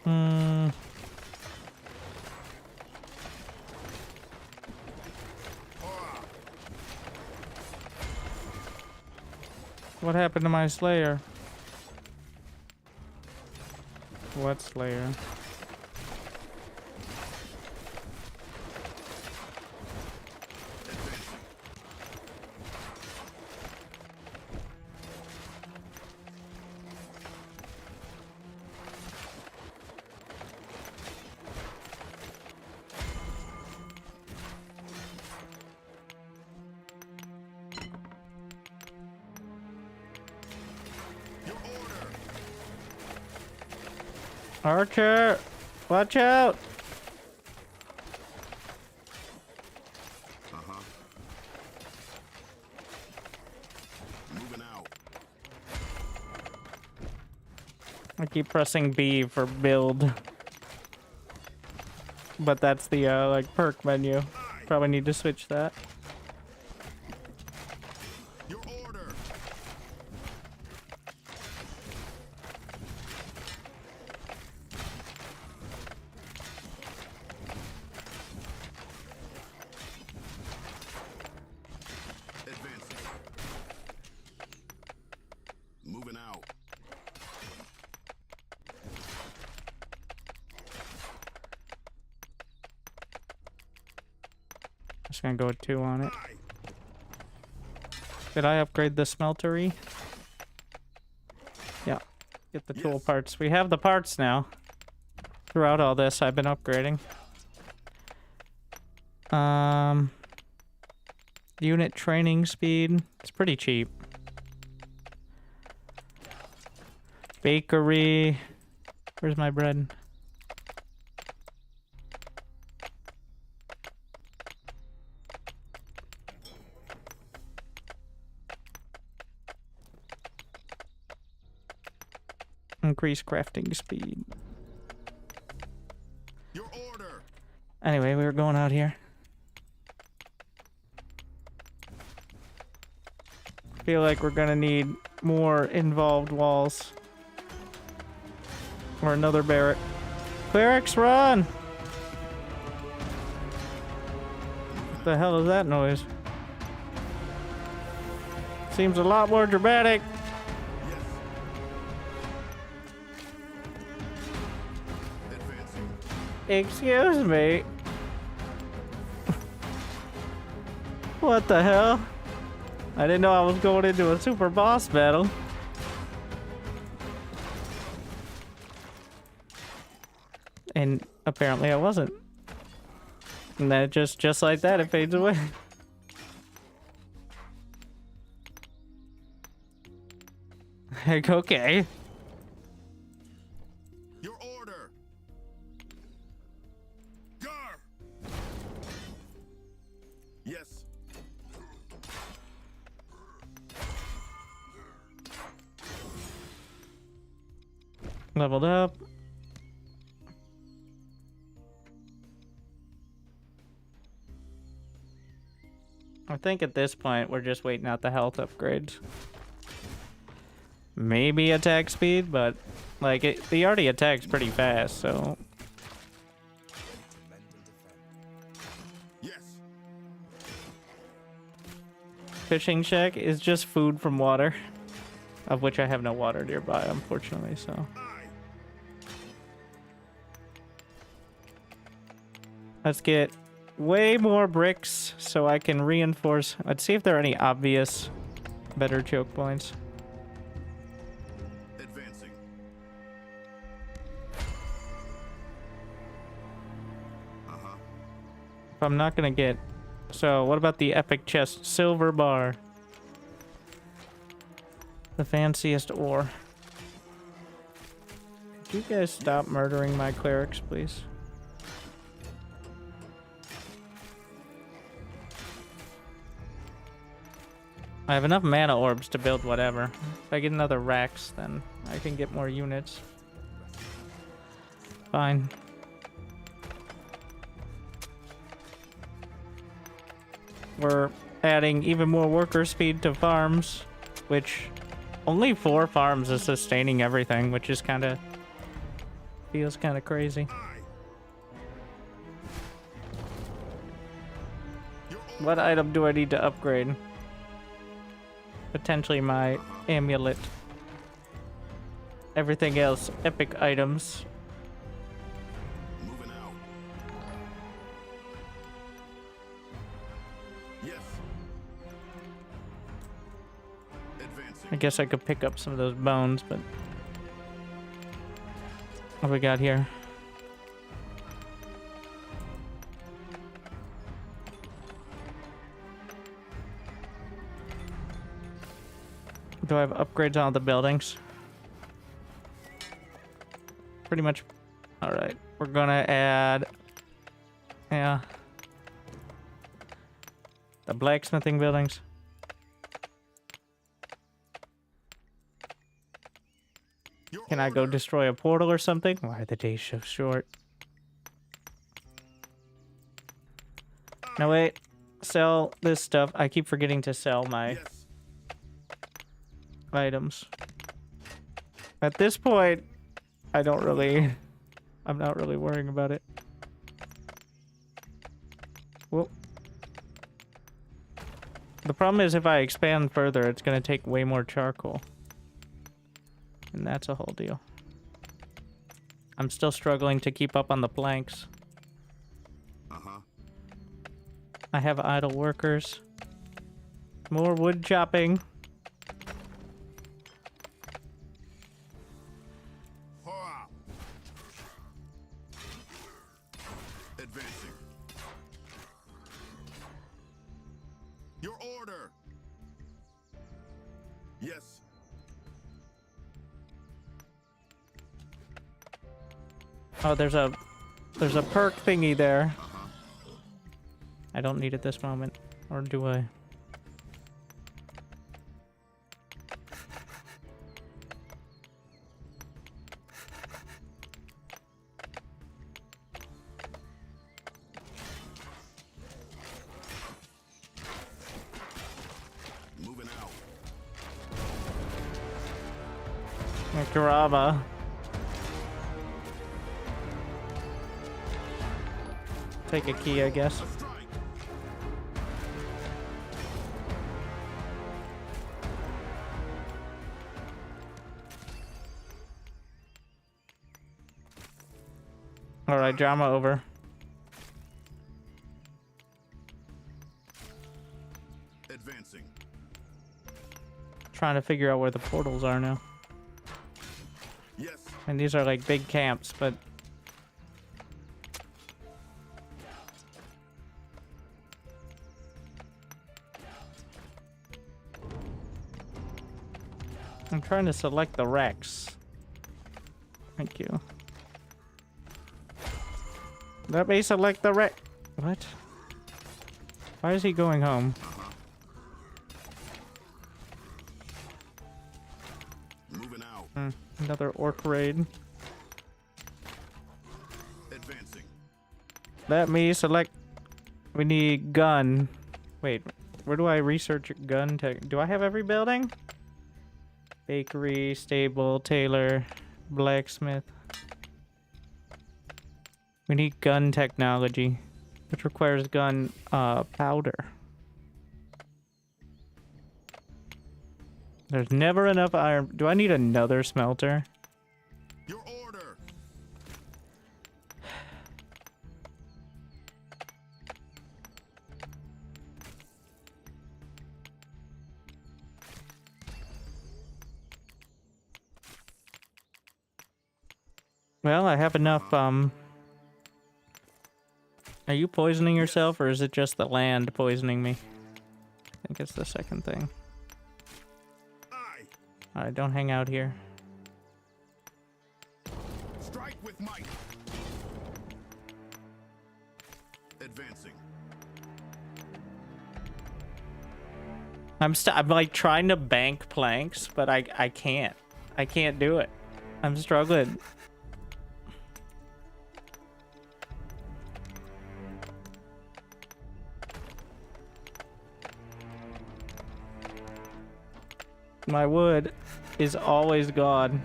Hmm. What happened to my Slayer? What Slayer? Your order. Archer! Watch out! Uh-huh. Moving out. I keep pressing B for build. But that's the like perk menu. Probably need to switch that. Your order. Advancing. Moving out. Just gonna go with 2 on it. Aye. Did I upgrade the smeltery? Yeah. Get the tool Yes. parts. We have the parts now. Throughout all this, I've been upgrading. Unit training speed. It's pretty cheap. Bakery. Where's my bread? Increase crafting speed. Your order. Anyway, we were going out here. Feel like we're gonna need more involved walls. Or another barrack. Clerics, run! What the hell is that noise? Seems a lot more dramatic. Yes. Advancing. Excuse me. What the hell? I didn't know I was going into a super boss battle. And apparently I wasn't. And then just like that, it fades away. Like, okay. Your order. Gar. Yes. Leveled up. I think at this point we're just waiting out the health upgrades. Maybe attack speed, but like the already attacks pretty fast, so Yes. fishing shack is just food from water, of which I have no water nearby, unfortunately. So Aye. let's get way more bricks so I can reinforce. Let's see if there are any obvious better choke points. Advancing. If I'm not gonna get So, what about the epic chest? Silver bar. The fanciest ore. Could you guys stop murdering my clerics, please? I have enough mana orbs to build whatever. If I get another Rax, then I can get more units. Fine. We're adding even more worker speed to farms, which only 4 farms is sustaining everything, which is kind of feels kind of crazy. What item do I need to upgrade? Potentially my amulet. Everything else, epic items. Moving out. Yes. Advancing. I guess I could pick up some of those bones, but what do we got here? Do I have upgrades on all the buildings? Pretty much. Alright, we're gonna add... Yeah. The blacksmithing buildings. Can I go destroy a portal or something? Why are the days so short? No, wait. Sell this stuff. I keep forgetting to sell my... Yes. items. At this point, I'm not really worrying about it. Well, the problem is if I expand further, it's going to take way more charcoal. And that's a whole deal. I'm still struggling to keep up on the planks. Uh-huh. I have idle workers. More wood chopping. Hurrah. Advancing. Your order. Yes. Oh, there's a perk thingy there. I don't need it this moment, or do I? Moving out. Karama. Take a key, I guess. Strike. Alright, drama over. Advancing. Trying to figure out where the portals are now. Yes. And these are like big camps, but... I'm trying to select the Rex. Thank you. Let me select the Rex. What? Why is he going home? Moving out. Another orc raid. Advancing. Let me select. We need gun. Wait, where do I research gun tech? Do I have every building? Bakery, stable, tailor, blacksmith. We need gun technology, which requires gun powder. There's never enough iron. Do I need another smelter? Your order. Well, I have enough Are you poisoning yourself, or is it just the land poisoning me? I think it's the second thing. Aye. Alright, don't hang out here. Strike with might. Advancing. I'm like trying to bank planks, but I can't. I can't do it. I'm struggling. My wood is always gone.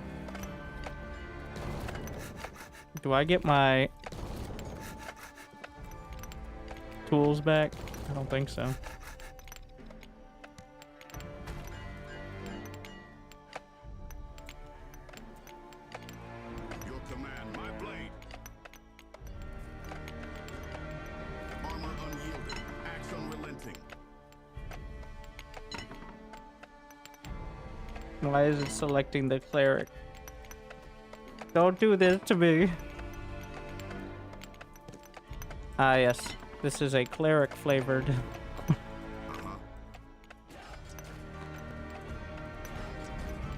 Do I get my tools back? I don't think so. Your command, my blade. Armor unyielding. Axe unrelenting. Why is it selecting the cleric? Don't do this to me. Ah, yes. This is a cleric flavored.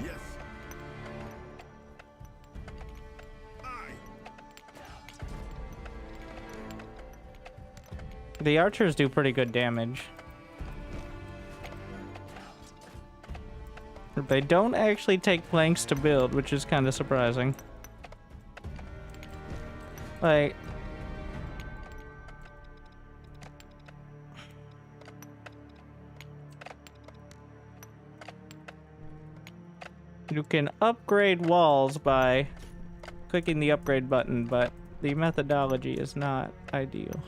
Yes. Aye. The archers do pretty good damage. They don't actually take planks to build, which is kind of surprising. Like, you can upgrade walls by clicking the upgrade button, but the methodology is not ideal.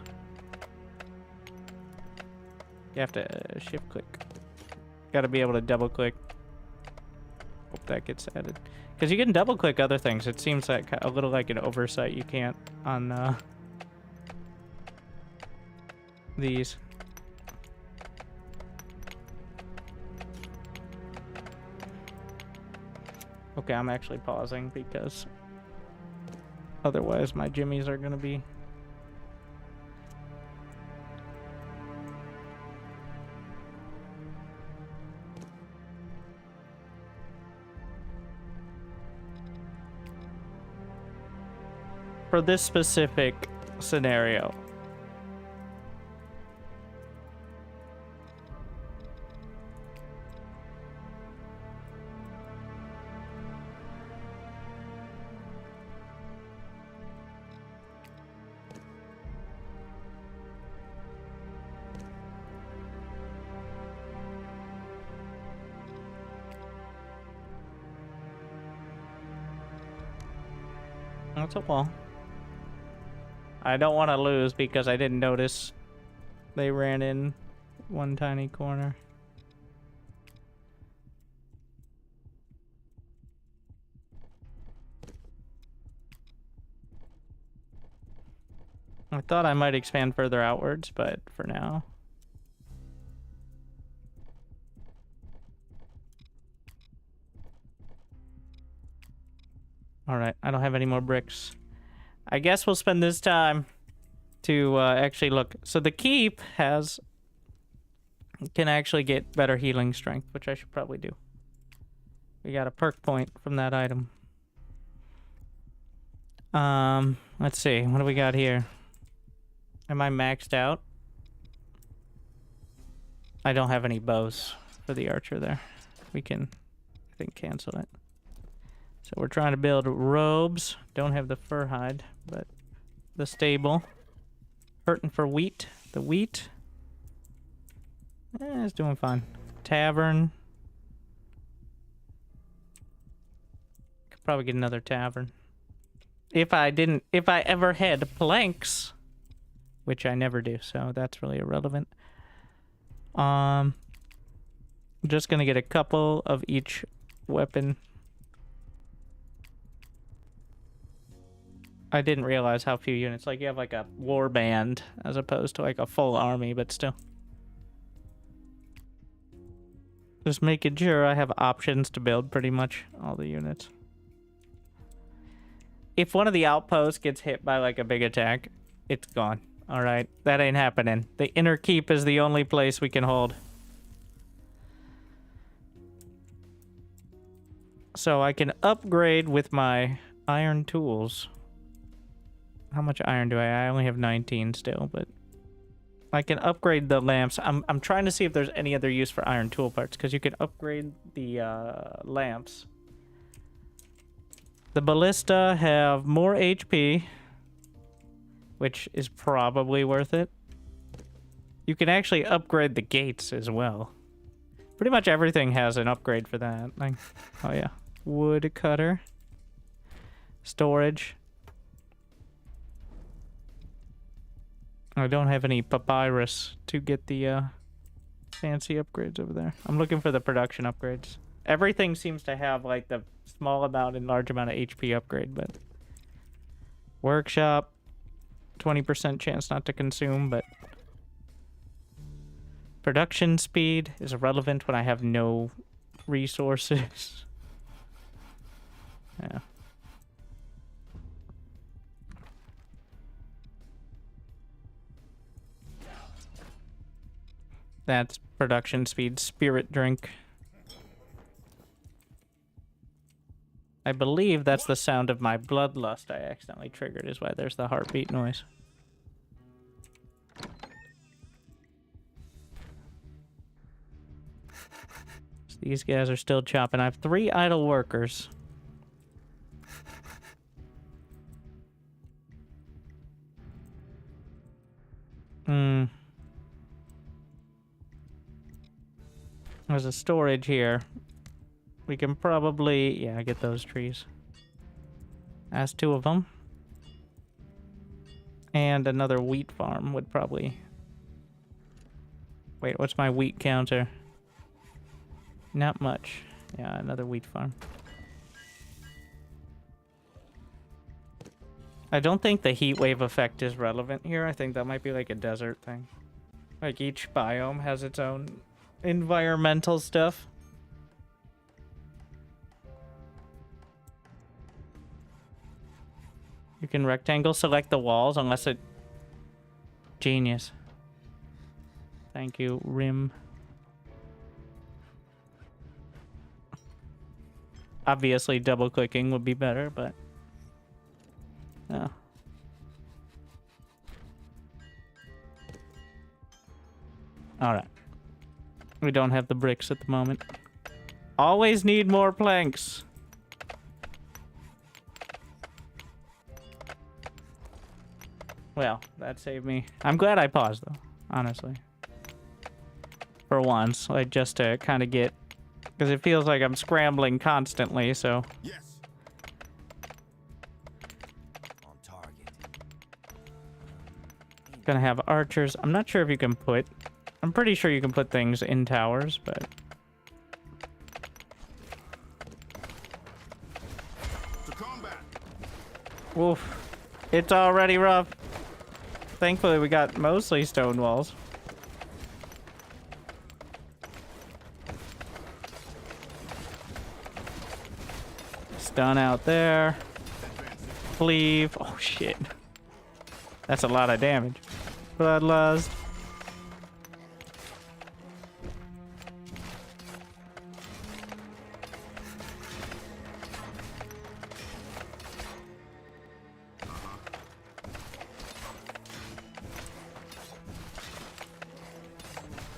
You have to shift click. Got to be able to double click. Hope that gets added. Because you can double click other things. It seems like a little like an oversight. You can't on these. Okay, I'm actually pausing because otherwise my jimmies are gonna be. For this specific scenario. That's a wall. I don't want to lose because I didn't notice they ran in one tiny corner. I thought I might expand further outwards, but for now. Alright, I don't have any more bricks. I guess we'll spend this time to actually look. So the keep can actually get better healing strength, which I should probably do. We got a perk point from that item. Let's see. What do we got here? Am I maxed out? I don't have any bows for the archer there. We can, I think, cancel it. So we're trying to build robes. Don't have the fur hide, but the stable. Hurting for wheat. The wheat. It's doing fine. Tavern. Could probably get another tavern. If I ever had planks, which I never do, so that's really irrelevant. I'm just gonna get a couple of each weapon. I didn't realize how few units. Like, you have like a war band as opposed to like a full army, but still. Just making sure I have options to build pretty much all the units. If one of the outposts gets hit by like a big attack, it's gone. All right, that ain't happening. The inner keep is the only place we can hold. So I can upgrade with my iron tools. How much iron do I only have 19 still, but I can upgrade the lamps. I'm trying to see if there's any other use for iron tool parts, because you can upgrade the lamps. The ballista have more HP, which is probably worth it. You can actually upgrade the gates as well. Pretty much everything has an upgrade for that. Like, oh yeah, wood cutter, storage. I don't have any papyrus to get the fancy upgrades over there. I'm looking for the production upgrades. Everything seems to have like the small amount and large amount of HP upgrade, but workshop, 20% chance not to consume, but production speed is irrelevant when I have no resources. Yeah. That's production speed. Spirit drink. I believe that's the sound of my bloodlust I accidentally triggered, is why there's the heartbeat noise. So these guys are still chopping. I have 3 idle workers. There's a storage here. We can probably... yeah, get those trees. That's 2 of them. And another wheat farm would probably... wait, what's my wheat counter? Not much. Yeah, another wheat farm. I don't think the heat wave effect is relevant here. I think that might be like a desert thing. Like each biome has its own environmental stuff. You can rectangle select the walls unless it... genius. Thank you, Rim. Obviously double clicking would be better, but... oh. Alright. We don't have the bricks at the moment. Always need more planks. Well, that saved me. I'm glad I paused, though, honestly. For once, like, just to kind of get... because it feels like I'm scrambling constantly, so... Yes. On target. Gonna have archers. I'm not sure if you can put... I'm pretty sure you can put things in towers, but... To combat. oof. It's already rough. Thankfully, we got mostly stone walls. Stun out there. Cleave. Oh, shit. That's a lot of damage. Bloodlust.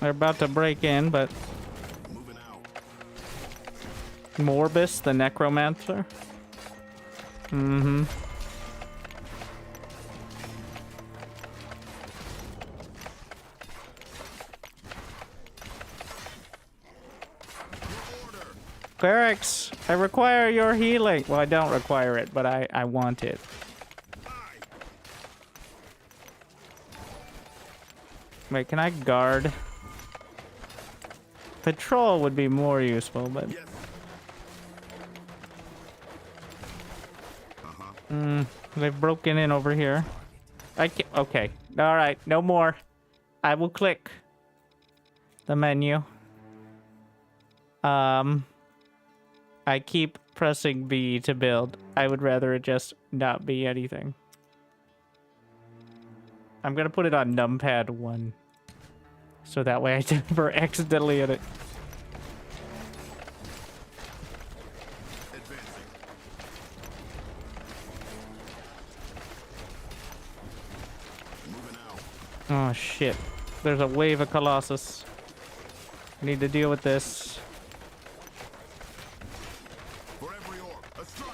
They're about to break in, but... Moving out. Morbus, the necromancer. Mm-hmm. Clerics, I require your healing. Well, I don't require it, but I want it. Wait, can I guard? Patrol would be more useful, but... Yes. They've broken in over here. I can't... okay. Alright, no more. I will click the menu. I keep pressing B to build. I would rather it just not be anything. I'm gonna put it on numpad 1. So that way I never accidentally hit it. Advancing. Moving out. Oh shit. There's a wave of Colossus. I need to deal with this. For every orc, a strike.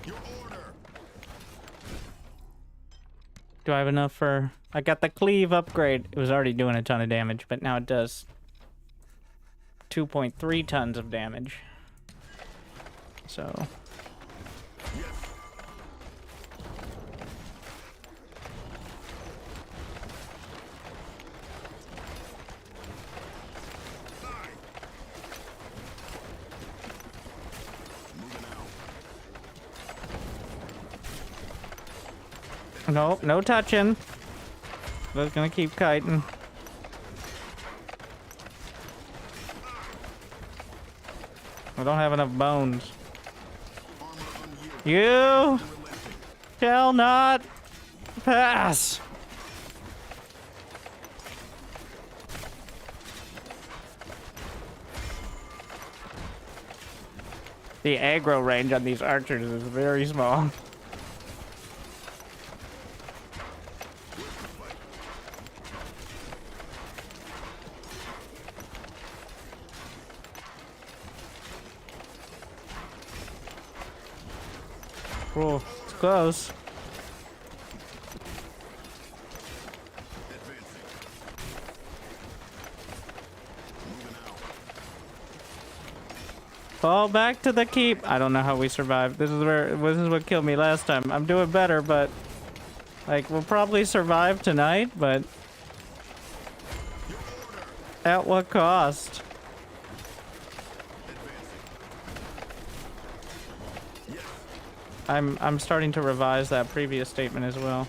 Your order. Do I have enough for... I got the cleave upgrade. It was already doing a ton of damage, but now it does 2.3 tons of damage. So... Nope, no touching. Just gonna keep kiting. I don't have enough bones. You shall not pass. The aggro range on these archers is very small. Oh, it's close. Fall back to the keep. I don't know how we survived. This is what killed me last time. I'm doing better, but like we'll probably survive tonight, but at what cost? I'm starting to revise that previous statement as well.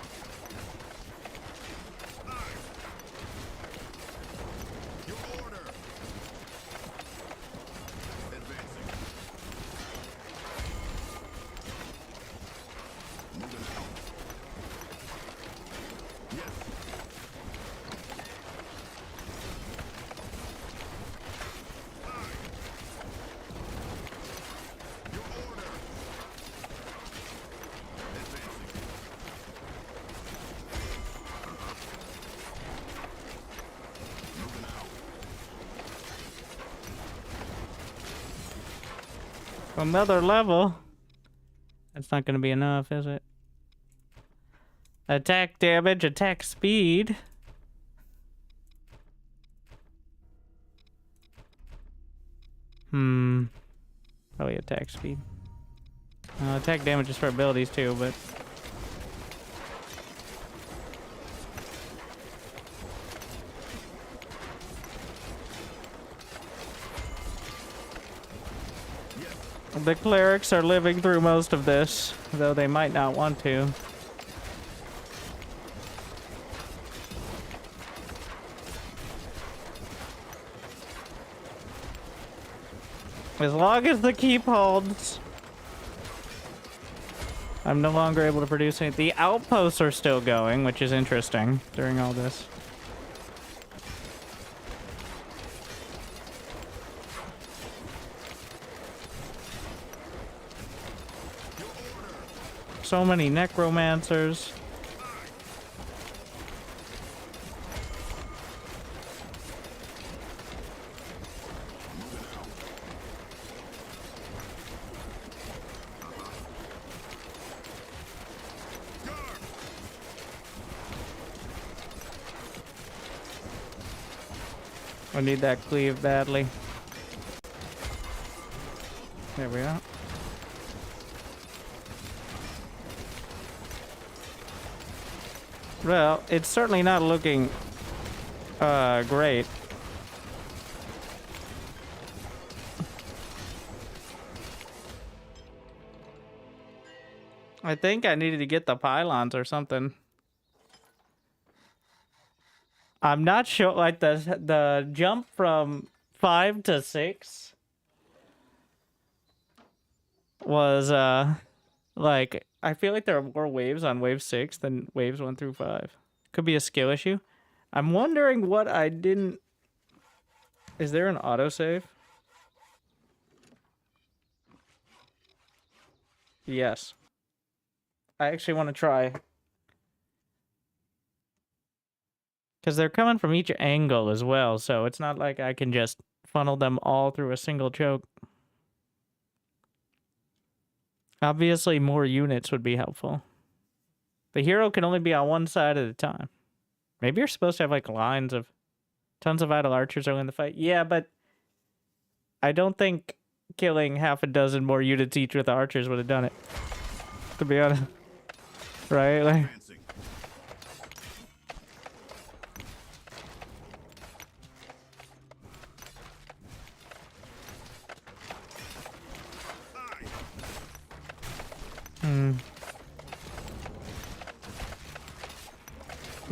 Another level. That's not going to be enough, is it? Attack damage, attack speed. Probably attack speed. Attack damage is for abilities too, but... The clerics are living through most of this, though they might not want to. As long as the keep holds, I'm no longer able to produce anything. The outposts are still going, which is interesting during all this. So many necromancers. I need that cleave badly. There we are. Well, it's certainly not looking great. I think I needed to get the pylons or something. I'm not sure, like, the jump from 5 to 6 was, like, I feel like there are more waves on wave 6 than waves 1 through 5. Could be a skill issue. I'm wondering what I didn't... Is there an autosave? Yes. I actually want to try. Because they're coming from each angle as well, so it's not like I can just funnel them all through a single choke. Obviously, more units would be helpful. The hero can only be on one side at a time. Maybe you're supposed to have, like, lines of... Tons of idle archers are in the fight. Yeah, but... I don't think killing half a dozen more units each with archers would have done it. To be honest. Right? Like... Advancing.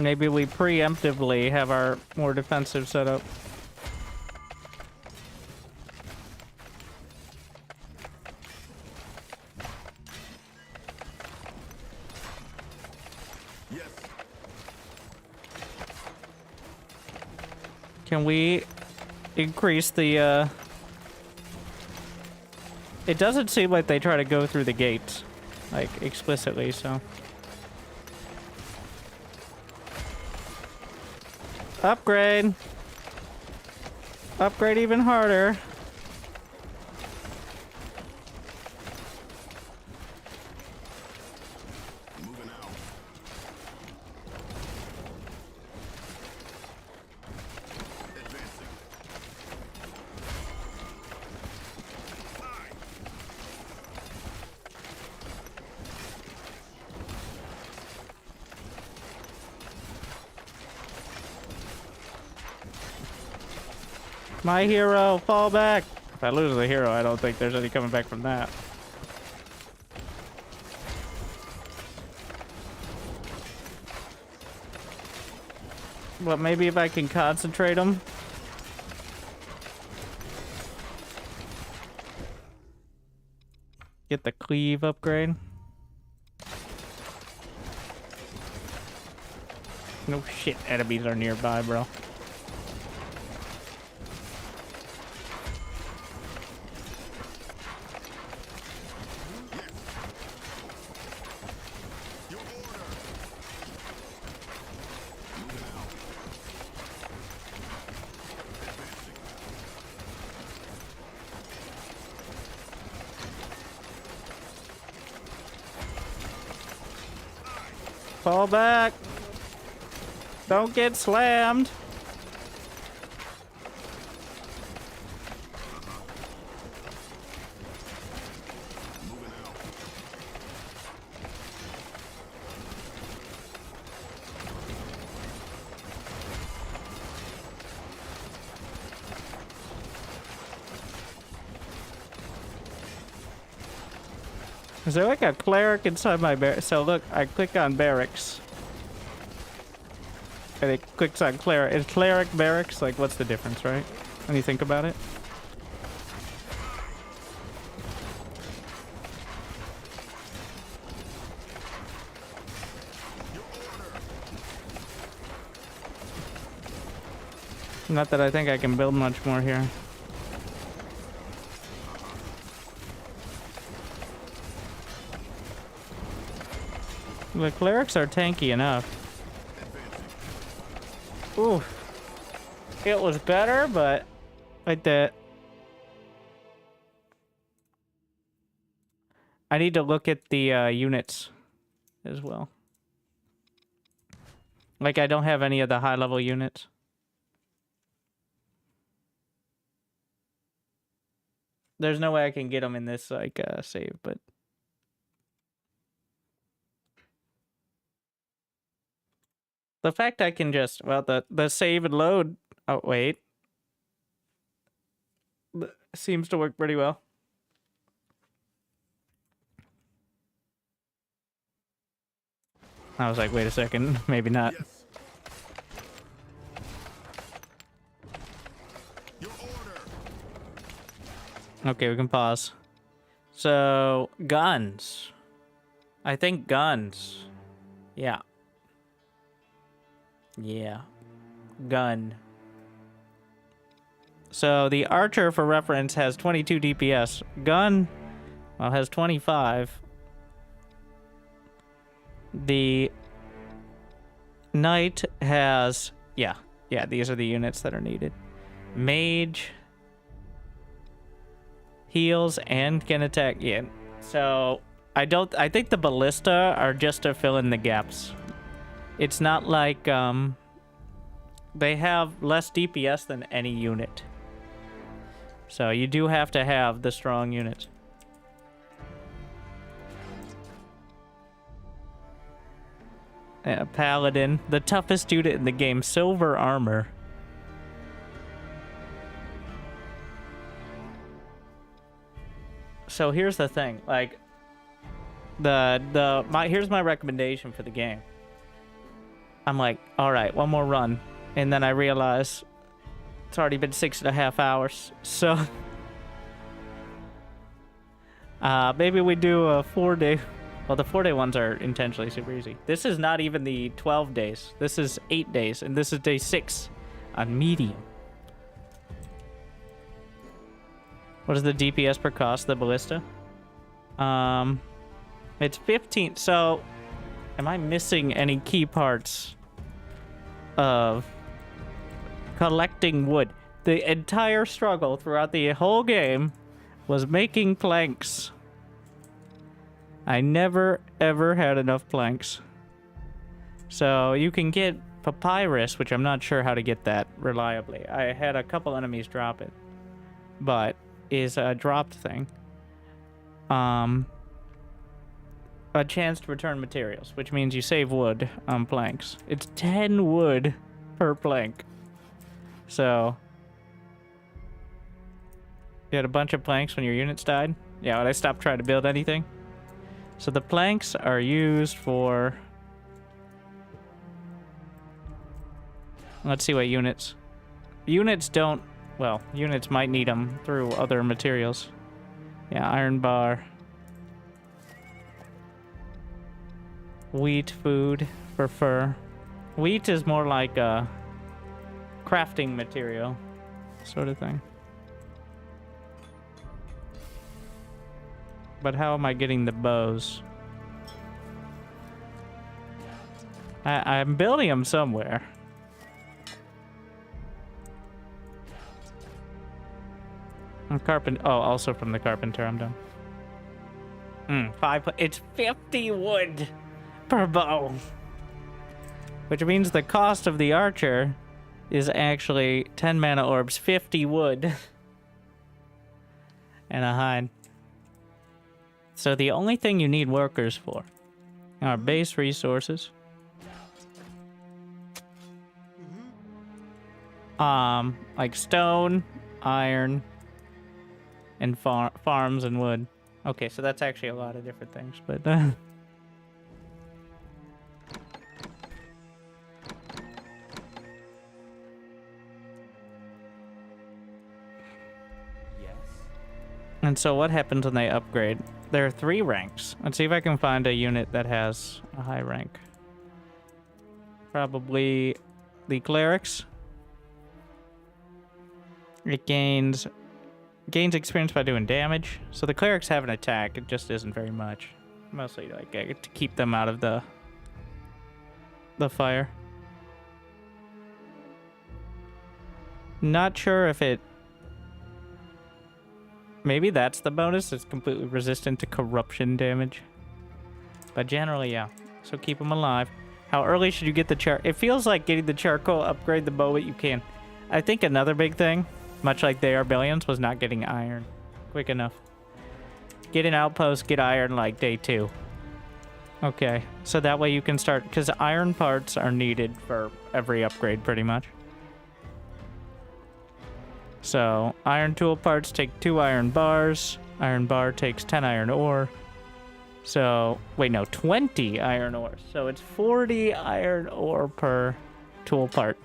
Maybe we preemptively have our more defensive setup. Yes. Can we increase the, It doesn't seem like they try to go through the gates, like, explicitly, so... Upgrade! Upgrade even harder. Moving out. Advancing. Aye. My hero, fall back! If I lose the hero, I don't think there's any coming back from that. But maybe if I can concentrate them. Get the cleave upgrade. No shit, enemies are nearby, bro. Your order. Moving out. Advancing. Fall back! Don't get slammed! Moving out. Is there like a cleric inside my barracks? So look, I click on barracks. And it clicks on cleric. Is cleric barracks? Like, what's the difference, right? When you think about it? Not that I think I can build much more here. The clerics are tanky enough. Ooh. It was better, but like that. I need to look at the units as well. Like, I don't have any of the high-level units. There's no way I can get them in this, like, save, but... The fact I can just... Well, the save and load... Oh, wait. Seems to work pretty well. I was like, wait a second. Maybe not. Yes. Okay, we can pause. So, guns. I think guns. Yeah. Yeah. Gun. So, the archer, for reference, has 22 DPS. Gun, well, has 25. The knight has... Yeah, these are the units that are needed. Mage... heals and can attack. Yeah. So I think the ballista are just to fill in the gaps. It's not like they have less DPS than any unit. So you do have to have the strong units. Yeah, Paladin, the toughest unit in the game, silver armor. So here's the thing, like, here's my recommendation for the game. I'm like, all right, one more run, and then I realize it's already been 6.5 hours. So maybe we do a 4-day. Well, the 4-day ones are intentionally super easy. This is not even the 12 days. This is 8 days, and this is day 6 on medium. What is the DPS per cost, the ballista? It's 15. So, am I missing any key parts of collecting wood? The entire struggle throughout the whole game was making planks. I never, ever had enough planks. So, you can get papyrus, which I'm not sure how to get that reliably. I had a couple enemies drop it. But... is a dropped thing. A chance to return materials, which means you save wood on planks. It's 10 wood per plank. So, you had a bunch of planks when your units died? Yeah, when I stopped trying to build anything. So the planks are used for... Let's see what units. Units don't... Well, units might need them through other materials. Yeah, iron bar. Wheat food for fur. Wheat is more like a crafting material sort of thing. But how am I getting the bows? I'm building them somewhere. Oh, also from the carpenter, I'm done. It's 50 wood per bow. Which means the cost of the archer is actually 10 mana orbs, 50 wood, and a hide. So the only thing you need workers for are base resources. Like stone, iron, and farms and wood. Okay, so that's actually a lot of different things, but Yes. And so what happens when they upgrade? There are 3 ranks. Let's see if I can find a unit that has a high rank. Probably the clerics. It gains experience by doing damage. So the clerics have an attack. It just isn't very much. Mostly like to keep them out of the fire. Not sure if it... Maybe that's the bonus. It's completely resistant to corruption damage. But generally, yeah. So keep them alive. How early should you get the charcoal? It feels like getting the charcoal, upgrade the bow, but you can. I think another big thing, much like they are billions, was not getting iron quick enough. Get an outpost, get iron like day 2. Okay, so that way you can start, because iron parts are needed for every upgrade pretty much. So, iron tool parts take 2 iron bars. Iron bar takes 10 iron ore. So, wait, no, 20 iron ores. So it's 40 iron ore per tool part.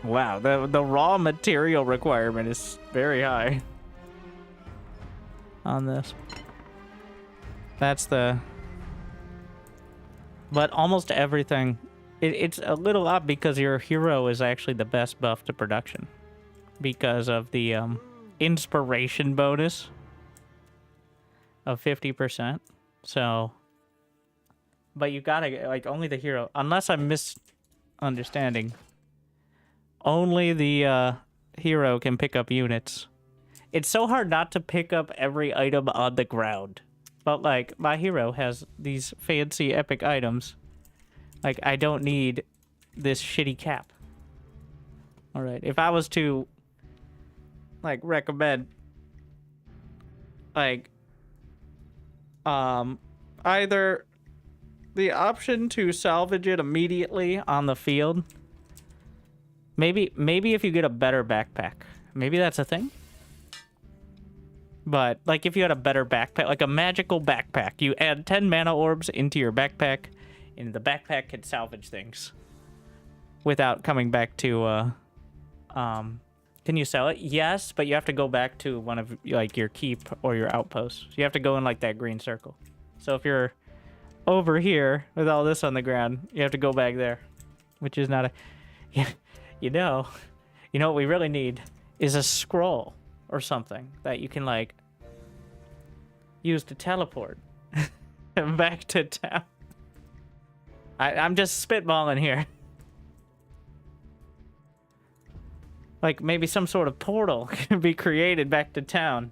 Wow, the raw material requirement is very high on this. That's the... But almost everything... It's a little odd because your hero is actually the best buff to production. Because of the inspiration bonus of 50%. So... But you gotta, like, only the hero... Unless I'm misunderstanding... Only the hero can pick up units. It's so hard not to pick up every item on the ground. But, like, my hero has these fancy epic items. Like, I don't need this shitty cap. Alright, if I was to, like, recommend, like, either the option to salvage it immediately on the field... Maybe if you get a better backpack. Maybe that's a thing. But, like, if you had a better backpack, like a magical backpack, you add 10 mana orbs into your backpack, and the backpack can salvage things. Without coming back to, can you sell it? Yes, but you have to go back to one of, like, your keep or your outposts. You have to go in, like, that green circle. So if you're over here with all this on the ground, you have to go back there. Which is not a... Yeah. You know what we really need is a scroll or something that you can, like, use to teleport back to town. I'm just spitballing here. Like, maybe some sort of portal can be created back to town.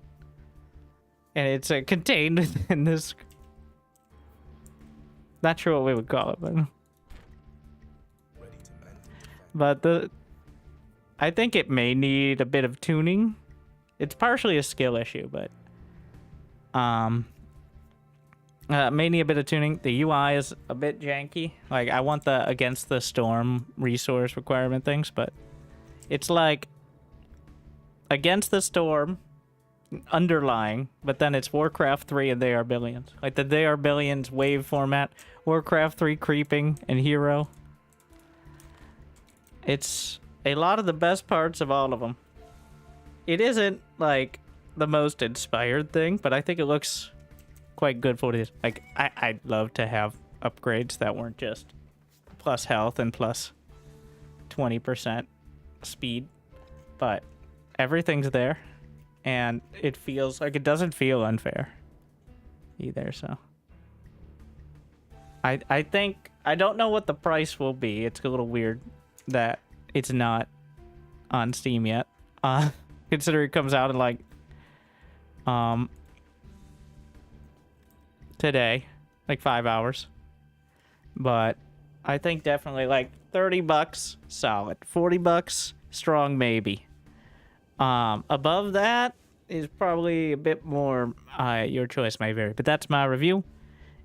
And it's contained within this... Not sure what we would call it, but I think it may need a bit of tuning. It's partially a skill issue, but may need a bit of tuning. The UI is a bit janky. Like, I want the against the storm resource requirement things, but it's like against the storm underlying, but then it's Warcraft 3 and They Are Billions. Like the They Are Billions wave format, Warcraft 3 creeping and hero. It's a lot of the best parts of all of them. It isn't, like, the most inspired thing, but I think it looks quite good for what it is. Like, I'd love to have upgrades that weren't just plus health and plus 20% speed, but everything's there, and it feels like it doesn't feel unfair either, so. I think, I don't know what the price will be. It's a little weird that it's not on Steam yet. Considering it comes out in like today, like 5 hours. But I think definitely like $30 solid. $40 strong maybe. Above that is probably a bit more your choice may vary. But that's my review.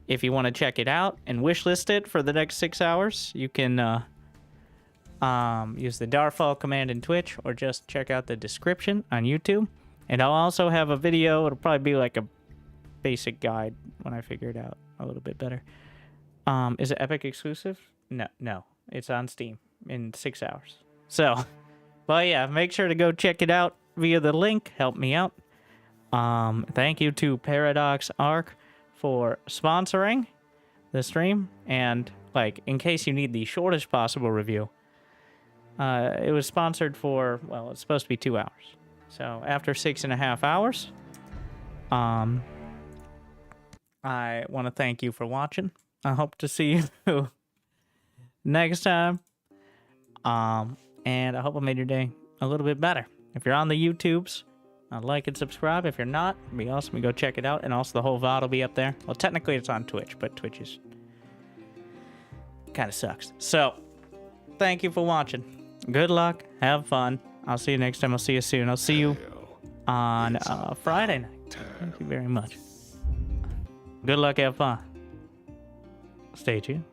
If you want to check it out and wishlist it for the next 6 hours, you can use the Darfall command in Twitch, or just check out the description on YouTube. And I'll also have a video. It'll probably be like a basic guide when I figure it out a little bit better. Is it Epic exclusive? No. It's on Steam in 6 hours. So, well, yeah, make sure to go check it out via the link. Help me out. Thank you to Paradox Arc for sponsoring the stream. And, like, in case you need the shortest possible review, it was sponsored for, well, it's supposed to be 2 hours. So after 6.5 hours, I want to thank you for watching. I hope to see you next time. And I hope I made your day a little bit better. If you're on the YouTubes, like and subscribe. If you're not, it'd be awesome to go check it out. And also the whole VOD will be up there. Well, technically it's on Twitch, but Twitch is kind of sucks. So thank you for watching. Good luck. Have fun. I'll see you next time. I'll see you soon. I'll see you on Friday night. Thank you very much. Good luck. Have fun. Stay tuned.